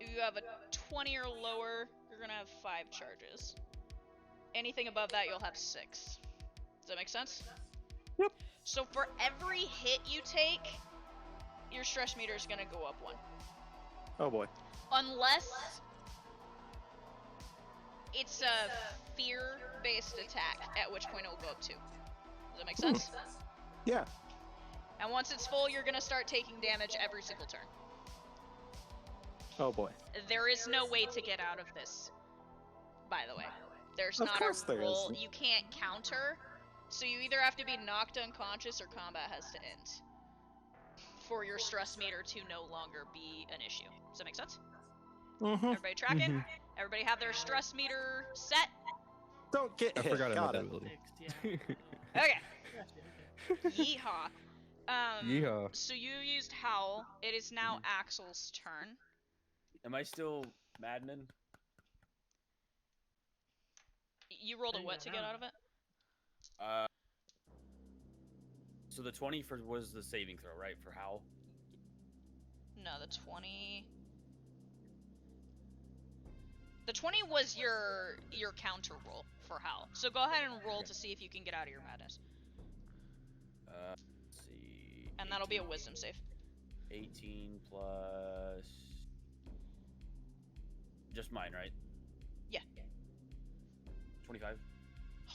If you have a 20 or lower, you're going to have 5 charges. Anything above that, you'll have 6. Does that make sense? Yep. So for every hit you take, your stress meter is going to go up 1. Oh boy. Unless it's a fear-based attack, at which point it will go up 2. Does that make sense? Yeah. And once it's full, you're going to start taking damage every single turn. Oh boy. There is no way to get out of this, by the way. There's Of not course a there roll. isn't. You can't counter, so you either have to be knocked unconscious or combat has to end for your stress meter to no longer be an issue. Does that make sense? Mm-hmm. Everybody tracking? Everybody have their stress meter set? Don't get I hit. forgot Got about that it. ability. Fixed, yeah. Okay. Gotcha, okay. Yeehaw. Yeehaw. So you used Howl. It is now Axel's turn. Am I still maddening? You rolled a what to get out of it? So the 20 was the saving throw, right? For Howl? No, the 20. The 20 was your counter roll for Howl. So go ahead and roll to see if you can get out of your madness. that'll be a wisdom save. 18 plus. Just mine, right? Yeah. 25.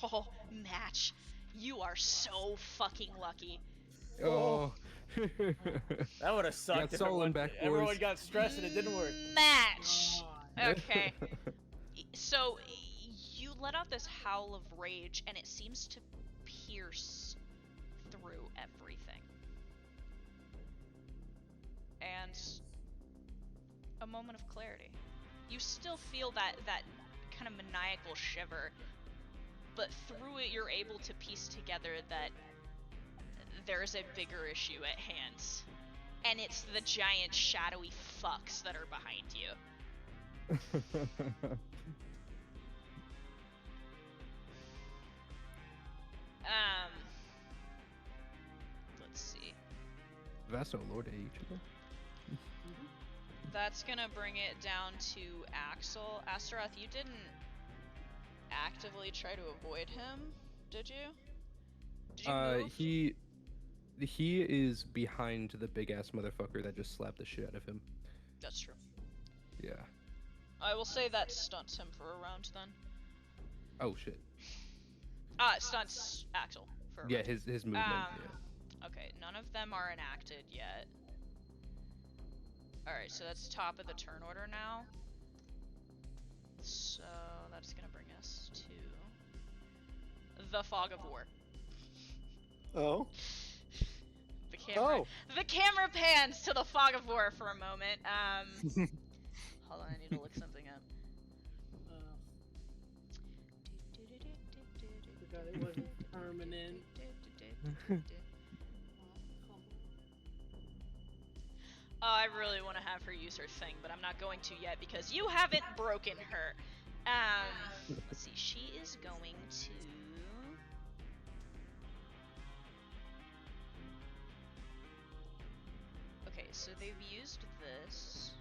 Oh, match. You are so fucking lucky. Oh. That would have sucked Got if Solon back, everyone boys. got stressed and it didn't work. Match. God. Okay. So you let out this howl of rage, and it seems to pierce through everything. And a moment of clarity. You still feel that kind of maniacal shiver, but through it you're able to piece together that there's a bigger issue at hand. And it's the giant shadowy fucks that are behind you. Let's see. Vaso Lord Age. That's gonna bring it down to Axel. Astaroth, you didn't actively try to avoid him, did you? Did you move? He is behind the big ass motherfucker that just slapped the shit out of him. That's true. Yeah. I will say that stunts him for a round then. Oh shit. Stunts Axel for a Yeah, round. his movement. Yeah. Okay, none of them are enacted yet. Alright, so that's top of the turn order now. So that's gonna bring us to the Fog of War. Oh. The camera pans to the Fog of War for a moment. Hold on, I need to look something up. Forgot it wasn't permanent. Oh, I really want to have her use her thing, but I'm not going to yet because you haven't broken her. Let's see, she is going to... Okay, so they've used this.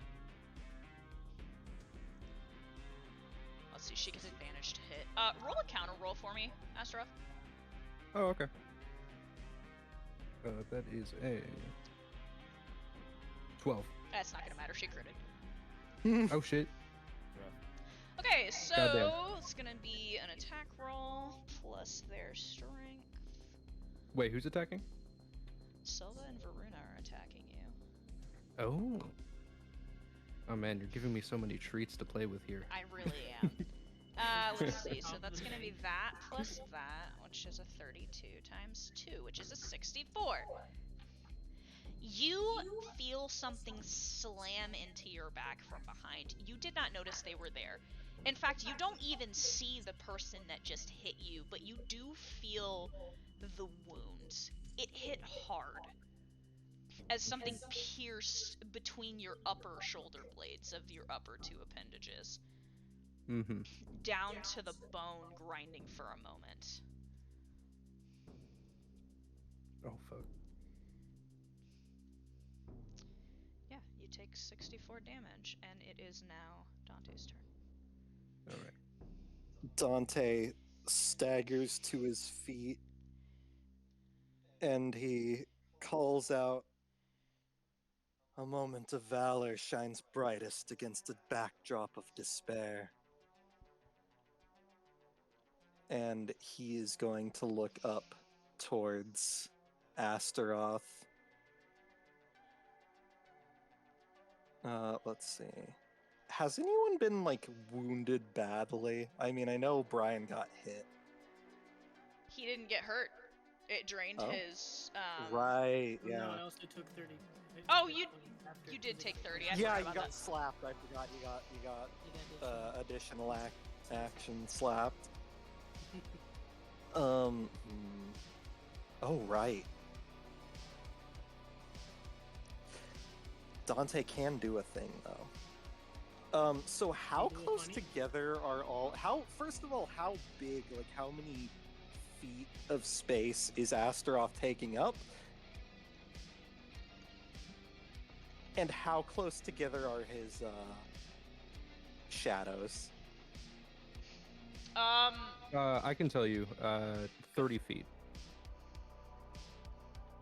Let's see, she gets advantage to hit. Roll a counter roll for me, Astaroth. Oh, okay. That is a 12. That's not gonna matter, she critted. Oh shit. Okay, so Goddamn. it's gonna be an attack roll plus their strength. Wait, who's attacking? Silva and Varuna are attacking you. Oh. Oh man, you're giving me so many treats to play with here. I really am. Let's see, so that's gonna be that plus that, which is a 32 times 2, which is a 64. You feel something slam into your back from behind. You did not notice they were there. In fact, you don't even see the person that just hit you, but you do feel the wounds. It hit hard, as something pierced between your upper shoulder blades of your upper two appendages. Mm-hmm. Down to the bone, grinding for a moment. Oh fuck. Yeah, you take 64 damage, and it is now Dante's turn. Alright. Dante staggers to his feet and he calls out, "A moment of valor shines brightest against a backdrop of despair." And he is going to look up towards Astaroth. Let's see. Has anyone been, like, wounded badly? I mean, I know Brian got hit. He didn't get hurt. It drained Oh. his, Right, yeah. No, I also took 30. Oh, you did take 30. I Yeah, forgot you about got that. slapped. I forgot you got You got this. additional action slapped. Oh, right. Dante can do a thing, though. So how Can you do a close funny? together are all... First of all, how big, like, how many feet of space is Astaroth taking up? And how close together are his, shadows? I can tell you, 30 feet.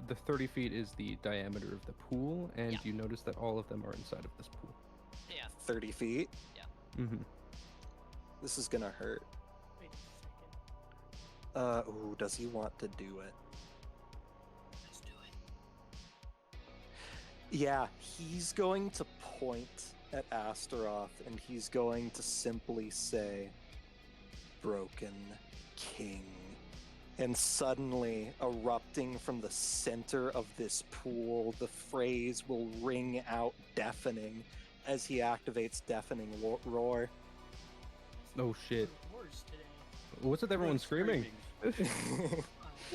the 30 feet is the diameter of the pool, and Yeah. you notice that all of them are inside of this pool. Yeah. 30 feet. Mm-hmm. This is gonna hurt. Wait a second. Ooh, does he want to do it? Let's do it. Yeah, he's going to point at Astaroth, and he's going to simply say, "Broken King." And suddenly, erupting from the center of this pool, the phrase will ring out deafening as he activates Deafening Roar. Oh shit! Wars today. What's with everyone screaming?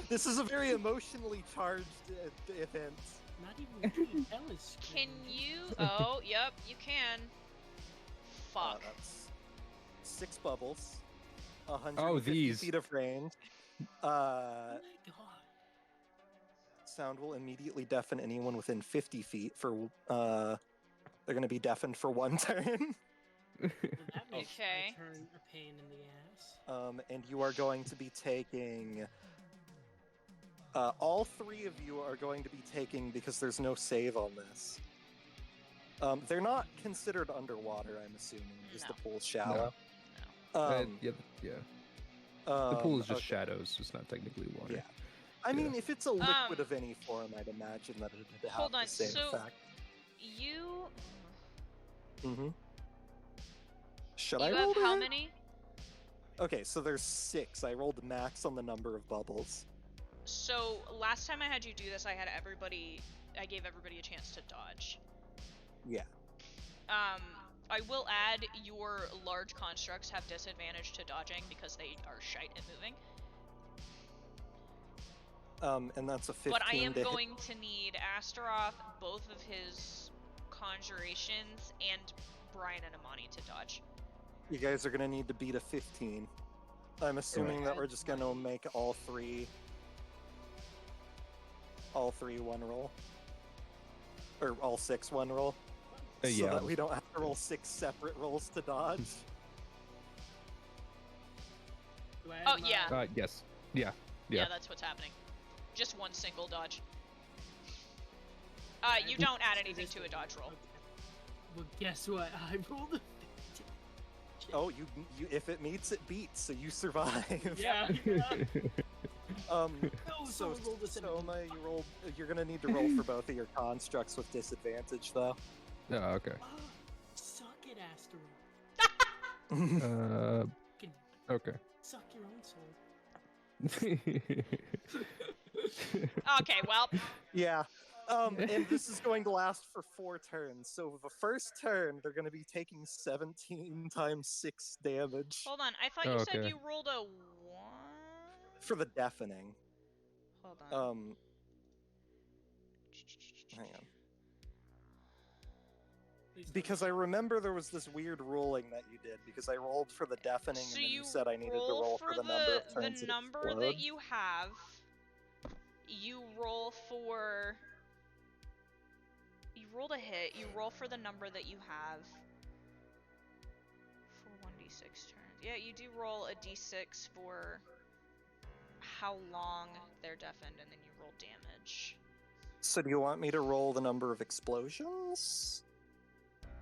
This is a very emotionally charged event. Not even Ella's Can you? Oh, yep, you can. Fuck. That's 6 bubbles. 150 Oh, these. feet of range. Oh my god. Sound will immediately deafen anyone within 50 feet for, they're gonna be deafened for 1 turn. Well, that makes Okay. my turn a pain in the ass. And you are going to be taking, all 3 of you are going to be taking, because there's no save on this. They're not considered underwater, I'm assuming, because the No. pool's shallow. Yeah, yeah. The pool is just okay. shadows. It's not technically water. Yeah. I mean, Yeah. if it's a liquid of any form, I'd imagine that it'd have Hold on, the same so- effect. You. Mm-hmm. Should You I have roll how that? many? Okay, so there's 6. I rolled max on the number of bubbles. So last time I had you do this, I gave everybody a chance to dodge. Yeah. I will add your large constructs have disadvantage to dodging because they are shite at moving. And that's a 15 But I am to hit. going to need Astaroth, both of his conjurations, and Brian and Amani to dodge. You guys are gonna need to beat a 15. I'm assuming that we're just gonna make all three 1 roll. Or all 6 1 roll. So Yeah. that we don't have to roll 6 separate rolls to dodge. Do I Oh, have my- yeah. Yes. Yeah. Yeah, that's what's happening. Just one single dodge. You I- don't add so anything this to a one- dodge roll. okay. Well, guess what? I rolled a 15. Oh, you if it meets, it beats, so you survive. Yeah. yeah. No, so I rolled a 17. Soma, you're gonna need to roll for both of your constructs with disadvantage, though. Oh, okay. Suck it, Astaroth. Okay. Suck your own soul. Okay, well, Yeah. And this is going to last for 4 turns. So the first turn, they're going to be taking 17 times 6 damage hold on. I thought you said Okay. you rolled a 1? for the deafening. Hold on. Hang on. Please don't Because I remember there was this weird ruling that you did, because I rolled for the deafening, So and then you you said I needed to roll for the number of turns the it number explode. that you have. You roll for. You rolled a hit. You roll for the number that you have. For 1d6 turns. Yeah, you do roll a d6 for how long they're deafened, and then you roll damage. So do you want me to roll the number of explosions?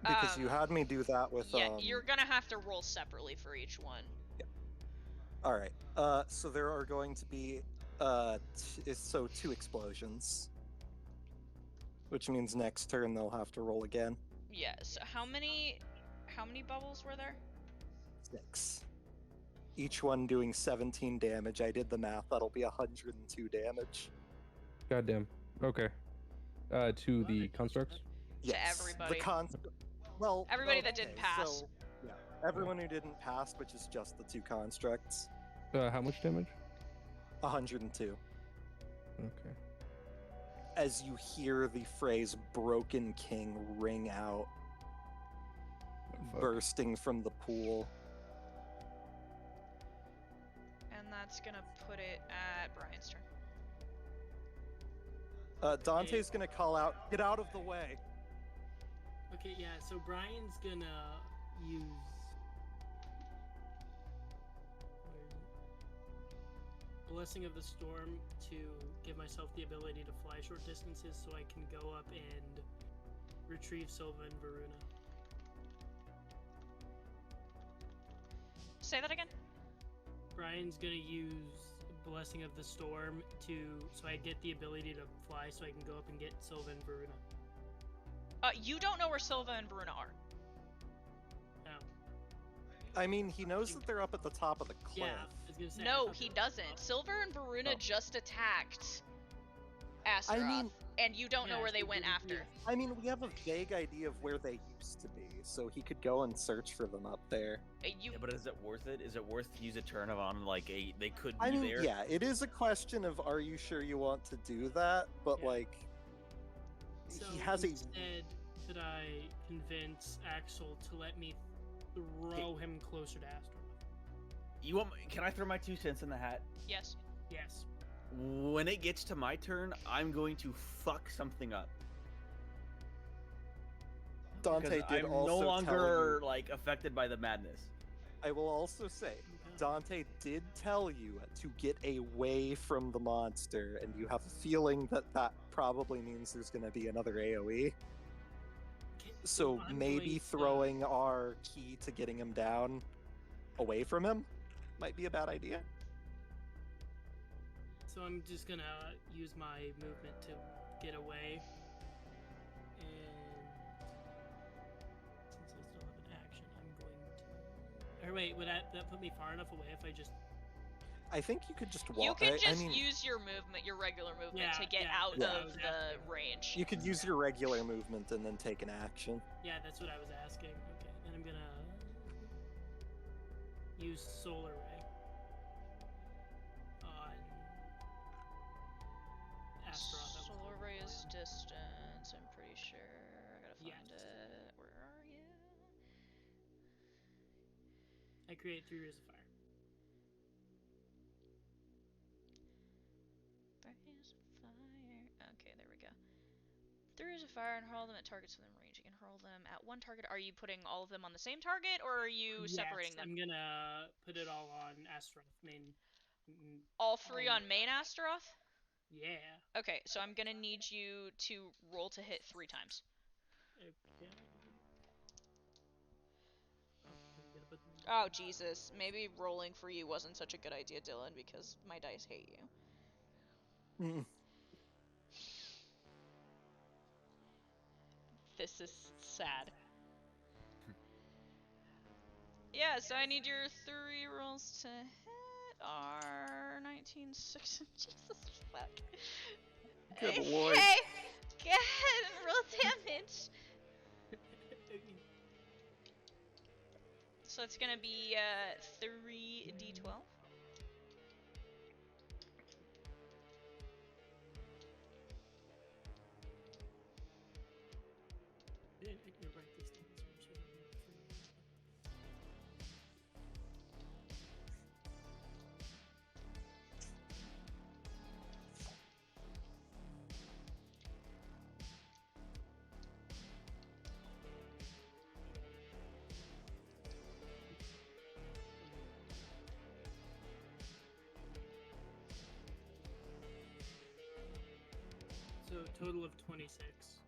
Because you had me do that with Yeah, you're gonna have to roll separately for each one. All right. So there are going to be 2 explosions, which means next turn they'll have to roll again. Yeah. So how many bubbles were there? 6. Each one doing 17 damage. I did the math. That'll be 102 damage. Goddamn. Okay. To the constructs. Yes. everybody. Well, Everybody that didn't okay, pass. So, yeah, everyone who didn't pass, which is just the 2 constructs. How much damage? 102. Okay. As you hear the phrase "Broken King" ring out, Oh, fuck. bursting from the pool. And that's gonna put it at Brian's turn. Dante's gonna call out, "Get out of the way!" Okay, yeah, so Brian's gonna use. Blessing of the Storm to give myself the ability to fly short distances so I can go up and retrieve Silva and Varuna. Say that again? Brian's gonna use Blessing of the Storm so I get the ability to fly so I can go up and get Silva and Varuna. You don't know where Silva and Bruna are. No. I mean, he knows that they're up at the top of the cliff. Yeah, I was gonna say. No, he doesn't. Silva and Varuna just attacked Astaroth, and you don't know where they went after. I mean, we have a vague idea of where they used to be, so he could go and search for them up there. Yeah, but is it worth it? Is it worth to use a turn of on like they could be I mean, there? yeah, it is a question of are you sure you want to do that? But like, So he has instead that I convince Axel to let me throw him closer to Astaroth. You want? Can I throw my 2 cents in the hat? Yes. Yes. When it gets to my turn, I'm going to fuck something up. Dante Because did I'm also no tell longer you, like affected by the madness. I will also say, Dante did tell you to get away from the monster, and you have a feeling that that probably means there's going to be another AoE. So I'm maybe going to- throwing our key to getting him down away from him might be a bad idea. So I'm just gonna use my movement to get away. And since I still have an action, I'm going to. Or wait, would that put me far enough away if I just? I think you could just walk. You can just I mean, use your movement, your regular movement, to get yeah, out that's what I of was the asking. range. you could use your regular movement and then take an action. Yeah, that's what I was asking. Okay, then I'm gonna use Solar Ray on Astaroth. Solar ray is distance, I'm pretty sure. I gotta find Yes. it. Where are you? I create 3 rays of fire. Rays of fire. Okay, there we go. 3 rays of fire and hurl them at targets within range. You can hurl them at one target. Are you putting all of them on the same target, or are you separating them? I'm gonna put it all on Astaroth main. All 3 on main Astaroth? Yeah. Okay, so I'm gonna need you to roll to hit 3 times. Okay. Oh, Jesus. Maybe rolling for you wasn't such a good idea, Dylan, because my dice hate you. Mm. This is sad. Yeah, so I need your 3 rolls to hit are 19, 6, Jesus fuck. Good lord. Hey! Go ahead and roll damage! So it's gonna be 3d12. I didn't write these things, so I'm sure So total of 26.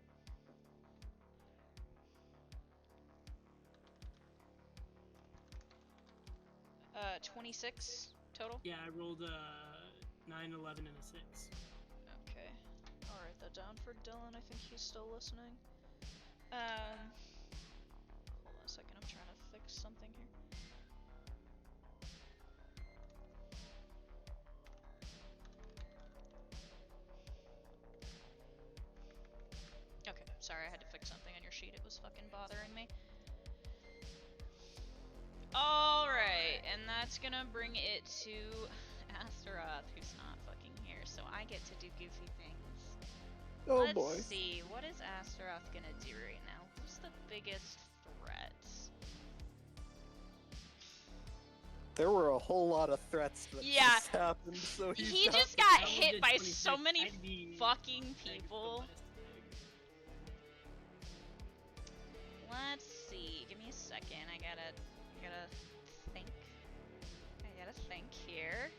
26 total? Yeah, I rolled a 9, 11, and a 6. Okay. I'll write that down for Dylan. I think he's still listening. Hold on a second. I'm trying to fix something here. Okay, sorry, I had to fix something on your sheet. It was fucking bothering me. Alright, and that's gonna bring it to Astaroth, who's not fucking here, so I get to do goofy things. Oh Let's boy. see, what is Astaroth gonna do right now? Who's the biggest threat? There were a whole lot of threats that Yeah. just happened, so he's He not- just got I hit did by 26. so many I'd be- fucking I'd be people. ballistic. Let's see. Give me a second. I gotta think. I gotta think here.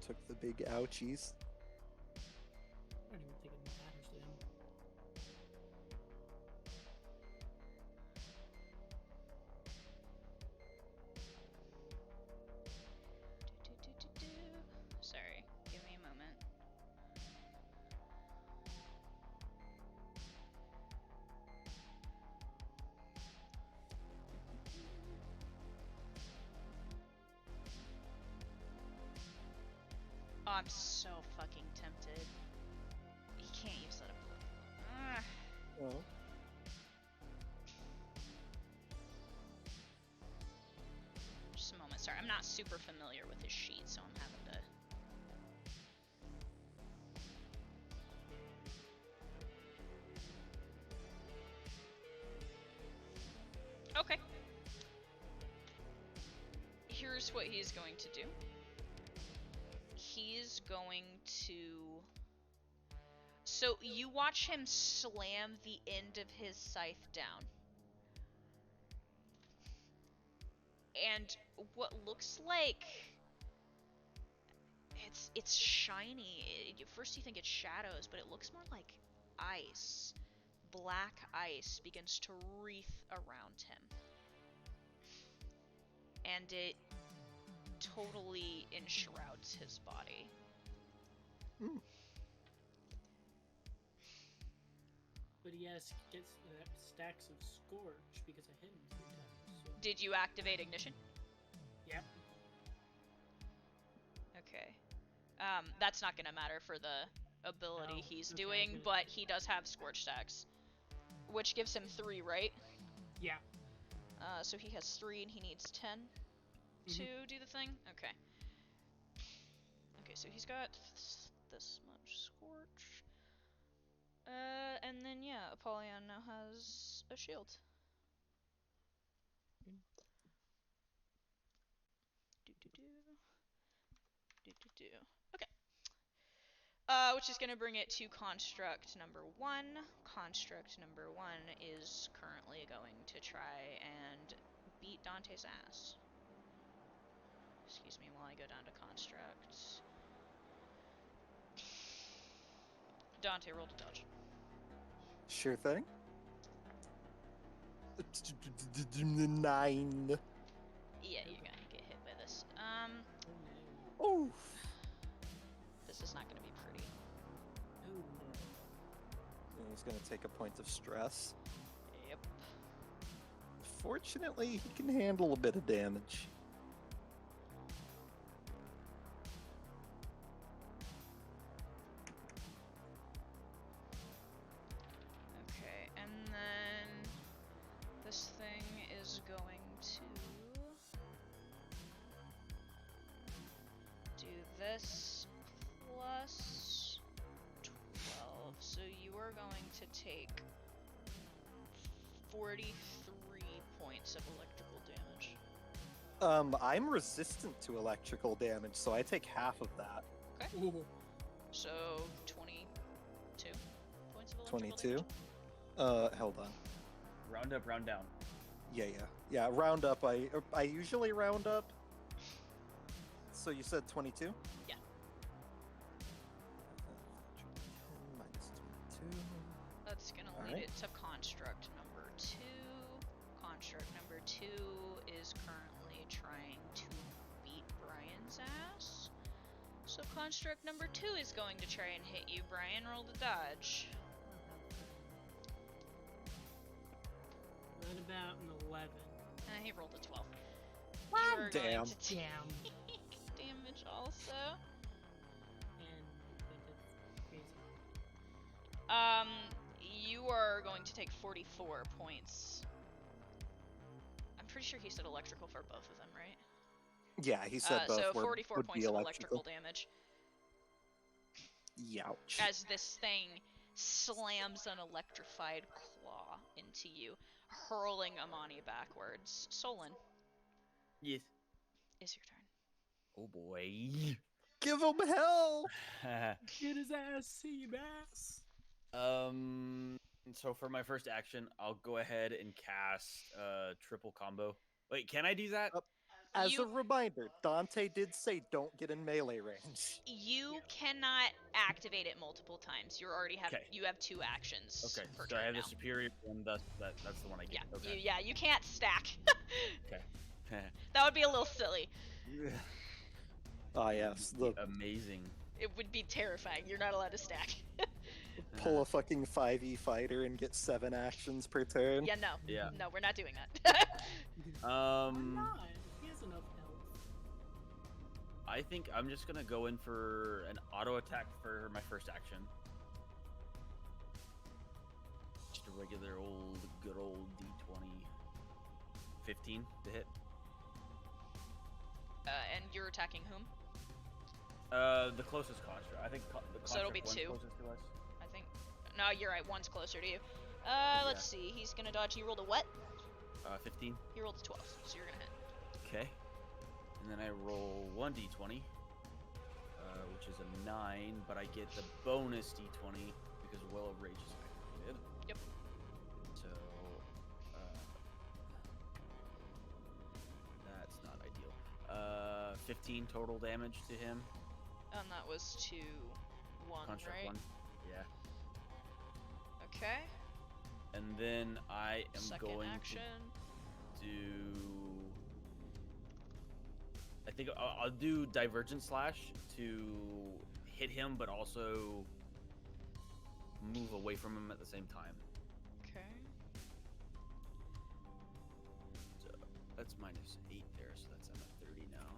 took the big ouchies. I don't even think it matters to him. Sorry, give me a moment. Oh, I'm so fucking tempted. He can't use that ability. Oh. Just a moment, sorry. I'm not super familiar with his sheet, so I'm having to... Okay. Here's what he's going to do. He's going to... So you watch him slam the end of his scythe down. And what looks like... It's shiny. At first you think it's shadows, but it looks more like ice. Black ice begins to wreath around him. And it totally enshrouds his body. Mm. But he gets stacks of Scorch because I hit him 3 times. So. Did you activate Ignition? Yep. Okay. That's not gonna matter for the ability Oh, he's okay, doing, but he does have Scorch stacks. Which gives him 3, right? Yeah. So he has 3 and he needs 10 to do the thing? Okay. Okay, so he's got this much Scorch. And then yeah, Apollyon now has a shield. Okay. Which is going to bring it to construct number 1. Construct number 1 is currently going to try and beat Dante's ass. Excuse me while I go down to construct. Dante rolled a dodge. Sure thing. 9. Yeah, you're gonna get hit by this. Oh. This is not gonna be pretty. Ooh. And he's gonna take a point of stress. Yep. Fortunately, he can handle a bit of damage. Okay, and then this thing is going to do this plus 12. So you are going to take 43 points of electrical damage. I'm resistant to electrical damage, so I take half of that. Okay. Ooh. So 22 points of electrical 22. damage. Hold on. Round up, round down. Yeah. Round up. I usually round up. So you said 22? Yeah. Minus 22. That's gonna lead Alright. it to construct number 2. Construct number 2 is currently trying to beat Brian's ass. So construct number 2 is going to try and hit you. Brian, roll the dodge. Right about an 11. He rolled a 12. Ah, You are going damn. to take Damn. damage also. And went crazy. You are going to take 44 points. I'm pretty sure he said electrical for both of them, right? Yeah, he said both so were, 44 would points be of electrical. damage Youch. as this thing slams an electrified claw into you, hurling Amani backwards. Solon, Yes. is your turn. Oh boy. Give him hell! Get his ass, Seabass. So for my first action, I'll go ahead and cast triple combo. Wait, can I do that? As You- a reminder, Dante did say don't get in melee range. You cannot activate it multiple times. You already have Okay. you have 2 actions Okay, per so I turn have now. the superior one, thus that's the one I get. Yeah, you can't stack. Okay. That would be a little silly. Ah, yes, the Amazing. It would be terrifying. You're not allowed to stack. pull a fucking 5e fighter and get 7 actions per turn. Yeah, no. Yeah. No, we're not doing that. Why not? He has enough health. I think I'm just gonna go in for an auto attack for my first action. Just a regular good old D20. 15 to hit. And you're attacking whom? The closest construct. I think the So it'll be construct 2. one's closest to us. I think. No, you're right. One's closer to you. Let's see. He's gonna dodge. He rolled a what? 15. He rolled a 12, so you're gonna hit. Okay. And then I roll 1d20, which is a 9, but I get the bonus d20 because Well of Rage is activated. Yep. So, that's not ideal. 15 total damage to him. And that was to 1, Construct right? 1. Yeah. Okay. And then I am Second going action. to do. I think I'll do Divergent Slash to hit him, but also move away from him at the same time. Okay. So that's -8 there, so that's I'm at 30 now.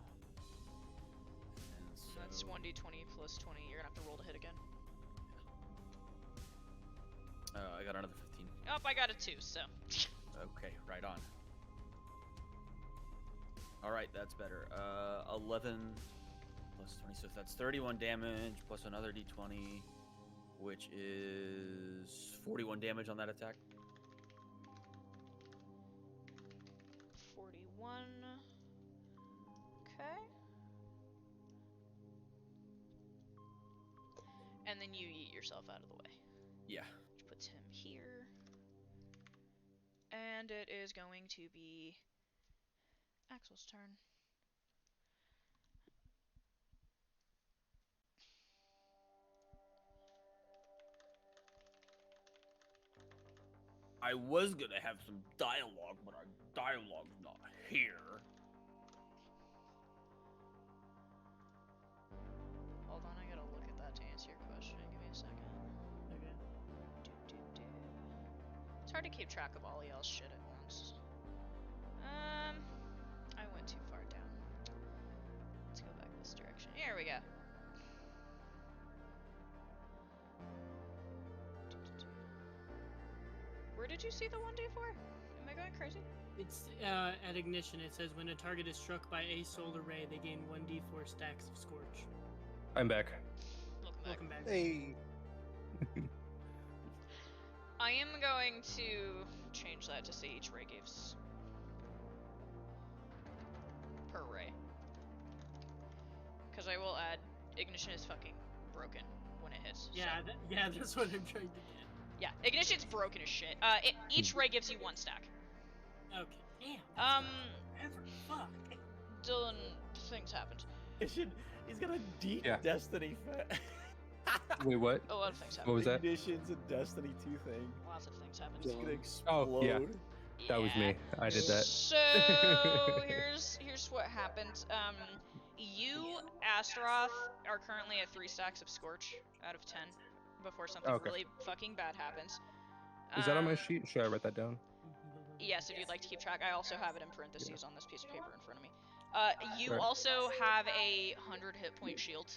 And so That's 1d20 plus 20. You're gonna have to roll to hit again. I got another 15. Oh, I got a 2, so. Okay, right on. All right, that's better. 11 plus 20, so that's 31 damage plus another d20, which is 41 damage on that attack. 41. Okay. And then you yeet yourself out of the way. Yeah. Which puts him here. And it is going to be Axel's turn. I was gonna have some dialogue, but our dialogue's not here. Hold on, I gotta look at that to answer your question. Give me a second. Okay. It's hard to keep track of all y'all's shit at once. I went too far down. Let's go back this direction. Here we go. Where did you see the 1d4? Am I going crazy? It's at ignition. It says when a target is struck by a solar ray, they gain 1d4 stacks of scorch. I'm back. Welcome back. Hey, I am going to change that to say each ray gives per ray. Because I will add ignition is fucking broken when it hits. Yeah, so. that's what I'm trying to get. Yeah, ignition's broken as shit. Each ray gives you 1 stack. Okay. Damn. Ever. Fuck. Dylan, things happened. He's got a deep Yeah. Destiny Wait, what? A lot of things happened. What was that? Ignitions and Destiny 2 thing. Lots of things happened. It's gonna Oh, explode. yeah. That was me. I did that. So here's what happened. You, Astaroth, are currently at 3 stacks of Scorch out of 10 before something Okay. really fucking bad happens. Is that on my Um, sheet? Should I write that down? Yes, if you'd like to keep track. I also have it in parentheses on this piece of paper in front of me. You Right. also have a 100 hit point shield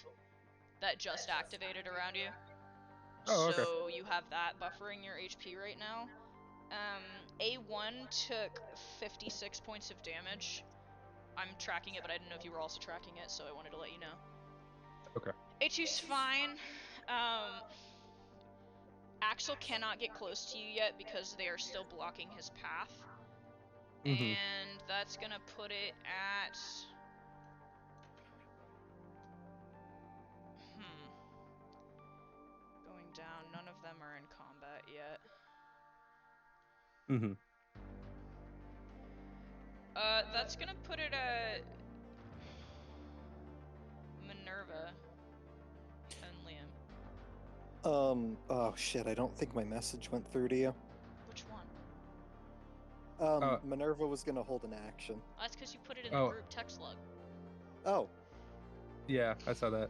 that just activated around you. Oh, okay. So you have that buffering your HP right now. A1 took 56 points of damage. I'm tracking it, but I didn't know if you were also tracking it, so I wanted to let you know. Okay. A2's fine. Axel cannot get close to you yet because they are still blocking his path. Mhm. And that's gonna put it at... Going down, none of them are in combat yet. Mhm. That's gonna put it at Minerva and Liam. Oh shit, I don't think my message went through to you. Which one? Minerva was gonna hold an action. Oh, that's because you put it in the Oh. group text log. Oh, Yeah, I saw that.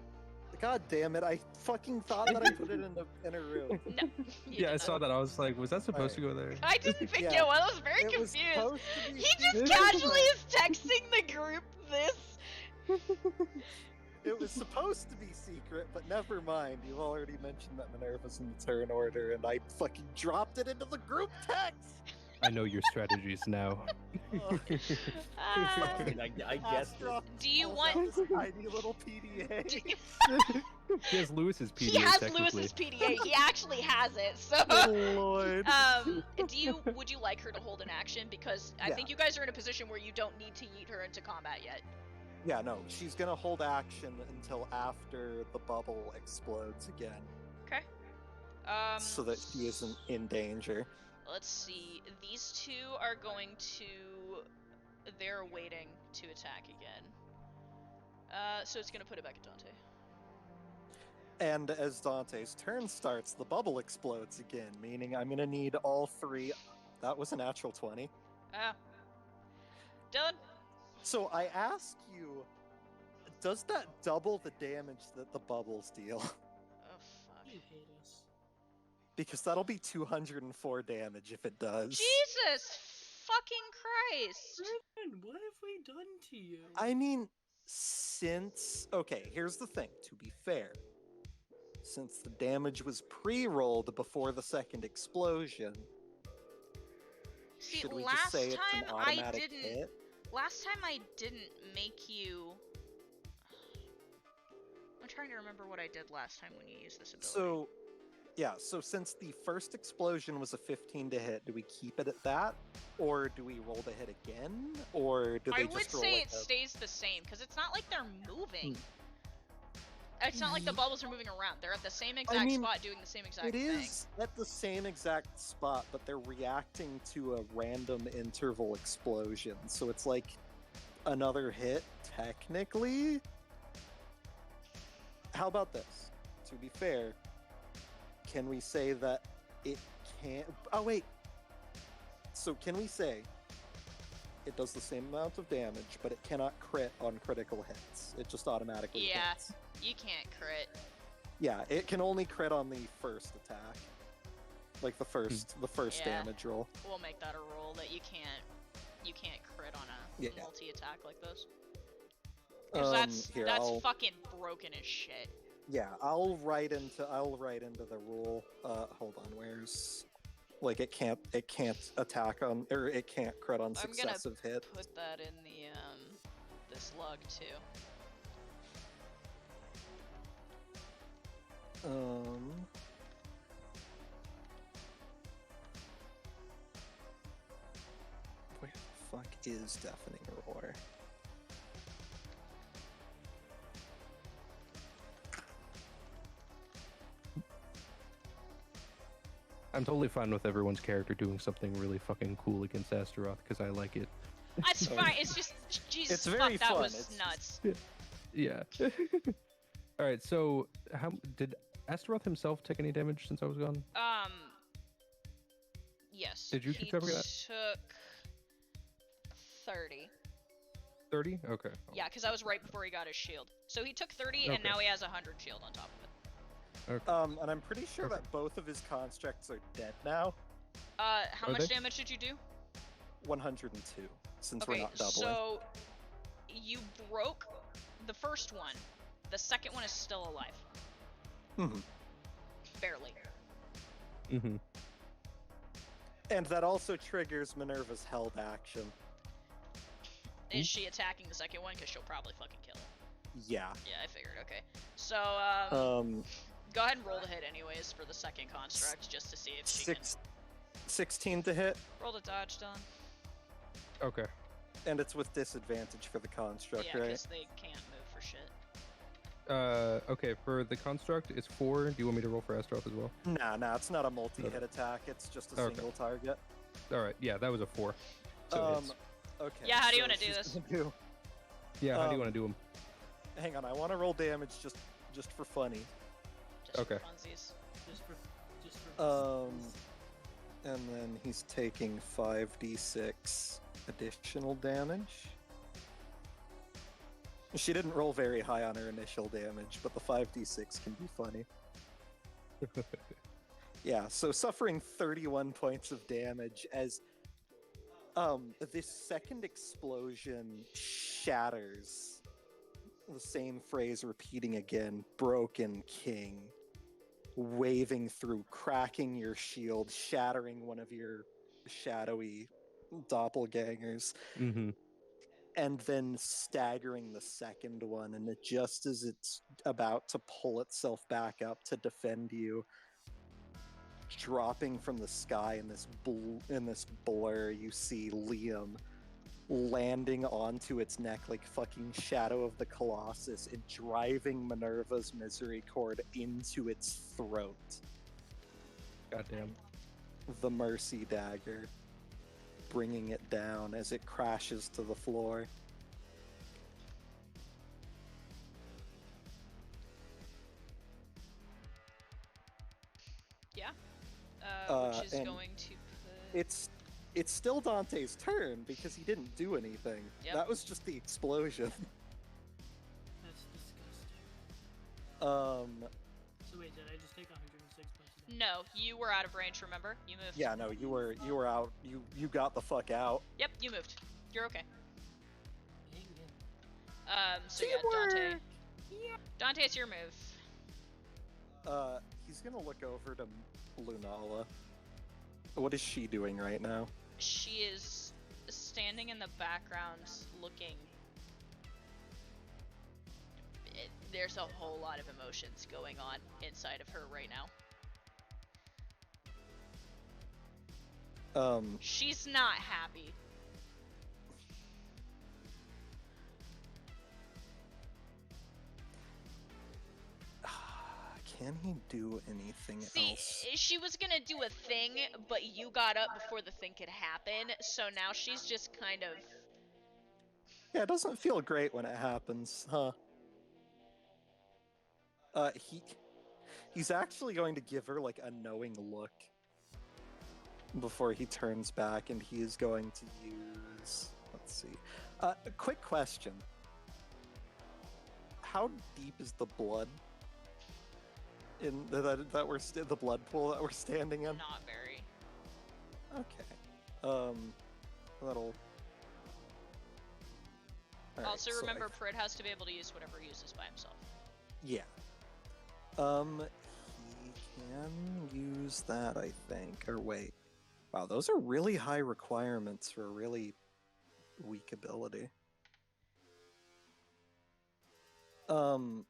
god damn it, I fucking thought that I put it in a room. No. Yeah, I saw that. I was like, was that supposed to go there? I didn't think Yeah. it was. I was very It was confused. supposed to be He just secret. casually is texting the group this. It was supposed to be secret, but never mind. You've already mentioned that Minerva's in the turn order, and I fucking dropped it into the group text! I know your strategies now. Oh. Ah. I guessed it. Astaroth Do you pulls want- out this tiny little PDA? Do you- He has Lewis's PDA. He has technically. Lewis's PDA. He actually has it. So, Oh lord. would you like her to hold an action? Because I Yeah. think you guys are in a position where you don't need to yeet her into combat yet. Yeah, no, she's gonna hold action until after the bubble explodes again, Okay. so that she isn't in danger. Let's see. These two are going to. They're waiting to attack again. So it's gonna put it back at Dante. And as Dante's turn starts, the bubble explodes again, meaning I'm gonna need all three. That was a natural 20. Dylan. So I ask you, does that double the damage that the bubbles deal? Oh fuck. You hate us. Because that'll be 204 damage if it does. Jesus fucking Christ. Brennan, what have we done to you? I mean, since... Okay, here's the thing, to be fair. Since the damage was pre-rolled before the second explosion, See, should we last just say it's time an I automatic didn't. hit? Last time I didn't make you. I'm trying to remember what I did last time when you used this ability. So, yeah, so since the first explosion was a 15 to hit, do we keep it at that? Or do we roll the hit again? Or do they I just would roll say like it a- stays the same because it's not like they're moving. It's not like the bubbles are moving around. They're at the same exact mean, spot doing the same exact It thing. is at the same exact spot, but they're reacting to a random interval explosion. So it's like another hit, technically. How about this? To be fair, can we say that it can't... Oh, wait. So can we say it does the same amount of damage, but it cannot crit on critical hits? It just automatically Yeah. hits. You can't crit. Yeah, it can only crit on the first attack. Like the first Yeah. damage roll. We'll make that a rule that you can't crit on a Yeah. multi-attack like this. Because Here, that's I'll, fucking broken as shit. yeah, I'll write into the rule. Hold on, where's like it can't attack on, or it can't crit on I'm gonna successive hits. Put that in the this log too. Where the fuck is Deafening Roar? I'm totally fine with everyone's character doing something really fucking cool against Astaroth because I like it. That's fine. It's just Jesus It's very fuck. That fun. was It's nuts. Yeah. All right. So, how did Astaroth himself take any damage since I was gone? Yes. Did you he cover that? took 30. 30. Okay. Yeah, because I was right before he got his shield. So he took 30, and Okay. now he has 100 shield on top of it. Okay. And I'm pretty sure that both of his constructs are dead now. How Are much they? damage did you do? 102, since we're Okay, not doubling. so you broke the first one. The second one is still alive. Mhm. Barely. Mm-hmm. And that also triggers Minerva's held action. Is she attacking the second one? Because she'll probably fucking kill it. Yeah. Yeah, I figured. Okay. So, go ahead and roll the hit anyways for the second construct, just to see if she can 16 to hit, roll the dodge done. Okay. and it's with disadvantage for the construct, Yeah, right? because they can't move for shit. Okay. For the construct, it's 4. Do you want me to roll for Astaroth as well? Nah, it's not a multi-hit Okay. attack. It's just a Okay. single target. All right. Yeah, that was a 4. So it hits. Okay. Yeah, how do you so want to do she's this? gonna do- Yeah, how do you Um, want to do them? Hang on, I want to roll damage just for funny. Just Okay. for funsies. Just for And then he's taking 5d6 additional damage. She didn't roll very high on her initial damage, but the 5d6 can be funny. Yeah, so suffering 31 points of damage as this second explosion shatters. The same phrase repeating again, broken king, waving through, cracking your shield, shattering one of your shadowy doppelgangers, Mm-hmm. and then staggering the second one. And just as it's about to pull itself back up to defend you, dropping from the sky in this blur, you see Liam landing onto its neck like fucking Shadow of the Colossus and driving Minerva's Misery Cord into its throat. Goddamn. The Mercy Dagger, bringing it down as it crashes to the floor. Yeah. Which is and going to put... It's still Dante's turn because he didn't do anything. Yep. That was just the explosion. That's disgusting. So wait, did I just take 106 points of damage? No, you were out of range, remember? You moved. Yeah, no, you were out. You got the fuck out. Yep, you moved. You're okay. Dang it. So yeah, Dante. Dante, it's your move. He's gonna look over to Lunala. What is she doing right now? She is standing in the background looking... There's a whole lot of emotions going on inside of her right now. She's not happy. Can he do anything See, else? she was gonna do a thing, but you got up before the thing could happen, so now she's just kind of... Yeah, it doesn't feel great when it happens, huh? He's actually going to give her like a knowing look before he turns back, and he is going to use... Let's see. A quick question. How deep is the blood in that we're the blood pool that we're standing in? Not very. Okay. That'll... Alright, Also, so remember, Prid has to be able to use whatever he uses by himself. Yeah. He can use that, I think. Or wait. Wow, those are really high requirements for a really weak ability. Hmm.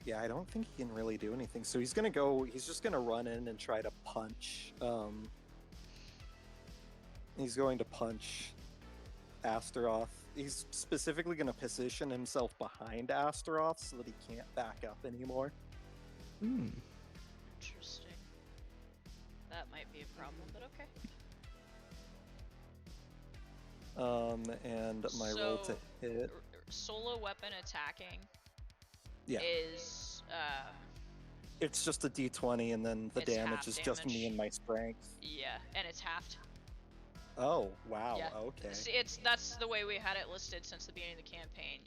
Yeah, I don't think he can really do anything. So he's just gonna run in and try to punch, he's going to punch Astaroth. He's specifically going to position himself behind Astaroth so that he can't back up anymore. Hmm. Interesting. That might be a problem, but okay. And my roll to hit. Solo weapon attacking Yeah. is, It's just a d20, and then the It's damage half is just me damage. and my strength. yeah, and it's halved. Oh, wow. Yeah. Okay. That's the way we had it listed since the beginning of the campaign.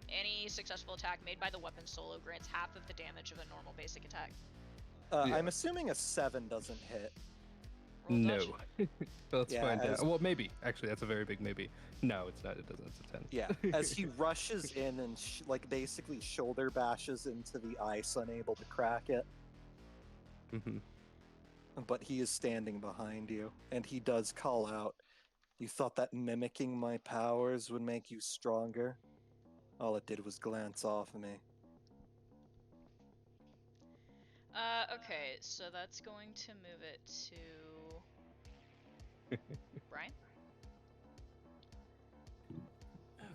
Any successful attack made by the weapon solo grants half of the damage of a normal basic attack. Yeah. I'm assuming a 7 doesn't hit. Roll No. dodge. Let's Yeah, find as- out. Well, maybe. Actually, that's a very big maybe. No, it's not. It doesn't. It's a 10. Yeah, as he rushes in and basically shoulder bashes into the ice, unable to crack it. Mm-hmm. But he is standing behind you, and he does call out, "You thought that mimicking my powers would make you stronger? All it did was glance off of me." Okay, so that's going to move it to Brian.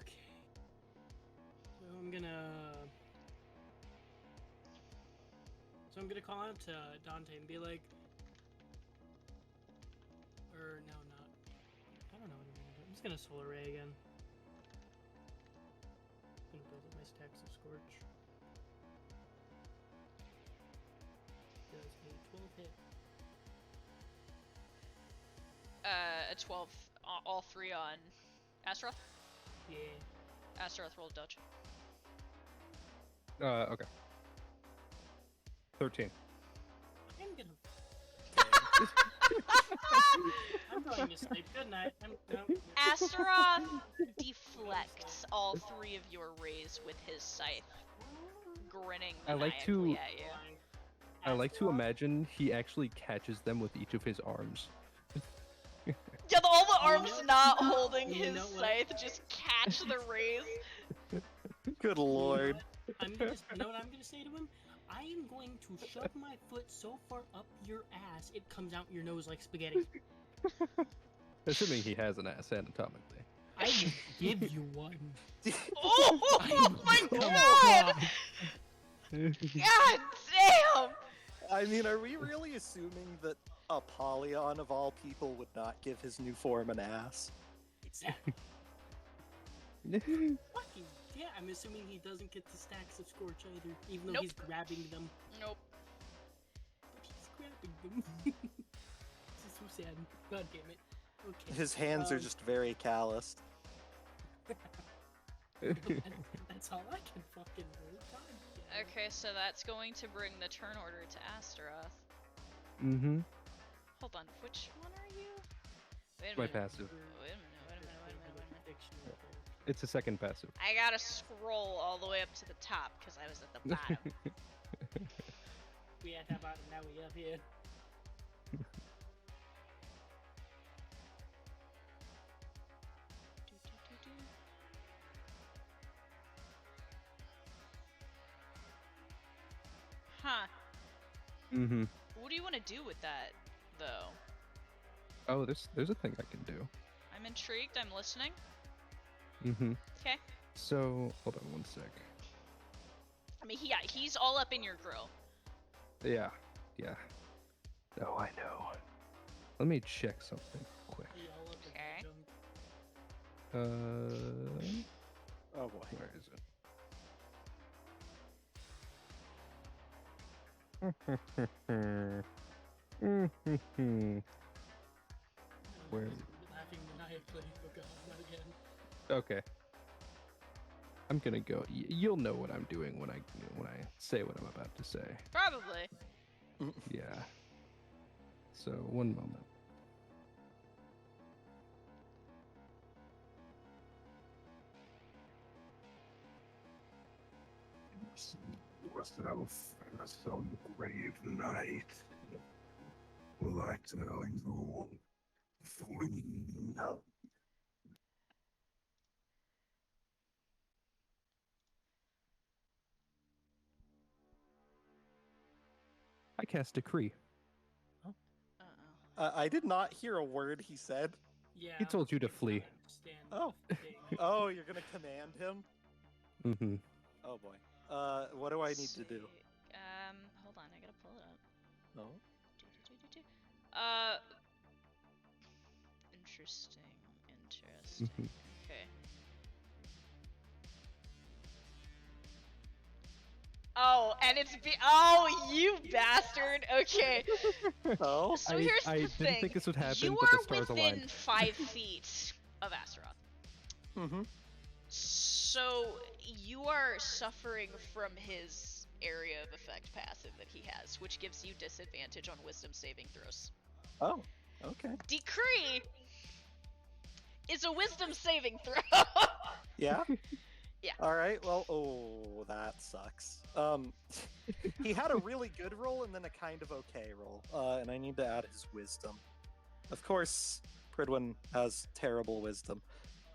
Okay. So I'm I'm gonna call out to Dante and be like, or no, not. I don't know what I'm gonna do. I'm just gonna solar ray again. I'm gonna build up my stacks of scorch. Does a 12 hit? A 12, all three on Astaroth? Yeah. Astaroth rolled dodge. Okay. 13. I'm gonna. I'm going to sleep. Good night. No. Astaroth deflects all three of your rays with his scythe, grinning I like to- maniacally at you. I like to imagine he actually catches them with each of his arms. Yeah, all the You arms know- not holding you his know what? scythe just catch the rays. Good lord. I'm gonna. You know what I'm gonna say to him? I am going to shove my foot so far up your ass it comes out your nose like spaghetti. Assuming he has an ass anatomically. I will give you one. Oh my Come god! on. God damn! I mean, are we really assuming that Apollyon, of all people, would not give his new form an ass? Exactly. Fucking yeah, I'm assuming he doesn't get the stacks of scorch either, even though Nope. he's grabbing them. Nope. But he's grabbing them. This is so sad. God damn it. Okay. His hands are just very calloused. That's all I can fucking roll. God damn it. Okay, so that's going to bring the turn order to Astaroth. Mm-hmm. Hold on, which one are you? Wait a My minute. passive. Wait a minute. Dictionary. It's a second passive. I gotta scroll all the way up to the top because I was at the bottom. We at that bottom, now we up here. Huh. Mm-hmm. What do you want to do with that, though? Oh, there's a thing I can do. I'm intrigued. I'm listening. Mm-hmm. Okay. So, hold on one sec. I mean, he's all up in your grill. Yeah. Oh, I know. Let me check something quick. We all up in Okay. the junk. Oh boy. Where is it? Where? Laughing maniacally. Oh god, not again. Okay. I'm gonna go. You'll know what I'm doing when I say what I'm about to say. Probably. Yeah. So, one moment. Yourself in some grave night. Will I tell you? Flee. I cast Decree. Uh-oh. I did not hear a word he said. Yeah. He told you to flee. Understand Oh. the thing. Oh, you're gonna command him? Mm-hmm. Oh boy. What do I need to do? Hold on, I gotta pull it up. No. Interesting. Mhm. Okay. Oh, and it's oh, you bastard. Okay. Oh. So here's I the didn't thing. think this would happen, You but the are stars within aligned. 5 feet of Astaroth. Mm-hmm. So you are suffering from his area of effect passive that he has, which gives you disadvantage on wisdom saving throws. Oh. Okay. Decree is a wisdom saving throw. Yeah. Yeah. All right. Well. Oh, that sucks. He had a really good roll and then a kind of okay roll. And I need to add his wisdom. Of course, Pridwin has terrible wisdom.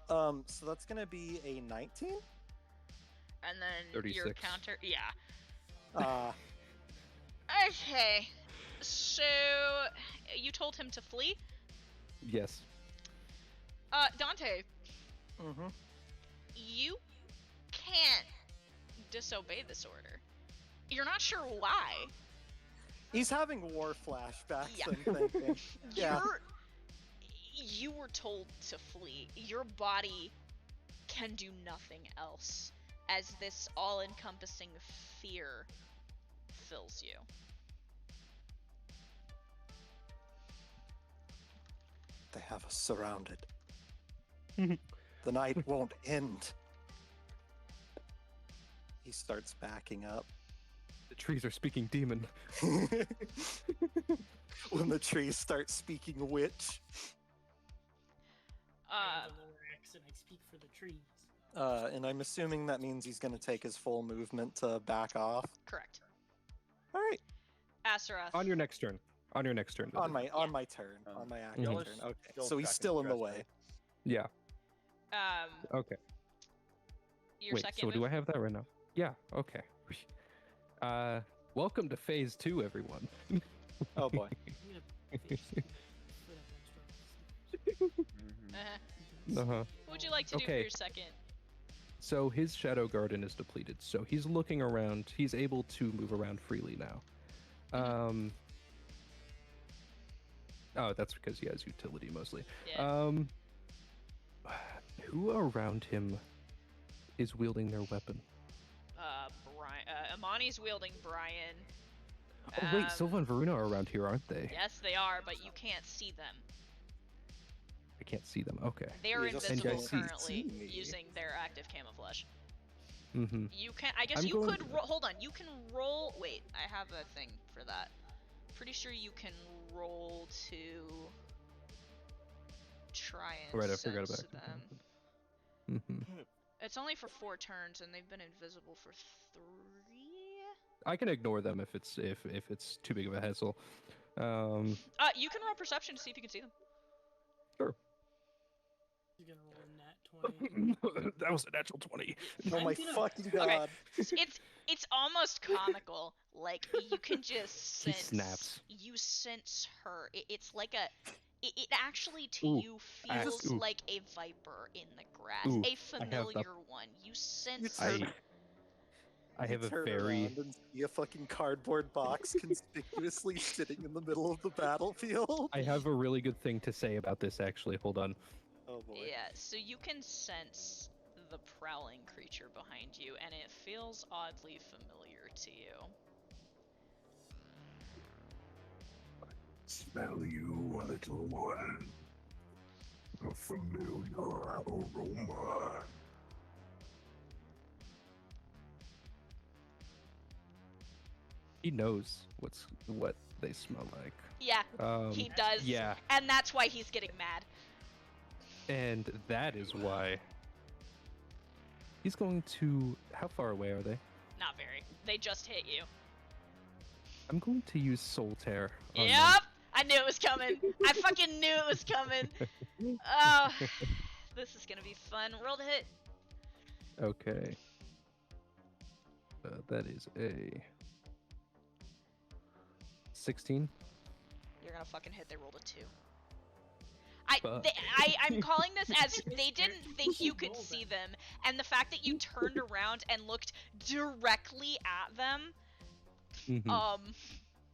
So that's gonna be a 19. And then your 36. counter, yeah. Uh, Okay. So you told him to flee. Yes. Dante, mm-hmm. you can't disobey this order. You're not sure why, He's having war flashbacks, Yeah. I'm thinking. Yeah. You were told to flee. Your body can do nothing else as this all-encompassing fear fills you. They have us surrounded. The night won't end. He starts backing up. The trees are speaking demon. When the trees start speaking witch. I have a lower accent. I speak for the trees. And I'm assuming that means he's going to take his full movement to back off. Correct. All right. Astaroth. On your next turn. On your next turn. On my turn. Oh. On my active Y'all are turn. Okay. still So he's tracking still in the stress, way. right? Yeah. Okay. Your Wait, second so move? do I have that right now? Yeah, okay. Welcome to phase 2, everyone. Oh boy. I'm gonna face the foot up extra. Uh-huh. What would you like to do for Okay. your second? So his Shadow Garden is depleted, so he's looking around. He's able to move around freely now. Oh, that's because he has utility mostly. Yeah. Who around him is wielding their weapon? Brian. Amani's wielding Brian. Oh wait, Silva and Varuna are around here, aren't they? Yes, they are, but you can't see them. I can't see them. Okay. They're You just invisible don't currently, see me. using their active camouflage. Mm-hmm. You can. I guess I'm you going- could. Hold on. You can roll. Wait, I have a thing for that. Pretty sure you can roll to try and Right, I forgot sense about them. Mm-hmm. It's only for 4 turns, and they've been invisible for 3. I can ignore them if it's too big of a hassle. You can roll perception to see if you can see them. Sure. You're gonna roll a nat 20. That was a natural 20. Oh I'm my gonna- fucking Okay. god. It's almost comical. Like you can just He sense. snaps. You sense her. It's like a. It actually to Ooh, you I- feels ooh. like a viper in the grass, Ooh, a I have the- familiar one. You sense. I have a turn very around and see a fucking cardboard box conspicuously sitting in the middle of the battlefield. I have a really good thing to say about this actually. Hold on. Oh boy. Yeah, so you can sense the prowling creature behind you, and it feels oddly familiar to you. Smell you, little one. A familiar aroma. He knows what they smell like. Yeah, Um, he does. yeah. And that's why he's getting mad. And that is why he's going to. How far away are they? Not very. They just hit you. I'm going to use Soul Tear. on them. Yep! I knew it was coming. I fucking knew it was coming. Oh, this is gonna be fun. Roll to hit. Okay. That is a 16. You're gonna fucking hit. They rolled a 2. Fuck. I'm calling this as they didn't think you could see them, and the fact that you turned around and looked directly at them. Mhm.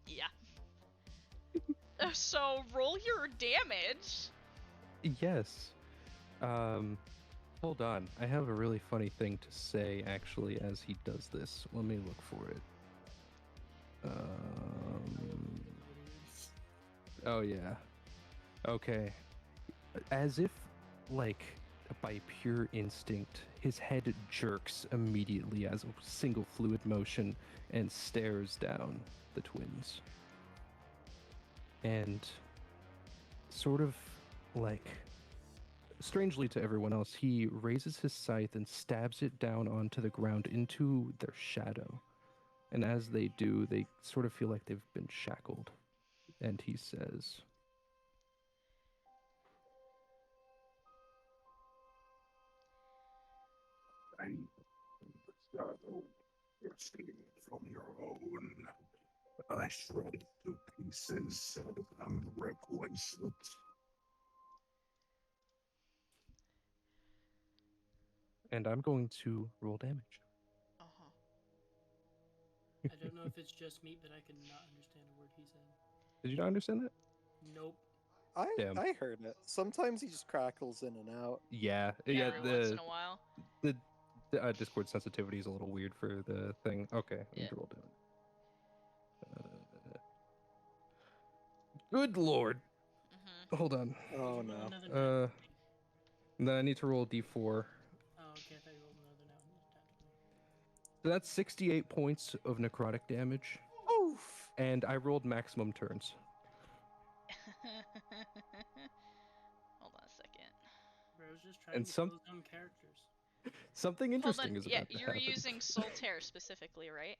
Yeah. So roll your damage. Yes. Hold on. I have a really funny thing to say actually as he does this. Let me look for it. Oh yeah. Okay. As if like by pure instinct, his head jerks immediately as a single fluid motion and stares down the twins. And sort of like strangely to everyone else, he raises his scythe and stabs it down onto the ground into their shadow. And as they do, they sort of feel like they've been shackled. And he says, I the shadow bursting from your own. I shred it to pieces and replace it. and I'm going to roll damage. Uh-huh. I don't know if it's just me, but I could not understand a word he said. Did you not understand that? Nope. Damn. I heard it. Sometimes he just crackles in and out. Yeah, yeah. Every once in a while. The Discord sensitivity is a little weird for the thing. Okay, I need to roll down. Good lord. Mm-hmm. Hold on. Oh Did you roll no. another nat 20? Then I need to roll d4. Oh, okay. I thought you rolled another nat 20. So that's 68 points of necrotic damage, Oof. and I rolled maximum turns. Hold on a second. Bro's just trying And to some- kill his own characters. Something Hold interesting on. is Yeah, about to you're happen. using Solitaire specifically, right?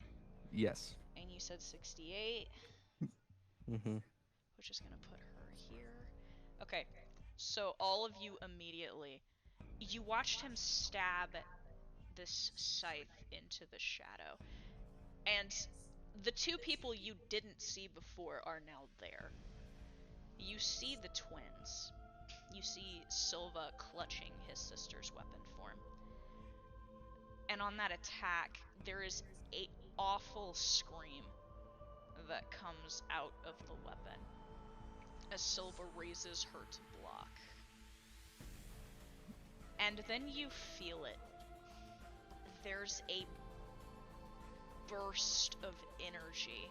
Yes. And you said 68. Mm-hmm. We're just gonna put her here. Okay, so all of you immediately, you watched him stab this scythe into the shadow. And the two people you didn't see before are now there. You see the twins. You see Silva clutching his sister's weapon form. And on that attack, there is an awful scream that comes out of the weapon as Silva raises her to block. And then you feel it. There's a burst of energy.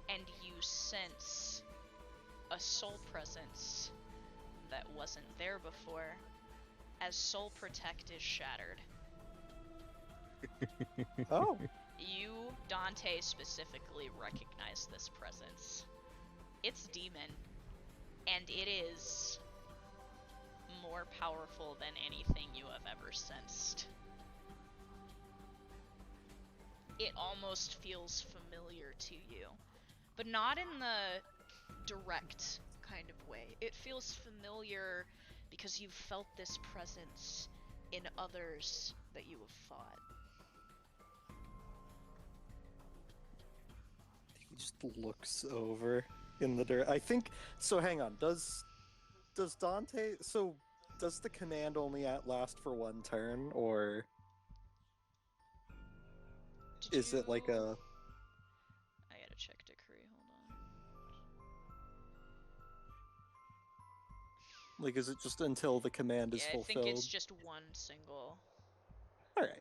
And you sense a soul presence that wasn't there before, as Soul Protect is shattered. Oh. You, Dante, specifically recognize this presence. It's demon, and it is more powerful than anything you have ever sensed. It almost feels familiar to you, but not in the direct kind of way. It feels familiar because you've felt this presence in others that you have fought. He just looks over in the I think so. Hang on. Does Dante? So does the command only last for one turn, or is it like a? I gotta check decree. Hold on. Like, is it just until the command is Yeah, I fulfilled? think it's just one single. All right.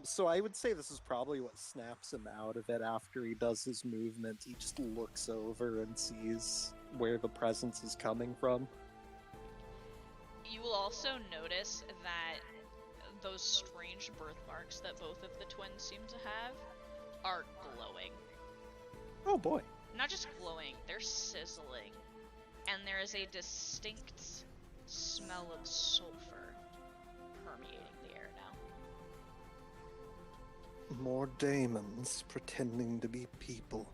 So I would say this is probably what snaps him out of it after he does his movement. He just looks over and sees where the presence is coming from. You will also notice that those strange birthmarks that both of the twins seem to have are glowing. Oh boy. Not just glowing, they're sizzling. And there is a distinct smell of sulfur permeating the air now. More daemons pretending to be people.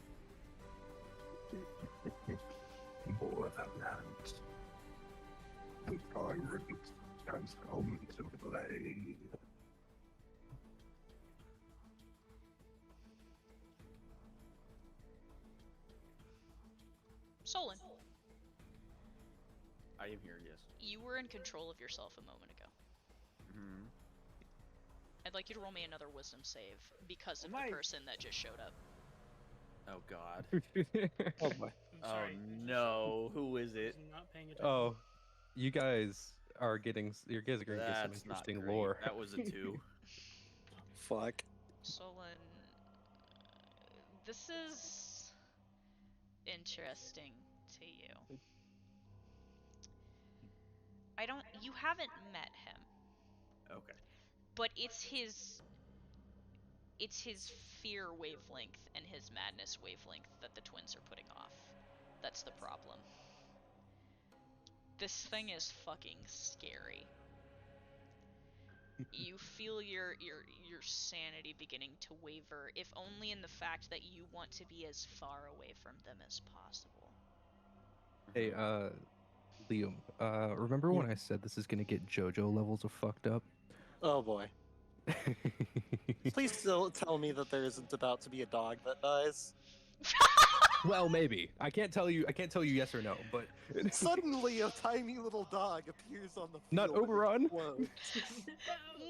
More than that. The tyrant has come to play. Solon, I am here, yes. you were in control of yourself a moment ago. Hmm. I'd like you to roll me another wisdom save because of Am I- the person that just showed up. Oh God. Oh boy. I'm Oh sorry. no. Who is it? He's not paying attention. Oh, you guys are getting. You guys are gonna get some That's not interesting great. lore. That was a 2. Fuck. Solon, this is interesting to you. You haven't met him, Okay. but it's his fear wavelength and his madness wavelength that the twins are putting off. That's the problem. This thing is fucking scary. You feel your sanity beginning to waver, if only in the fact that you want to be as far away from them as possible. Hey, Liam. Remember when I said this is gonna get JoJo levels of fucked up? Oh boy. Please still tell me that there isn't about to be a dog that dies. Well, maybe. I can't tell you yes or no, but Suddenly, a tiny little dog appears on the field. Not and Oberon? explodes.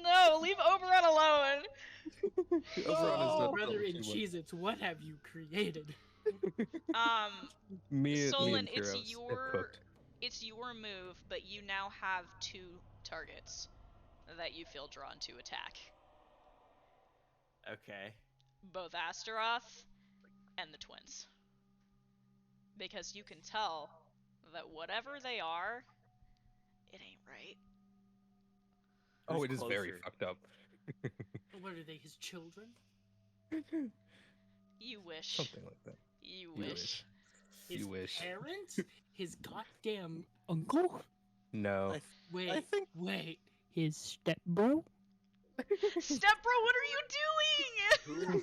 No, leave Oberon alone. Oberon is Oh, not brother telling in too much. Cheez-Its, what have you created? Me Solon, and it's Kiros have cooked. your move, but you now have 2 targets that you feel drawn to attack. Okay. Both Astaroth and the twins. Because you can tell that whatever they are, it ain't right. Oh, Who's it is very closer? fucked up. What are they, his children? You wish. Something like that. You You wish. His You wish. parents? His goddamn uncle? No. Wait, think- wait. His stepbro? Stepbro, what are you doing?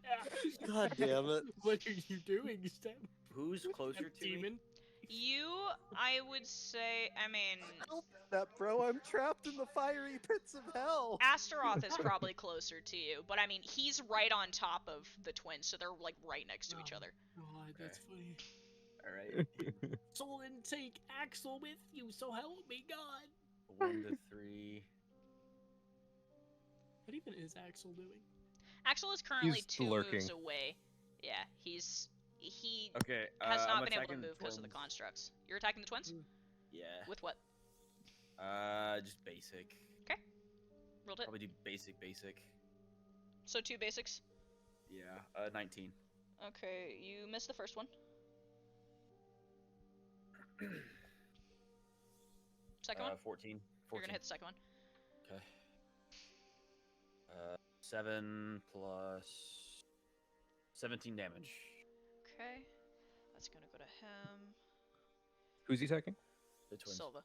yeah. God damn it. What are you doing, step? Who's closer to me? Demon? You, I would say, I mean, Help that, bro. I'm trapped in the fiery pits of hell. Astaroth is probably closer to you, but I mean, he's right on top of the twins, so they're like right next to each other. God, that's funny. All right. Solon, take Axel with you, so help me God. 1 to 3. What even is Axel doing? Axel is currently He's 2 lurking. moves away. Yeah, he Okay. has I'm not been able to attacking move because of the twins. constructs. You're attacking the twins? Yeah. With what? Just basic. Rolled it. Probably do basic. So 2 basics. Yeah. 19. Okay, you missed the first one. Second one? 14. You're gonna hit the second one. Okay. 7 plus 17 damage. Okay. That's gonna go to him. Who's he attacking? The twins. Silva.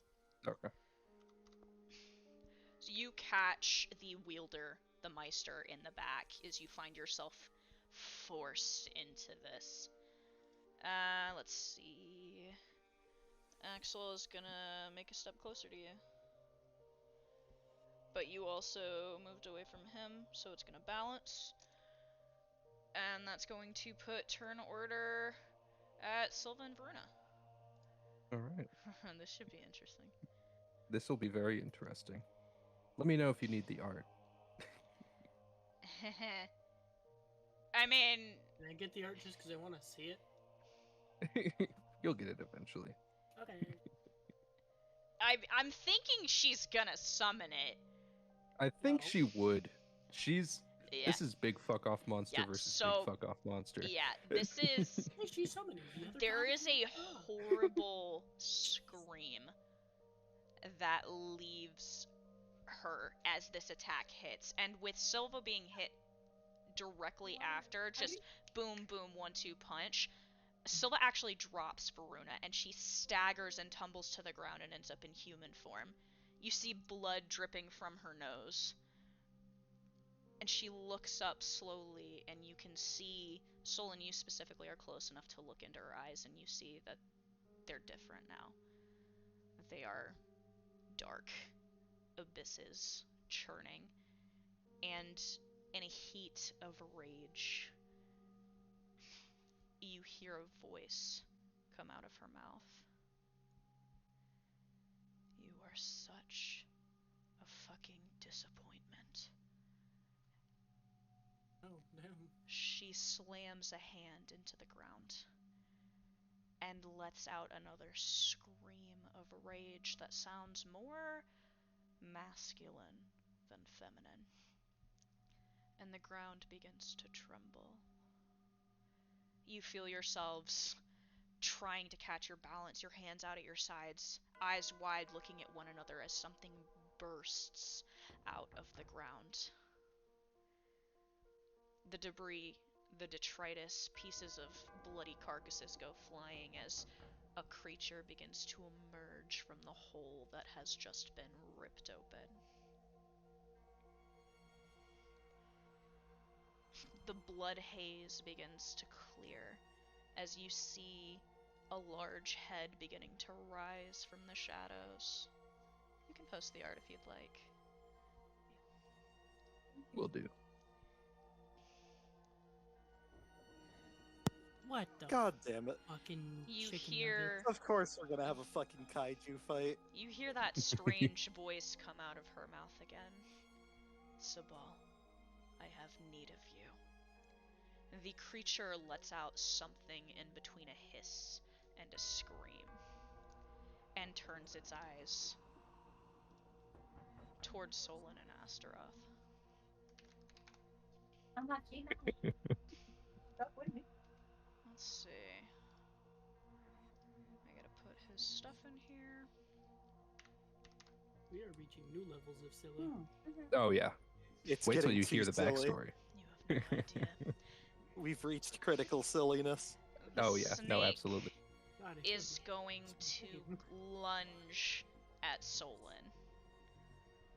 Okay. So you catch the wielder, the Meister, in the back as you find yourself forced into this. Let's see. Axel is gonna make a step closer to you. But you also moved away from him, so it's gonna balance. And that's going to put turn order at Silva and Veruna. Alright. This should be interesting. This will be very interesting. Let me know if you need the art. I mean, Can I get the art just because I want to see it? You'll get it eventually. Okay. I'm thinking she's gonna summon it. I think No. she would. She's. Yeah. This is big fuck off monster Yeah, versus so- big fuck off monster. Yeah, this is. Hey, she's summoning the other There goddess is a of the world. horrible scream that leaves her as this attack hits, and with Silva being hit directly after, just boom, boom, 1-2 punch, Silva actually drops Veruna, and she staggers and tumbles to the ground and ends up in human form. You see blood dripping from her nose. And she looks up slowly, and you can see, Solon, you specifically are close enough to look into her eyes, and you see that they're different now. They are dark abysses churning, and in a heat of rage, you hear a voice come out of her mouth. You are such a fucking disappointment. Oh, no. She slams a hand into the ground and lets out another scream of rage that sounds more masculine than feminine. And the ground begins to tremble. You feel yourselves trying to catch your balance, your hands out at your sides, eyes wide looking at one another as something bursts out of the ground. The debris, the detritus, pieces of bloody carcasses go flying as a creature begins to emerge from the hole that has just been ripped open. The blood haze begins to clear as you see a large head beginning to rise from the shadows. You can post the art if you'd like. Will do. What the God damn it. fucking You chicken hear Of course we're gonna have a fucking kaiju fight. you hear that strange voice come out of her mouth again. Sabal, I have need of you. The creature lets out something in between a hiss and a scream, and turns its eyes towards Solon and Astaroth. Let's see. I gotta put his stuff in here. We are reaching new levels of silly. Oh yeah. It's Wait till getting you too hear the silly. backstory. You have no idea. We've reached critical silliness. The Oh yeah. No, snake absolutely. God, I is told going to lunge at Solon.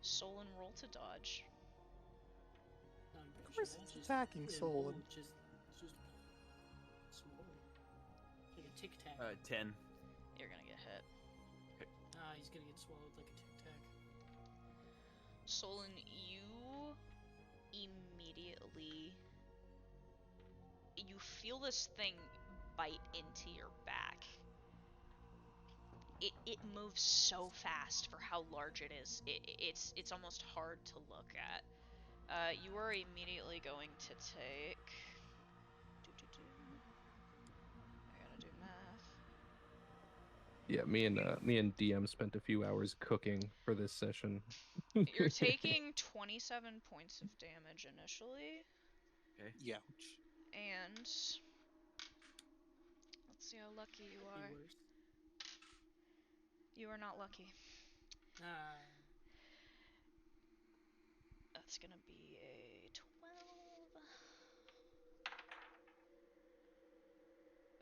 Solon, roll to dodge. you. I'm pretty Of course sure it's that's attacking just Solon. Just swole. Like a tic tac. 10. You're gonna get hit. He's gonna get swallowed like a tic tac. Solon, you immediately feel this thing bite into your back. It moves so fast for how large it is. It's almost hard to look at. You are immediately going to take. I gotta do math. Yeah, me and DM spent a few hours cooking for this session. You're taking 27 points of damage initially, Okay. Youch. and let's see how lucky you Be are. worse. You are not lucky. Ah. That's gonna be a 12.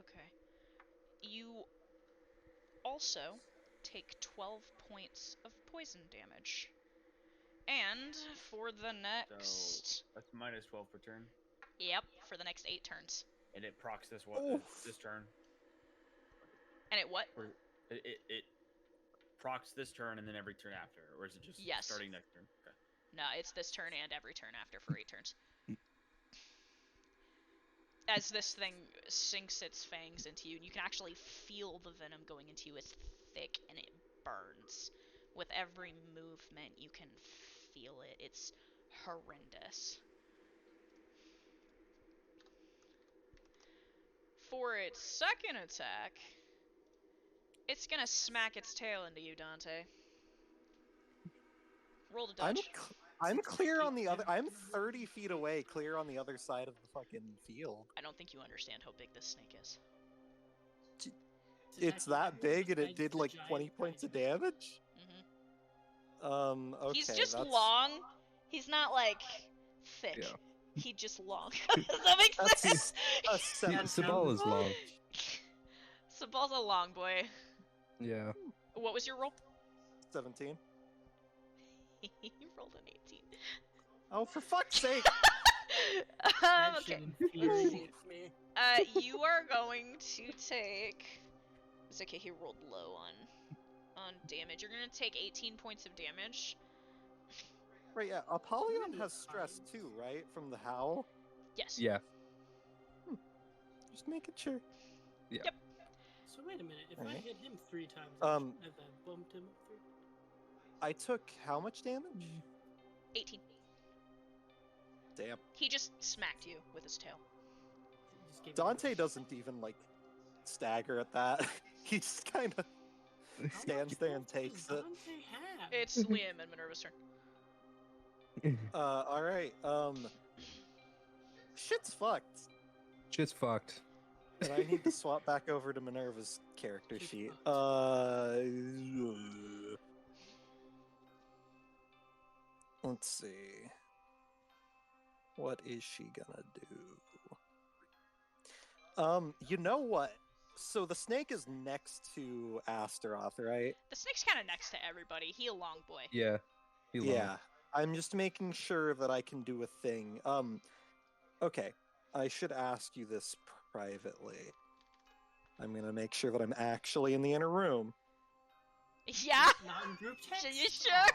Okay. You also take 12 points of poison damage. And for the next... So that's minus 12 per turn. Yep, for the next 8 turns. And it procs this this turn. And it what? Or it procs this turn and then every turn after, or is it just Yes. starting next turn? Okay. No, it's this turn and every turn after for 8 turns. As this thing sinks its fangs into you, and you can actually feel the venom going into you. It's thick and it burns. With every movement, you can feel it. It's horrendous. For its second attack, it's gonna smack its tail into you, Dante. Roll to dodge. I'm clear on the other. I'm 30 feet away, clear on the other side of the fucking field. I don't think you understand how big this snake is. It's that big, and it did like 20 points of damage. Mm-hmm. Okay. He's just that's... long. He's not like thick. Yeah. He's just long. Does that make sense? Sabal is long. Sabal's a long boy. Yeah. What was your roll? 17. You rolled an 18. Oh, for fuck's sake! Okay. Infuriates me. You are going to take. It's okay. He rolled low on damage. You're gonna take 18 points of damage. Right, yeah. Apollyon has stress too, right? From the howl? Yes. Yeah. Just making sure. Yeah. Yep. So wait a minute. If I Alright. hit him 3 times, I shouldn't have that bumped him up 3. I took how much damage? 18. Damn. He just smacked you with his tail. Just gave me Dante doesn't even, like, stagger at that. He just kind of How stands much there and health does takes it. Dante have? It's Liam and Minerva's turn. Alright, shit's fucked. Shit's fucked. And I need to swap back over to Minerva's character Shit's sheet. fucked. Let's see. What is she gonna do? You know what? So the snake is next to Astaroth, right? The snake's kind of next to everybody. He a long boy. Yeah. He long. Yeah. I'm just making sure that I can do a thing. Okay. I should ask you this privately. I'm gonna make sure that I'm actually in the inner room. Yeah. Not in group text. Are you sure? Aw,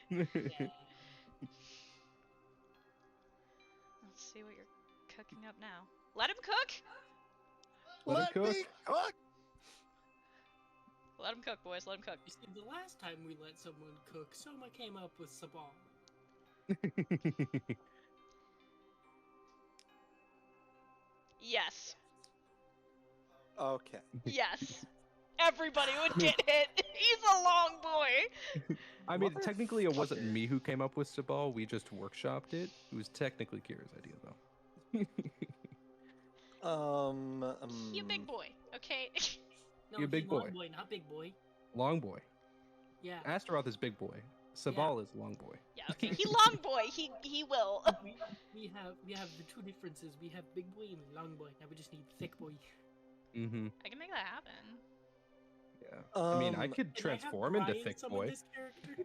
man. Yeah. Let's see what you're cooking up now. Let him cook. Let him cook. me cook! Let him cook, boys. Let him cook. You see, the last time we let someone cook, Soma came up with Sabal. Yes. Okay. Yes. Everybody would I mean- get hit. He's a long boy. I mean, technically, it wasn't Motherfucker. me who came up with Sabal. We just workshopped it. It was technically Kira's idea, though. You big boy, okay? No, You he's big long boy. boy, not big boy. Long boy. Yeah. Astaroth is big boy. Sabal is long boy. Yeah, okay. He long boy. He will. we have the two differences. We have big boy and long boy. Now we just need thick boy. Mm-hmm. I can make that happen. Yeah. I mean, I could Can I have transform into Brian thick summon boy. this character?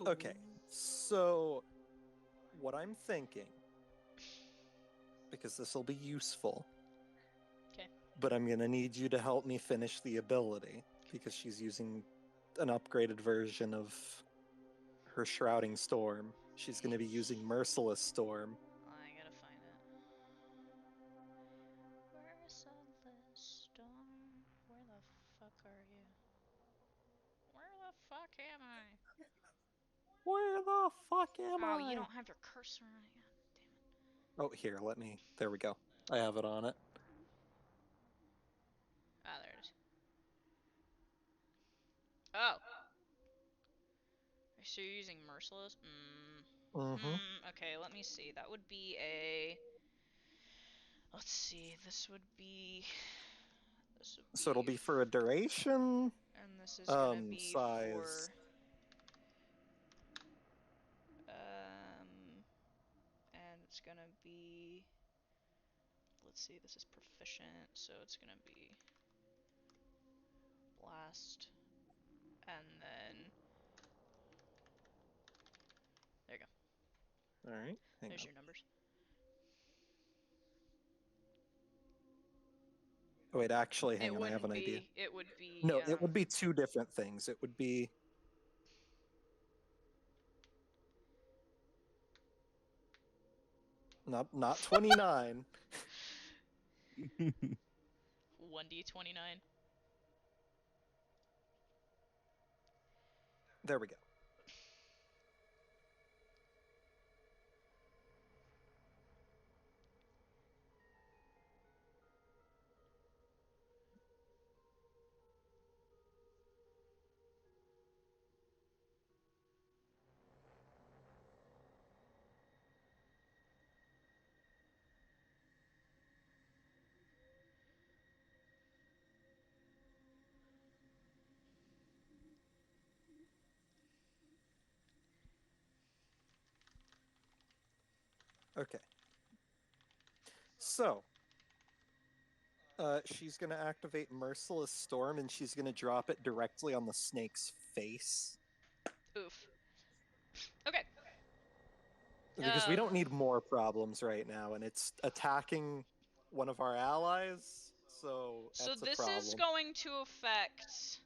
Okay. So, what I'm thinking, because this will be useful. 'Kay. But I'm gonna need you to help me finish the ability because she's using an upgraded version of her Shrouding Storm. She's gonna be using Merciless Storm. I gotta find it. Merciless Storm. Where the fuck are you? Where the fuck am I? Where the fuck am I? Oh, you don't have your cursor on it. Oh, here, let me. There we go. I have it on it. Ah, there it is. Oh. So you're using Merciless? Mm-hmm. Okay, let me see. That would be a... Let's see. This would be... So it'll be for a duration. And this is gonna be size. for... And it's gonna be... Let's see, this is proficient, so it's gonna be... Blast. And then... There you go. All right. Hang There's on. your numbers. Oh, wait, actually, hang It on. I have an wouldn't idea. be... It would be... No, it would be two different things. It would be not 29. 1d29. There we go. Okay. So, she's going to activate Merciless Storm, and she's going to drop it directly on the snake's face. Oof. Okay. Because we don't need more problems right now, and it's attacking one of our allies, so So that's a this problem. is going to affect...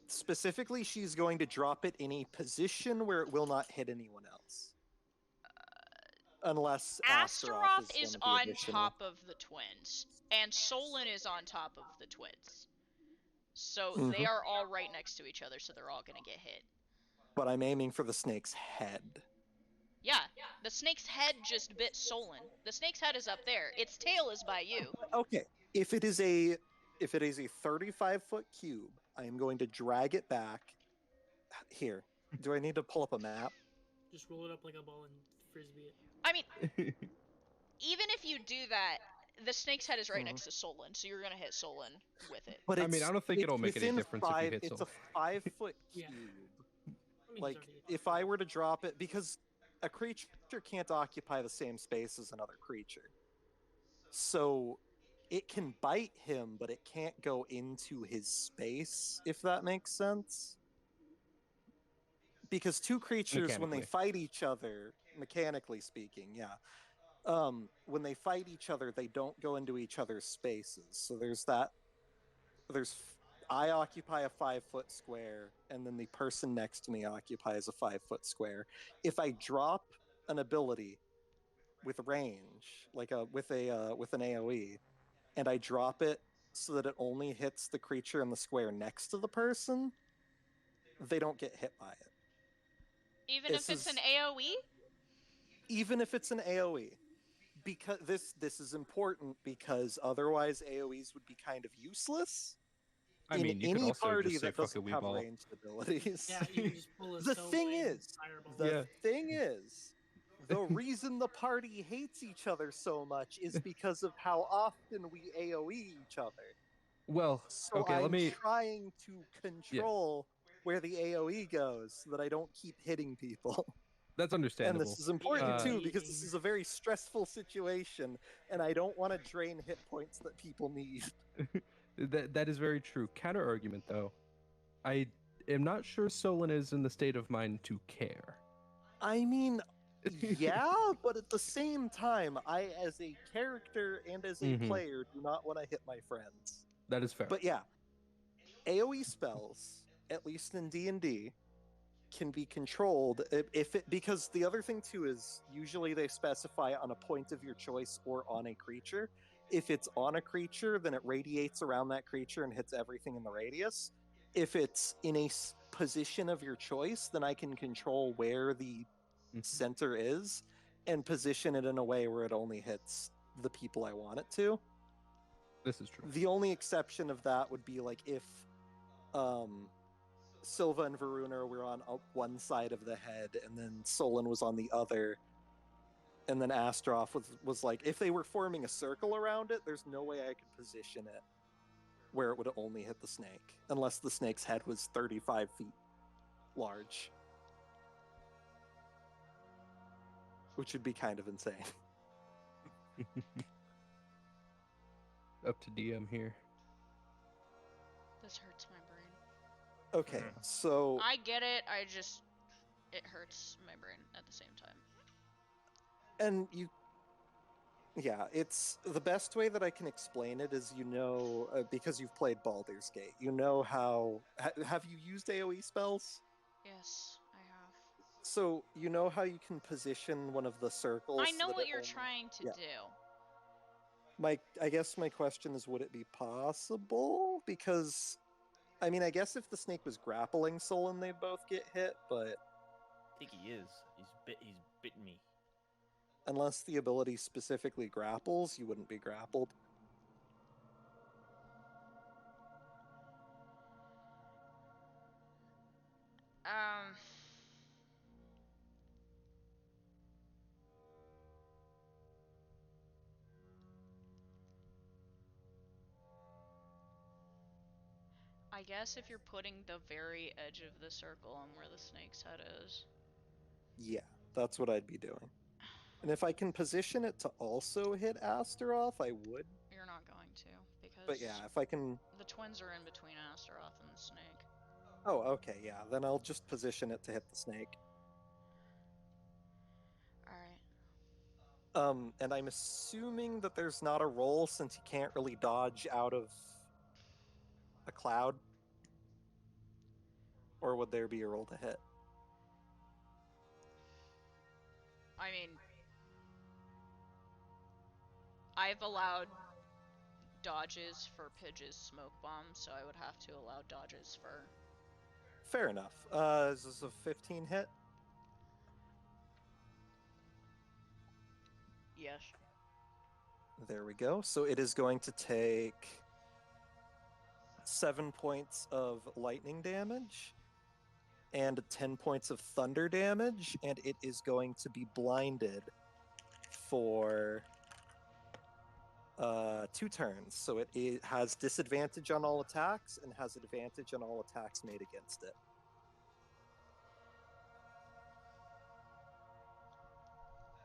Specifically, she's going to drop it in a position where it will not hit anyone else. Unless Astaroth is is one of on the additional. top of the twins, and Solon is on top of the twins. So they Mhm. are all right next to each other, so they're all gonna get hit. But I'm aiming for the snake's head. Yeah, the snake's head just bit Solon. The snake's head is up there. Its tail is by you. Okay, if it is a 35-foot cube, I am going to drag it back. Here, do I need to pull up a map? Just roll it up like a ball and frisbee it. I mean, even if you do that, the snake's head is right Mhm. next to Solon, so you're gonna hit Solon with it. But I mean, I don't think it's it'll make any within difference if you hit It's Soul. a 5-foot Yeah. cube. I mean, Like, he's already- if I were to drop it, because a creature can't occupy the same space as another creature. So it can bite him, but it can't go into his space, if that makes sense. Because two creatures, when they Mechanically. fight each other, mechanically speaking, yeah. When they fight each other, they don't go into each other's spaces. So there's that. I occupy a 5-foot square, and then the person next to me occupies a 5-foot square. If I drop an ability with range, like with an AOE, and I drop it so that it only hits the creature in the square next to the person, they don't get hit by it. Even if it's an AoE? Even if it's an AoE. Because this is important because otherwise AoEs would be kind of useless. I in mean, you could any also party just say that fuck it, doesn't we have ball. ranged abilities. Yeah, you can just pull a The Soma thing and is, fireball. the reason the party hates each other so much is because of how often we AoE each other. Well, So okay, I'm let me. trying to control where the AoE goes so that I don't keep hitting people. That's And understandable. this is important too because this AoE. is a very stressful situation, and I don't want to drain hit points that people need. That is very true. Counter argument, though, I am not sure Solon is in the state of mind to care. I mean, yeah, but at the same time, I, as a character and as a Mhm. player, do not want to hit my friends. That is fair. But yeah, AoE spells, at least in D&D, can be controlled if it because the other thing too is usually they specify on a point of your choice or on a creature. If it's on a creature, then it radiates around that creature and hits everything in the radius. If it's in a position of your choice, then I can control where the Mhm. center is and position it in a way where it only hits the people I want it to. This is true. The only exception of that would be like if Silva and Varuna were on one side of the head, and then Solon was on the other, and then Astaroth was like, if they were forming a circle around it, there's no way I could position it where it would only hit the snake, unless the snake's head was 35 feet large, which would be kind of insane. Up to DM here. This hurts my brain. Okay, so I get it, it hurts my brain at the same time. and it's the best way that I can explain it is because you've played Baldur's Gate, you know how have you used AoE spells? Yes, I have. So you know how you can position one of the circles. I know so that what it you're only- trying to yeah. do. I guess my question is, would it be possible? Because, I mean, I guess if the snake was grappling Solon, they'd both get hit, but I think he is. He's bitten me. unless the ability specifically grapples, you wouldn't be grappled. I guess if you're putting the very edge of the circle on where the snake's head is. Yeah, that's what I'd be doing. And if I can position it to also hit Astaroth, I would. You're not going to, because But yeah, if I can... the twins are in between Astaroth and the snake. Oh, okay, yeah, then I'll just position it to hit the snake. Alright. And I'm assuming that there's not a roll since you can't really dodge out of a cloud. Or would there be a roll to hit? I mean, I've allowed dodges for Pidge's smoke bomb, so I would have to allow dodges for... Fair enough. Is this a 15 hit? Yes. There we go. So it is going to take 7 points of lightning damage and 10 points of thunder damage, and it is going to be blinded for 2 turns. So it has disadvantage on all attacks and has advantage on all attacks made against it.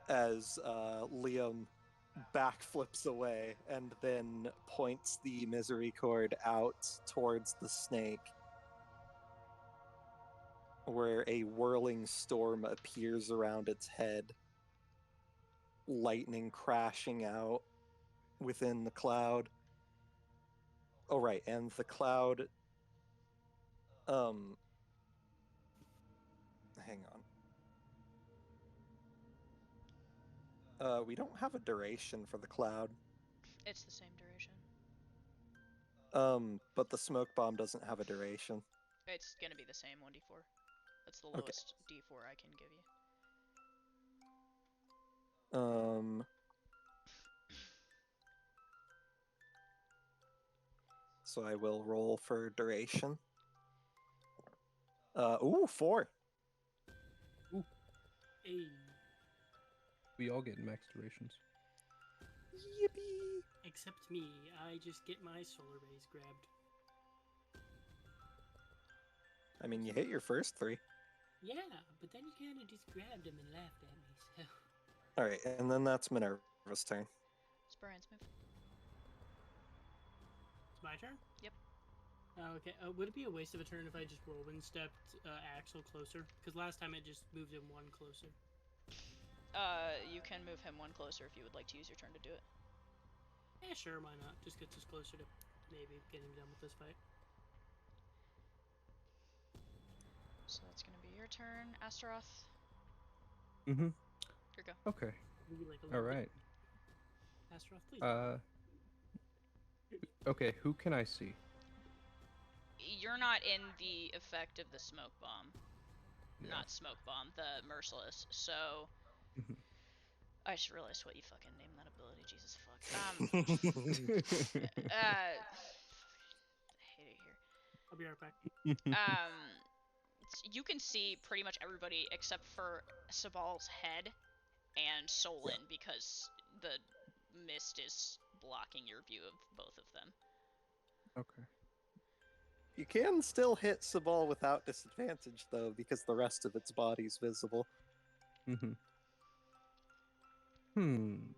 As Liam backflips away and then points the misery cord towards the snake, where a whirling storm appears around its head, lightning crashing out within the cloud. Oh, right, and the cloud... hang on. We don't have a duration for the cloud. It's the same duration. But the smoke bomb doesn't have a duration. It's gonna be the same 1d4. That's the Okay. lowest D4 I can give you. So I will roll for duration. 4. Hey. We all get max durations. Yippee! Except me, I just get my solar rays grabbed. I mean, you hit your first 3. Yeah, but then you kind of just grabbed them and laughed at me, so... Alright, and then that's Minerva's turn. It's Brian's move. It's my turn? Yep. Okay, would it be a waste of a turn if I just rolled and stepped Axel closer? Because last time it just moved him 1 closer. You can move him 1 closer if you would like to use your turn to do it. Yeah, sure, why not? Just gets us closer to maybe getting done with this fight. So that's gonna be your turn, Astaroth. Mm-hmm. Here you go. Okay. Maybe like a All little bit. right. Astaroth, please. Okay, who can I see? You're not in the effect of the smoke bomb. Yeah. Not smoke bomb, the merciless. So Mhm. I just realized what you fucking named that ability. Jesus fuck. I hate it here. I'll be right back. You can see pretty much everybody except for Sabal's head and Solon because the mist is blocking your view of both of them. Okay. You can still hit Sabal without disadvantage, though, because the rest of its body's visible. Mm-hmm. Hmm.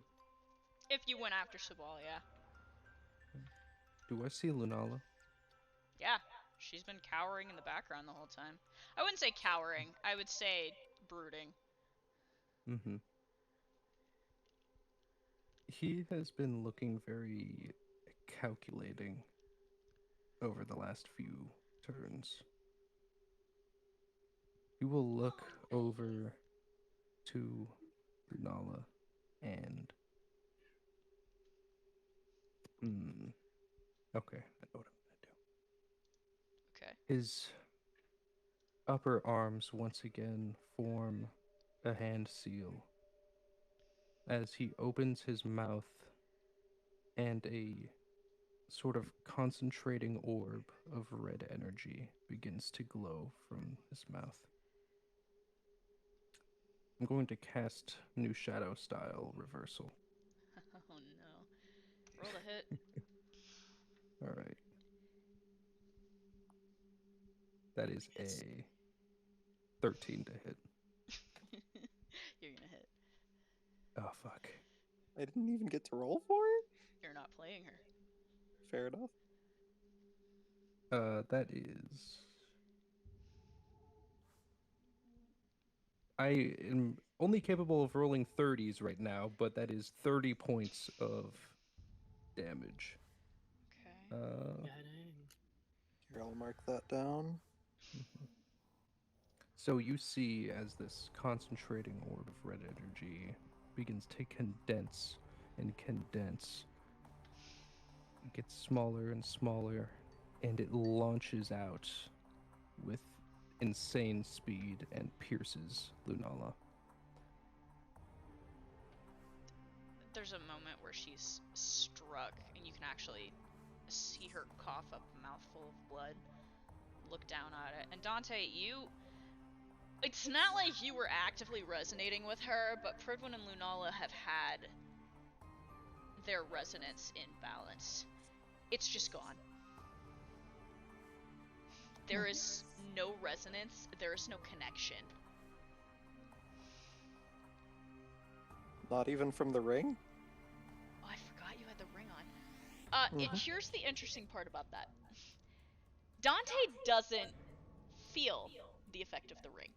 If you went after Sabal, yeah. Do I see Lunala? Yeah, she's been cowering in the background the whole time. I wouldn't say cowering, I would say brooding. Mm-hmm. He has been looking very calculating over the last few turns. He will look over to Lunala and... Okay, I know what I'm gonna do. Okay. His upper arms once again form a hand seal as he opens his mouth and a sort of concentrating orb of red energy begins to glow from his mouth. I'm going to cast New Shadow Style Reversal. Oh no. Roll the hit. Alright. That is a 13 to hit. You're gonna hit. Oh, fuck. I didn't even get to roll for it? You're not playing her. Fair enough. That is... I am only capable of rolling 30s right now, but that is 30 points of damage. Okay. Here, I'll mark that down. Mhm. So you see as this concentrating orb of red energy begins to condense and condense. It gets smaller and smaller, and it launches out with insane speed and pierces Lunala. There's a moment where she's struck, and you can actually see her cough up a mouthful of blood, look down at it. And Dante, it's not like you were actively resonating with her, but Pridwin and Lunala have had their resonance in balance. It's just gone. There is no resonance, there is no connection. Not even from the ring? Oh, I forgot you had the ring on. Here's the interesting part about that. Dante doesn't feel the effect of the ring.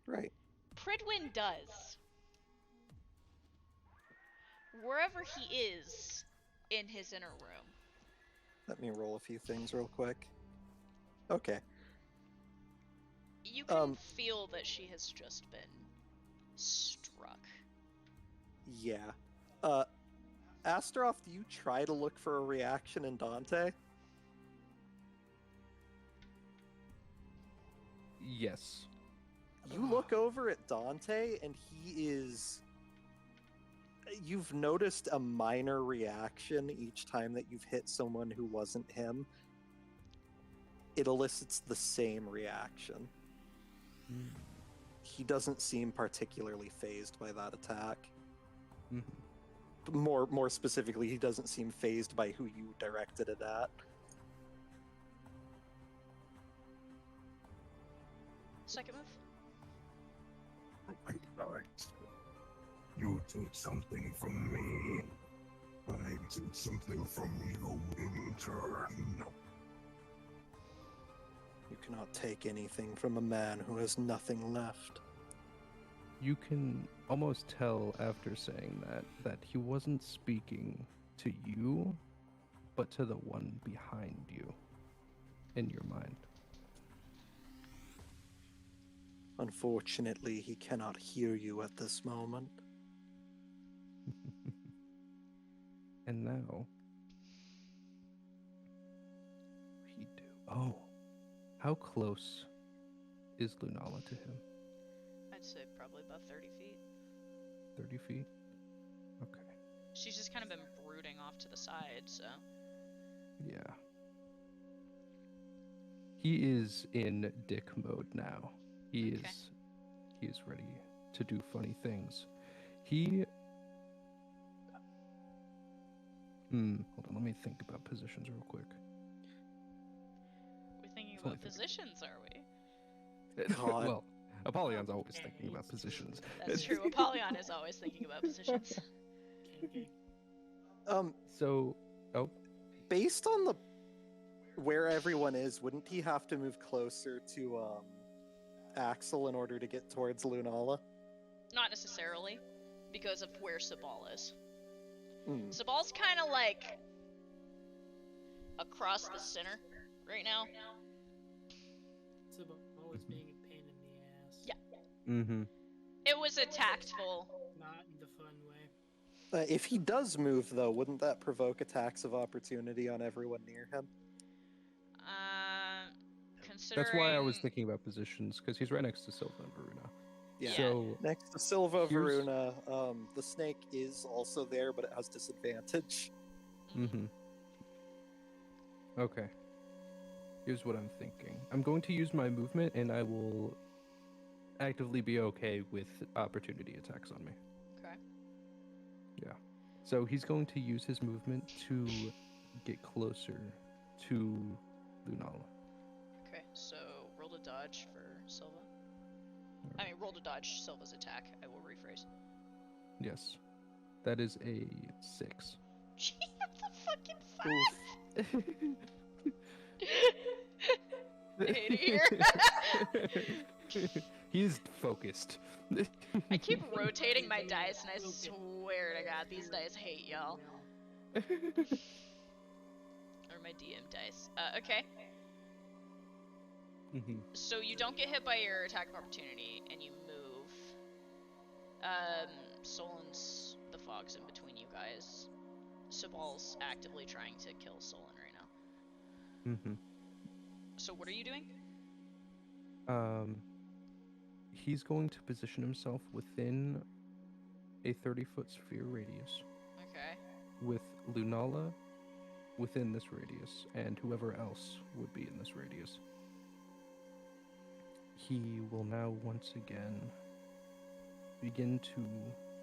Right. Pridwin does. Wherever he is in his inner room. Let me roll a few things real quick. Okay. You can feel that she has just been struck. Yeah. Astaroth, do you try to look for a reaction in Dante? Yes. You look over at Dante, and he is. You've noticed a minor reaction each time that you've hit someone who wasn't him. It elicits the same reaction. He doesn't seem particularly fazed by that attack. More specifically, he doesn't seem fazed by who you directed it at. Second move. Right. You took something from me. I took something from you in turn. You cannot take anything from a man who has nothing left. You can almost tell after saying that he wasn't speaking to you, but to the one behind you in your mind. Unfortunately, he cannot hear you at this moment. And now he do. Oh, how close is Lunala to him? I'd say probably about 30 feet. 30 feet? Okay. She's just kind of been brooding off to the side, so. Yeah. He is in dick mode now. He is ready to do funny things. Hold on, let me think about positions real quick. We're thinking only about 30. positions, are we? God. Well, Apollyon's always thinking about positions. That's true. Apollyon is always thinking about positions. So, Based on where everyone is, wouldn't he have to move closer to Axel in order to get towards Lunala? Not necessarily, because of where Sabal is. Mm. Sabal's kind of like across the center right now. It's about always being a pain in the ass. Yeah. Mm-hmm. It was a tactful. Not in the fun way. If he does move, though, wouldn't that provoke attacks of opportunity on everyone near him? Considering. That's why I was thinking about positions, because he's right next to Silva and Varuna. Yeah. So, next to Silva, here's- Varuna, the snake is also there, but it has disadvantage. Mm-hmm. Okay. Here's what I'm thinking. I'm going to use my movement, and I will actively be okay with opportunity attacks on me. Okay. Yeah. So he's going to use his movement to get closer to Lunala. Okay, so roll to dodge for Silva. I mean, roll to dodge Silva's attack. I will rephrase. Yes. That is a 6. Gee, that's a fucking 5! I hate it here. He's focused. I keep rotating my dice, and I swear to God, these dice hate y'all. Or my DM dice. Okay. So you don't get hit by your attack of opportunity, and you move. Solon's the fog's in between you guys. Sabal's actively trying to kill Solon right now. So what are you doing? He's going to position himself within a 30-foot sphere radius. Okay. With Lunala within this radius, and whoever else would be in this radius. He will now once again begin to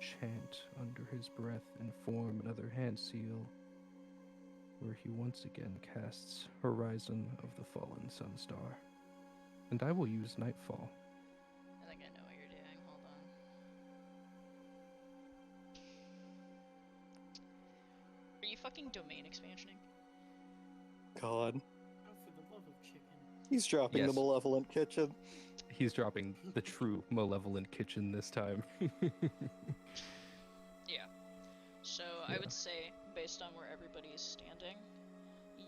chant under his breath and form another hand seal, where he once again casts Horizon of the Fallen Sunstar. And I will use Nightfall. I think I know what you're doing. Hold on. Are you fucking domain expansioning? God. Oh, for the love of chicken. He's dropping the Yes. Malevolent Kitchen. He's dropping the true Malevolent Kitchen this time. Yeah. So I would say, based on where everybody is standing,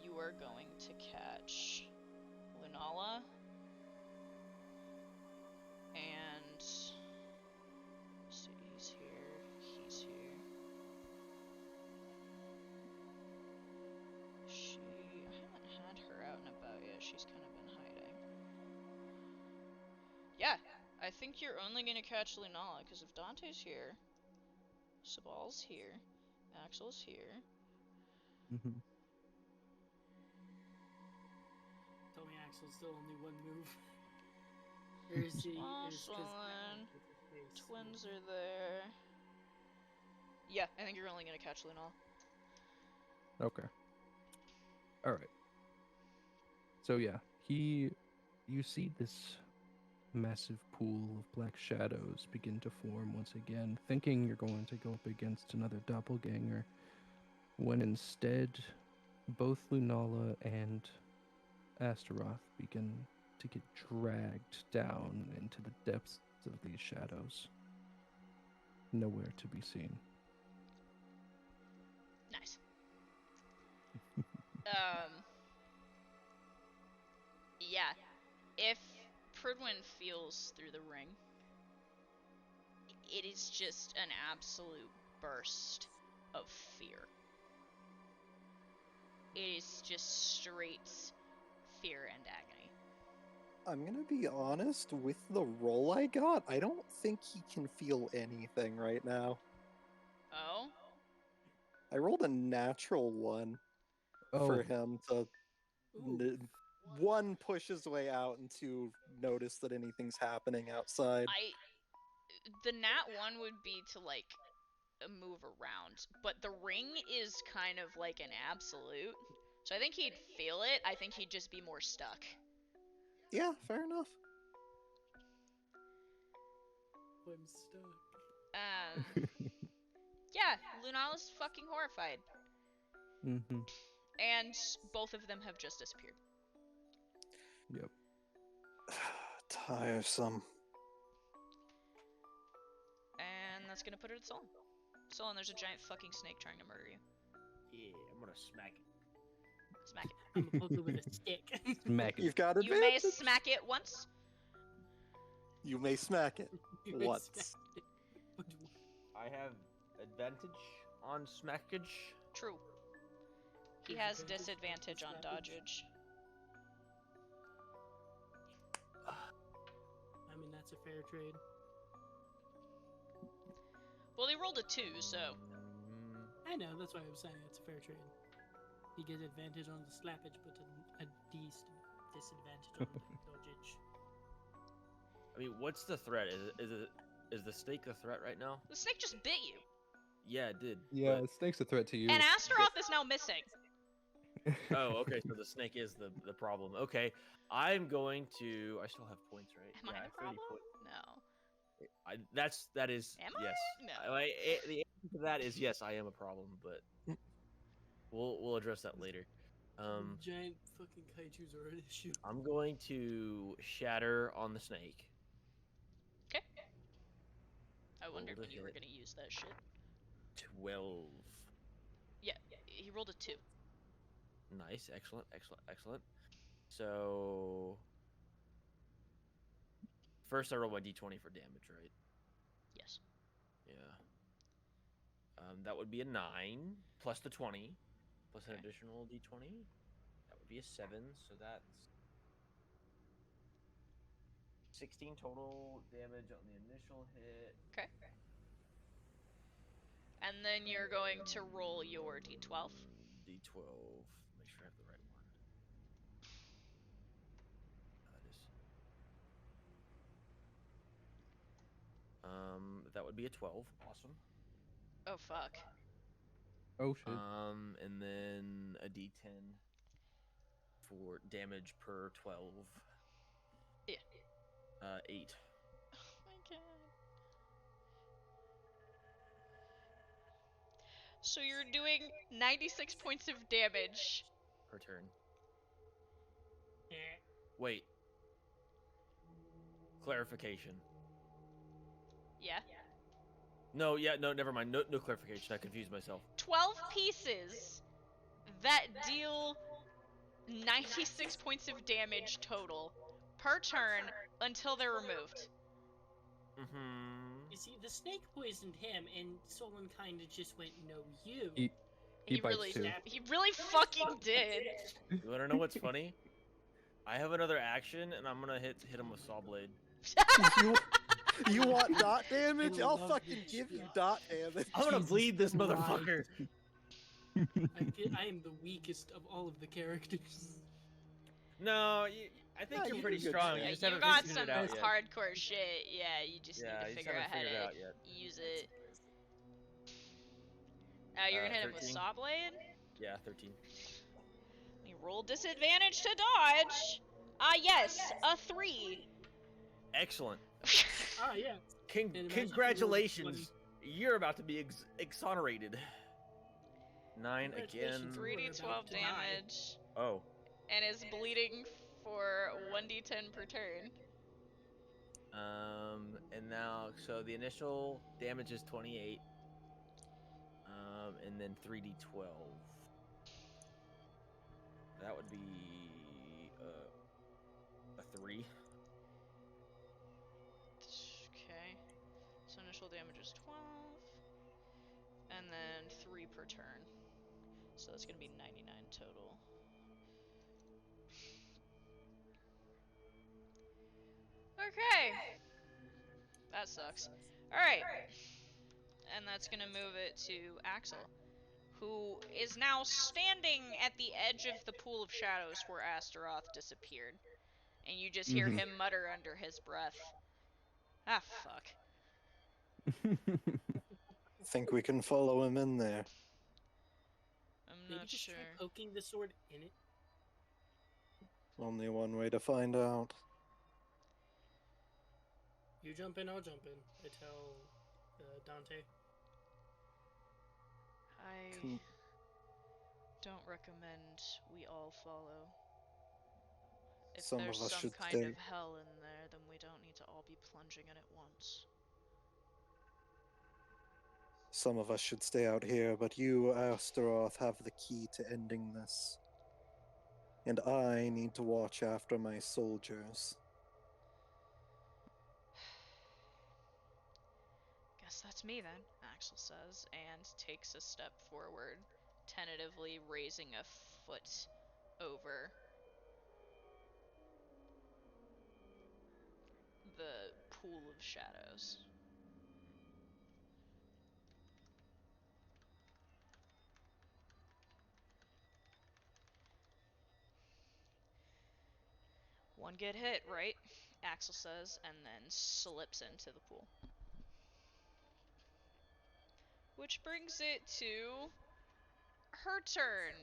you are going to catch Lunala and let's see, he's here, he's here. I haven't had her out and about yet. She's kind of been hiding. I think you're only gonna catch Lunala, because if Dante's here, Sabal's here, Axel's here. Mm-hmm. Tell me Axel's still only one move. Or is he? Solon, twins are there. Yeah, I think you're only gonna catch Lunala. Okay. All right. So yeah, you see this massive pool of black shadows begin to form once again, thinking you're going to go up against another doppelganger, when instead both Lunala and Astaroth begin to get dragged down into the depths of these shadows. Nowhere to be seen. Nice. Yeah. If Prudwin feels through the ring, it is just an absolute burst of fear. It is just straight fear and agony. I'm gonna be honest, with the roll I got, I don't think he can feel anything right now. Oh? I rolled a natural one for him to one, push his way out, and two, notice that anything's happening outside. The nat 1 would be to, like, move around, but the ring is kind of like an absolute. So I think he'd feel it, I think he'd just be more stuck. Yeah, fair enough. I'm stuck. Yeah, Lunala's fucking horrified. Mm-hmm. And both of them have just disappeared. Yep. Tiresome. And that's gonna put it at Solon. Solon, there's a giant fucking snake trying to murder you. Yeah, I'm gonna smack it. Smack it. I'm gonna poke it with a stick. Smack it. You've got You may advantage. smack it once. You may smack it You may once. smack it. I have advantage on smackage. True. He has disadvantage on dodgage. I mean, that's a fair trade. Well, he rolled a 2, so... I know, that's why I'm saying it's a fair trade. He gets advantage on the slappage, but a disadvantage on the dodgage. I mean, what's the threat? Is the snake the threat right now? The snake just bit you. Yeah, it did. Yeah, the snake's a threat to you. And Astaroth is now missing. Oh, okay. So the snake is the problem. Okay, I'm going to. I still have points, right? Am I yeah, a problem? 30 points. No. That is. Am yes. I? No. The answer to that is yes. I am a problem, but we'll address that later. Giant fucking kaijus are an issue. I'm going to shatter on the snake. Okay. I wondered Rolled a when you were hit. gonna use that shit. 12. Yeah, he rolled a 2. Nice, excellent. So first I roll my d20 for damage, right? Yes. Yeah. That would be a 9 plus the 20 plus an additional d20. That would be a 7, so that's 16 total damage on the initial hit. Okay. And then you're going to roll your d12. D12. Make sure I have the right one. That would be a 12. Awesome. Oh fuck. Oh shit. And then a d10 for damage per 12. Yeah. 8. Oh my god. So you're doing 96 points of damage. Per turn. Yeah. Wait. Clarification. Yeah. No, never mind. No clarification. I confused myself. 12 pieces that deal 96 points of damage total per turn until they're removed. Mm-hmm. You see, the snake poisoned him, and Solon kind of just went, "No, you." He bites really, too. he really fucking did. You wanna know what's funny? I have another action, and I'm gonna hit him with Saw Blade. You want dot damage? I I'll love fucking this give you shit. dot damage. I'm gonna Jesus bleed this Christ. motherfucker. I am the weakest of all of the characters. No, I think Nah, you're you pretty do good strong. shit. You Yeah, just you haven't got figured some it out yet. hardcore shit. Yeah, you just need Yeah, to you just figure out haven't how figured it to out yet. use it. You're gonna hit him with 13? Saw Blade? Yeah, 13. You roll disadvantage to dodge. Yes, a 3. Excellent. Ah, yeah. And imagine if you rolled a Congratulations. You're about to be exonerated. 9 again. Congratulations. 3d12 about to die. damage, Oh. and is bleeding for 1d10 per turn. And now, so the initial damage is 28. And then 3d12. That would be a 3. Okay. So initial damage is 12, and then 3 per turn. So that's gonna be 99 total. Okay. That sucks. Alright. And that's gonna move it to Axel, who is now standing at the edge of the pool of shadows where Astaroth disappeared. And you just hear him mutter under his breath, "Ah, fuck." Think we can follow him in there. I'm Maybe not just sure. try poking the sword in it. Only one way to find out. You jump in, I'll jump in. I tell Dante. I Can- don't recommend we all follow. If Some there's of us some should kind stay. of hell in there, then we don't need to all be plunging in it once. Some of us should stay out here, but you, Astaroth, have the key to ending this. And I need to watch after my soldiers. Guess that's me then, Axel says, and takes a step forward, tentatively raising a foot over the pool of shadows. One get hit, right? Axel says, and then slips into the pool. Which brings it to her turn.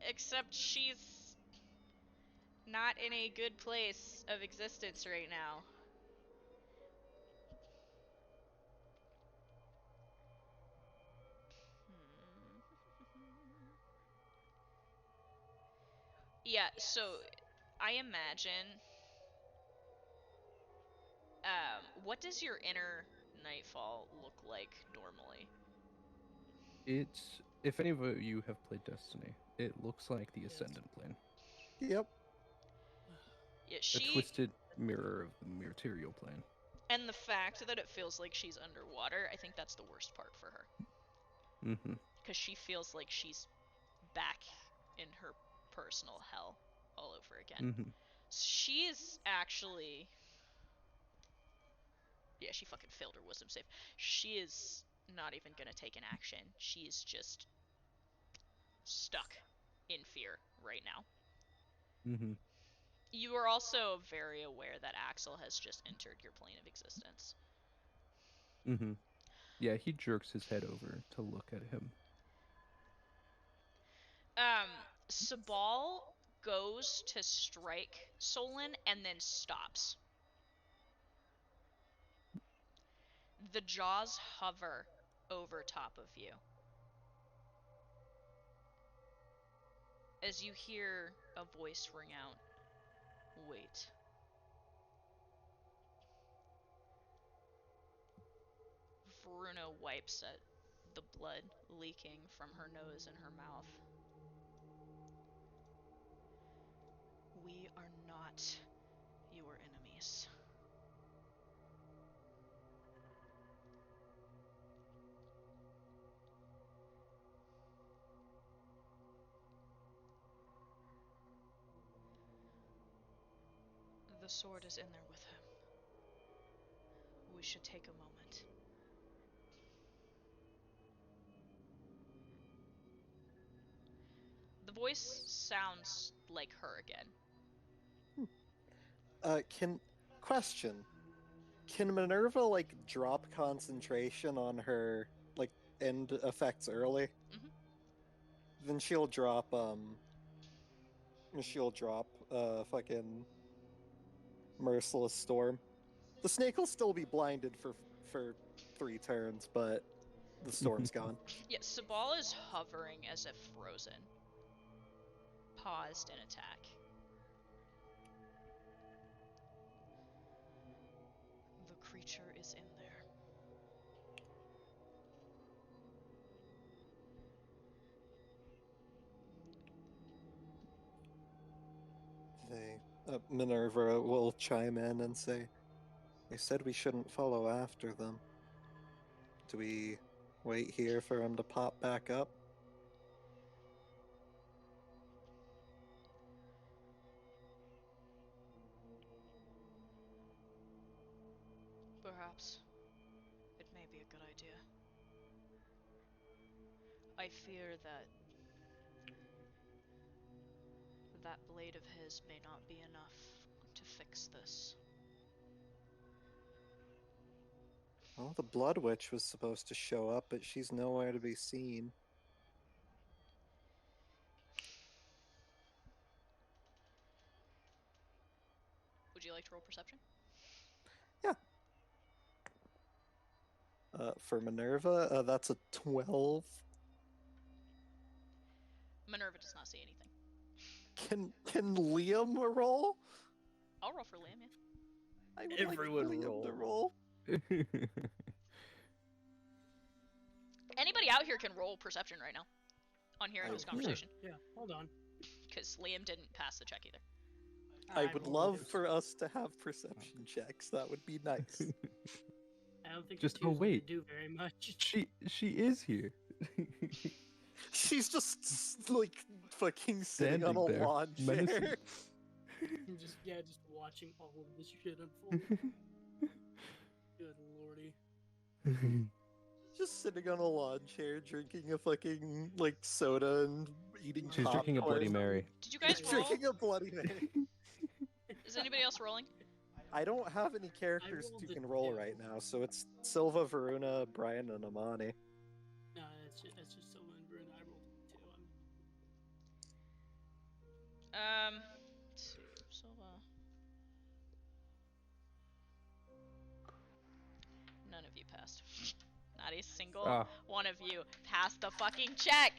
Except she's not in a good place of existence right now. Yeah, so I imagine. What does your inner nightfall look like normally? It's if any of you have played Destiny, it looks like the Ascendant plane, Yep. Yeah, a twisted mirror of the material plane. And the fact that it feels like she's underwater, I think that's the worst part for her. Mm-hmm. Because she feels like she's back in her personal hell all over again. Mm-hmm. She is actually... Yeah, she fucking failed her wisdom save. She is not even gonna take an action. She is just stuck in fear right now. Mm-hmm. You are also very aware that Axel has just entered your plane of existence. Mm-hmm. Yeah, he jerks his head over to look at him. Sabal goes to strike Solon and then stops. The jaws hover over top of you. As you hear a voice ring out, "Wait." Veruna wipes at the blood leaking from her nose and her mouth. "We are not your enemies." The sword is in there with him. we should take a moment. The voice sounds like her again. Can Minerva like drop concentration on her like end effects early? Mhm. Then she'll drop fucking Merciless Storm. The snake will still be blinded for 3 turns, but the storm's gone. Yeah, Sabal is hovering as if frozen. Paused in attack. The creature is in there. Minerva will chime in and say, "They said we shouldn't follow after them. Do we wait here for him to pop back up?" Perhaps. It may be a good idea. I fear that that blade of his may not be enough to fix this. Well, the Blood Witch was supposed to show up, but she's nowhere to be seen. Would you like to roll perception? Yeah. For Minerva, that's a 12. Minerva does not see anything. Can Liam roll? I'll roll for Liam, yeah. I would Everyone like Liam roll. to roll. Anybody out here can roll perception right now on hearing this conversation. Yeah, hold on. Because Liam didn't pass the check either. I would rolled love it. for us to have perception checks. That would be nice. I don't think Just- the two's oh, wait. gonna do very much. She is here. She's just like fucking sitting on a Standing there, lawn menacing. chair. just watching all of this shit unfold. Good lordy. Just sitting on a lawn chair, drinking a fucking like soda and eating She's drinking a Bloody popcorn. Mary. Did you guys roll? Drinking a Bloody Mary. Is anybody else rolling? I don't have any characters rolled who a can roll 2. right now, so it's Silva, Varuna, Brian, and Amani. No, that's just Silva and Bruna. I rolled 2. Let's see. Silva. None of you passed. Not a single Ah. one of you passed the fucking check.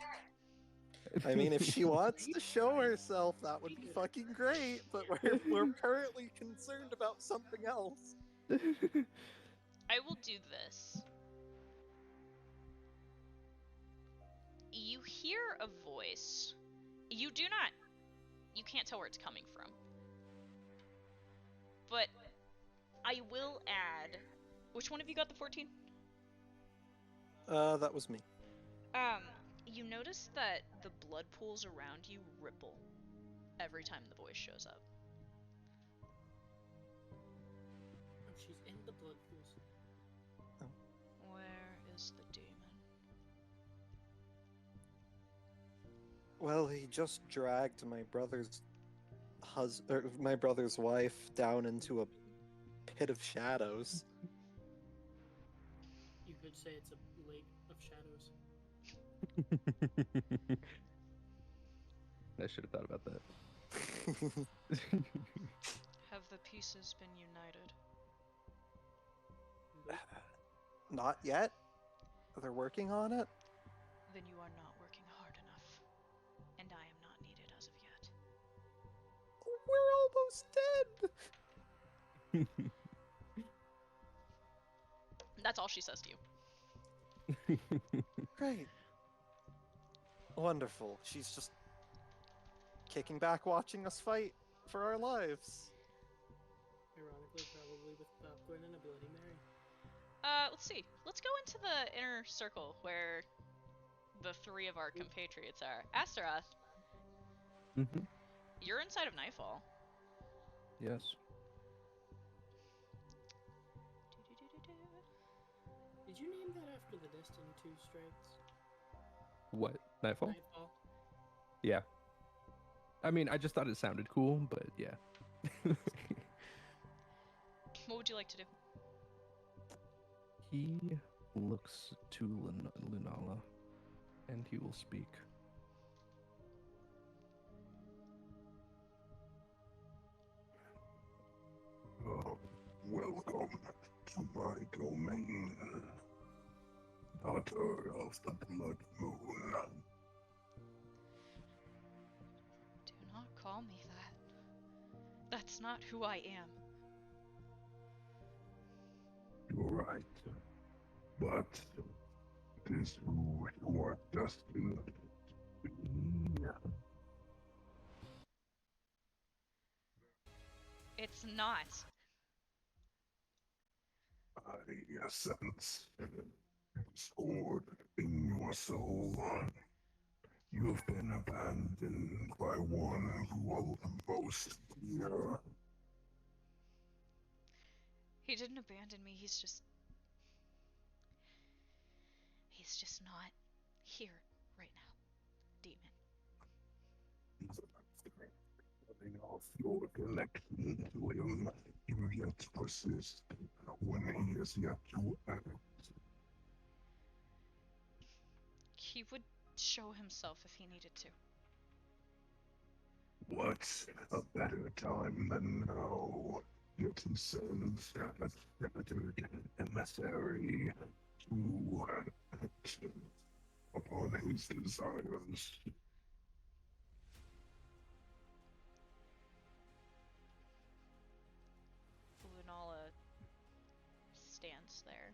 I mean, if she wants to show herself, that would be fucking great, but we're currently concerned about something else. I will do this. You hear a voice. You can't tell where it's coming from. But I will add, which one of you got the 14? That was me. You notice that the blood pools around you ripple every time the voice shows up. Oh, she's in the blood pools. Where is the demon? Well, he just dragged my brother's wife down into a pit of shadows. You could say it's a lake of shadows. I should have thought about that. Have the pieces been united? Not yet. They're working on it. Then you are not working hard enough. And I am not needed as of yet. We're almost dead. That's all she says to you. Great. Wonderful. She's just kicking back, watching us fight for our lives. Ironically, probably with popcorn and a Bloody Mary. Let's see. Let's go into the inner circle where the 3 of our compatriots are. Astaroth, Mhm. you're inside of Nightfall. Yes. Did you name that after the Destiny 2 strikes? What? Nightfall? Nightfall. Yeah. I mean, I just thought it sounded cool, but yeah. What would you like to do? He looks to Lunala, and he will speak. Welcome to my domain, daughter of the Blood Moon. Do not call me that. That's not who I am. You're right, but it is who you are destined to be. It's not. I sense discord in your soul. You have been abandoned by one who hold the most dear. He didn't abandon me, he's just not here right now, demon. Cutting off your connection to him, you yet persist when he is yet to act. He would show himself if he needed to. What's a better time than now? Yet he sends a scattered emissary to act upon his desires. Lunala stands there,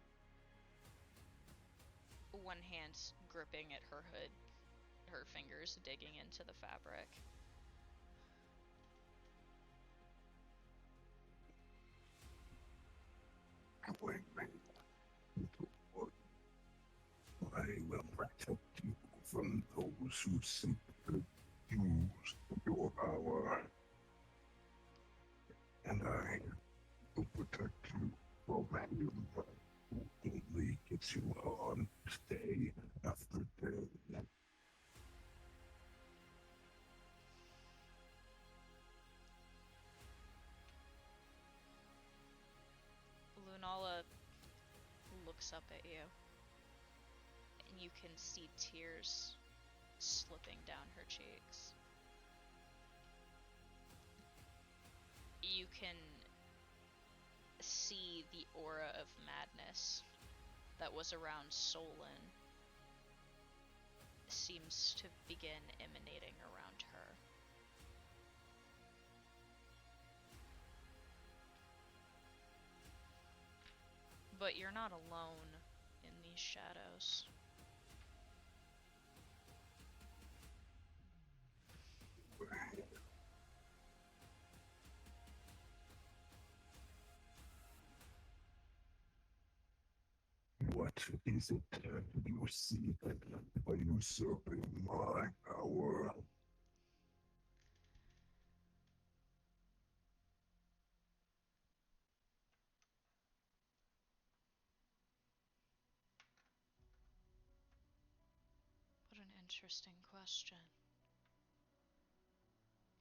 one hand gripping at her hood, her fingers digging into the fabric. Bring me to what I will protect you from those who seek to use your power. And I will protect you from him who only gets you on day after day. Lunala looks up at you, and you can see tears slipping down her cheeks. You can see the aura of madness that was around Solon seems to begin emanating around her. But you're not alone in these shadows. What is it you seek by usurping my power? What an interesting question.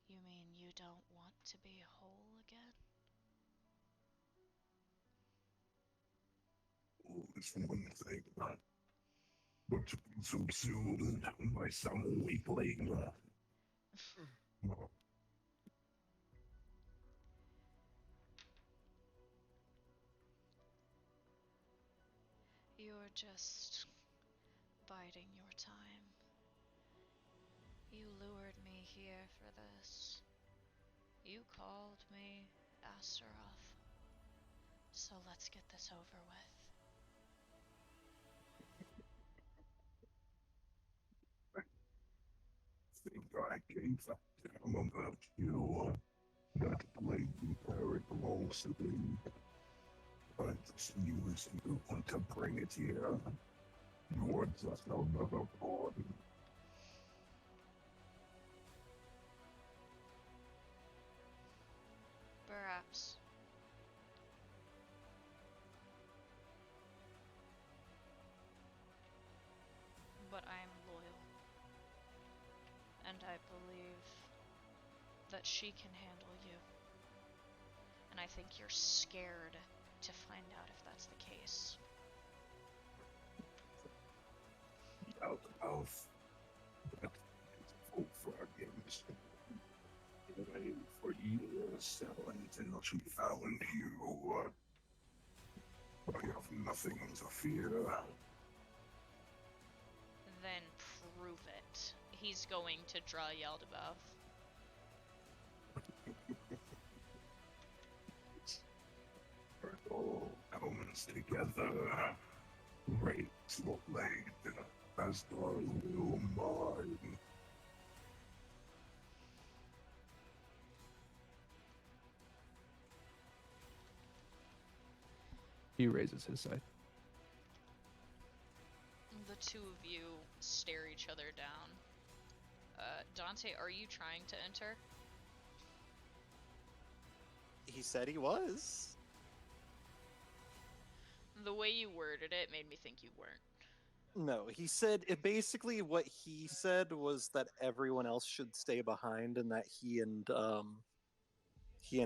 You mean you don't want to be whole again? Is one thing, but to be subsumed by some weakling. You're just biding your time. You lured me here for this. You called me Astaroth. So let's get this over with. Think I gave a damn about you. That blade you carried belongs to me. I just used you to bring it here. You are just another pawn. Perhaps. I believe that she can handle you. And I think you're scared to find out if that's the case. Out of full fragments. Waiting for years until she found you. I have nothing to fear. Then prove it. He's going to draw Yaldabaoth. It all comes together. Rates will laid as does will mine. He raises his scythe. The two of you stare each other down. Dante, are you trying to enter? He said he was. The way you worded it made me think you weren't. No, he said basically what he said was that everyone else should stay behind and that he and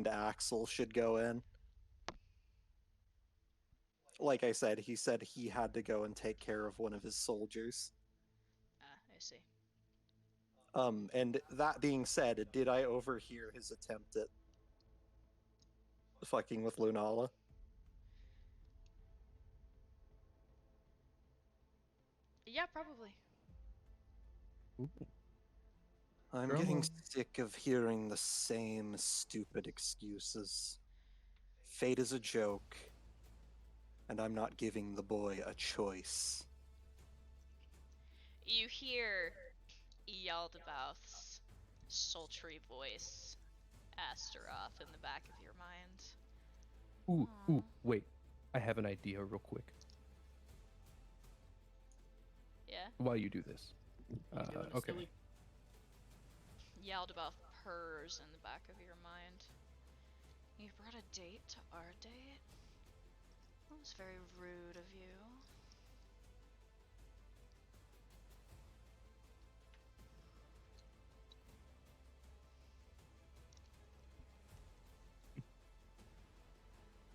Axel should go in. Like I said, he said he had to go and take care of one of his soldiers. I see. And that being said, did I overhear his attempt at fucking with Lunala? Yeah, probably. Ooh. I'm Drama. getting sick of hearing the same stupid excuses. Fate is a joke, and I'm not giving the boy a choice. You hear Yaldabaoth's sultry voice, Astaroth, in the back of your mind. Ooh, wait. I have an idea real quick. Yeah? While you do this. Okay. Yaldabaoth purrs in the back of your mind. You brought a date to our date? That was very rude of you.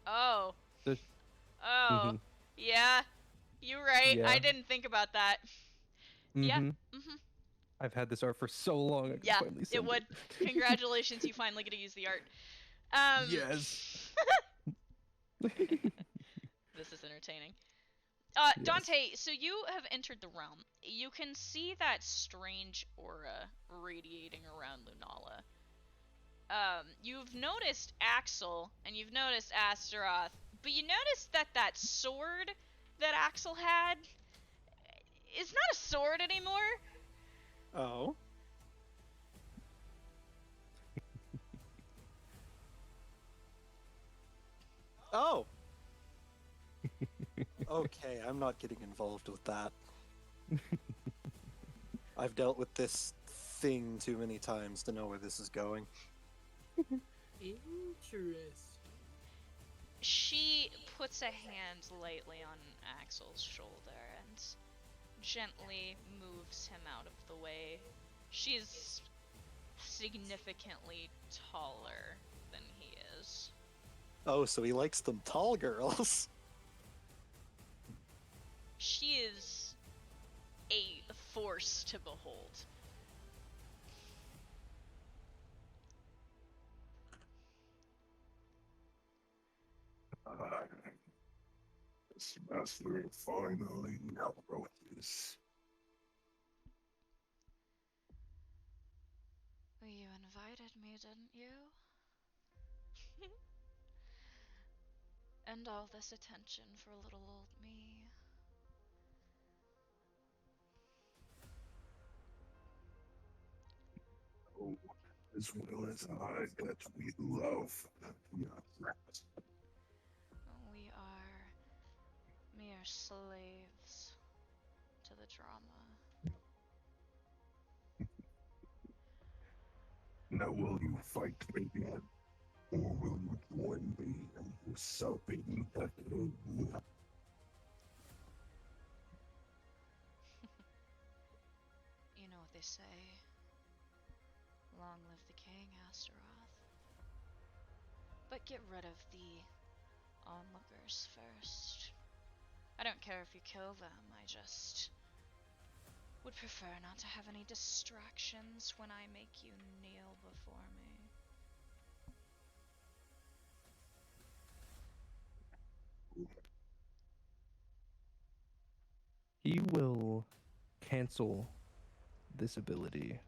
Oh. The- Oh. Mhm. Yeah. You're right. Yeah. I didn't think about that. Yeah. Mhm. Mm-hmm. I've had this art for so long. I can Yeah, finally send it would. Congratulations, you finally get to use the art. Yes. This is entertaining. Dante, so you have entered the realm. You can see that strange aura radiating around Lunala. You've noticed Axel, and you've noticed Astaroth, but you noticed that that sword that Axel had is not a sword anymore. Oh? Oh! Okay, I'm not getting involved with that. I've dealt with this thing too many times to know where this is going. Interesting. She puts a hand lightly on Axel's shoulder and gently moves him out of the way. She's significantly taller than he is. Oh, so he likes them tall girls. She is a force to behold. This master finally outwrote this. You invited me, didn't you? And all this attention for little old me. Oh, as well as I that we love your threat. We are mere slaves to the drama. Now will you fight me, or will you join me in usurping the king? You know what they say. long live the king, Astaroth. But get rid of the onlookers first. I don't care if you kill them, I just would prefer not to have any distractions when I make you kneel before me. He will cancel this ability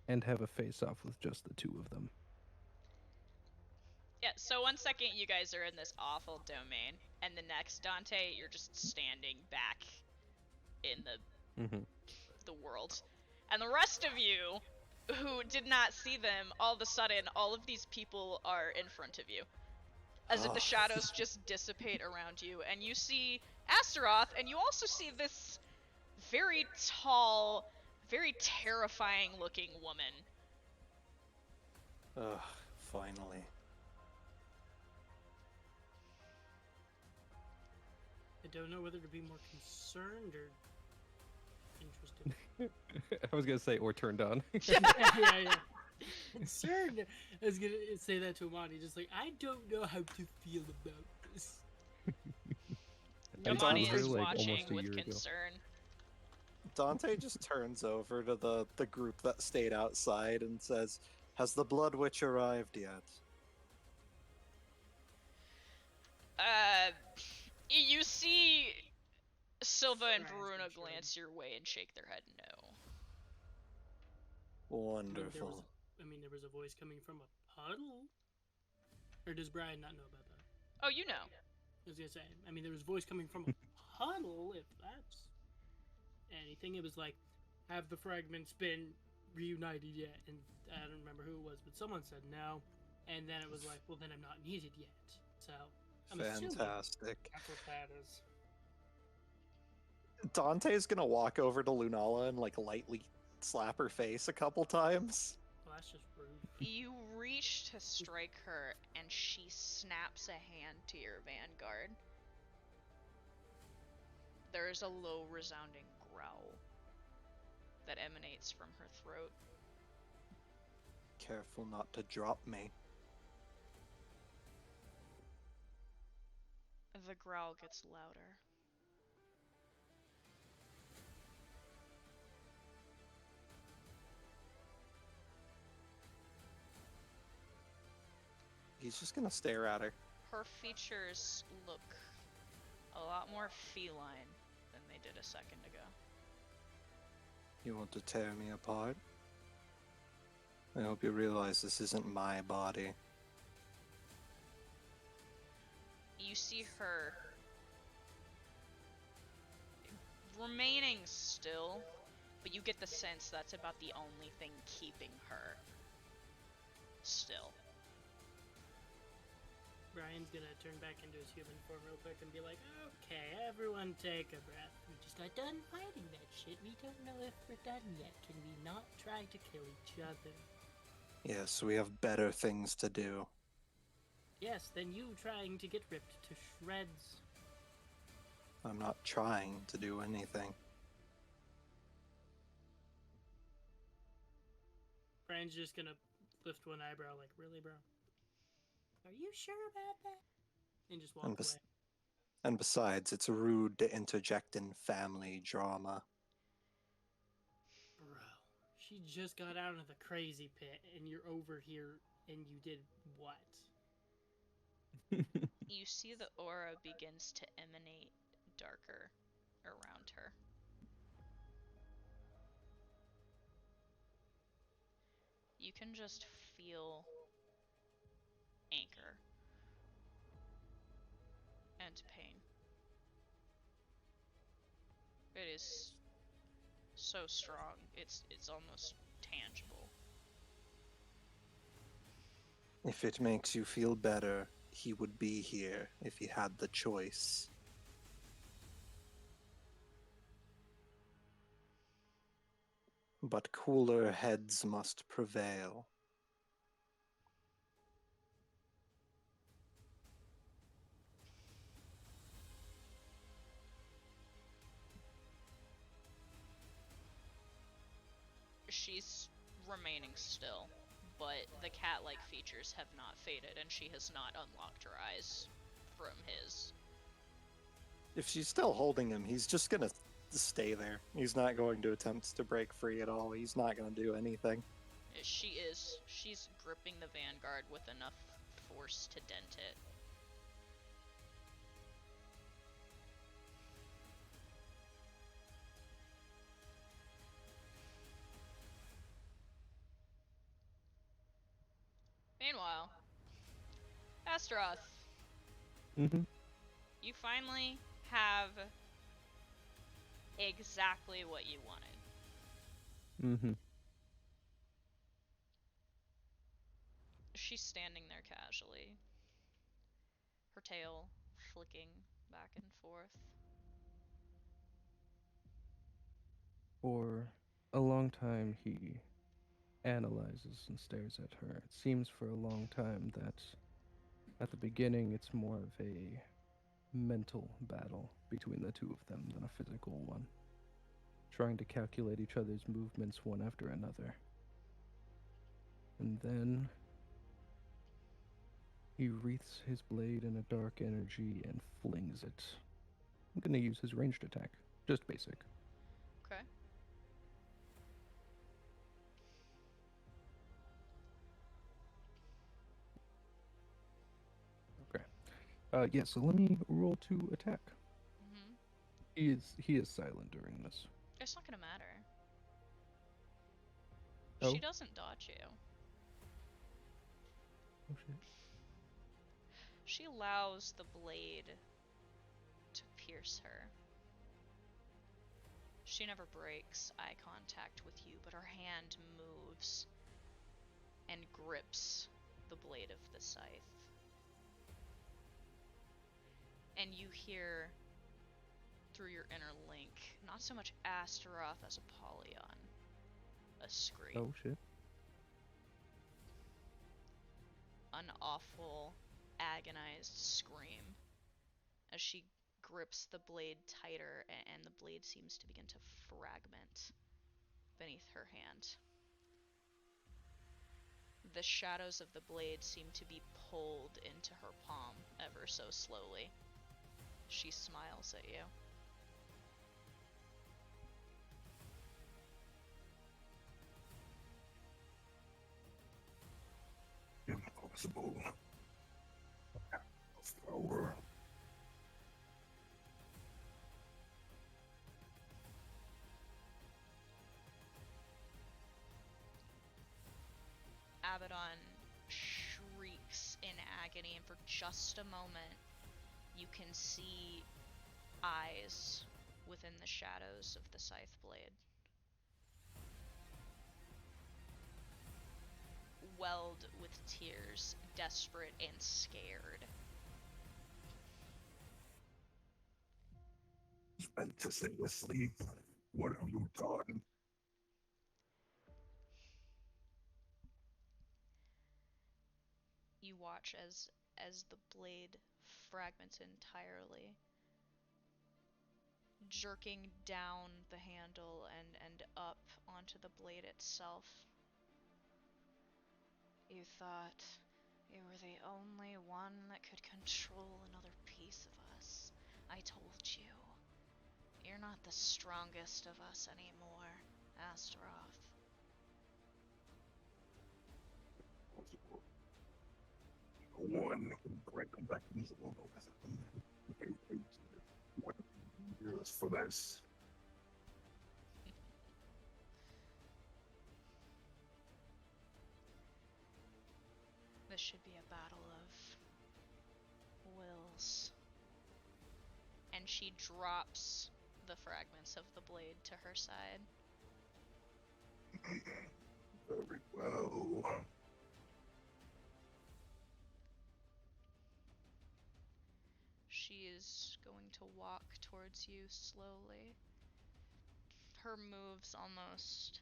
and have a face-off with just the two of them. Yeah, so 1 second you guys are in this awful domain, and the next, Dante, you're just standing back in the world. And the rest of you, who did not see them, all of a sudden, all of these people are in front of you. As if the shadows just dissipate around you, and you see Astaroth, and you also see this very tall, very terrifying looking woman. Ugh, finally. I don't know whether to be more concerned or interested. I was gonna say, or turned on. yeah. Concerned. I was gonna say that to Amani, just like, I don't know how to feel about this. Amani Dante's is like watching almost a with year ago. concern. Dante just turns over to the group that stayed outside and says, "Has the Blood Witch arrived yet?" You see Silva and Brian's Varuna gonna shrug. glance your way and shake their head no. Wonderful. There was a voice coming from a puddle. Or does Brian not know about that? Oh, you know. I was gonna say, there was a voice coming from a puddle, if that's anything. It was like, have the fragments been reunited yet? And I don't remember who it was, but someone said no. And then it was like, well, then I'm not needed yet. So, I'm assuming Fantastic. that's what that is. Dante's gonna walk over to Lunala and like lightly slap her face a couple times. Well, that's just rude. You reach to strike her, and she snaps a hand to your vanguard. There is a low, resounding growl that emanates from her throat. Careful not to drop me. The growl gets louder. He's just gonna stare at her. Her features look a lot more feline than they did a second ago. You want to tear me apart? I hope you realize this isn't my body. You see her remaining still, but you get the sense that's about the only thing keeping her still. Brian's gonna turn back into his human form real quick and be like, okay, everyone take a breath. We just got done fighting that shit. We don't know if we're done yet. Can we not try to kill each other? Yes, we have better things to do. Yes, than you trying to get ripped to shreds. I'm not trying to do anything. Brian's just gonna lift one eyebrow like, really, bro? Are you sure about that? And just walk away. And besides, it's rude to interject in family drama. Bro, she just got out of the crazy pit, and you're over here, and you did what? You see the aura begins to emanate darker around her. You can just feel anger and pain. It is so strong, it's almost tangible. If it makes you feel better, he would be here if he had the choice. But cooler heads must prevail. She's remaining still, but the cat-like features have not faded, and she has not unlocked her eyes from his. If she's still holding him, he's just gonna stay there. He's not going to attempt to break free at all. He's not gonna do anything. She's gripping the Vanguard with enough force to dent it. Meanwhile, Astaroth, Mm-hmm. you finally have exactly what you wanted. Mm-hmm. She's standing there casually, her tail flicking back and forth. For a long time, he analyzes and stares at her. It seems for a long time that at the beginning it's more of a mental battle between the two of them than a physical one, trying to calculate each other's movements one after another. And then he wreaths his blade in a dark energy and flings it. I'm gonna use his ranged attack, just basic. Okay. Okay. Yeah, so let me roll to attack. Mm-hmm. He is silent during this. It's not gonna matter. Oh. She doesn't dodge you. Oh shit. She allows the blade to pierce her. She never breaks eye contact with you, but her hand moves and grips the blade of the scythe. And you hear through your inner link, not so much Astaroth as Apollyon, a scream. Oh shit. An awful, agonized scream as she grips the blade tighter, and the blade seems to begin to fragment beneath her hand. The shadows of the blade seem to be pulled into her palm ever so slowly. She smiles at you. Impossible. Of power. Abaddon shrieks in agony, and for just a moment, you can see eyes within the shadows of the scythe blade. Welled with tears, desperate and scared. Meant to stay asleep. What have you done? You watch as the blade fragments entirely, jerking down the handle and up onto the blade itself. You thought you were the only one that could control another piece of us. I told you. You're not the strongest of us anymore, Astaroth. No one can break back these walls. I waited 1 years for this. This should be a battle of wills. And she drops the fragments of the blade to her side. Very well. She is going to walk towards you slowly. Her moves almost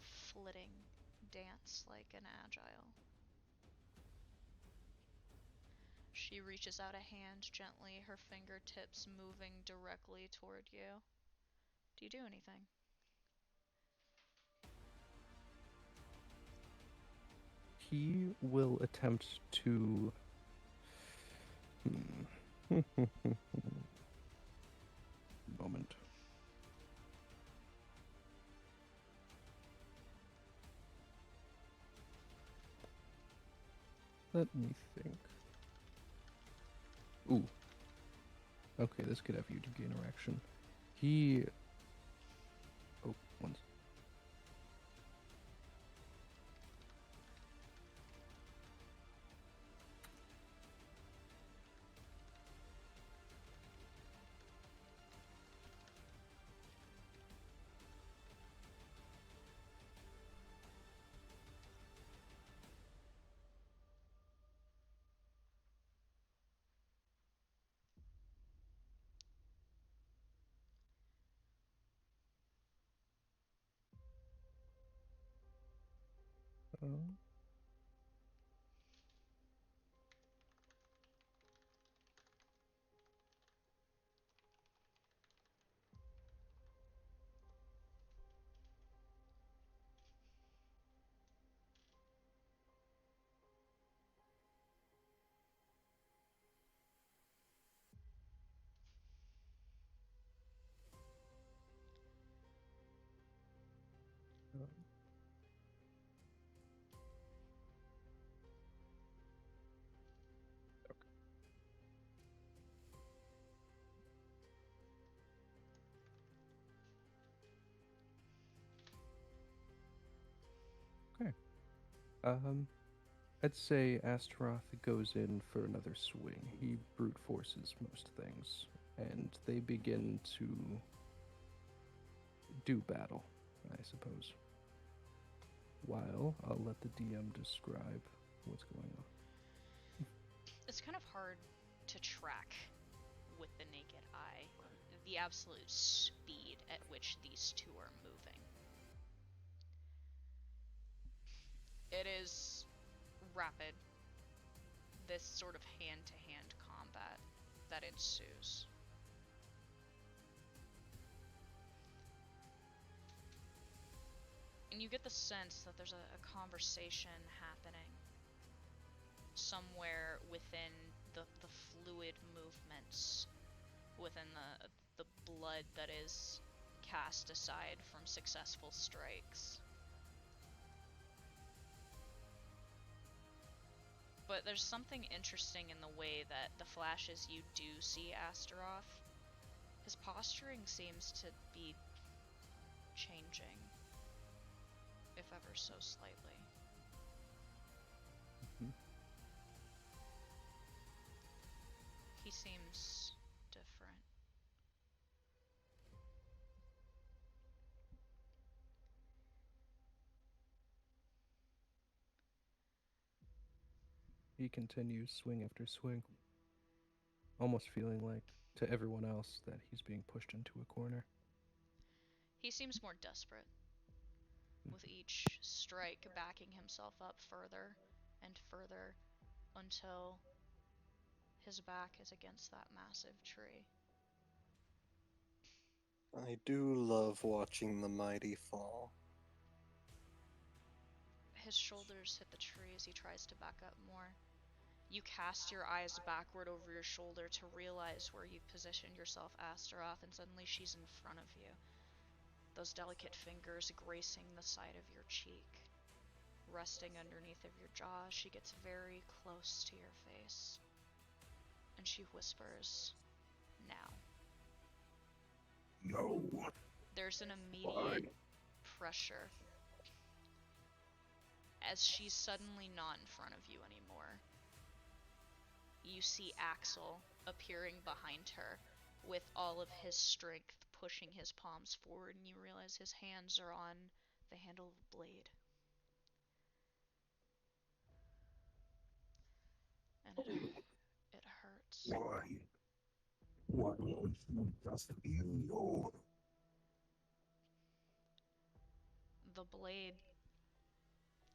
flitting dance like an agile. She reaches out a hand gently, her fingertips moving directly toward you. Do you do anything? he will attempt to. Moment. Let me think. Ooh. Okay, this could have you to gain a reaction. He. Oh, once. Um, okay. I'd say Astaroth goes in for another swing. He brute forces most things, and they begin to do battle, I suppose. While I'll let the DM describe what's going on. It's kind of hard to track with the naked eye the absolute speed at which these two are moving. It is rapid, this sort of hand-to-hand combat that ensues. And you get the sense that there's a conversation happening somewhere within the fluid movements, within the blood that is cast aside from successful strikes. But there's something interesting in the way that the flashes you do see Astaroth, his posturing seems to be changing, if ever so slightly. Mhm. He seems different. He continues swing after swing, almost feeling like, to everyone else, that he's being pushed into a corner. He seems more desperate, with each strike backing himself up further and further until his back is against that massive tree. I do love watching the mighty fall. His shoulders hit the tree as he tries to back up more. You cast your eyes backward over your shoulder to realize where you've positioned yourself, Astaroth, and suddenly she's in front of you. Those delicate fingers gracing the side of your cheek, resting underneath of your jaw. She gets very close to your face, and she whispers, "Now." No. There's an immediate pressure as she's suddenly not in front of you anymore. You see Axel appearing behind her with all of his strength pushing his palms forward, and you realize his hands are on the handle of a blade. And it hurts. Why? Why won't you just yield? The blade,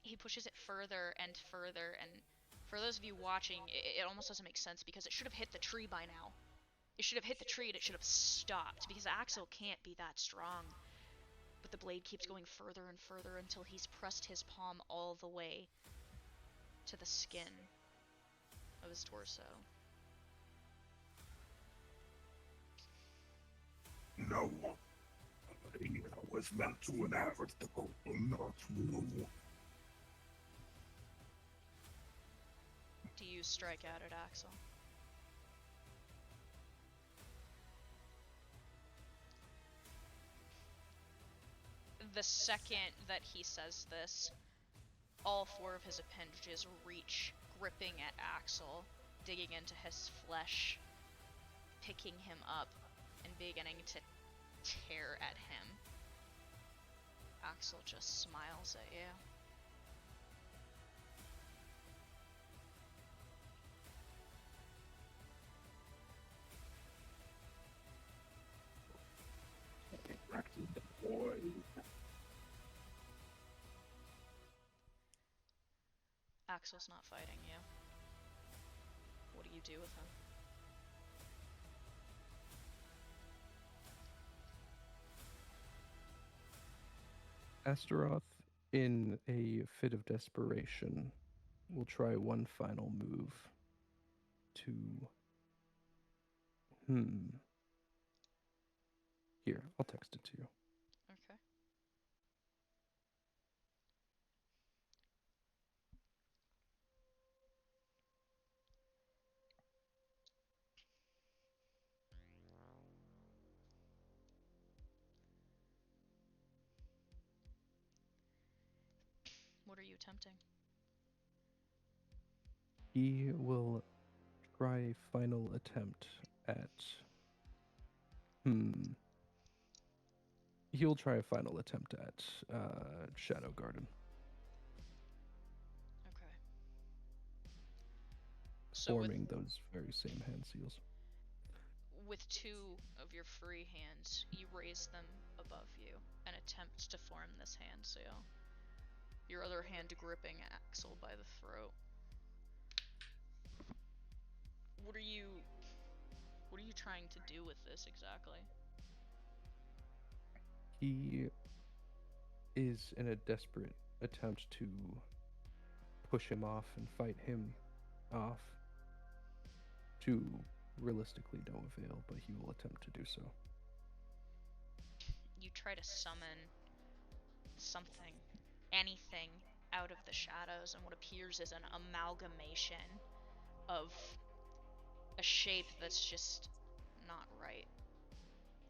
he pushes it further and further, and for those of you watching, it almost doesn't make sense because it should have hit the tree by now. It should have hit the tree and it should have stopped because Axel can't be that strong. But the blade keeps going further and further until he's pressed his palm all the way to the skin of his torso. No. I was meant to inhabit the cold, not you. Do you strike out at Axel? The second that he says this, all four of his appendages reach, gripping at Axel, digging into his flesh, picking him up, and beginning to tear at him. Axel just smiles at you. Boy. Axel's not fighting you. What do you do with him? Astaroth, in a fit of desperation, will try one final move to. Here, I'll text it to you. Okay. What are you attempting? He will try a final attempt at. He'll try a final attempt at Shadow Garden. Okay. So forming those very same hand seals. with two of your free hands, you raise them above you and attempt to form this hand seal. Your other hand gripping Axel by the throat. What are you trying to do with this exactly? He is in a desperate attempt to push him off and fight him off, to realistically no avail, but he will attempt to do so. You try to summon something, anything out of the shadows, and what appears is an amalgamation of a shape that's just not right.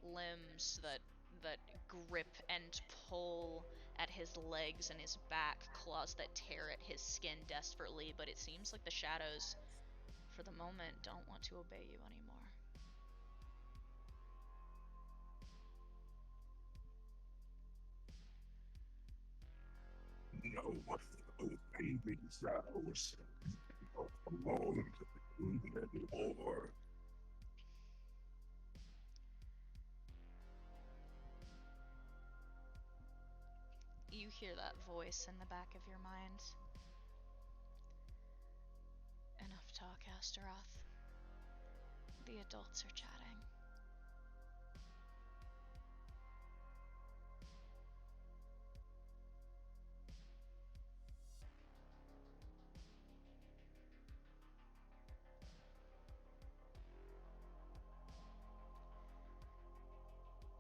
Limbs that grip and pull at his legs and his back, claws that tear at his skin desperately, but it seems like the shadows, for the moment, don't want to obey you anymore. No, baby shadows. Not alone anymore. You hear that voice in the back of your mind. Enough talk, Astaroth. The adults are chatting.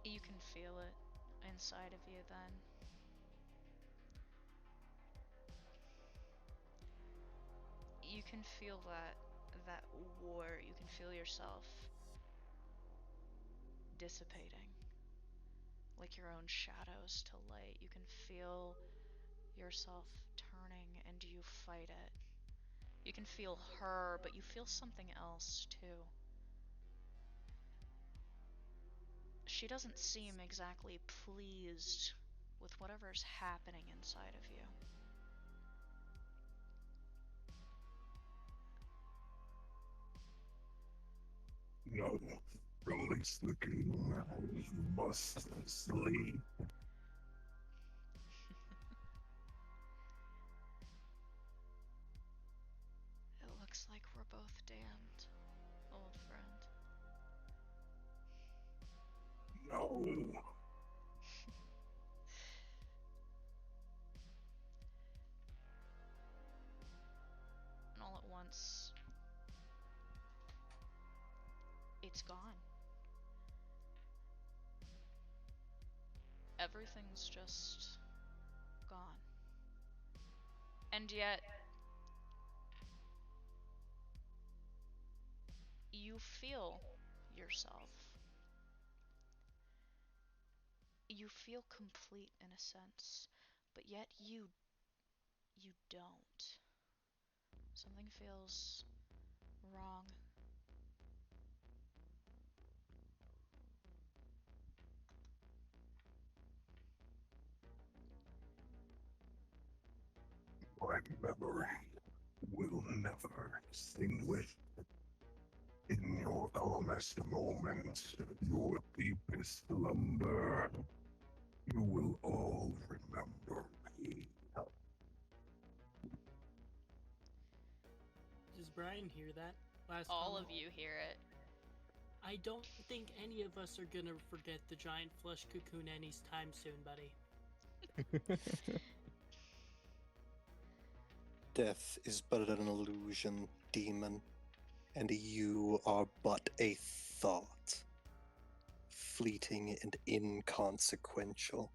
You can feel it inside of you then. You can feel that war. You can feel yourself dissipating, like your own shadows to light. You can feel yourself turning, and you fight it. You can feel her, but you feel something else too. She doesn't seem exactly pleased with whatever's happening inside of you. No, release the king. You must sleep. It looks like we're both damned, old friend. No. It's gone. Everything's just gone. And yet, you feel yourself. You feel complete in a sense, but yet you don't. Something feels wrong. My memory will never extinguish. In your calmest moments, your deepest slumber, you will all remember me. Does Brian hear that? Last All comment? of you hear it. I don't think any of us are gonna forget the giant flesh cocoon anytime soon, buddy. Death is but an illusion, demon, and you are but a thought, fleeting and inconsequential.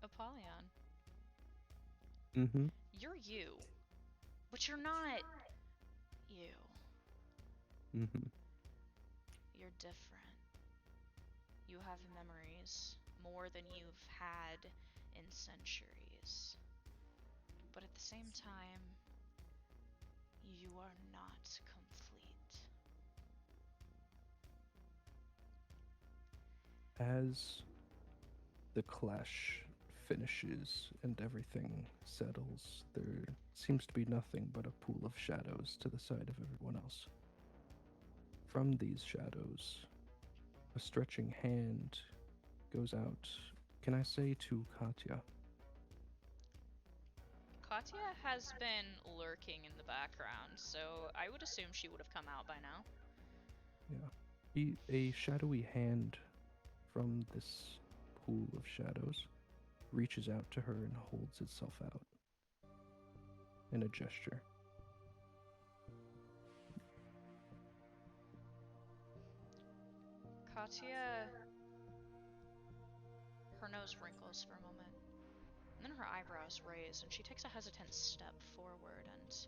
Apollyon, Mm-hmm. you're you, but you're not you. Mm-hmm. You're different. You have memories, more than you've had in centuries. But at the same time, you are not complete. As the clash finishes and everything settles, there seems to be nothing but a pool of shadows to the side of everyone else. From these shadows, a stretching hand goes out, can I say to Katya? Katya has been lurking in the background, so I would assume she would have come out by now. Yeah. A shadowy hand from this pool of shadows reaches out to her and holds itself out in a gesture. Katya, her nose wrinkles for a moment, and then her eyebrows raise, and she takes a hesitant step forward and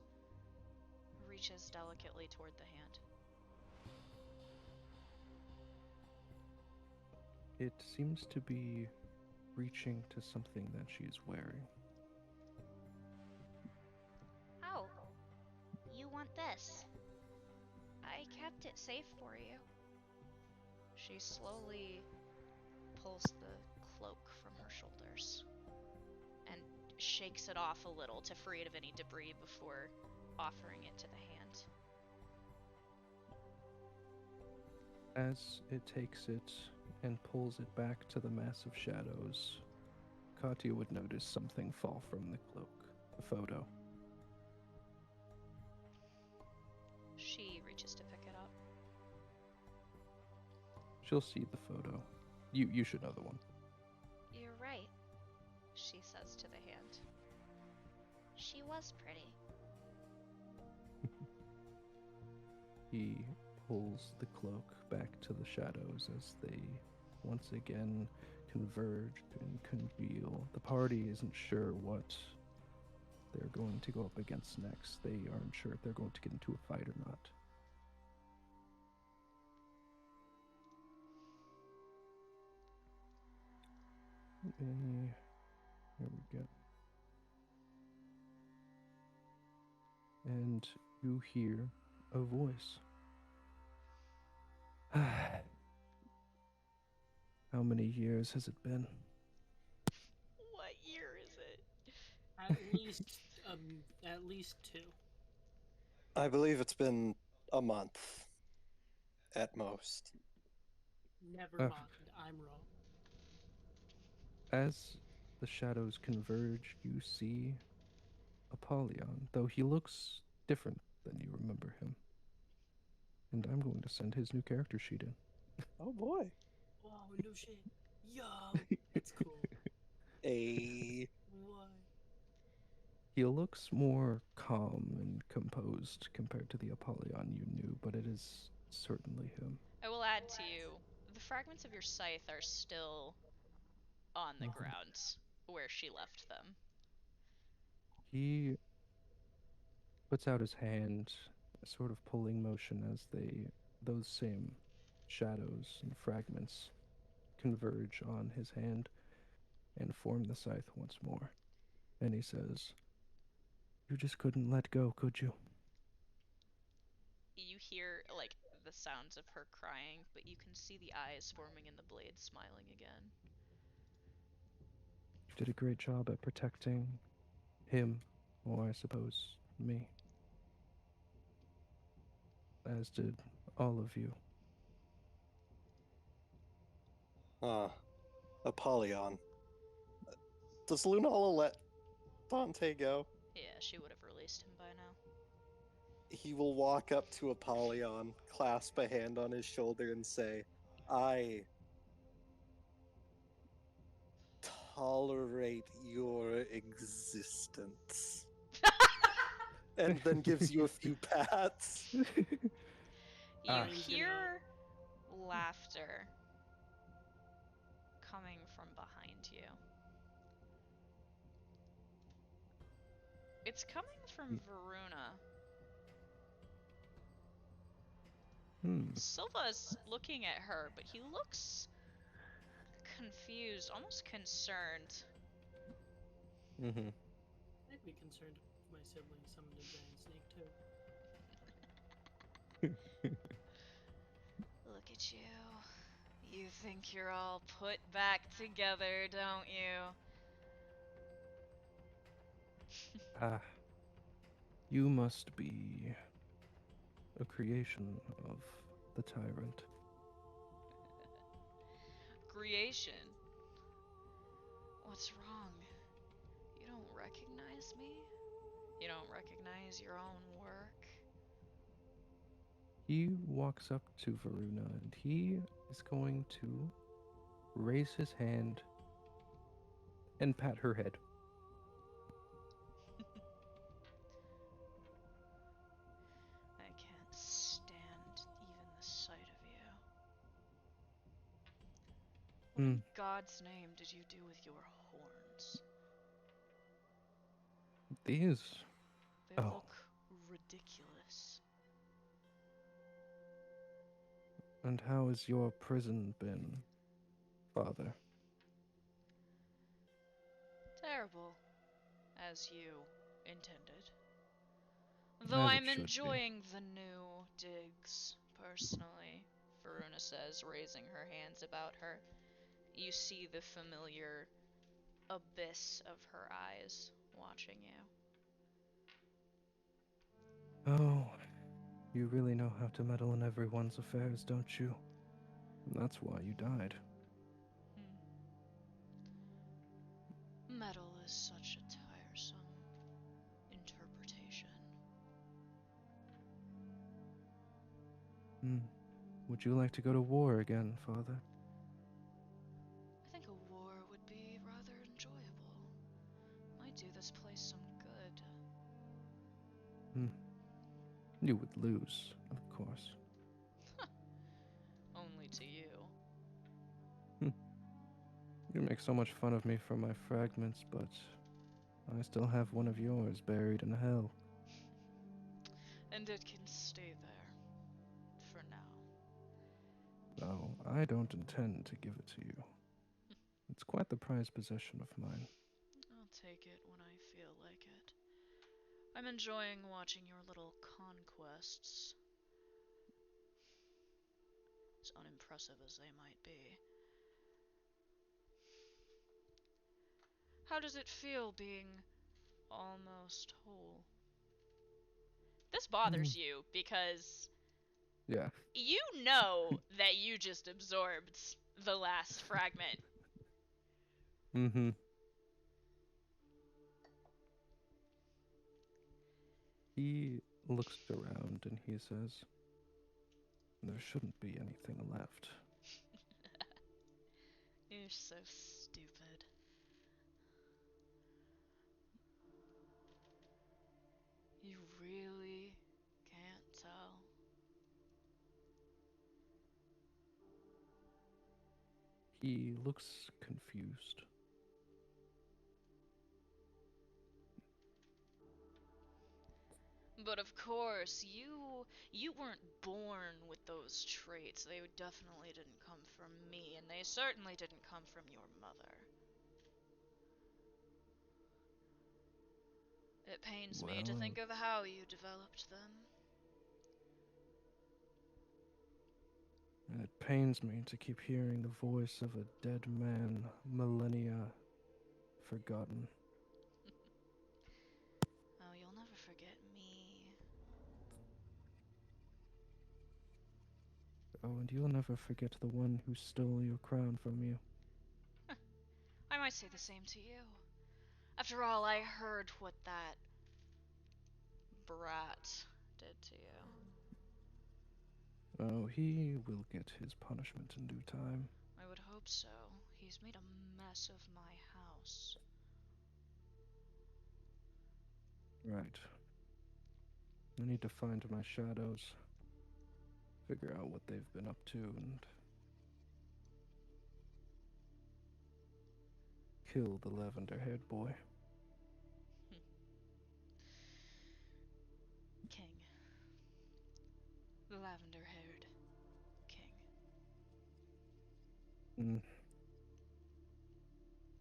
reaches delicately toward the hand. It seems to be reaching to something that she's wearing. Oh, you want this? I kept it safe for you. She slowly pulls the cloak from her shoulders and shakes it off a little to free it of any debris before offering it to the hand. As it takes it and pulls it back to the mass of shadows, Katya would notice something fall from the cloak. A photo. She reaches to pick it up. She'll see the photo. You should know the one. You're right. She says to the hand. She was pretty. He pulls the cloak back to the shadows as they once again converge and congeal. The party isn't sure what they're going to go up against next. They aren't sure if they're going to get into a fight or not. Here we go. And you hear a voice. How many years has it been? What year is it? At least 2. I believe it's been a month at most. Never mind, I'm wrong. As the shadows converge, you see Apollyon, though he looks different than you remember him. And I'm going to send his new character sheet in. Oh boy. Oh, no shit. Yo, that's cool. He looks more calm and composed compared to the Apollyon you knew, but it is certainly him. I will add to you, the fragments of your scythe are still on the Mhm. ground where she left them. He puts out his hand, a sort of pulling motion as those same shadows and fragments converge on his hand and form the scythe once more. And he says, "You just couldn't let go, could you?" You hear, like, the sounds of her crying, but you can see the eyes forming in the blade smiling again. You did a great job at protecting him, or I suppose me, as did all of you. Apollyon. Does Lunala let Dante go? Yeah, she would have released him by now. He will walk up to Apollyon, clasp a hand on his shoulder, and say, I tolerate your existence. And then gives you a few pats. You Ah. hear laughter coming from behind you. It's coming from Varuna. Silva's looking at her, but he looks confused, almost concerned. Mm-hmm. I'd be concerned if my sibling summoned a giant snake too. Look at you. You think you're all put back together, don't you? Ah. You must be a creation of the tyrant. Creation? What's wrong? You don't recognize me? You don't recognize your own work? He walks up to Varuna and he is going to raise his hand and pat her head. I can't stand even the sight of you. What in God's name did you do with your horns? These. They look ridiculous. And how has your prison been, Father? Terrible, as you intended. Though As it I'm should be. enjoying the new digs, personally, Varuna says, raising her hands about her. You see the familiar abyss of her eyes watching you. Oh, you really know how to meddle in everyone's affairs, don't you? That's why you died. Metal is such a tiresome interpretation. Would you like to go to war again, Father? I think a war would be rather enjoyable. Might do this place some good. You would lose, of course. Only to you. You make so much fun of me for my fragments, but I still have one of yours buried in hell. And it can stay there. For now. No, I don't intend to give it to you. It's quite the prized possession of mine. I'll take it when I feel like it. I'm enjoying watching your little conquests. As unimpressive as they might be. How does it feel being almost whole? This bothers you because Yeah. you know that you just absorbed the last fragment. Mm-hmm. He looks around and he says, there shouldn't be anything left. You're so stupid. really can't tell? He looks confused. But of course, you weren't born with those traits. They definitely didn't come from me, and they certainly didn't come from your mother. It pains me to Well, think of how you developed them. it pains me to keep hearing the voice of a dead man, millennia forgotten. Oh, you'll never forget me. Oh, and you'll never forget the one who stole your crown from you. I might say the same to you. After all, I heard what that brat did to you. Oh, he will get his punishment in due time. I would hope so. He's made a mess of my house. Right. I need to find my shadows, figure out what they've been up to, and kill the lavender-haired boy. King. The lavender-haired king.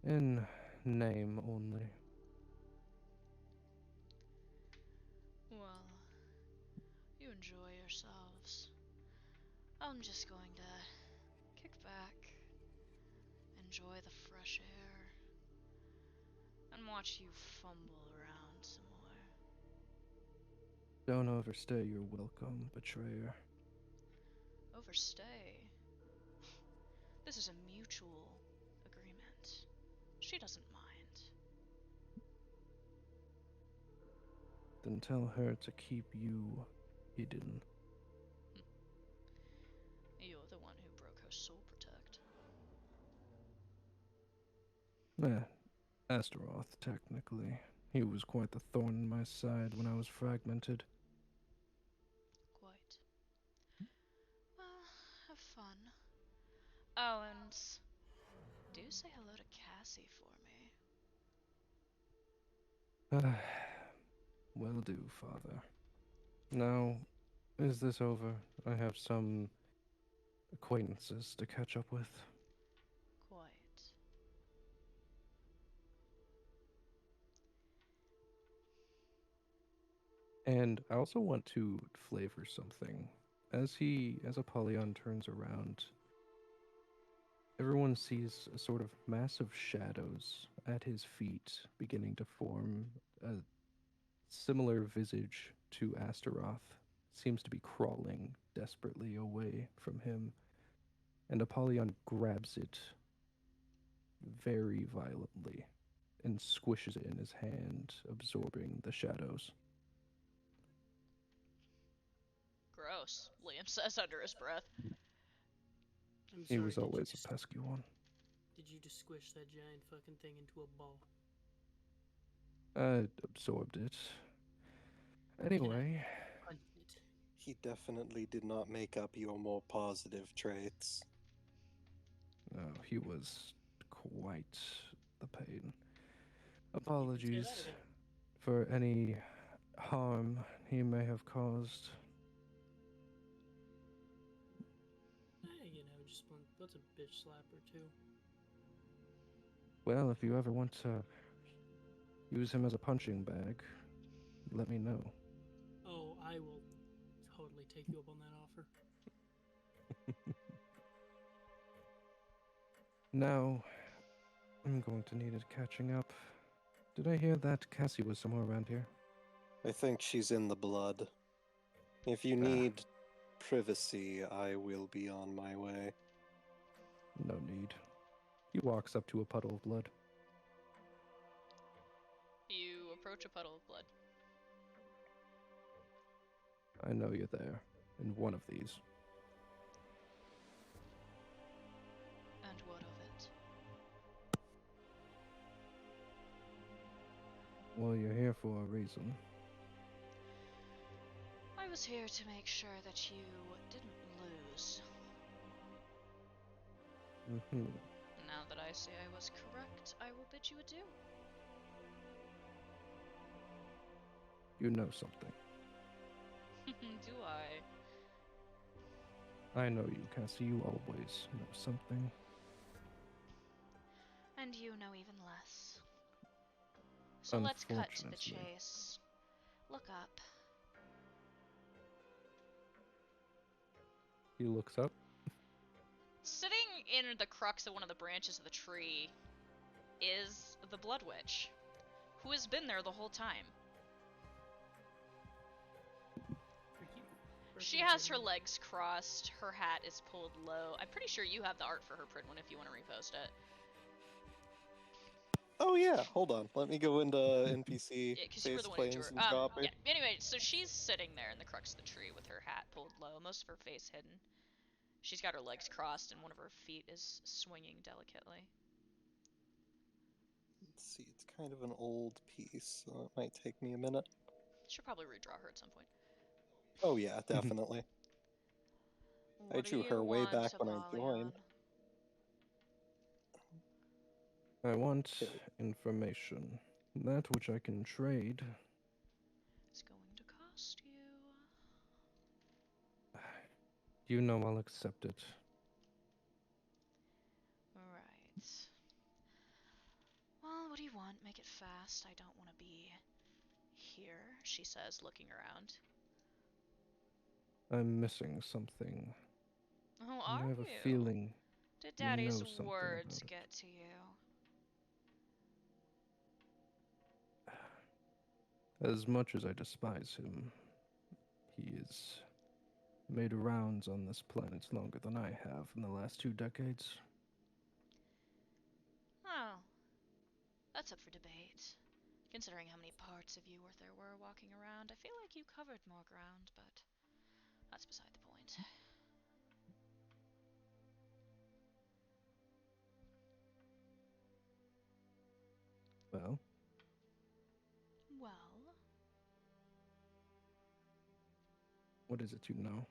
In name only. Well, you enjoy yourselves. I'm just going to kick back, enjoy the fresh air, and watch you fumble around some more. Don't overstay your welcome, betrayer. Overstay? This is a mutual agreement. She doesn't mind. Then tell her to keep you hidden. You're the one who broke her soul protect. Astaroth, technically. He was quite the thorn in my side when I was fragmented. Quite. Well, have fun. Oh, and do say hello to Cassie for me. Will do, father. Now, is this over? I have some acquaintances to catch up with. Quite. And I also want to flavor something. As Apollyon turns around, everyone sees a sort of massive shadows at his feet beginning to form. A similar visage to Astaroth seems to be crawling desperately away from him, and Apollyon grabs it very violently and squishes it in his hand, absorbing the shadows. Gross, Liam says under his breath. I'm He sorry, was always a pesky one. Did you just squish that giant fucking thing into a ball? I absorbed it. Anyway, Punch it. He definitely did not make up your more positive traits. no, he was quite the pain. You can Apologies say that again. for any harm he may have caused. You know, just what's a bitch slap or two? Well, if you ever want to use him as a punching bag, let me know. Oh, I will totally take you up on that offer. Now, I'm going to need it catching up. Did I hear that Cassie was somewhere around here? I think she's in the blood. If you need privacy, I will be on my way. No need. He walks up to a puddle of blood. You approach a puddle of blood. I know you're there, in one of these. And what of it? Well, you're here for a reason. was here to make sure that you didn't lose. Mm-hmm. Now that I say I was correct, I will bid you adieu. You know something. Do I? I know you, Cassie. You always know something. And you know even less. So let's cut to the Unfortunately. chase. Look up. He looks up. Sitting in the crux of one of the branches of the tree is the Blood Witch, who has been there the whole time. She has her legs crossed, her hat is pulled low. I'm pretty sure you have the art for her, Pridwin, if you want to repost it. Oh yeah, hold on. Let me go into NPC Yeah, because you were face the one who drew claims her. and copy. Yeah, anyway, so she's sitting there in the crux of the tree with her hat pulled low, most of her face hidden. She's got her legs crossed and one of her feet is swinging delicately. Let's see, it's kind of an old piece, so it might take me a minute. She'll probably redraw her at some point. Oh yeah, definitely. I What do drew you her way want, back when I Apollyon? joined. I want Okay. information. That which I can trade. It's going to cost you. You know I'll accept it. Right. Well, what do you want? Make it fast. I don't want to be here, she says, looking around. I'm missing something. Oh, And are I have you? a feeling Did you Daddy's know something words about it. get to you? As much as I despise him, he has made rounds on this planet longer than I have in the last 2 decades. Oh, that's up for debate. Considering how many parts of you there were walking around, I feel like you covered more ground, but that's beside the point. Well, Well, what is it you know?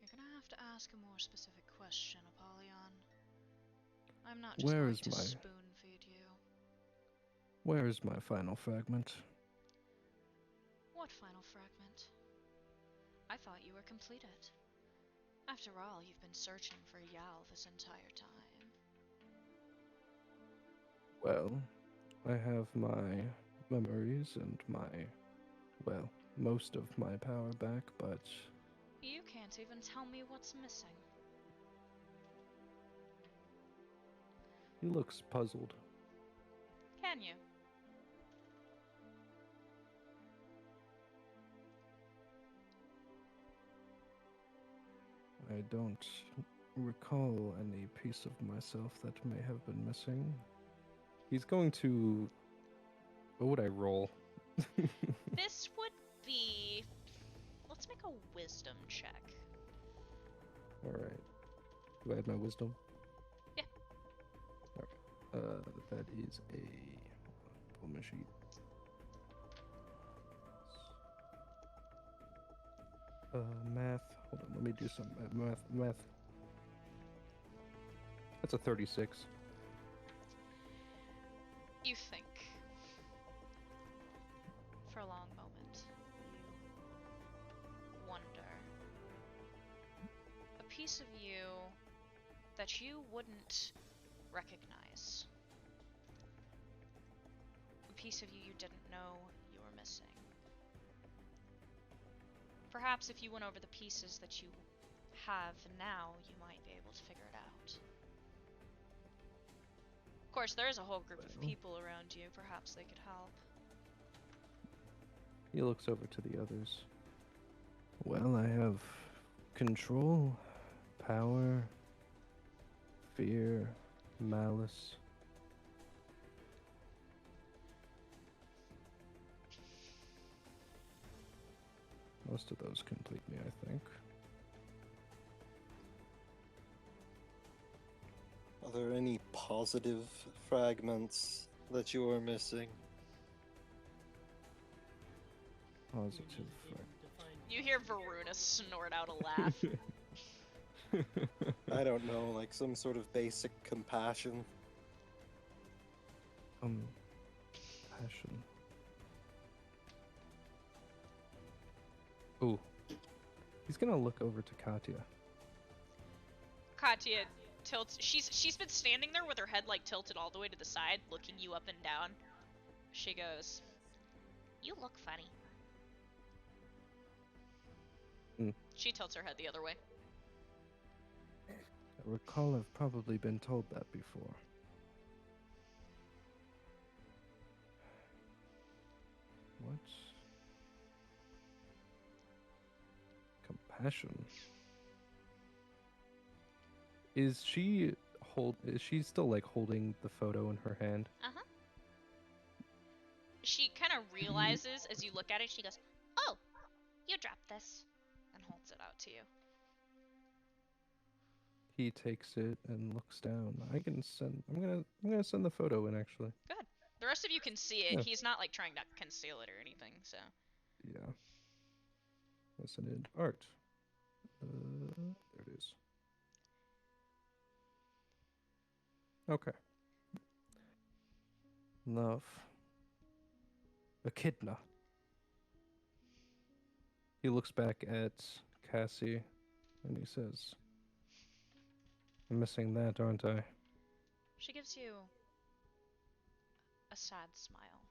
you're gonna have to ask a more specific question, Apollyon. I'm not just Where going is to my spoon feed you. Where is my final fragment? What final fragment? I thought you were completed. After all, you've been searching for Yal this entire time. Well, I have my memories and well, most of my power back, but You can't even tell me what's missing. he looks puzzled. Can you? I don't recall any piece of myself that may have been missing. He's going to... What would I roll? This would be... Let's make a wisdom check. Alright. Do I add my wisdom? Yeah. Alright. That is a... Pull my sheet. Math. Hold on, let me do some math. That's a 36. You think. For a long moment, you wonder. A piece of you that you wouldn't recognize. A piece of you didn't know you were missing. Perhaps if you went over the pieces that you have now, you might be able to figure it out. Of course, there is a whole group of people around you. Perhaps they could help. He looks over to the others. Well, I have control, power, fear, malice. Most of those complete me, I think. Are there any positive fragments that you are missing? Positive. You hear Varuna snort out a laugh. I don't know, like some sort of basic compassion. Passion. Ooh. He's gonna look over to Katya. Katya tilts. She's been standing there with her head like tilted all the way to the side, looking you up and down. She goes, "You look funny." She tilts her head the other way. I recall I've probably been told that before. What? Compassion. Is she still like holding the photo in her hand? Uh-huh. She kind of realizes as you look at it, she goes, "Oh, you dropped this," and holds it out to you. He takes it and looks down. I'm gonna send the photo in actually. Good. The rest of you can see it. Yeah. He's not like trying to conceal it or anything, so. Yeah. Listen in art. There it is. Okay. Love. Echidna. He looks back at Cassie and he says, "I'm missing that, aren't I?" She gives you a sad smile.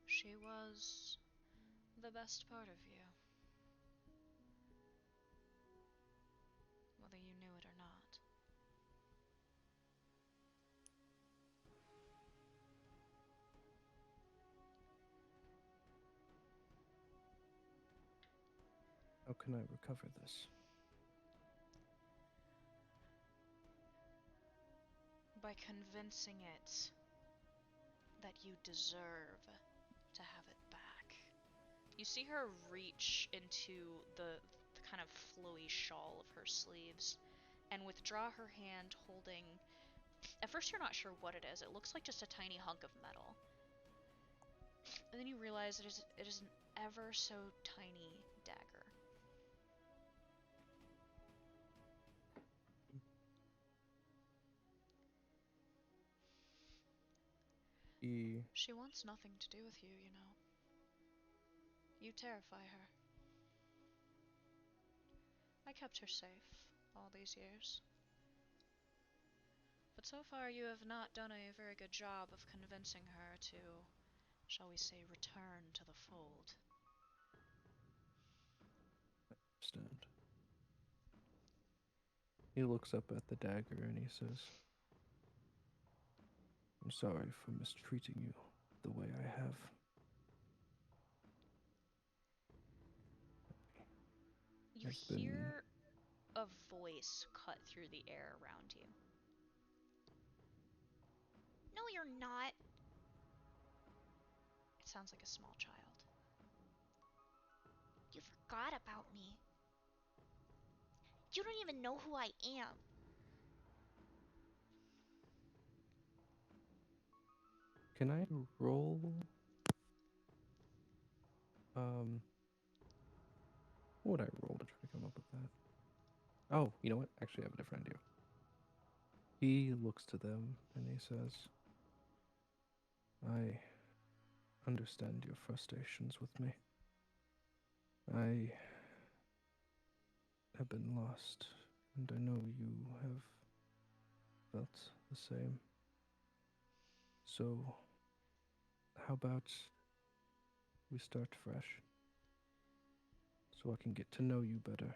She was the best part of you. Whether you knew it or not. How can I recover this? By convincing it that you deserve to have it back. You see her reach into the kind of flowy shawl of her sleeves and withdraw her hand holding. At first you're not sure what it is. It looks like just a tiny hunk of metal. And then you realize it is an ever so tiny dagger. She wants nothing to do with you, you know. You terrify her. I kept her safe all these years. But so far you have not done a very good job of convincing her to, shall we say, return to the fold. Understand. He looks up at the dagger and he says, "I'm sorry for mistreating you the way I have." You hear a voice cut through the air around you. No, you're not. It sounds like a small child. You forgot about me. You don't even know who I am. Can I roll? What would I roll to try to come up with that? Oh, you know what? Actually, I have a different idea. He looks to them and he says, "I understand your frustrations with me. I have been lost, and I know you have felt the same. So, how about we start fresh, so I can get to know you better?"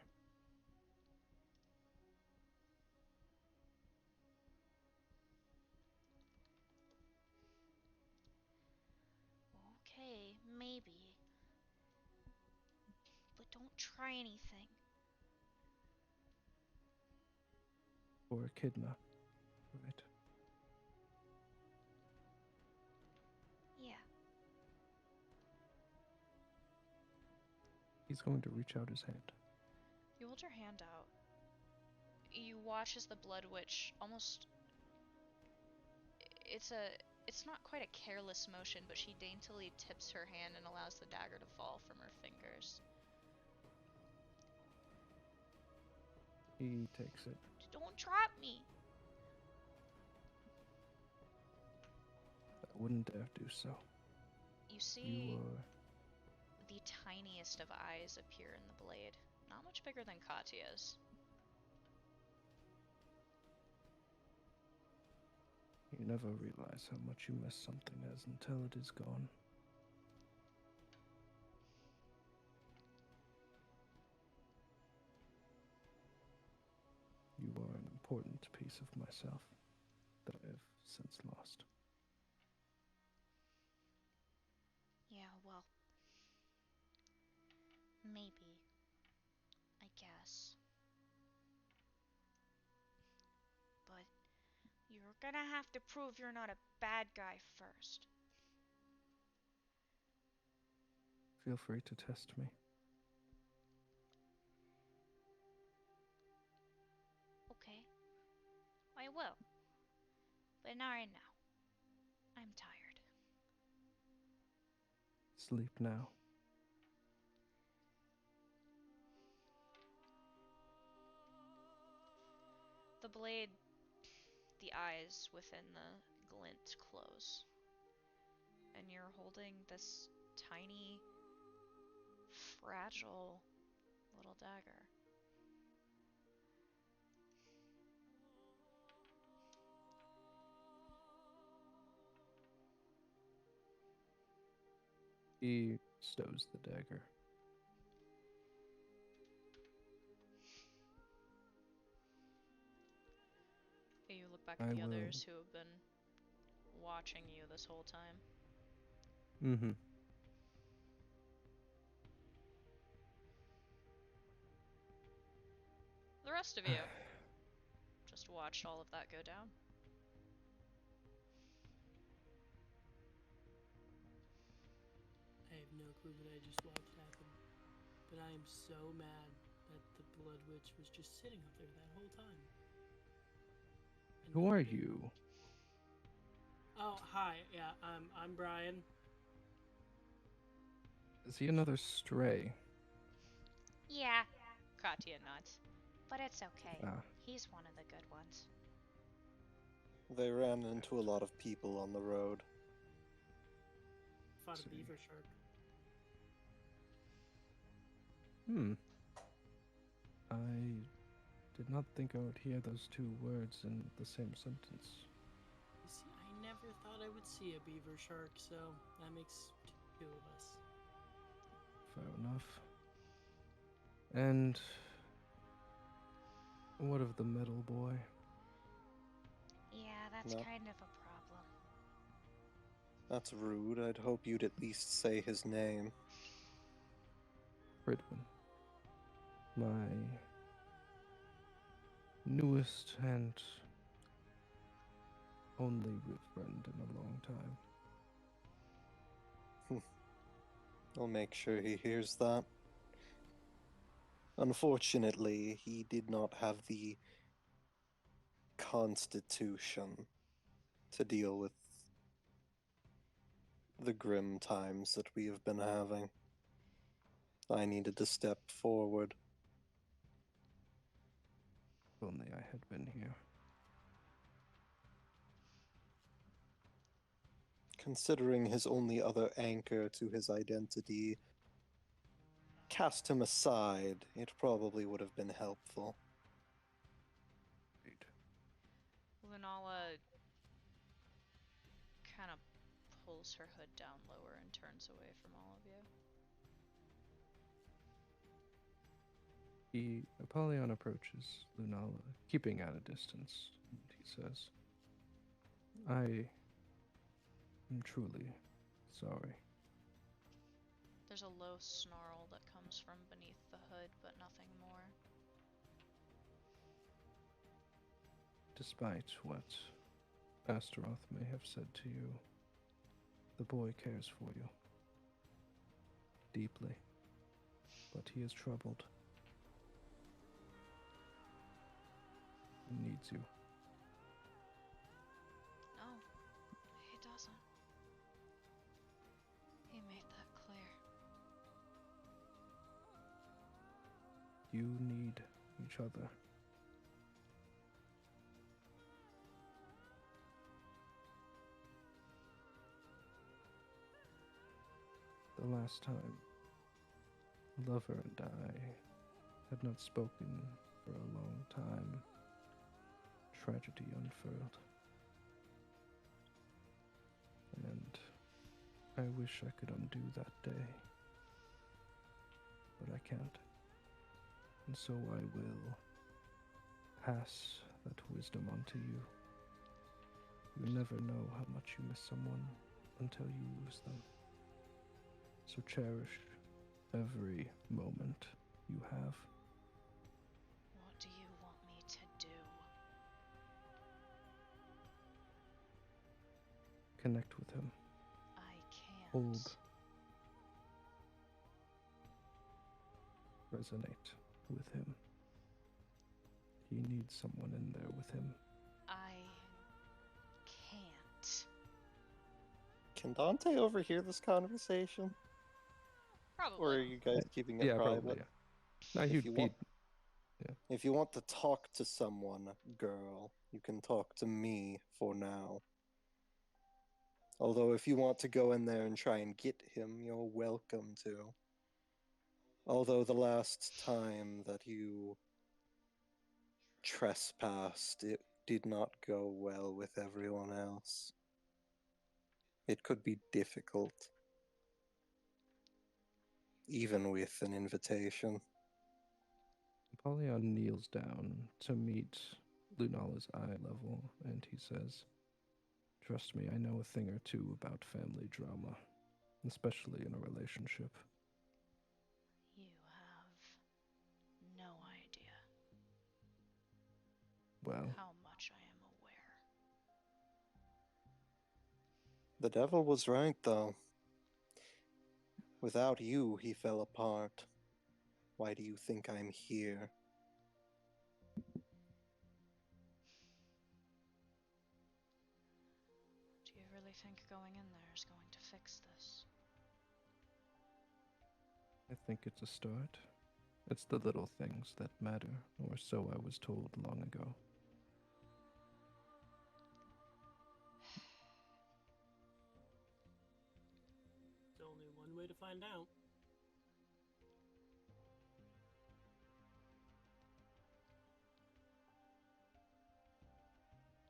Okay, maybe. But don't try anything. For Echidna, right? Yeah. He's going to reach out his hand. You hold your hand out, You watch as the Blood Witch almost... It's not quite a careless motion, but she daintily tips her hand and allows the dagger to fall from her fingers. He takes it. Don't trap me! I wouldn't dare do so. You see You are... the tiniest of eyes appear in the blade. Not much bigger than Katya's. You never realize how much you miss something as until it is gone. You are an important piece of myself that I have since lost. Yeah, well, maybe. I guess. But you're gonna have to prove you're not a bad guy first. Feel free to test me. Okay. I will. But not right now. I'm tired. Sleep now. The blade, the eyes within the glint close. And you're holding this tiny, fragile little dagger. He stows the dagger. You look back at the others who have been watching you this whole time. Mm-hmm. The rest of you just watched all of that go down. I have no clue what I just watched happen, but I am so mad that the Blood Witch was just sitting up there that whole time. And Who are you? Oh, hi. Yeah, I'm Brian. Is he another stray? Yeah, Katya nods. but it's okay. Ah. He's one of the good ones. They ran into a lot of people on the road. Fought a beaver shark. I did not think I would hear those two words in the same sentence. You see, I never thought I would see a beaver shark, so that makes two of us. Fair enough. And what of the metal boy? Yeah, that's No. kind of a problem. That's rude. I'd hope you'd at least say his name. Fridwin. My newest and only real friend in a long time. I'll make sure he hears that. Unfortunately, he did not have the constitution to deal with the grim times that we have been having. I needed to step forward. If only I had been here. Considering his only other anchor to his identity cast him aside, it probably would have been helpful. Lunala kind of pulls her hood down lower and turns away from all of you. Apollyon approaches Lunala, keeping at a distance, and he says, I am truly sorry. There's a low snarl that comes from beneath the hood, but nothing more. Despite what Astaroth may have said to you, the boy cares for you. Deeply. But he is troubled. He needs you. No, he doesn't. He made that clear. You need each other. The last time, lover and I had not spoken for a long time. Tragedy unfurled. And I wish I could undo that day. But I can't. And so I will pass that wisdom on to you. You never know how much you miss someone until you lose them. So cherish every moment you have. What do you want me to do? Connect with him. I can't. Hold. Resonate with him. He needs someone in there with him. I can't. Can Dante overhear this conversation? Probably. Or are you guys keeping it Yeah, private? probably. Yeah. No, If you want, yeah. if you want to talk to someone, girl, you can talk to me for now. Although if you want to go in there and try and get him, you're welcome to. Although the last time that you trespassed, it did not go well with everyone else. It could be difficult, even with an invitation. Apollyon kneels down to meet Lunala's eye level, and he says, "Trust me, I know a thing or two about family drama, especially in a relationship." You have no idea Well, how much I am aware. The devil was right, though. Without you, he fell apart. Why do you think I'm here? Do you really think going in there is going to fix this? I think it's a start. It's the little things that matter, or so I was told long ago. There's only one way to find out.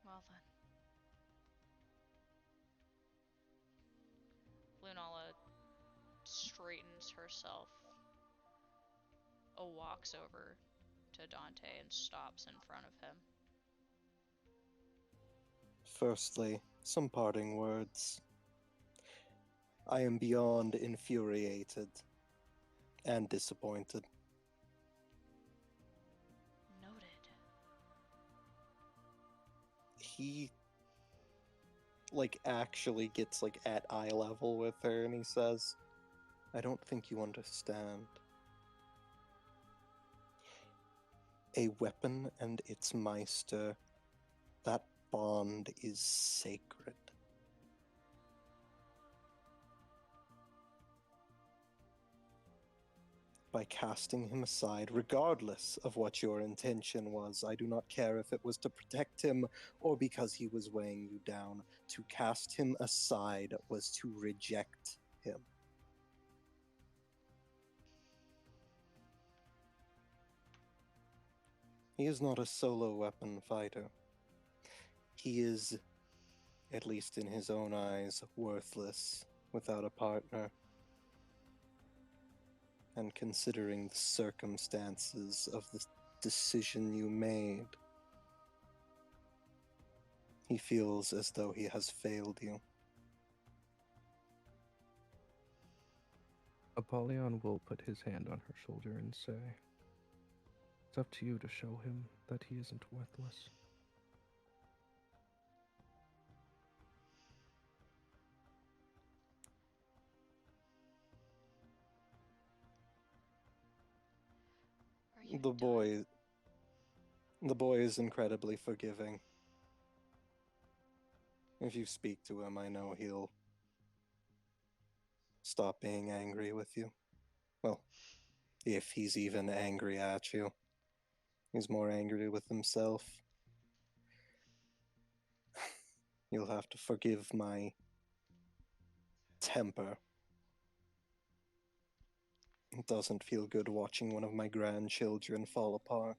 Well then. Lunala straightens herself, walks over to Dante and stops in front of him. Firstly, some parting words. I am beyond infuriated and disappointed. Noted. He actually gets at eye level with her and he says, I don't think you understand. A weapon and its Meister, that bond is sacred. By casting him aside, regardless of what your intention was, I do not care if it was to protect him or because he was weighing you down. To cast him aside was to reject him. He is not a solo weapon fighter. He is, at least in his own eyes, worthless without a partner. And considering the circumstances of the decision you made, he feels as though he has failed you. Apollyon will put his hand on her shoulder and say, "It's up to you to show him that he isn't worthless." Are you The done? boy The boy is incredibly forgiving. If you speak to him, I know he'll stop being angry with you. Well, if he's even angry at you. He's more angry with himself. You'll have to forgive my temper. It doesn't feel good watching one of my grandchildren fall apart.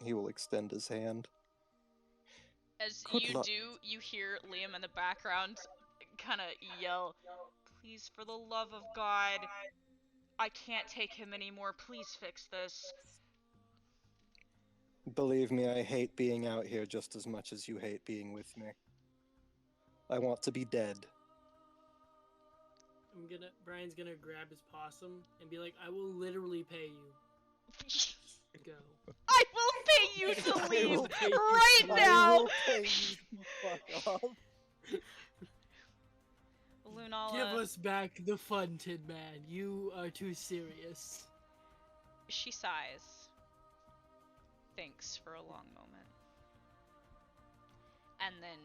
He will extend his hand. As Good you luck. do, you hear Liam in the background kind of yell, "Please, for the love of God, I can't take him anymore. Please fix this." Believe me, I hate being out here just as much as you hate being with me. I want to be dead. Brian's gonna grab his possum and be like, I will literally pay you. Go. I will pay you to I leave will pay you right to now! I will pay you to fuck off. Lunala, Give us back the fun, Tin Man. You are too serious. she sighs. Thinks for a long moment. And then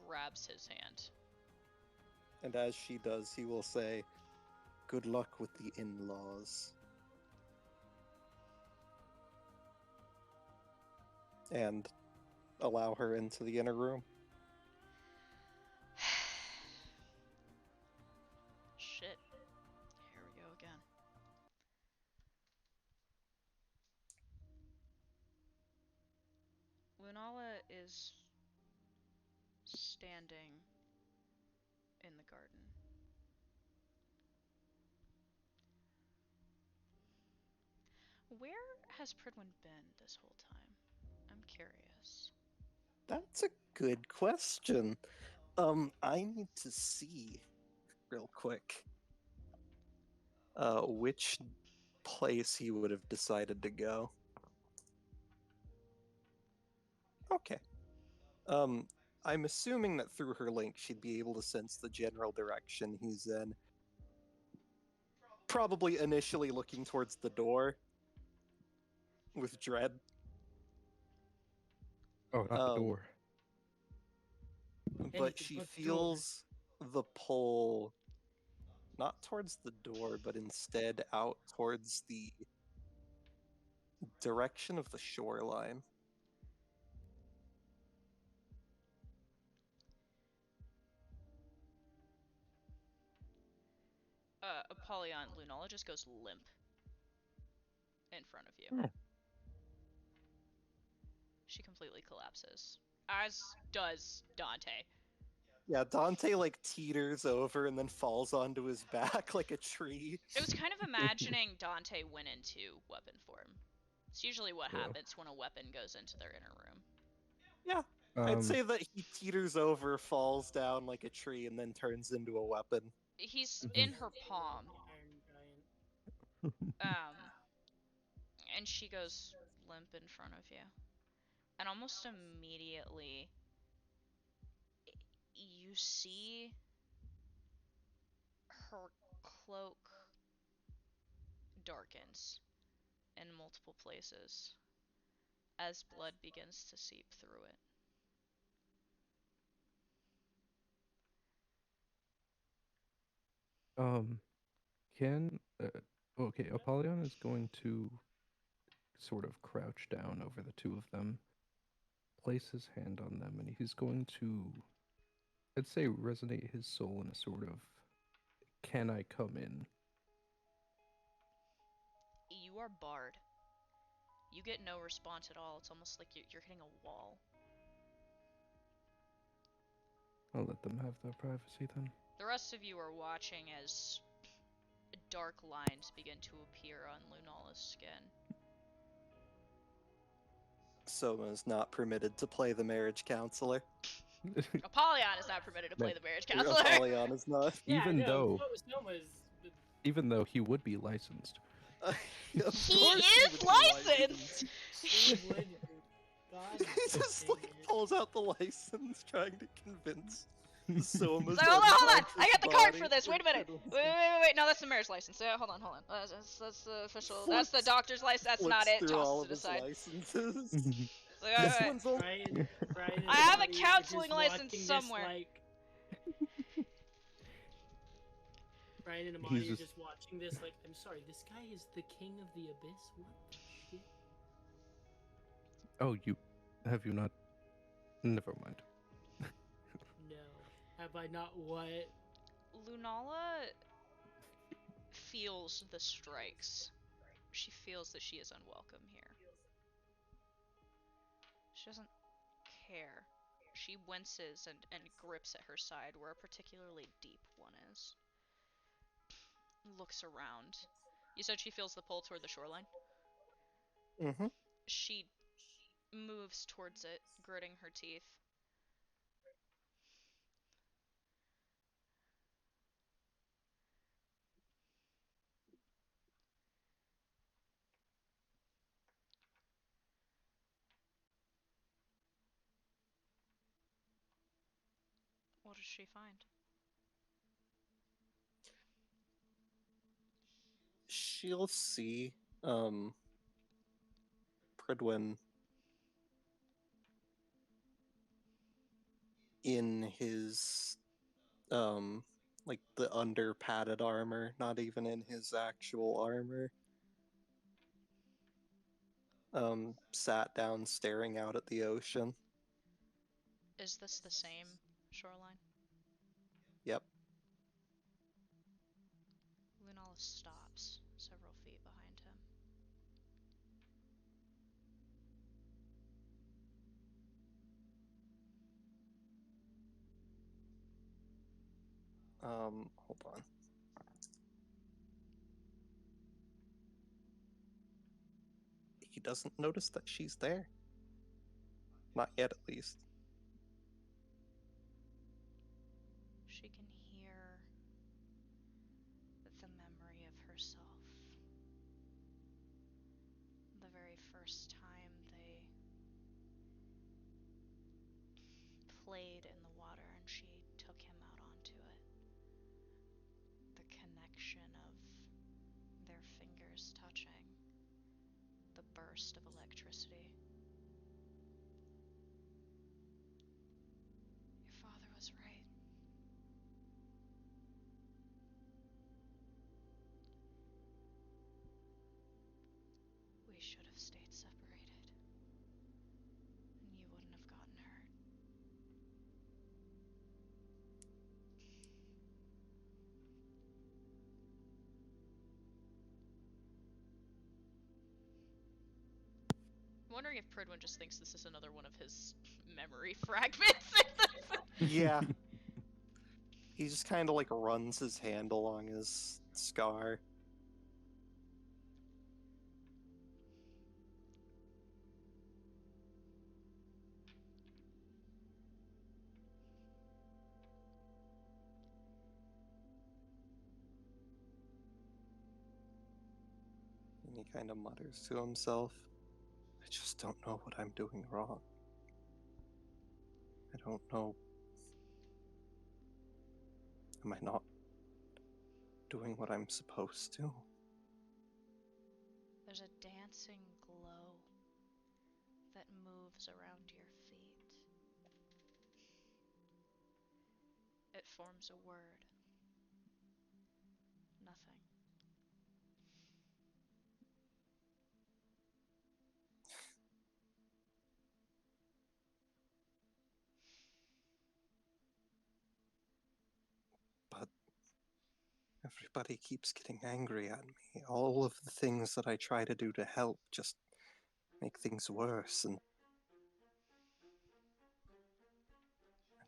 grabs his hand. And as she does, he will say, "Good luck with the in-laws." And allow her into the inner room. Shit. Here we go again. Lunala is standing in the garden. Where has Pridwin been this whole time? I'm curious. That's a good question. I need to see real quick which place he would have decided to go. Okay. I'm assuming that through her link she'd be able to sense the general direction he's in. Probably initially looking towards the door with dread. Oh, not the door. But Anything she but feels the pull not towards the door, but instead out towards the direction of the shoreline. Apollyon, Lunala just goes limp in front of you. Hmm. She completely collapses. As does Dante. Yeah, Dante like teeters over and then falls onto his back like a tree. I was kind of imagining Dante went into weapon form. It's usually what Yeah. happens when a weapon goes into their inner room. Yeah, I'd say that he teeters over, falls down like a tree, and then turns into a weapon. He's in her palm. Iron Giant. And she goes limp in front of you. And almost immediately, you see her cloak darkens in multiple places as blood begins to seep through it. Okay, Apollyon is going to sort of crouch down over the two of them, place his hand on them, and he's going to, I'd say, resonate his soul in a sort of, can I come in? You are barred. You get no response at all. It's almost like you're hitting a wall. I'll let them have their privacy then. The rest of you are watching as dark lines begin to appear on Lunala's skin. Soma is not permitted to play the marriage counselor. Apollyon is not permitted to play the marriage Or counselor. Apollyon is not. Even though he would be licensed. He is licensed! He just like pulls out the license trying to convince Soma's Hold on! I unconscious got the card body for this. Wait a minute. and Wait. No, that's the mayor's license. Hold on. That's the official. That's the Flips- doctor's license. That's not flips it. through all Tosses of it his aside. licenses. Wait. This one's only Brian and I have a Amari are counseling just license watching somewhere. This, like... Brian and He's Amari are just- just watching this like, I'm sorry, this guy is the king of the abyss? What the shit? Oh, have you not? Never mind. No. Have I not what? Lunala feels the strikes. She feels that she is unwelcome here. She doesn't care. She winces and grips at her side where a particularly deep one is. Looks around. You said she feels the pull toward the shoreline? Mm-hmm. She moves towards it, gritting her teeth. What does she find? She'll see Pridwin in his like the under padded armor, not even in his actual armor. Sat down staring out at the ocean. Is this the same shoreline? Yep. Lunala stops several feet behind him. Hold on. He doesn't notice that she's there. Not yet, at least. She can hear the memory of herself. The very first time they played in the water and she took him out onto it. The connection of their fingers touching. The burst of electricity. Your father was right. We should have stayed separated. And you wouldn't have gotten hurt. I'm wondering if Pridwin just thinks this is another one of his memory fragments. Yeah. He just kind of like runs his hand along his scar. And he kind of mutters to himself, I just don't know what I'm doing wrong. I don't know. Am I not doing what I'm supposed to? There's a dancing glow that moves around your feet. It forms a word. Nothing. But everybody keeps getting angry at me. All of the things that I try to do to help just make things worse, and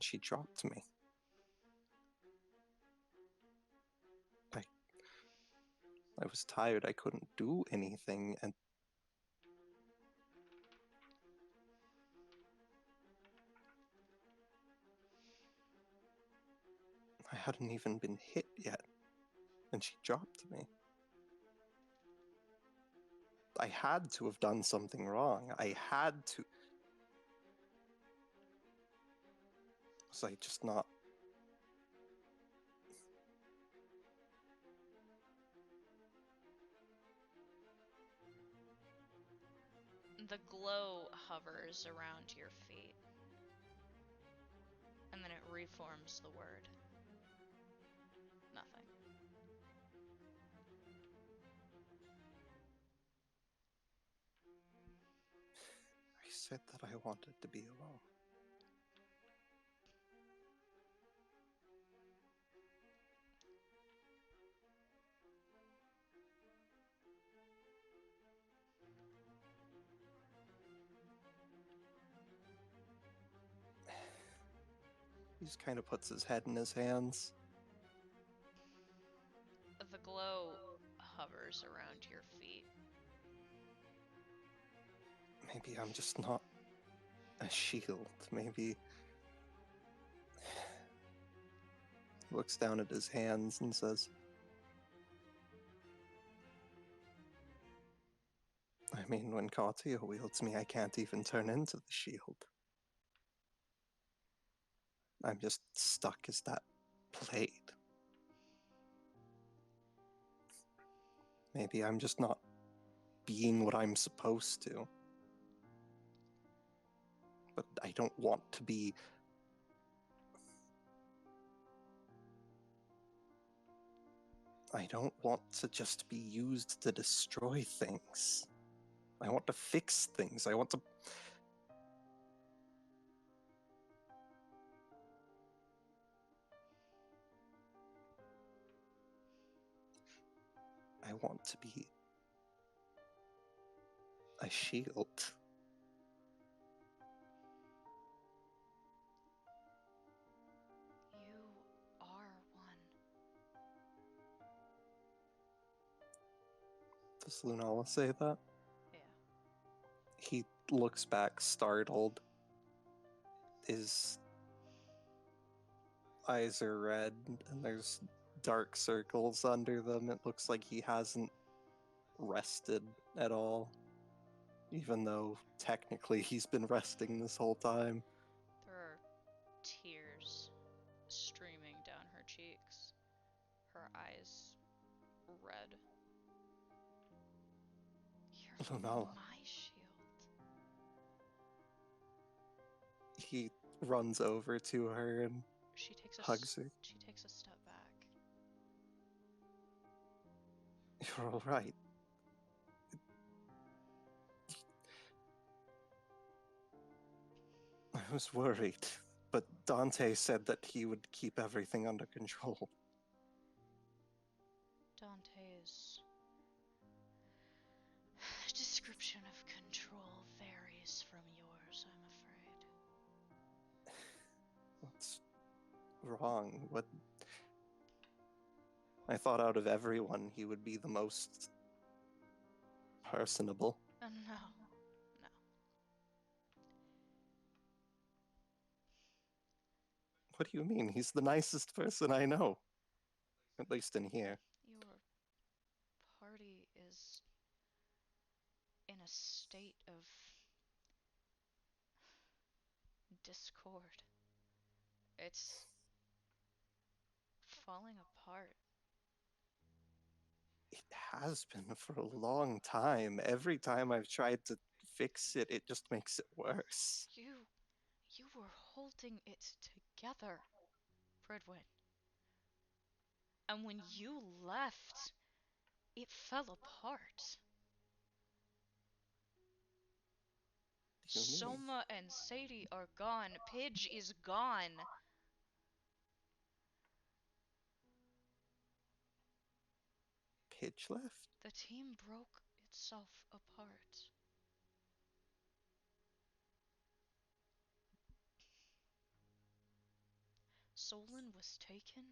she dropped me. I was tired, I couldn't do anything, and I hadn't even been hit yet, and she dropped me. I had to have done something wrong. I had to. Was I just not The glow hovers around your feet. And then it reforms the word. Nothing. I said that I wanted to be alone. He just kind of puts his head in his hands. The glow hovers around your feet. Maybe I'm just not a shield. Maybe... He looks down at his hands and says, I mean, when Katia wields me, I can't even turn into the shield. I'm just stuck as that blade. Maybe I'm just not being what I'm supposed to. But I don't want to be... I don't want to just be used to destroy things. I want to fix things. I want to... I want to be a shield. You are one. Does Lunala say that? Yeah. He looks back, startled. His eyes are red, and there's dark circles under them. It looks like he hasn't rested at all, even though technically he's been resting this whole time. There are tears streaming down her cheeks, her eyes red. You're Lunala. my shield. He runs over to her and She takes hugs her. She takes a step back. You're all right. I was worried, but Dante said that he would keep everything under control. Dante's description of control varies from yours, I'm afraid. What's wrong? What? I thought out of everyone, he would be the most personable. No. No. What do you mean? He's the nicest person I know. At least in here. Your party is in a state of discord. It's falling apart. It has been for a long time. Every time I've tried to fix it, it just makes it worse. You were holding it together, Fredwin. And when you left, it fell apart. What do you mean? Soma and Sadie are gone. Pidge is gone. Pidge left? The team broke itself apart. Solon was taken.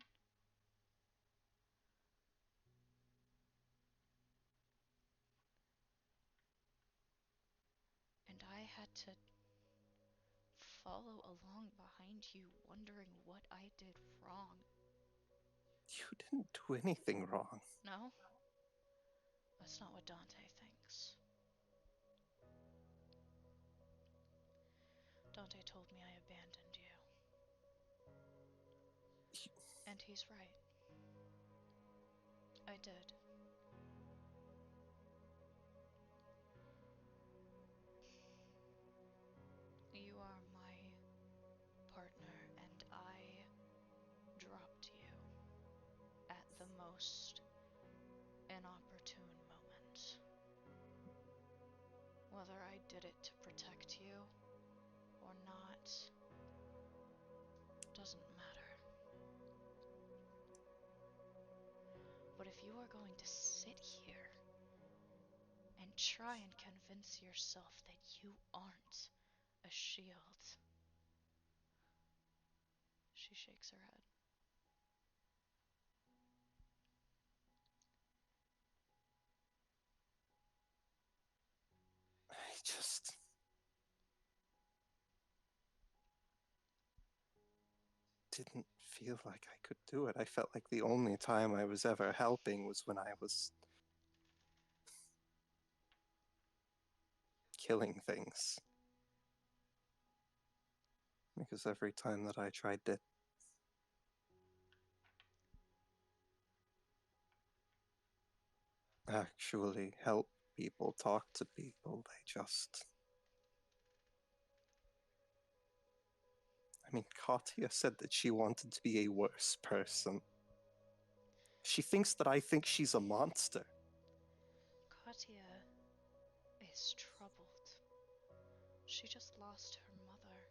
And I had to follow along behind you, wondering what I did wrong. You didn't do anything wrong. No? That's not what Dante thinks. Dante told me I abandoned you. And he's right. I did. inopportune moment. Whether I did it to protect you or not doesn't matter. But if you are going to sit here and try and convince yourself that you aren't a shield, she shakes her head. I just... didn't feel like I could do it. I felt like the only time I was ever helping was when I was killing things. Because every time that I tried to actually help people, talk to people, they just... I mean, Katya said that she wanted to be a worse person. She thinks that I think she's a monster. Katya is troubled. She just lost her mother,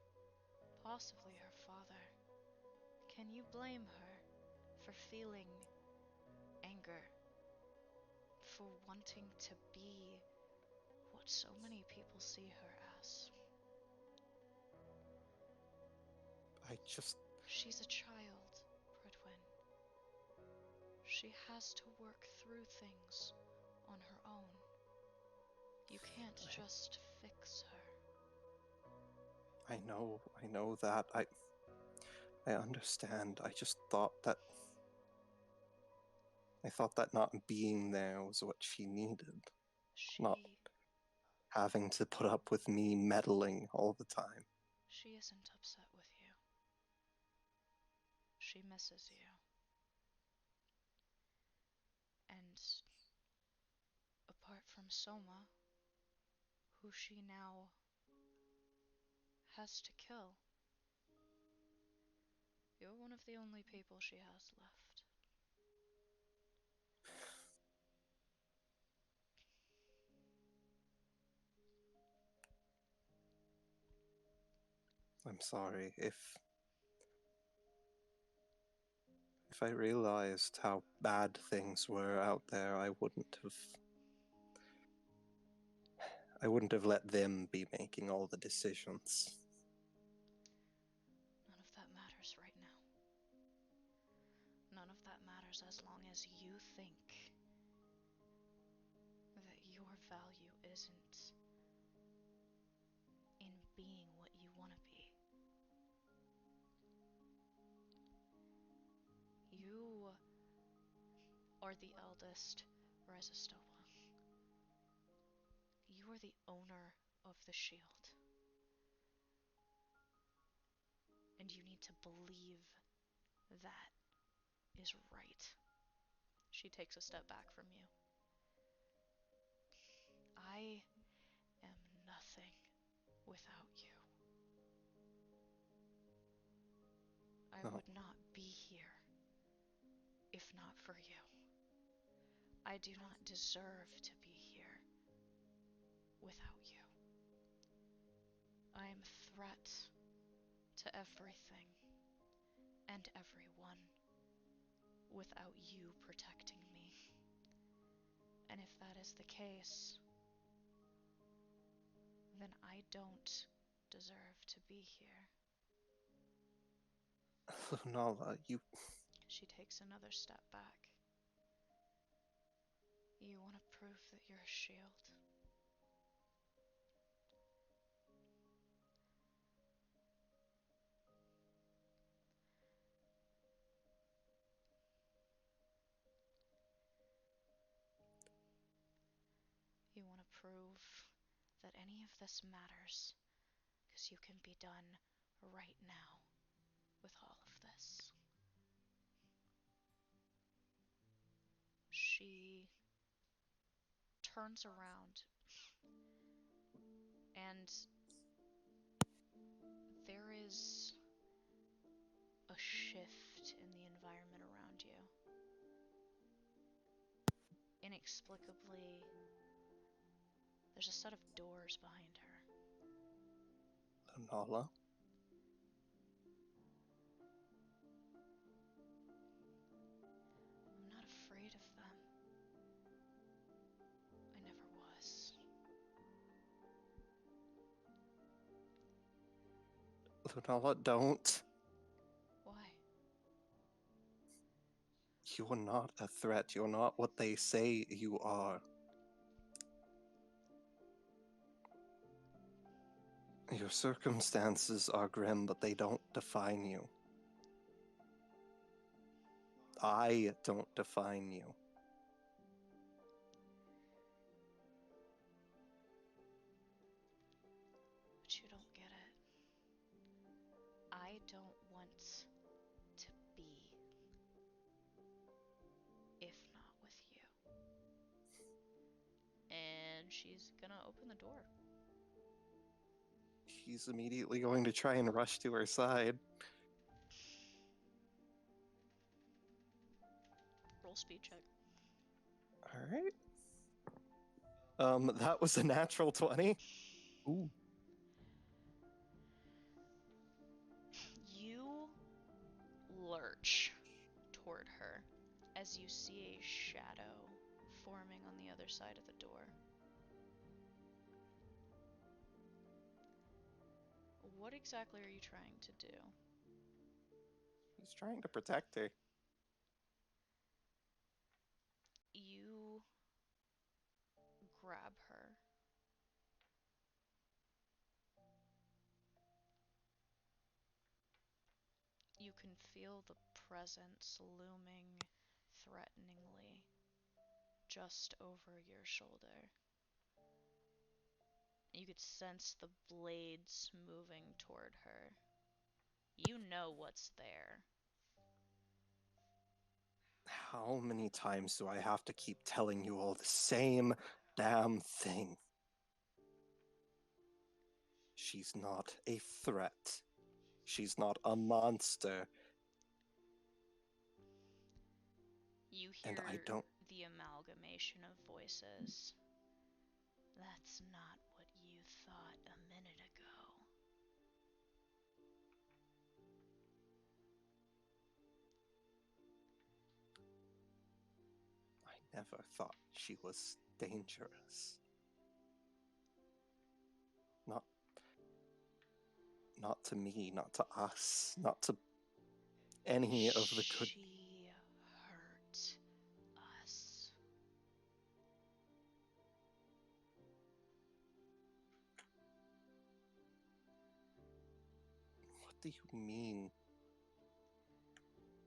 possibly her father. Can you blame her for feeling anger, for wanting to be what so many people see her as? She's a child, Bridwin. She has to work through things on her own. You can't just fix her. I know that. I understand. I just thought that... I thought that not being there was what she needed. Not having to put up with me meddling all the time. She isn't upset with you. She misses you. And apart from Soma, who she now has to kill, you're one of the only people she has left. I'm sorry. If I realized how bad things were out there, I wouldn't have let them be making all the decisions. None of that matters right now. None of that matters as long as you think that your value isn't in being what you want to be. You are the eldest Resistola. You are the owner of the shield. And you need to believe that is right. She takes a step back from you. I am nothing without you. I would not be here if not for you. I do not deserve to be here without you. I am a threat to everything and everyone without you protecting me. And if that is the case, then I don't deserve to be here. Lunala, you... She takes another step back. You want to prove that you're a shield? You want to prove that any of this matters, because you can be done right now with all of this. She turns around, and there is a shift in the environment around you. inexplicably, there's a set of doors behind her. Lunala? I'm not afraid of them. I never was. Lunala, don't. Why? You are not a threat. You're not what they say you are. Your circumstances are grim, but they don't define you. I don't define you. But you don't get it. I don't want to be if not with you. And she's gonna open the door. He's immediately going to try and rush to her side. Roll speed check. Alright. That was a natural 20. Ooh. You lurch toward her as you see a shadow forming on the other side of the door. What exactly are you trying to do? He's trying to protect her. You grab her. You can feel the presence looming threateningly just over your shoulder. You could sense the blades moving toward her. You know what's there. How many times do I have to keep telling you all the same damn thing? She's not a threat. She's not a monster. You And hear I don't... the amalgamation of voices. That's not what you thought a minute ago. I never thought she was dangerous. Not to me, not to us, not to any of the good... She hurt us. What do you mean?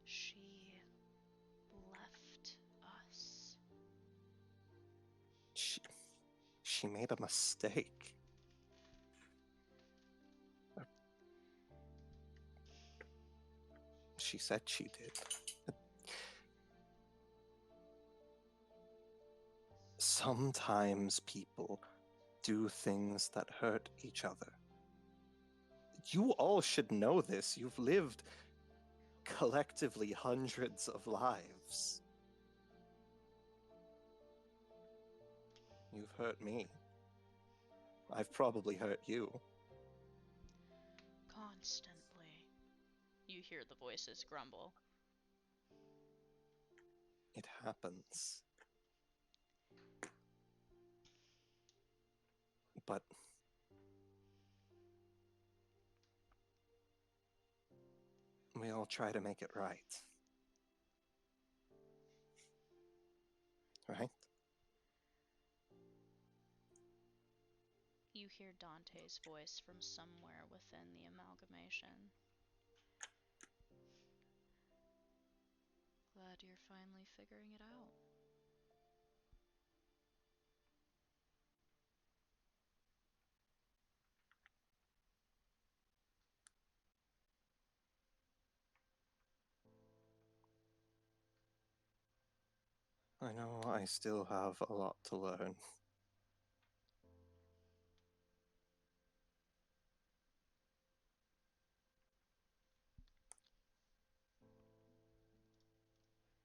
She left us. She made a mistake. She said she did. Sometimes people do things that hurt each other. You all should know this. You've lived collectively hundreds of lives. You've hurt me. I've probably hurt you. Constantly. You hear the voices grumble. It happens. But we all try to make it right. Right? You hear Dante's voice from somewhere within the amalgamation. Glad you're finally figuring it out. I know I still have a lot to learn.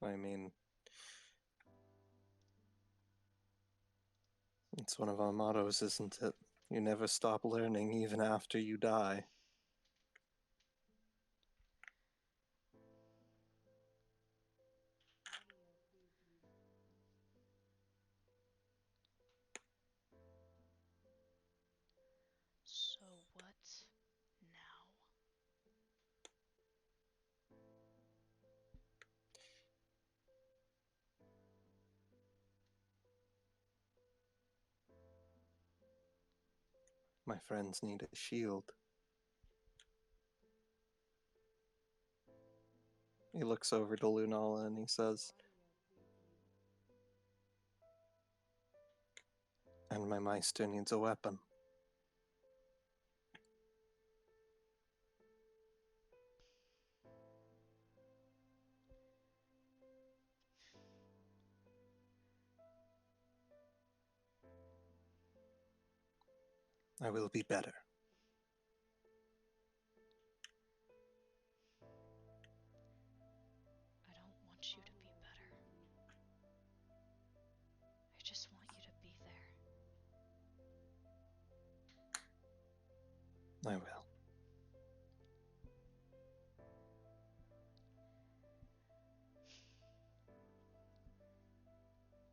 I mean, It's one of our mottos, isn't it? You never stop learning even after you die. So what now? My friends need a shield. He looks over to Lunala and he says, and my Meister needs a weapon. I will be better. I don't want you to be better. I just want you to be there. I will.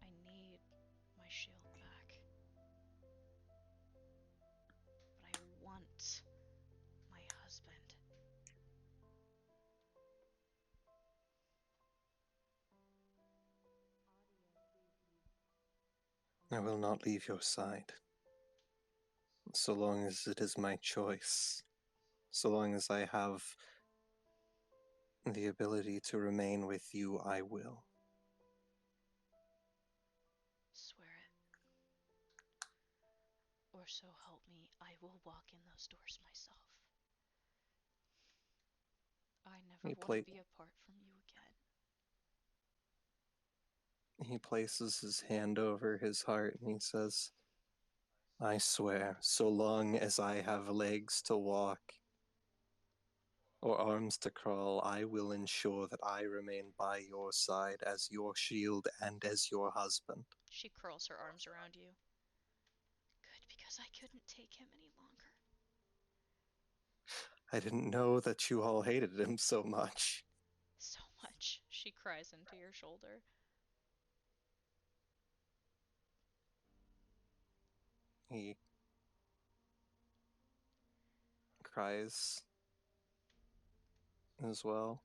I need my shield back. But I want my husband. I will not leave your side. So long as it is my choice. So long as I have the ability to remain with you, I will. Swear it. Or so help me, I will walk in those doors myself. I never want to be apart from you again. He places his hand over his heart and he says, I swear, so long as I have legs to walk or arms to crawl, I will ensure that I remain by your side as your shield and as your husband. She curls her arms around you. Good, because I couldn't take him any longer. I didn't know that you all hated him so much. So much. She cries into your shoulder. He cries as well.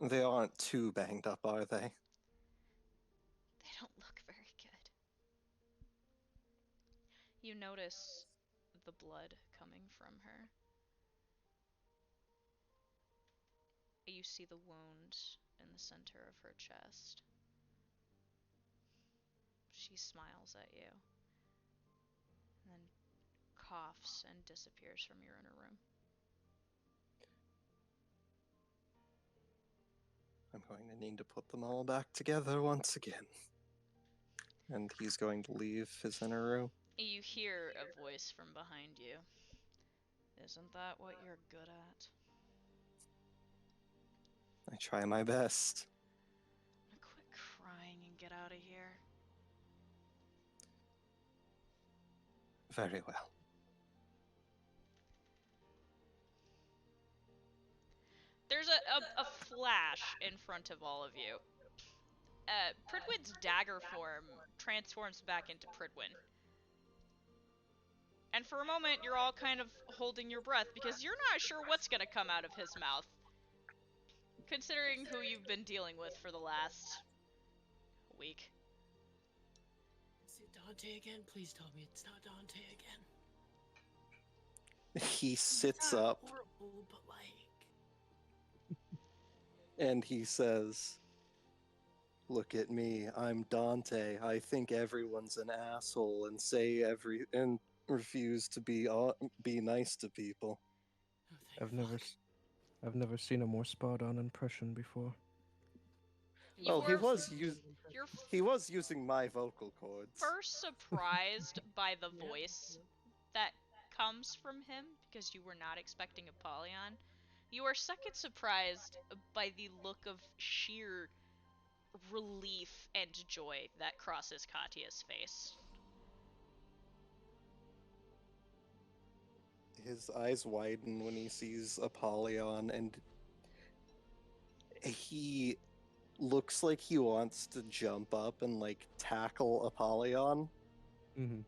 They aren't too banged up, are they? They don't look very good. You notice the blood coming from her. You see the wound in the center of her chest. She smiles at you, and then coughs and disappears from your inner room. I'm going to need to put them all back together once again. And he's going to leave his inner room. You hear a voice from behind you. Isn't that what you're good at? I try my best. Quit crying and get out of here. Very well. There's a flash in front of all of you. Pridwin's dagger form transforms back into Pridwin. And for a moment, you're all kind of holding your breath because you're not sure what's going to come out of his mouth. Considering who you've been dealing with for the last week. Is it Dante again? Please tell me it's not Dante again. He sits up. Horrible, but like... And he says, look at me, I'm Dante. I think everyone's an asshole and refuse to be nice to people. Oh, I've never seen a more spot on impression before. Well, he was using my vocal cords. First surprised by the voice that comes from him because you were not expecting Apollyon. You are second surprised by the look of sheer relief and joy that crosses Katya's face. His eyes widen when he sees Apollyon, and he looks like he wants to jump up and like tackle Apollyon, Mm-hmm.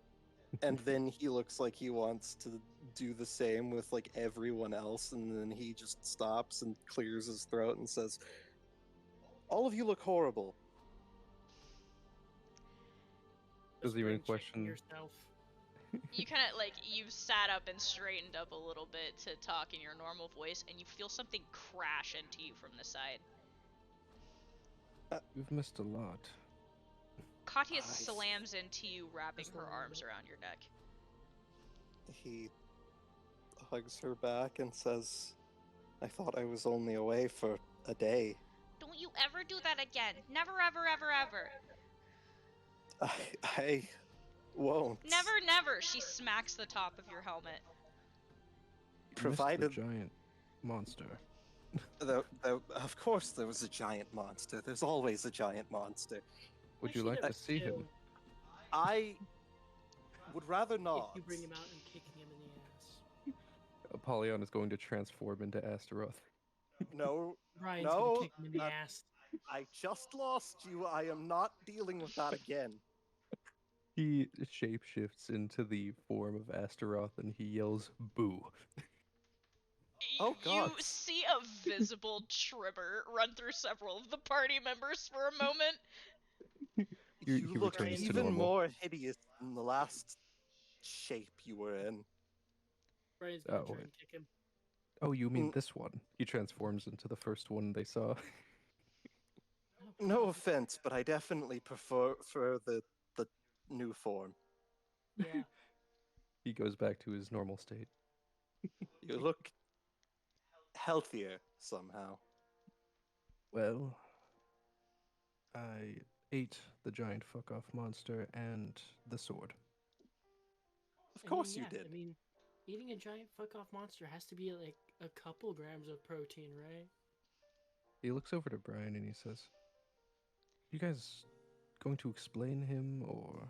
and then he looks like he wants to do the same with like everyone else, and then he just stops and clears his throat and says, "All of you look horrible." Does he even Spring checking question? yourself? You kind of like, you've sat up and straightened up a little bit to talk in your normal voice, and you feel something crash into you from the side. We've missed a lot. Katya Nice. slams into you, wrapping Just a her little arms bit. around your neck. He hugs her back and says, "I thought I was only away for a day." Don't you ever do that again. Never, ever, ever, ever. I won't. Never, never. She smacks the top of your helmet. You missed the Provided, giant monster. of course, there was a giant monster. There's always a giant monster. Would you like to see him? I would rather If not. you bring him out and kicking him in the ass. Apollyon is going to transform into Astaroth. No, Brian's No, gonna kick him in the that- ass. I just lost you. I am not dealing with that again. He shapeshifts into the form of Astaroth and he yells, "Boo!" Oh, God. You see a visible tremor run through several of the party members for a moment. He You look returns to even normal. more hideous than the last shape you were in. Brian's gonna Oh, try wait. and kick him. Oh, you mean Mm. this one? He transforms into the first one they saw. No offense, but I definitely prefer the new form. Yeah. He goes back to his normal state. You look healthier somehow. Well, I ate the giant fuck-off monster and the sword. Of course you yeah, did. I mean, eating a giant fuck off monster has to be like a couple grams of protein, right? He looks over to Brian and he says, "You guys going to explain him or?"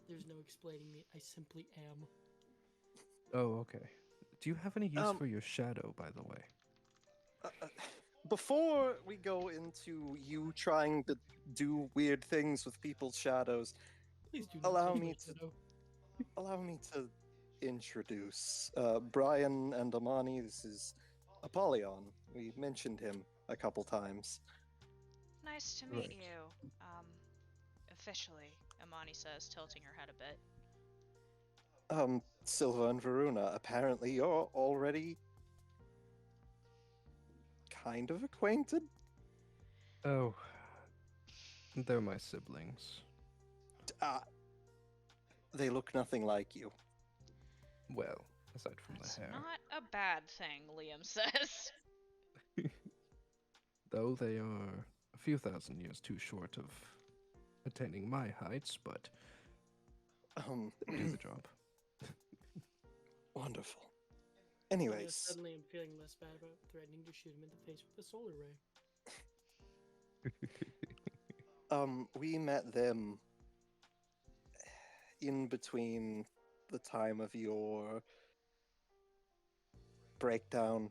There's no explaining me. I simply am. Oh, okay. Do you have any use Um, for your shadow, by the way? Before we go into you trying to do weird things with people's shadows, Please do not allow touch me my to shadow. allow me to introduce Brian and Amani. This is Apollyon. We mentioned him a couple times. Nice to meet Right. you. Officially, Amani says, tilting her head a bit. Silva and Varuna. Apparently, you're already kind of acquainted. Oh, they're my siblings. They look nothing like you. Well, aside from That's the hair. not a bad thing, Liam says. Though they are a few thousand years too short of attaining my heights, but they do the job. Wonderful. Yeah, Anyways, suddenly I'm feeling less bad about threatening to shoot him in the face with a solar ray. we met them in between the time of your breakdown.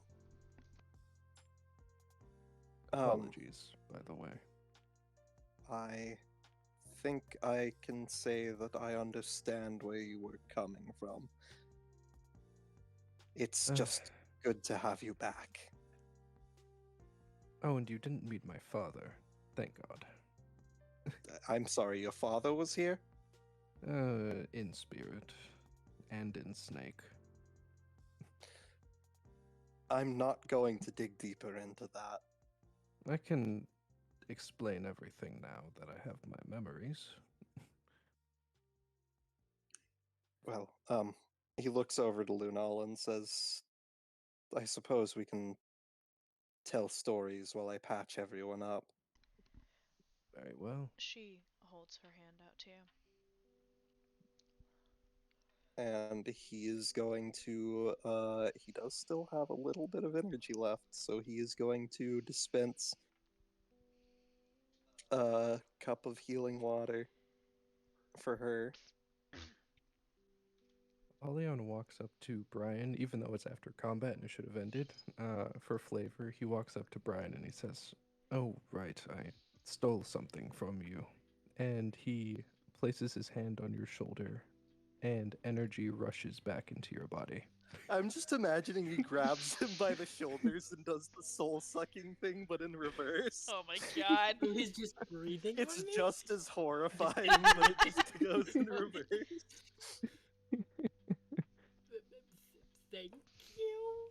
Apologies, by the way. I think I can say that I understand where you were coming from. It's just good to have you back. Oh, and you didn't meet my father. Thank God. I'm sorry, your father was here? In spirit. And in snake. I'm not going to dig deeper into that. I can explain everything now that I have my memories. Well, he looks over to Lunal and says, I suppose we can tell stories while I patch everyone up. Very well. She holds her hand out to you. And he is going to, he does still have a little bit of energy left, so he is going to dispense a cup of healing water for her. Apollyon walks up to Brian, even though it's after combat and it should have ended. For flavor, he walks up to Brian and he says, "Oh, right, I stole something from you." And he places his hand on your shoulder, and energy rushes back into your body. I'm just imagining he grabs him by the shoulders and does the soul sucking thing, but in reverse. Oh my god. He's just breathing. It's on me? just as horrifying, but it just goes in reverse. Thank you.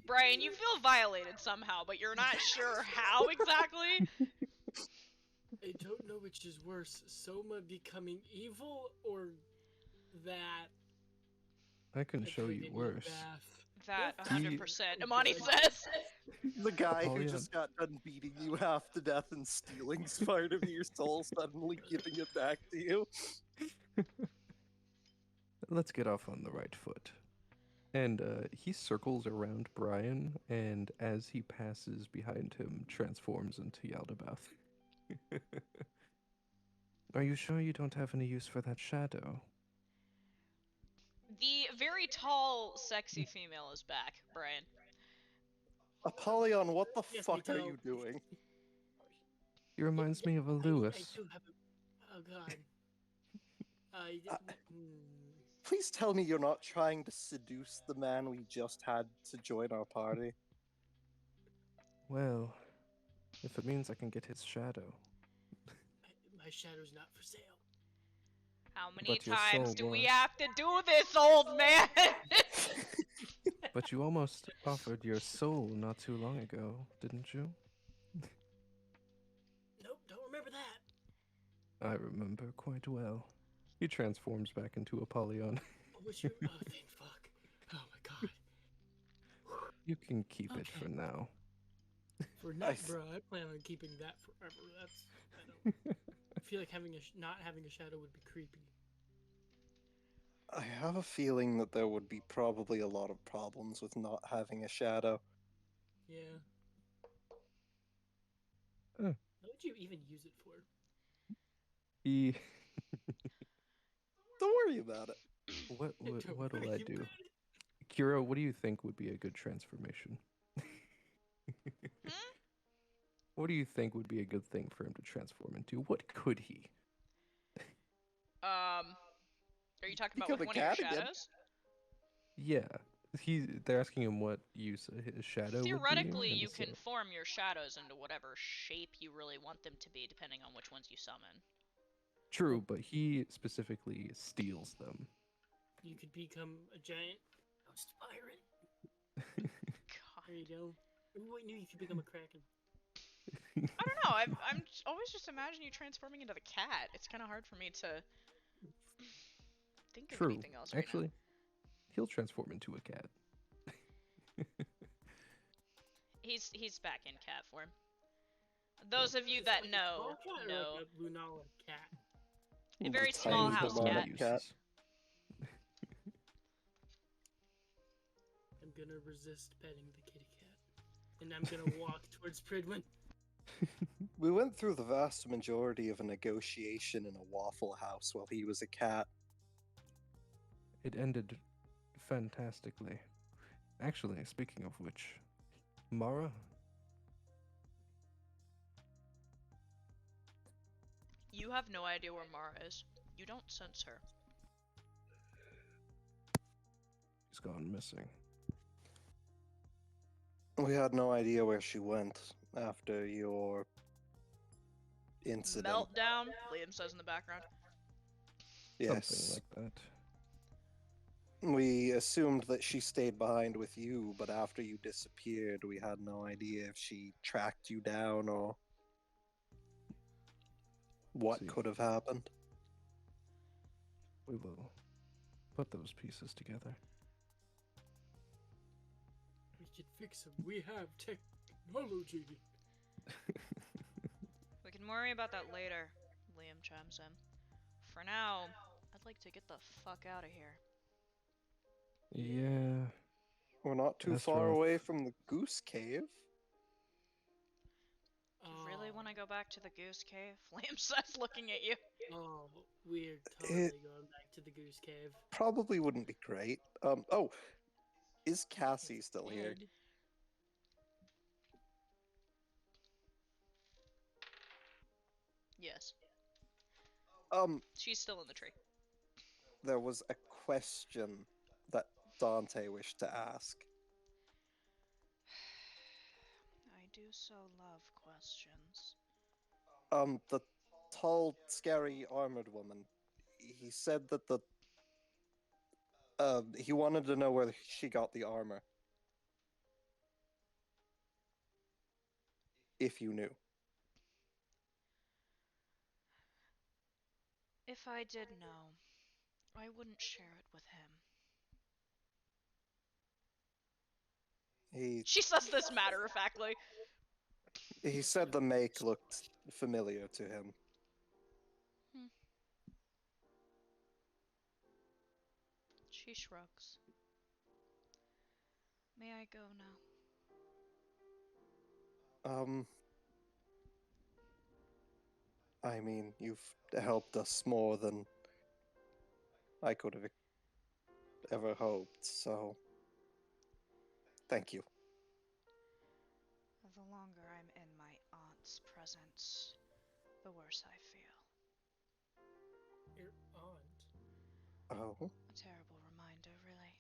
Brian, you feel violated somehow, but you're not sure how exactly. I don't know which is worse, Soma becoming evil or that. I can I show you couldn't eat worse. Bath. That He- 100%. Imani says. The guy who Apollyon. just got done beating you half to death and stealing part of your soul, suddenly giving it back to you. Let's get off on the right foot. And he circles around Brian, and as he passes behind him, transforms into Yaldabaoth. Are you sure you don't have any use for that shadow? The very tall, sexy female is back, Brian. Apollyon, what the Yes, fuck me are too. you doing? He reminds me of a I Lewis. do have a. Oh god. I. Please tell me you're not trying to seduce the man we just had to join our party. Well, if it means I can get his shadow. My shadow's not for sale. How many But your times soul do we was. have to do this, old man? But you almost offered your soul not too long ago, didn't you? Nope, don't remember that. I remember quite well. He transforms back into Apollyon. What's your. Oh, thank fuck. Oh my god. You can keep it for Okay. now. For not, bro, I plan on keeping that forever. That's. I don't. I feel like not having a shadow would be creepy. I have a feeling that there would be probably a lot of problems with not having a shadow. Yeah. Huh. What would you even use it for? He. Don't worry about it. Don't What'll worry I about do? it. Kiro, what do you think would be a good transformation? What do you think would be a good thing for him to transform into? What could he? Are you talking about Become with a one of your cat again. shadows? Yeah. They're asking him what use his shadow Theoretically, would be. you and can so- form your shadows into whatever shape you really want them to be, depending on which ones you summon. True, but he specifically steals them. You could become a giant ghost pirate. God. There you go. Ooh, I knew you could become a kraken. I don't know. I'm always just imagining you transforming into the cat. It's kind of hard for me to think of True. anything else right Actually, he'll transform into a cat. now. He's back in cat form. Those of you that Like a know, small cat or know. like a Lunala cat. A very The small tiny house demonic cat. cat. I'm gonna resist petting the kitty cat. And I'm gonna walk towards Pridwin. We went through the vast majority of a negotiation in a Waffle House while he was a cat. It ended fantastically. Actually, speaking of which, Mara, You have no idea where Mara is. You don't sense her. she's gone missing. We had no idea where she went after your incident. Meltdown, Liam says in the background. Yes. Something like that. We assumed that she stayed behind with you, but after you disappeared, we had no idea if she tracked you down or what See. could have happened. We will put those pieces together. We can fix him. We have technology. We can worry about that later, Liam chimes in. For now, I'd like to get the fuck out of here. Yeah. We're not too That's far rough. away from the Goose Cave. You really want to go back to the Goose Cave? Liam says, looking at you. Oh, we're totally going back to the Goose Cave. Probably wouldn't be great. Oh, is Cassie still here? Dead. Yes. She's still in the tree. There was a question that Dante wished to ask. I do so love questions. The tall, scary, armored woman. He said that he wanted to know where she got the armor. If you knew. If I did know, I wouldn't share it with him. She says this matter-of-factly. He said the make looked familiar to him. She shrugs. May I go now? I mean, you've helped us more than I could have ever hoped, so thank you. The longer I'm in my aunt's presence, the worse I feel. Your aunt? Oh? A terrible reminder, really.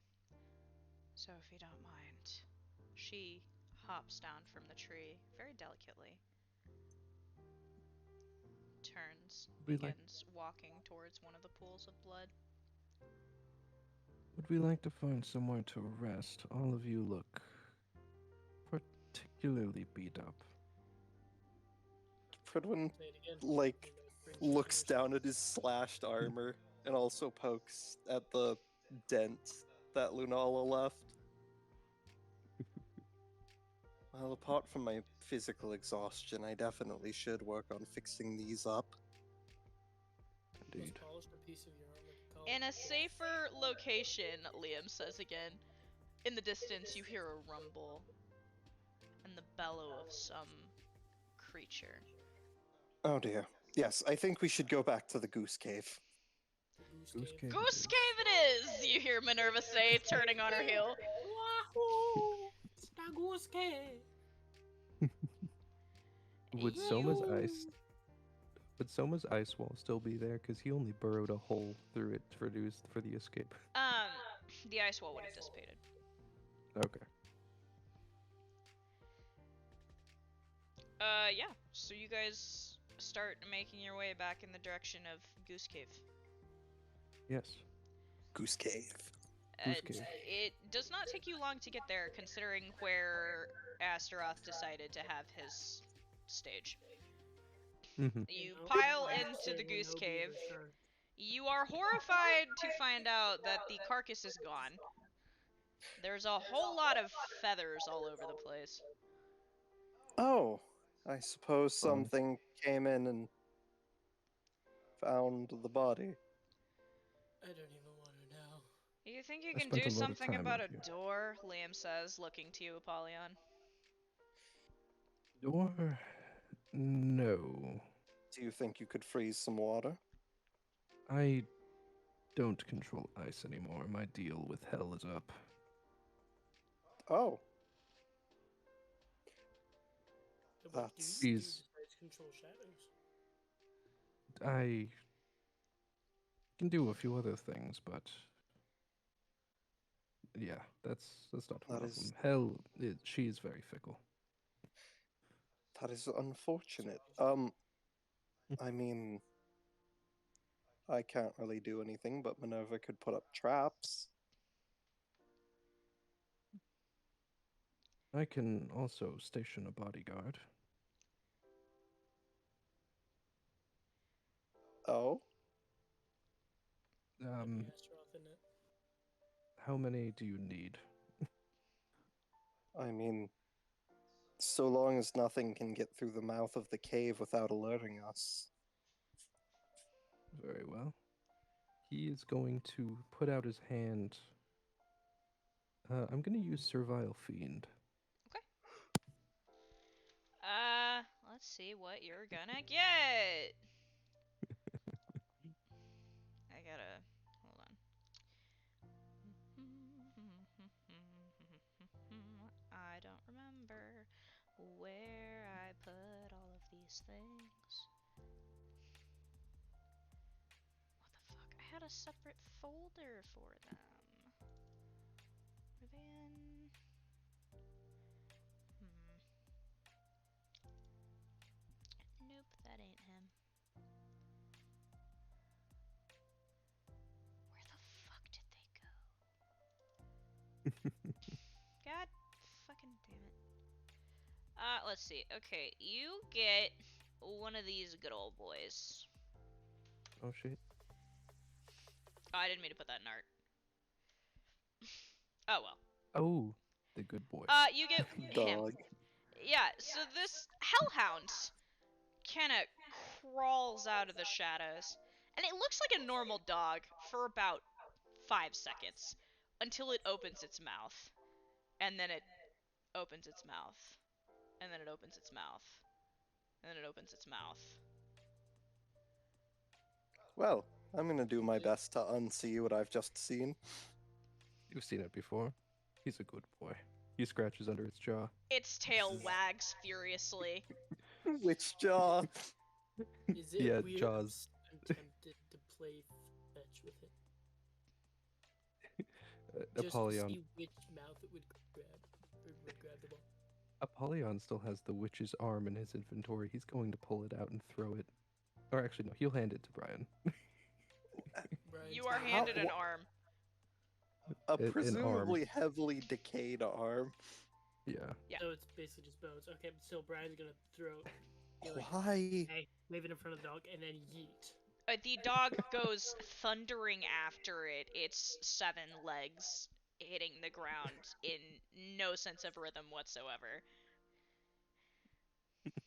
So if you don't mind, she hops down from the tree very delicately, turns, begins walking towards one of the pools of blood. Would we like to find somewhere to rest? All of you look particularly beat up. Fredwin, looks down at his slashed armor and also pokes at the dent that Lunala left. Well, apart from my physical exhaustion, I definitely should work on fixing these up. Indeed. In a safer location, Liam says again. In the distance, you hear a rumble and the bellow of some creature. Oh dear. Yes, I think we should go back to the Goose Cave. Goose Cave. Goose Cave it is! You hear Minerva say, turning on her heel. Wahoo! It's the Goose Cave! Would Soma's ice wall still be there? Because he only burrowed a hole through it for the escape. The ice wall would have dissipated. Okay. Yeah. So you guys start making your way back in the direction of Goose Cave. Yes. Goose Cave. Goose Cave. It does not take you long to get there, considering where Astaroth decided to have his stage. You pile into the Goose Cave. You are horrified to find out that the carcass is gone. There's a whole lot of feathers all over the place. Oh, I suppose something came in and found the body. I don't even want to know. You think you can do something about a door? Liam says, looking to you, Apollyon. Door? No. Do you think you could freeze some water? I don't control ice anymore. My deal with hell is up. Oh. That's... He's... control shadows. I can do a few other things, but yeah, that's not one of them. Hell, she is very fickle. That is unfortunate. I mean, I can't really do anything, but Minerva could put up traps. I can also station a bodyguard. Oh? How many do you need? I mean, so long as nothing can get through the mouth of the cave without alerting us. Very well. He is going to put out his hand. I'm going to use Servile Fiend. Okay. Let's see what you're gonna get. I gotta hold on. I don't remember where I put all of these things. What the fuck? I had a separate folder for them. Were they in? Nope, that ain't him. Where the fuck did they go? God fucking damn it. Let's see. Okay, you get one of these good old boys. Oh shit. Oh, I didn't mean to put that in art. Oh well. Oh, the good boy. You get him. Dog. Yeah, so this hellhound kind of crawls out of the shadows, and it looks like a normal dog for about 5 seconds until it opens its mouth, and then it opens its mouth, and then it opens its mouth, and then it opens its mouth. Well, I'm gonna do my best to unsee what I've just seen. You've seen it before. He's a good boy. He scratches under its jaw. Its tail wags furiously. Which jaw? Is it Yeah, weird? Jaws. I'm tempted to play fetch with it. Just to Apollyon. see which mouth it would grab. Or would grab the ball. Apollyon still has the witch's arm in his inventory. He's going to pull it out and throw it. Or actually, no, he'll hand it to Brian. Brian's You are gonna- handed an arm. A An arm. presumably heavily decayed arm. Yeah. Yeah. So it's basically just bones. Okay, so Brian's gonna throw. Be like, Why? hey, wave it in front of the dog, and then yeet. The dog goes thundering after it, its 7 legs hitting the ground in no sense of rhythm whatsoever.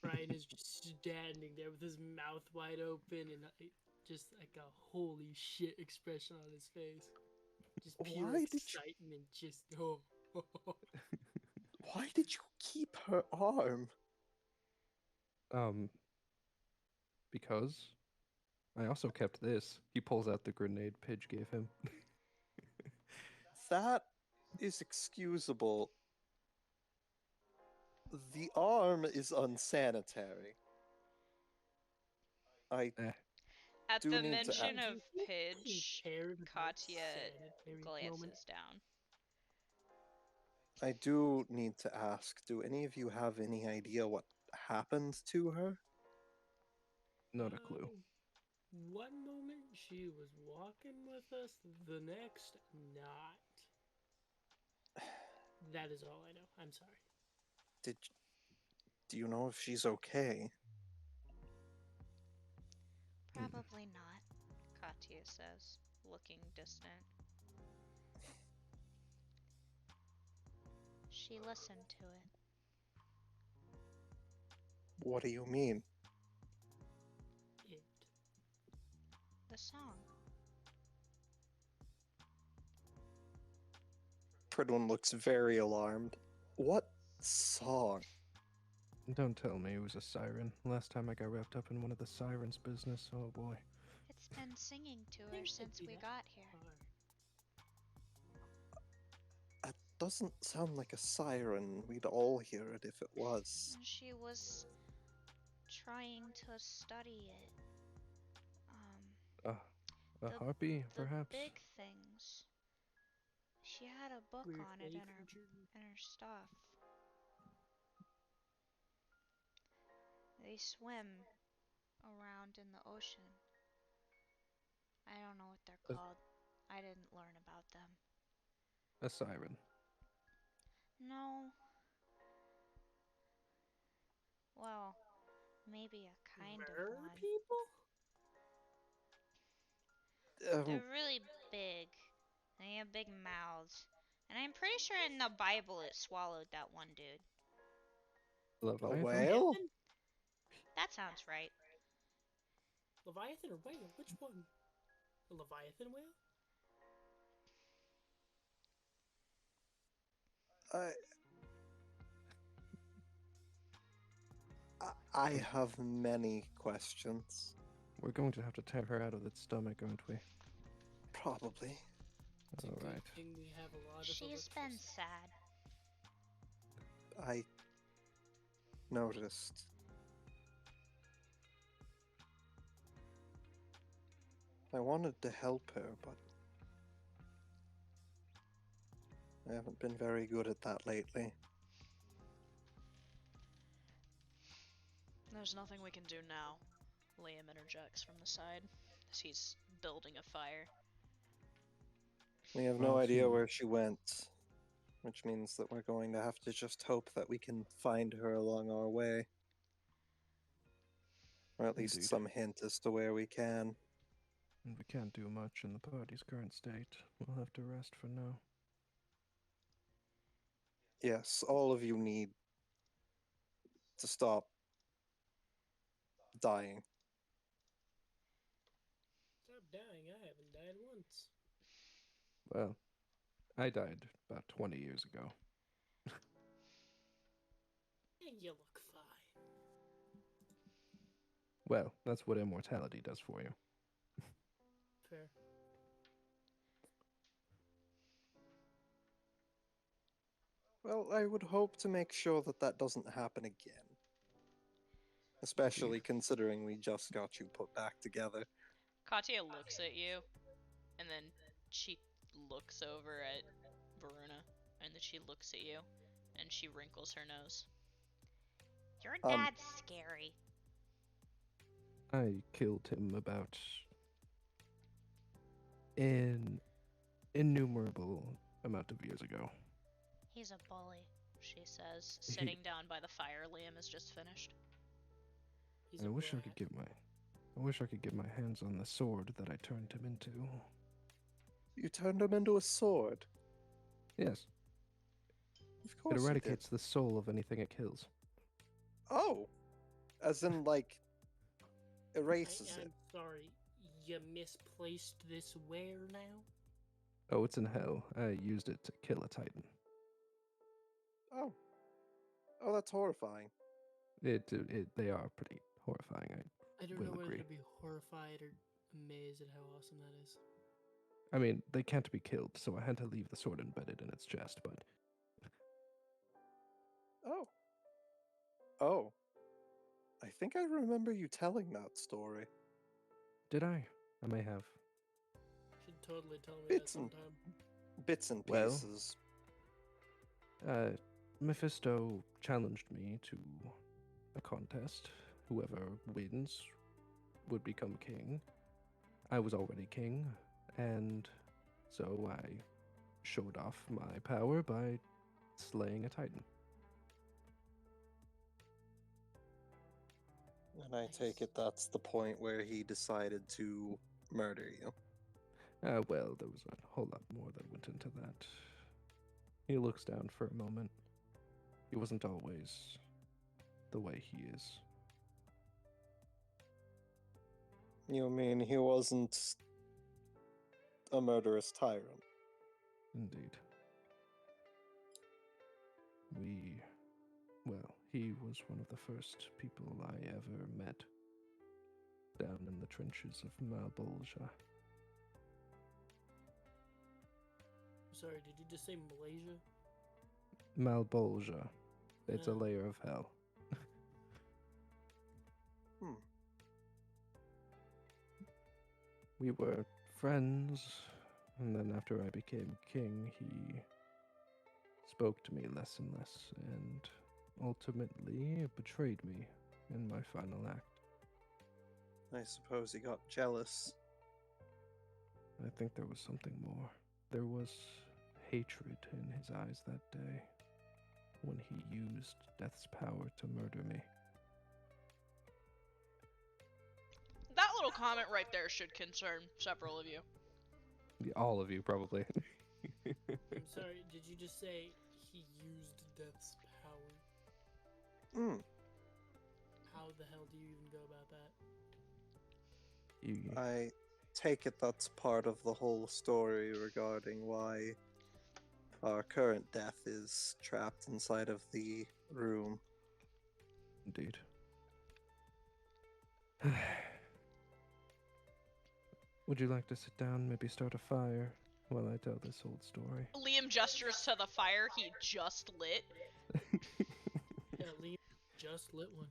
Brian is just standing there with his mouth wide open and just like a holy shit expression on his face. Just pure Why did you- excitement. Just oh. Why did you keep her arm? Because I also kept this. He pulls out the grenade Pidge gave him. That is excusable. The arm is unsanitary. I At do the need to mention ask- of Pidge, Compared with Katya sanitary moment. glances down. I do need to ask, do any of you have any idea what happened to her? Not a clue. One moment she was walking with us, the next not. That is all I know. I'm sorry. Do you know if she's okay? Probably not, Katya says, looking distant. She listened to it. What do you mean? It. The song. Pridwin looks very alarmed. What song? Don't tell me it was a siren. Last time I got wrapped up in one of the sirens' business. Oh boy. It's been singing to her Think since it'd be we that got here. That doesn't sound like a siren. We'd all hear it if it was. And she was trying to study it. A harpy, The perhaps? big things. She had a book Weird on it lady in her stuff. They swim around in the ocean. I don't know what they're called. I didn't learn about them. A siren. No. Well, maybe a kind Mer of one. people? They're really big. They have big mouths. And I'm pretty sure in the Bible it swallowed that one dude. A Leviathan? whale? That sounds right. Leviathan or whale? Which one? A Leviathan whale? I have many questions. We're going to have to tear her out of its stomach, aren't we? Probably. It's a All good right. thing we have a lot of She's been electricity. sad. I noticed. I wanted to help her, but I haven't been very good at that lately. There's nothing we can do now. Liam interjects from the side as he's building a fire. We have Well, no idea if you- where she went, which means that we're going to have to just hope that we can find her along our way. Or at least Indeed. some hint as to where we can. And we can't do much in the party's current state. We'll have to rest for now. Yes, all of you need to stop dying. Stop dying. I haven't died once. Well, I died about 20 years ago. And you look fine. Well, that's what immortality does for you. Fair. Well, I would hope to make sure that that doesn't happen again. Especially considering we just got you put back together. Katya looks at you, and then she looks over at Varuna, and then she looks at you, and she wrinkles her nose. Your dad's scary. I killed him about an innumerable amount of years ago. He's a bully. She says, sitting down by the fire Liam has just finished. He's I a wish I brat. could get my hands on the sword that I turned him into. You turned him into a sword. Yes, Of it course you did. eradicates the soul of anything it kills. Oh! As in, like, erases I'm it. sorry. You misplaced this where now? Oh, it's in hell. I used it to kill a titan. Oh. Oh, that's horrifying. They are pretty horrifying. I don't will know whether agree. to be horrified or amazed at how awesome that is. I mean, they can't be killed, so I had to leave the sword embedded in its chest, but Oh. Oh. I think I remember you telling that story. did I? I may have. Should totally tell me Bits that and sometime. Bits and Well, pieces. Mephisto challenged me to a contest. Whoever wins would become king. I was already king, and so I showed off my power by slaying a titan. And I take it that's the point where he decided to murder you. Well, there was a whole lot more that went into that. He looks down for a moment. He wasn't always the way he is. You mean he wasn't a murderous tyrant? Indeed. He was one of the first people I ever met down in the trenches of Malbolgia. Sorry, did you just say Malaysia? Malbolgia. It's a Oh. layer of hell. We were friends, and then after I became king, he spoke to me less and less, and ultimately betrayed me in my final act. I suppose he got jealous. I think there was something more. There was hatred in his eyes that day when he used death's power to murder me. That little comment right there should concern several of you. All of you, probably. I'm sorry, did you just say he used death's power? How the hell do you even go about that? I take it that's part of the whole story regarding why our current death is trapped inside of the room. Indeed. Would you like to sit down, maybe start a fire while I tell this old story? Liam gestures to the fire he just lit. Yeah, Liam just lit one.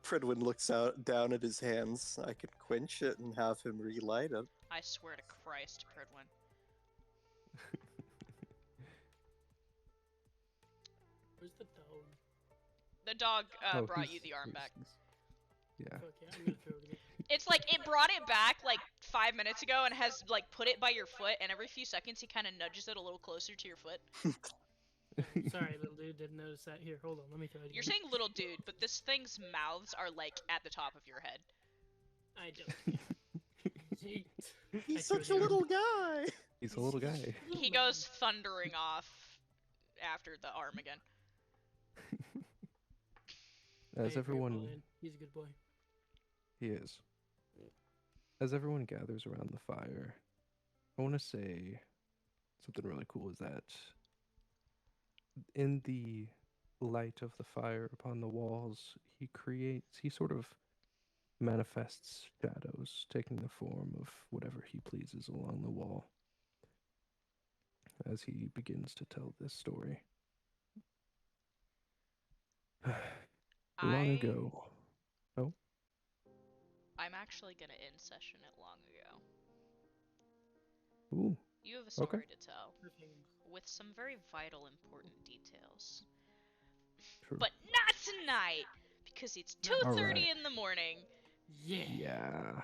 Pridwin looks down at his hands. I could quench it and have him relight it. I swear to Christ, Pridwin. Where's the dog? The dog Oh, brought he's- you the arm he's- back. Yeah. Fuck yeah, I'm gonna throw it again. It's like it brought it back like 5 minutes ago and has like put it by your foot, and every few seconds he kind of nudges it a little closer to your foot. Oh, sorry, little dude, didn't notice that. Here, hold on, let me throw it again. You're saying little dude, but this thing's mouths are like at the top of your head. I don't. Yeet. I He's threw such the a arm. little guy. He's a little guy. He goes thundering off after the arm again. As Hey, everyone, Grandpa Lynn, he's a good boy. he is. As everyone gathers around the fire, I want to say something really cool is that in the light of the fire upon the walls, he sort of manifests shadows, taking the form of whatever he pleases along the wall as he begins to tell this story. Long ago. Oh? I'm actually gonna end session it long ago. Ooh. You have a story Okay. to tell with some very vital, important details. True. But not tonight, because it's 2:30 Alright. in the morning. Yeah. Yeah.